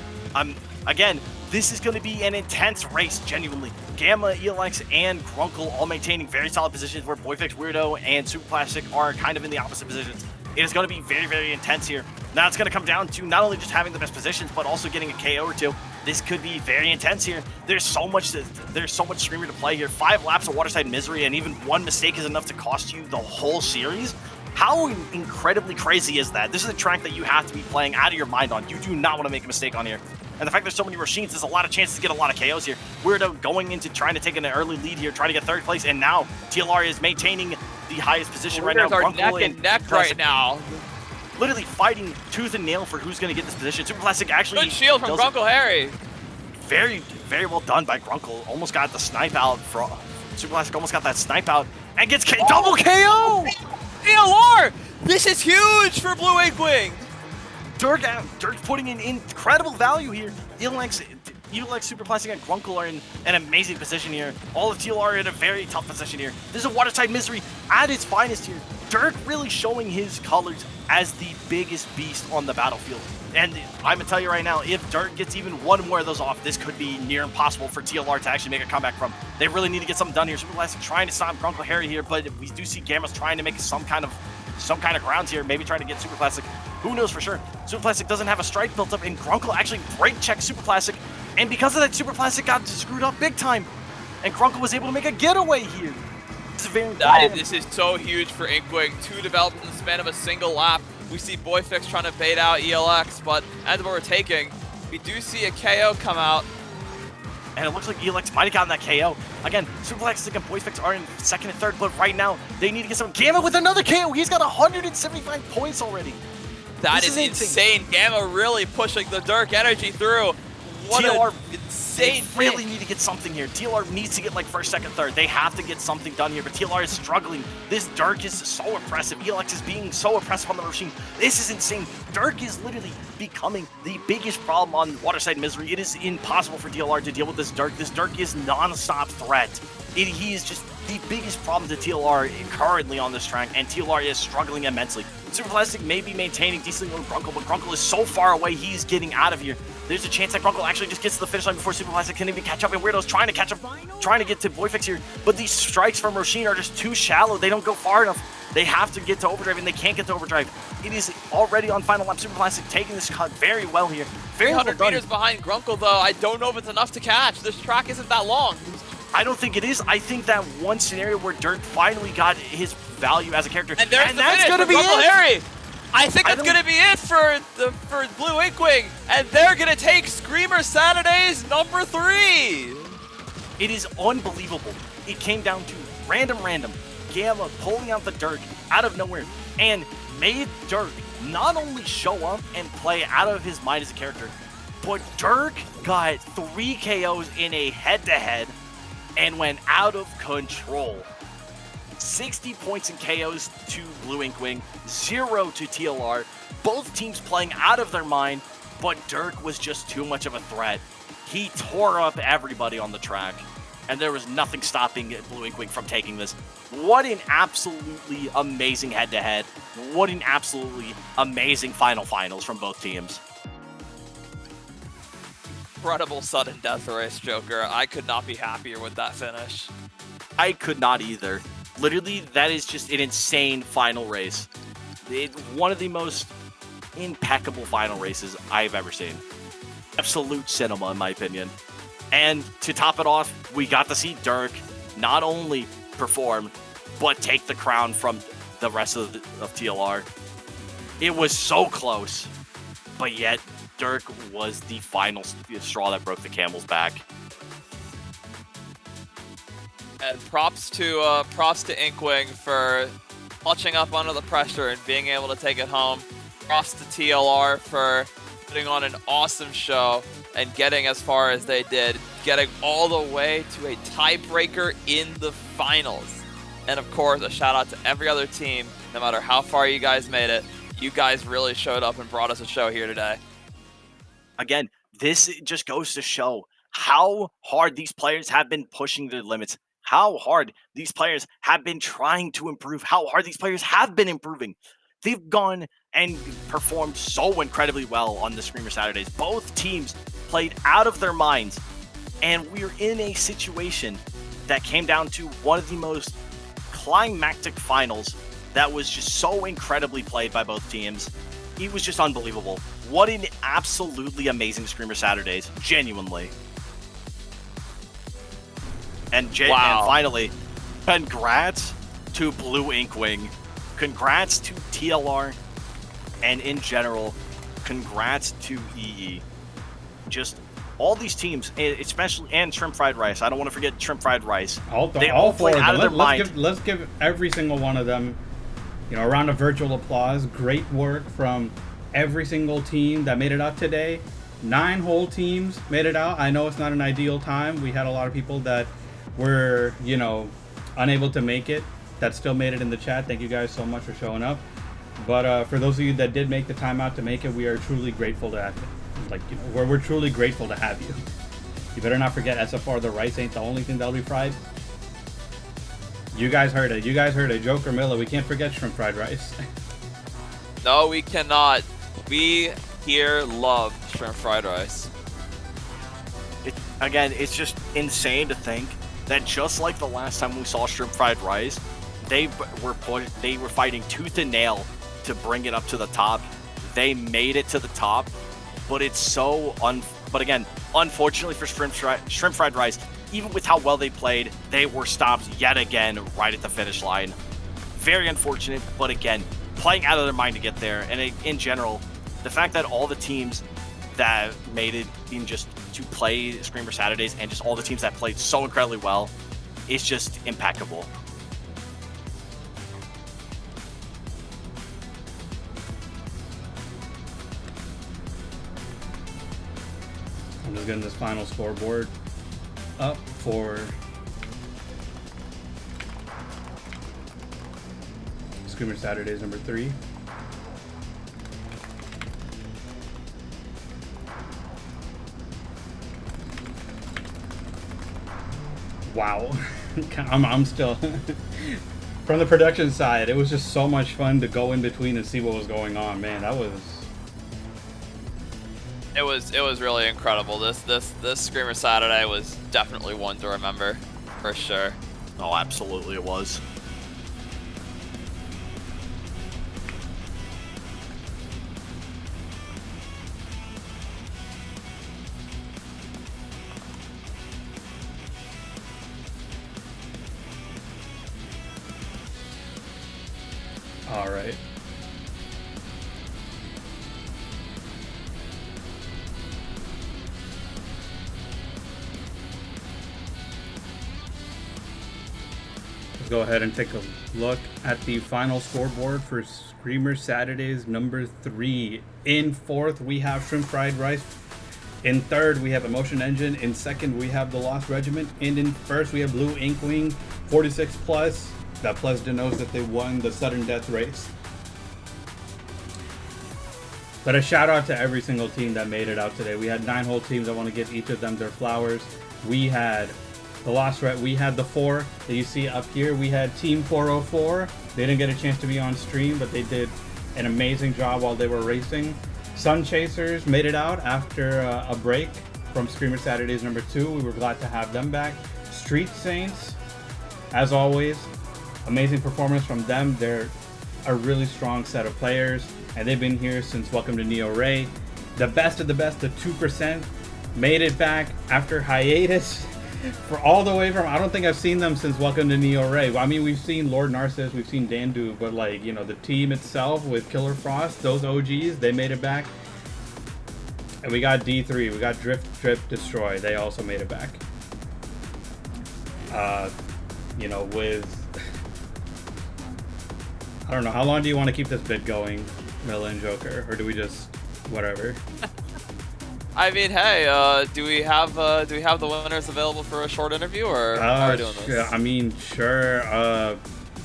Again, this is going to be an intense race, genuinely. Gamma, ELX, and Grunkle all maintaining very solid positions where Boyfix, Weirdo, and Super Plastic are kind of in the opposite positions. It is going to be very, very intense here. Now it's going to come down to not only just having the best positions, but also getting a KO or two. This could be very intense here. There's so much Screamer to play here. 5 laps of Waterside Misery, and even one mistake is enough to cost you the whole series. How incredibly crazy is that? This is a track that you have to be playing out of your mind on. You do not want to make a mistake on here. And the fact there's so many Roshins, there's a lot of chances to get a lot of KOs here. Weirdo going into trying to take an early lead here, trying to get 3rd place, and now TLR is maintaining the highest position right now. Are Grunkle neck and neck right now. Literally fighting tooth and nail for who's going to get this position. Super Plastic actually... Good shield from Grunkle Harry. Very, very well done by Grunkle. Almost got the snipe out. Super Plastic almost got that snipe out and gets double KO! TLR! This is huge for Blue Inkwing! Dirk putting in incredible value here. ELX, Super Plastic, and Grunkle are in an amazing position here. All of TLR are in a very tough position here. This is a Waterside Misery at its finest here. Dirk really showing his colors as the biggest beast on the battlefield. And I'm going to tell you right now, if Dirk gets even one more of those off, this could be near impossible for TLR to actually make a comeback from. They really need to get something done here. Super Plastic trying to stop Grunkle Harry here, but we do see Gamma's trying to make some kind of grounds here, maybe trying to get Super Plastic. Who knows for sure? Super Plastic doesn't have a strike built up, and Grunkle actually brake checked Super Plastic, and because of that, Super Plastic got screwed up big time, and Grunkle was able to make a getaway here. This is so huge for Inkwing. 2 developed in the span of a single lap. We see Boyfix trying to bait out ELX, but as we're taking, we do see a KO come out. And it looks like ELX might have gotten that KO. Again, Super Plastic and Boyfix are in 2nd and 3rd, but right now, they need to get some... Gamma with another KO! He's got 175 points already! That This is insane. Gamma really pushing the Dirk energy through. What TLR, an insane they really pick. need to get something here. TLR needs to get like first, second, third. They have to get something done here, but TLR is struggling. This Dirk is so impressive. ELX is being so impressive on the machine. This is insane. Dirk is literally becoming the biggest problem on Waterside Misery. It is impossible for TLR to deal with this Dirk. This Dirk is non-stop threat. He is just the biggest problem to TLR currently on this track, and TLR is struggling immensely. Super Plastic may be maintaining decently with Grunkle, but Grunkle is so far away, he's getting out of here. There's a chance that Grunkle actually just gets to the finish line before Super Plastic can even catch up, and Weirdo's trying to catch up, trying to get to Voidfix here, but these strikes from Roshin are just too shallow. They don't go far enough. They have to get to Overdrive, and they can't get to Overdrive. It is already on final lap. Super Plastic taking this cut very well here. Very well 300 done. meters behind Grunkle, though. I don't know if it's enough to catch. This track isn't that long. I don't think it is. I think that one scenario where Dirk finally got his value as a character, And there's the that's finish gonna for be Grunkle it. Harry. I think that's don't- going to be it for Blue Inkwing, and they're going to take Screamer Saturdays #3. It is unbelievable. It came down to random, Gamma pulling out the Dirk out of nowhere and made Dirk not only show up and play out of his mind as a character, but Dirk got 3 KOs in a head-to-head and went out of control. 60 points in KOs to Blue Inkwing, 0 to TLR. Both teams playing out of their mind, but Dirk was just too much of a threat. He tore up everybody on the track, and there was nothing stopping Blue Inkwing from taking this. What an absolutely amazing head-to-head. What an absolutely amazing finals from both teams. Incredible sudden death race, Joker. I could not be happier with that finish. I could not either. Literally, that is just an insane final race. One of the most impeccable final races I've ever seen. Absolute cinema, in my opinion. And to top it off, we got to see Dirk not only perform, but take the crown from the rest of TLR. It was so close, but yet Dirk was the final straw that broke the camel's back. And props to Inkwing for clutching up under the pressure and being able to take it home. Props to TLR for putting on an awesome show and getting as far as they did, getting all the way to a tiebreaker in the finals. And of course, a shout out to every other team, no matter how far you guys made it. You guys really showed up and brought us a show here today. Again, this just goes to show how hard these players have been pushing their limits, how hard these players have been trying to improve, how hard these players have been improving. They've gone and performed so incredibly well on the Screamer Saturdays. Both teams played out of their minds, and we're in a situation that came down to one of the most climactic finals that was just so incredibly played by both teams. It was just unbelievable. What an absolutely amazing Screamer Saturdays, genuinely. And Wow. And finally, congrats to Blue Inkwing. Congrats to TLR. And in general, congrats to EE. Just all these teams, especially, and Shrimp Fried Rice. I don't want to forget Shrimp Fried Rice. They all all four played of out of them. their mind. Let's give every single one of them, a round of virtual applause. Great work from every single team that made it out today. 9 whole teams made it out. I know it's not an ideal time. We had a lot of people that were, unable to make it that still made it in the chat. Thank you guys so much for showing up. But for those of you that did make the time out to make it, we are truly grateful to have you. We're truly grateful to have you. You better not forget SFR, the rice ain't the only thing that'll be fried. You guys heard it. Joker Miller, we can't forget shrimp fried rice. No, we cannot. We here love shrimp fried rice. Again, it's just insane to think that just like the last time we saw Shrimp Fried Rice, they were fighting tooth and nail to bring it up to the top. They made it to the top, but it's but again, unfortunately for Shrimp Fried Rice, even with how well they played, they were stopped yet again right at the finish line. Very unfortunate, but again, playing out of their mind to get there. And in general, the fact that all the teams that made it in just to play Screamer Saturdays and just all the teams that played so incredibly well is just impeccable. just getting this final scoreboard up for Screamer Saturdays number 3. Wow. I'm still from the production side. It was just so much fun to go in between and see what was going on. Man, that was. It was really incredible. This Screamer Saturday was definitely one to remember, for sure. Oh, absolutely it was. All right. Let's go ahead and take a look at the final scoreboard for Screamer Saturdays number 3. In 4th, we have Shrimp Fried Rice. In 3rd, we have Emotion Engine. In 2nd, we have The Lost Regiment. And in 1st, we have Blue Inkwing 46 plus. That plus denotes that they won the sudden death race. But a shout out to every single team that made it out today. We had 9 whole teams. I want to give each of them their flowers. We had the Lost Red. We had the 4 that you see up here. We had Team 404. They didn't get a chance to be on stream, but they did an amazing job while they were racing. Sun Chasers made it out after a break from Screamer Saturdays number 2. We were glad to have them back. Street Saints, as always, amazing performance from them. They're a really strong set of players, and they've been here since Welcome to Neo Ray. The best of the best, the 2%, made it back after hiatus for all the way from, I don't think I've seen them since Welcome to Neo Ray. I mean, we've seen Lord Narcissus, we've seen Dandu, but like, you know, the team itself with Killer Frost, those OGs, they made it back. And we got D3, we got Drift, Drip, Destroy. They also made it back. You know, with, I don't know, how long do you want to keep this bit going, Milla and Joker, or do we just whatever? I mean, hey, do we have the winners available for a short interview, or how are we doing this? Yeah, I mean, sure.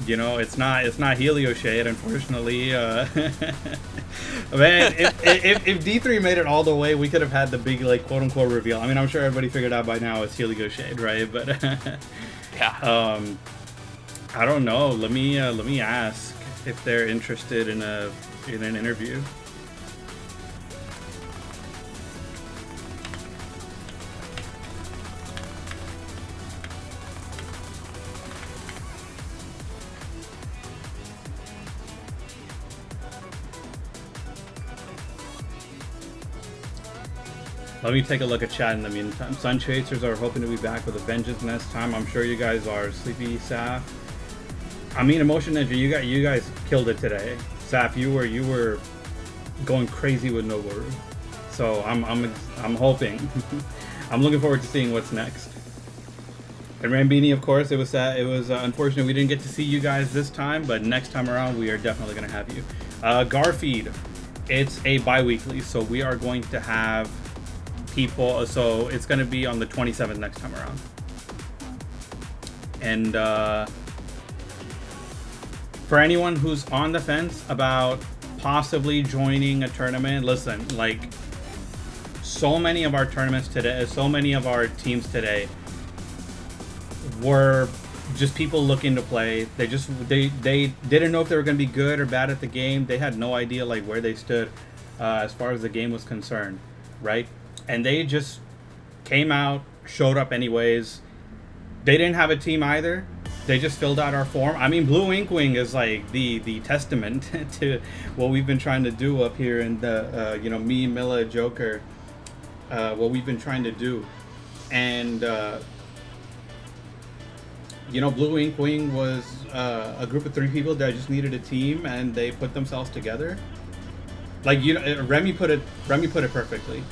You know, it's not Helio Shade, unfortunately. Man, if D3 made it all the way, we could have had the big, like, quote unquote reveal. I mean, I'm sure everybody figured out by now it's Helio Shade, right? But yeah. I don't know. Let me ask if they're interested in an interview. Let me take a look at chat in the meantime. Sun Chasers are hoping to be back with a vengeance next time. I'm sure you guys are. Sleepy Saf. I mean, Emotion Ninja, you guys killed it today. Saf, you were going crazy with Noboru. So I'm hoping. I'm looking forward to seeing what's next. And Rambini, of course, it was unfortunate we didn't get to see you guys this time, but next time around we are definitely going to have you. Garfeed, it's a bi-weekly, so we are going to have people, so it's going to be on the 27th next time around. And for anyone who's on the fence about possibly joining a tournament, listen, like, so many of our tournaments today, so many of our teams today were just people looking to play. They didn't know if they were going to be good or bad at the game. They had no idea like where they stood as far as the game was concerned, right? And they just came out, showed up anyways. They didn't have a team either. They just filled out our form. I mean, Blue Inkwing is like the testament to what we've been trying to do up here in the, you know, me, Milla, Joker, what we've been trying to do. And, you know, Blue Inkwing was a group of 3 people that just needed a team, and they put themselves together. Like, you know, Remy put it perfectly.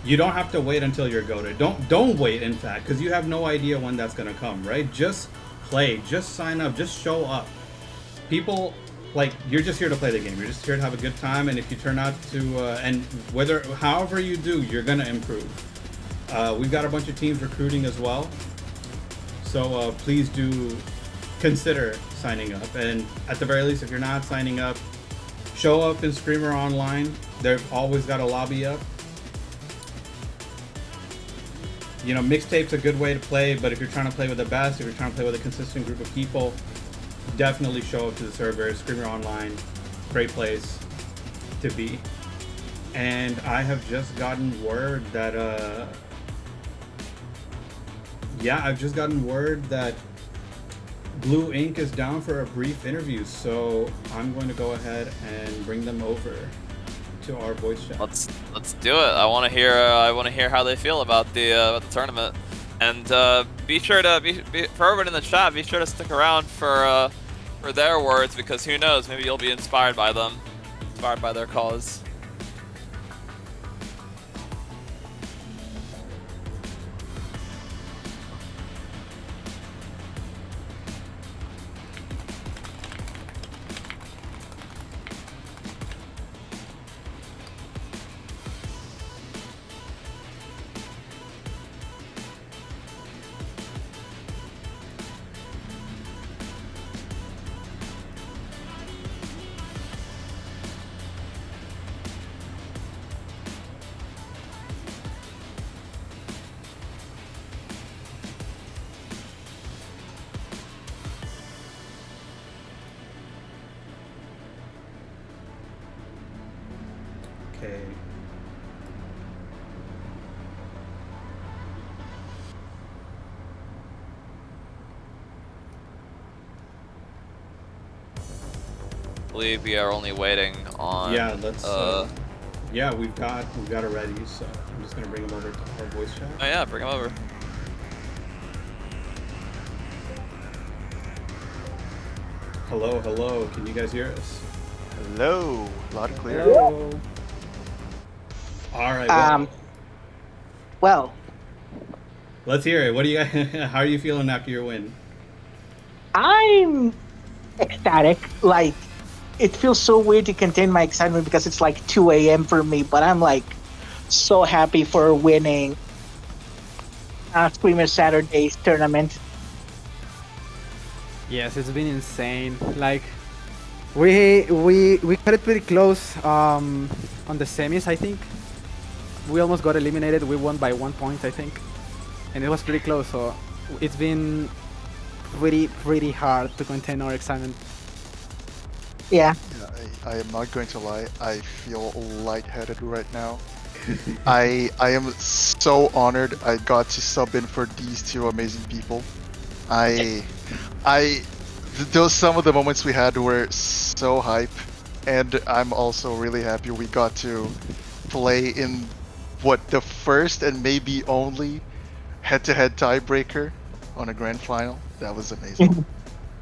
You don't have to wait until you're goated. Don't wait, in fact, because you have no idea when that's gonna come, right? Just play, just sign up, just show up. People, like, you're just here to play the game. You're just here to have a good time, and if you turn out to, and however you do, you're gonna improve. We've got a bunch of teams recruiting as well, so please do consider signing up. And at the very least, if you're not signing up, show up in Screamer Online. They've always got a lobby up. You know, mixtape's a good way to play, but if you're trying to play with the best, if you're trying to play with a consistent group of people, definitely show up to the server. Screamer Online, great place to be. And I have just gotten word that I've just gotten word that Blue Ink is down for a brief interview, so I'm going to go ahead and bring them over to our voice chat. Let's do it. I want to hear how they feel about the tournament, and be sure to for everyone in the chat, be sure to stick around for their words, because who knows, maybe you'll be inspired by them, inspired by their cause. Okay. I believe we are only waiting on. Yeah, let's. Yeah, we've got it ready. So I'm just gonna bring them over to our voice chat. Oh yeah, bring them over. Hello, hello. Can you guys hear us? Hello, loud and clear. Hello. All right. Well, Let's hear it. What do you? How are you feeling after your win? I'm ecstatic. Like, it feels so weird to contain my excitement because it's like 2 a.m. for me, but I'm like so happy for winning Screamer Saturday's tournament. Yes, it's been insane. Like, we got it pretty close on the semis, I think. We almost got eliminated. We won by 1 point, I think, and it was pretty close. So it's been pretty hard to contain our excitement. Yeah. I am not going to lie, I feel lightheaded right now. I am so honored I got to sub in for these two amazing people. Those some of the moments we had were so hype, and I'm also really happy we got to play in the first and maybe only head-to-head tiebreaker on a grand final. That was amazing.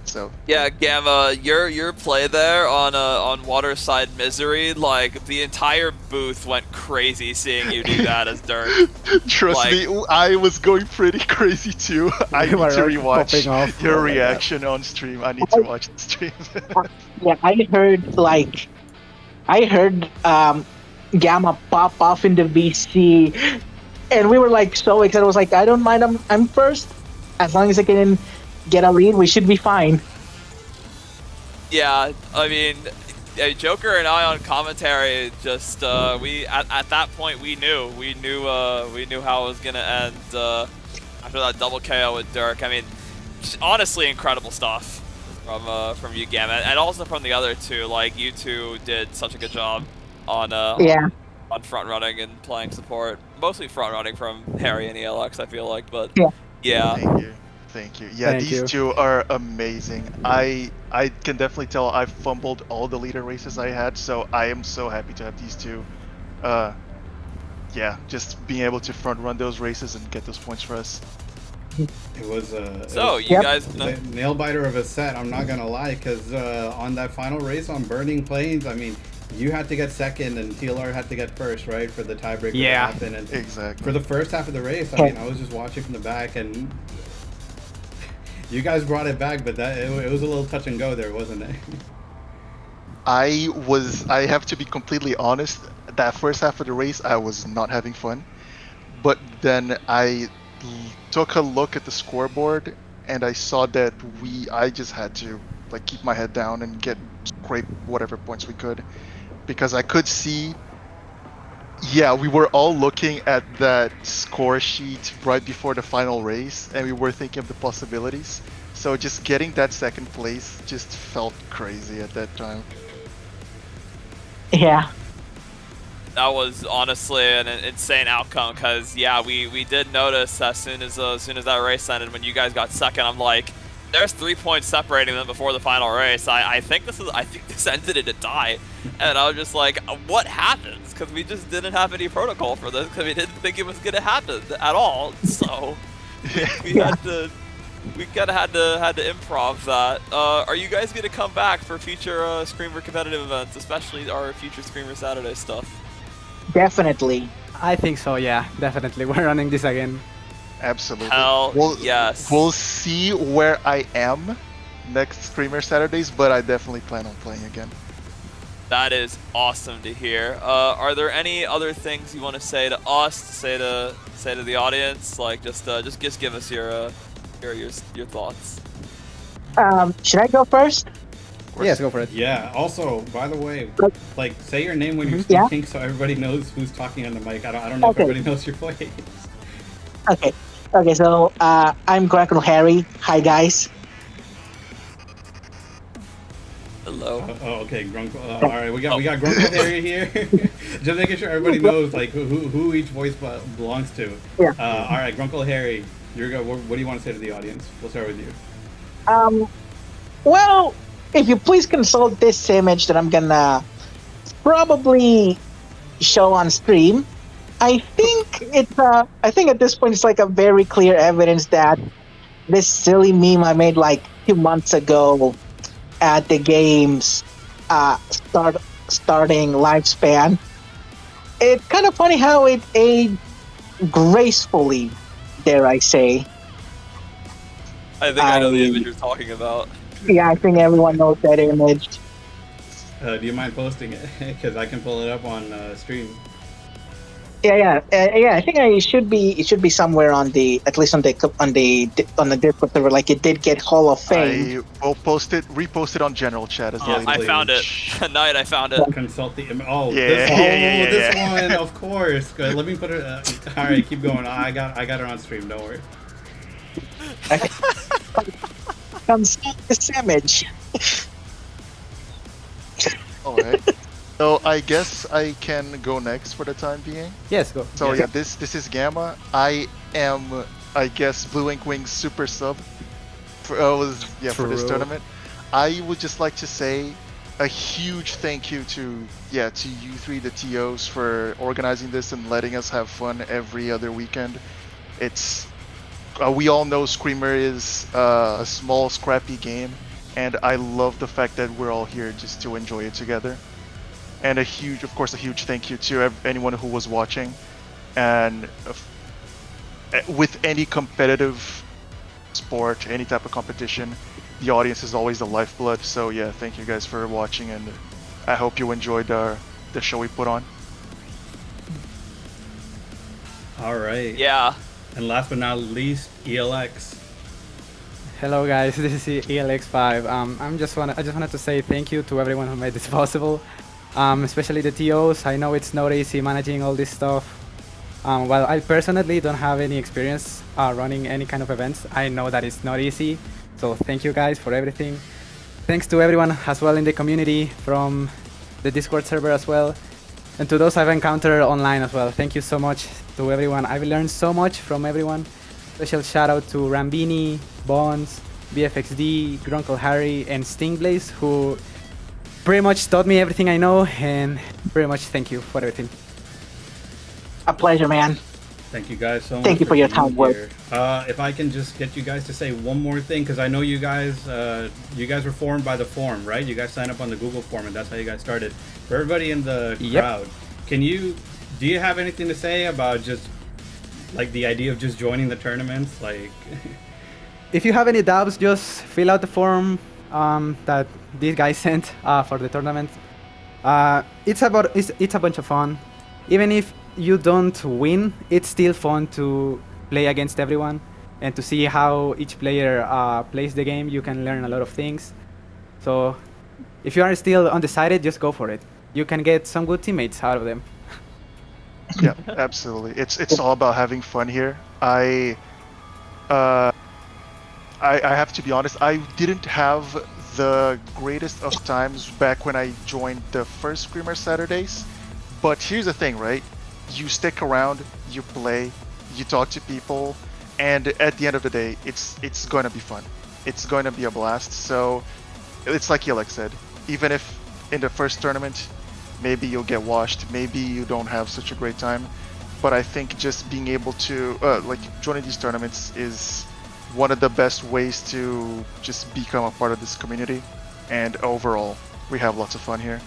So yeah, Gamma, your play there on Waterside Misery, like the entire booth went crazy seeing you do that as Dirk. Trust me, I was going pretty crazy too. I need to rewatch your reaction on stream. I need to watch the stream. Yeah, I heard Gamma pop off in the VC, and we were like so excited. I was like, I don't mind, I'm first. As long as I can get a lead, we should be fine. Yeah, I mean, Joker and I on commentary just we at that point we knew how it was gonna end after that double KO with Dirk. I mean, just honestly incredible stuff from you, Gamma, and also from the other two. Like, you two did such a good job on on front running and playing support, mostly front running from Harry and ELX, I feel like, but yeah. Thank you. Yeah, these two are amazing. I can definitely tell I fumbled all the leader races I had, so I am so happy to have these two. Yeah, just being able to front run those races and get those points for us. It was you guys a nail biter of a set. I'm not gonna lie, because on that final race on Burning Plains, I mean, you had to get second and TLR had to get first, right, for the tiebreaker to happen. And exactly. For the first half of the race, I mean, I was just watching from the back, and you guys brought it back, but it was a little touch and go there, wasn't it? I have to be completely honest, that first half of the race I was not having fun, but then I took a look at the scoreboard and I saw that I just had to like keep my head down and scrape whatever points we could, because I could see, yeah, we were all looking at that score sheet right before the final race and we were thinking of the possibilities. So just getting that second place just felt crazy at that time. Yeah. That was honestly an insane outcome because yeah, we did notice as soon as that race ended when you guys got second. I'm like, there's 3 points separating them before the final race. I think this ended in a tie, and I was just like, what happens? Because we just didn't have any protocol for this because we didn't think it was gonna happen at all. So we had to. We kind of had to improv that. Are you guys gonna come back for future Screamer competitive events, especially our future Screamer Saturday stuff? Definitely. I think so. Yeah, definitely. We're running this again. Absolutely. Hell yes. We'll see where I am next Screamer Saturdays, but I definitely plan on playing again. That is awesome to hear. Are there any other things you want to say to us, say to the audience? Like just give us your thoughts. Should I go first? Yes, go for it. Yeah. Also, by the way, like say your name when you're Yeah. speaking, so everybody knows who's talking on the mic. I don't know Okay. if everybody knows your voice. Okay. Okay, so I'm Grunkle Harry. Hi guys. Hello. Oh, okay, Grunkle. All right, we got Grunkle area here. Just making sure everybody knows like who each voice belongs to. Yeah. All right, Grunkle Harry, you're go. What do you want to say to the audience? We'll start with you. Well, if you please consult this image that I'm gonna probably show on stream, I think I think at this point it's like a very clear evidence that this silly meme I made like 2 months ago at the game's starting lifespan. It's kind of funny how it aged gracefully, dare I say. I think I know the image you're talking about. Yeah, I think everyone knows that image. Do you mind posting it? Because I can pull it up on stream. Yeah. I think it should be somewhere on the, at least on the Discord server. Like it did get Hall of Fame. I will repost it on general chat as Yeah, well. I found it. Tonight I found it. Consult the image. Oh, Yeah, this, yeah, this yeah. one, of course. Good. Let me put it. All right, keep going. I got it on stream. Don't worry. Consult this image. Alright. So I guess I can go next for the time being. Yes, go. So Yes. yeah, this is Gamma. I am, I guess, Blue Ink Wing's super sub for this True. tournament. I would just like to say a huge thank you to you three, the TOs, for organizing this and letting us have fun every other weekend. It's we all know Screamer is a small, scrappy game, and I love the fact that we're all here just to enjoy it together. And a huge thank you to anyone who was watching. And with any competitive sport, any type of competition, the audience is always the lifeblood. So yeah, thank you guys for watching, and I hope you enjoyed the show we put on. All right. Yeah. And last but not least, ELX. Hello guys, this is ELX5. I just wanted to say thank you to everyone who made this possible, especially the TOs. I know it's not easy managing all this stuff. While I personally don't have any experience running any kind of events, I know that it's not easy. So thank you guys for everything. Thanks to everyone as well in the community, from the Discord server as well, and to those I've encountered online as well. Thank you so much to everyone. I've learned so much from everyone. Special shout out to Rambini, Bonds, BFXD, Grunkle Harry, and Stingblaze, who pretty much taught me everything I know, and pretty much thank you for everything. A pleasure, man. Thank you guys so much. Thank you for your being kind work. here. If I can just get you guys to say one more thing, because I know you guys were formed by the forum, right? You guys signed up on the Google form, and that's how you guys started. For everybody in the crowd, do you have anything to say about just like the idea of just joining the tournaments? Like, If you have any doubts, just fill out the form that these guys sent for the tournament. It's a bunch of fun. Even if you don't win, it's still fun to play against everyone and to see how each player plays the game. You can learn a lot of things. So if you are still undecided, just go for it. You can get some good teammates out of them. Yeah, absolutely. It's all about having fun here. Uh, I have to be honest. I didn't have the greatest of times back when I joined the first Screamer Saturdays. But here's the thing, right? You stick around, you play, you talk to people, and at the end of the day, it's going to be fun. It's going to be a blast. So it's like Yelek said. Even if in the first tournament, maybe you'll get washed, maybe you don't have such a great time. But I think just being able to like joining these tournaments is one of the best ways to just become a part of this community. And overall, we have lots of fun here.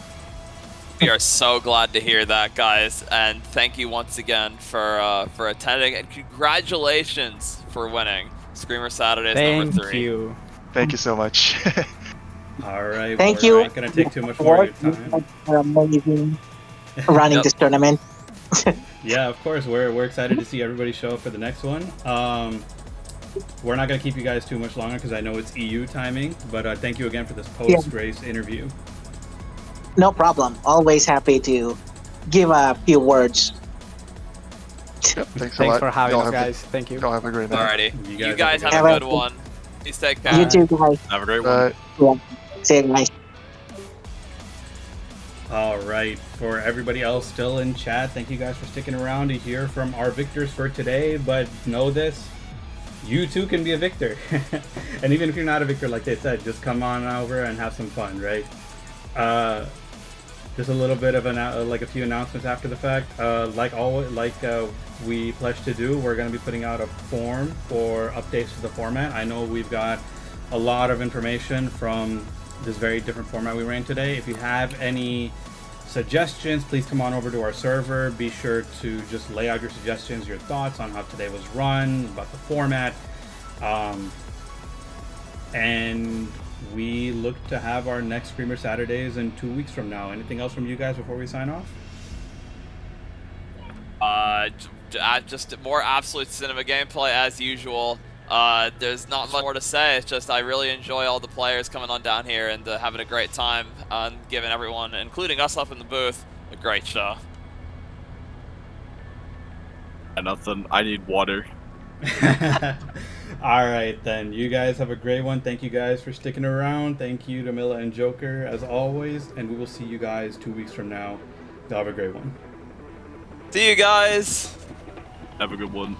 We are so glad to hear that, guys, and thank you once again for attending, and congratulations for winning Screamer Saturdays number 3. Thank you. Thank you so much. All right. Thank we're you. not going to take too much more of your time. For amazing running Yep. this tournament. Yeah, of course. We're excited to see everybody show up for the next one. We're not going to keep you guys too much longer because I know it's EU timing, but thank you again for this post-race interview. No problem. Always happy to give a few words. Yep, thanks a Thanks lot. for having Y'all us, have a- guys. Thank you. Y'all have a great night. Alrighty. You You guys guys have have a a good good one. one. Please take care. You too, guys. Have a great one. Bye. Yeah. See you guys. All right. For everybody else still in chat, thank you guys for sticking around to hear from our victors for today. But know this, you too can be a victor. And even if you're not a victor, like they said, just come on over and have some fun, right? Just a little bit of like a few announcements after the fact. Like always, we pledged to do, we're going to be putting out a form for updates to the format. I know we've got a lot of information from this very different format we ran today. If you have any suggestions, please come on over to our server. Be sure to just lay out your suggestions, your thoughts on how today was run, about the format. And we look to have our next Screamer Saturdays in 2 weeks from now. Anything else from you guys before we sign off? Just more absolute cinema gameplay as usual. There's not much more to say. It's just I really enjoy all the players coming on down here and having a great time and giving everyone, including us up in the booth, a great show. Nothing. I need water. All right, then. You guys have a great one. Thank you guys for sticking around. Thank you to Mila and Joker, as always. And we will see you guys 2 weeks from now. Y'all have a great one. See you guys. Have a good one.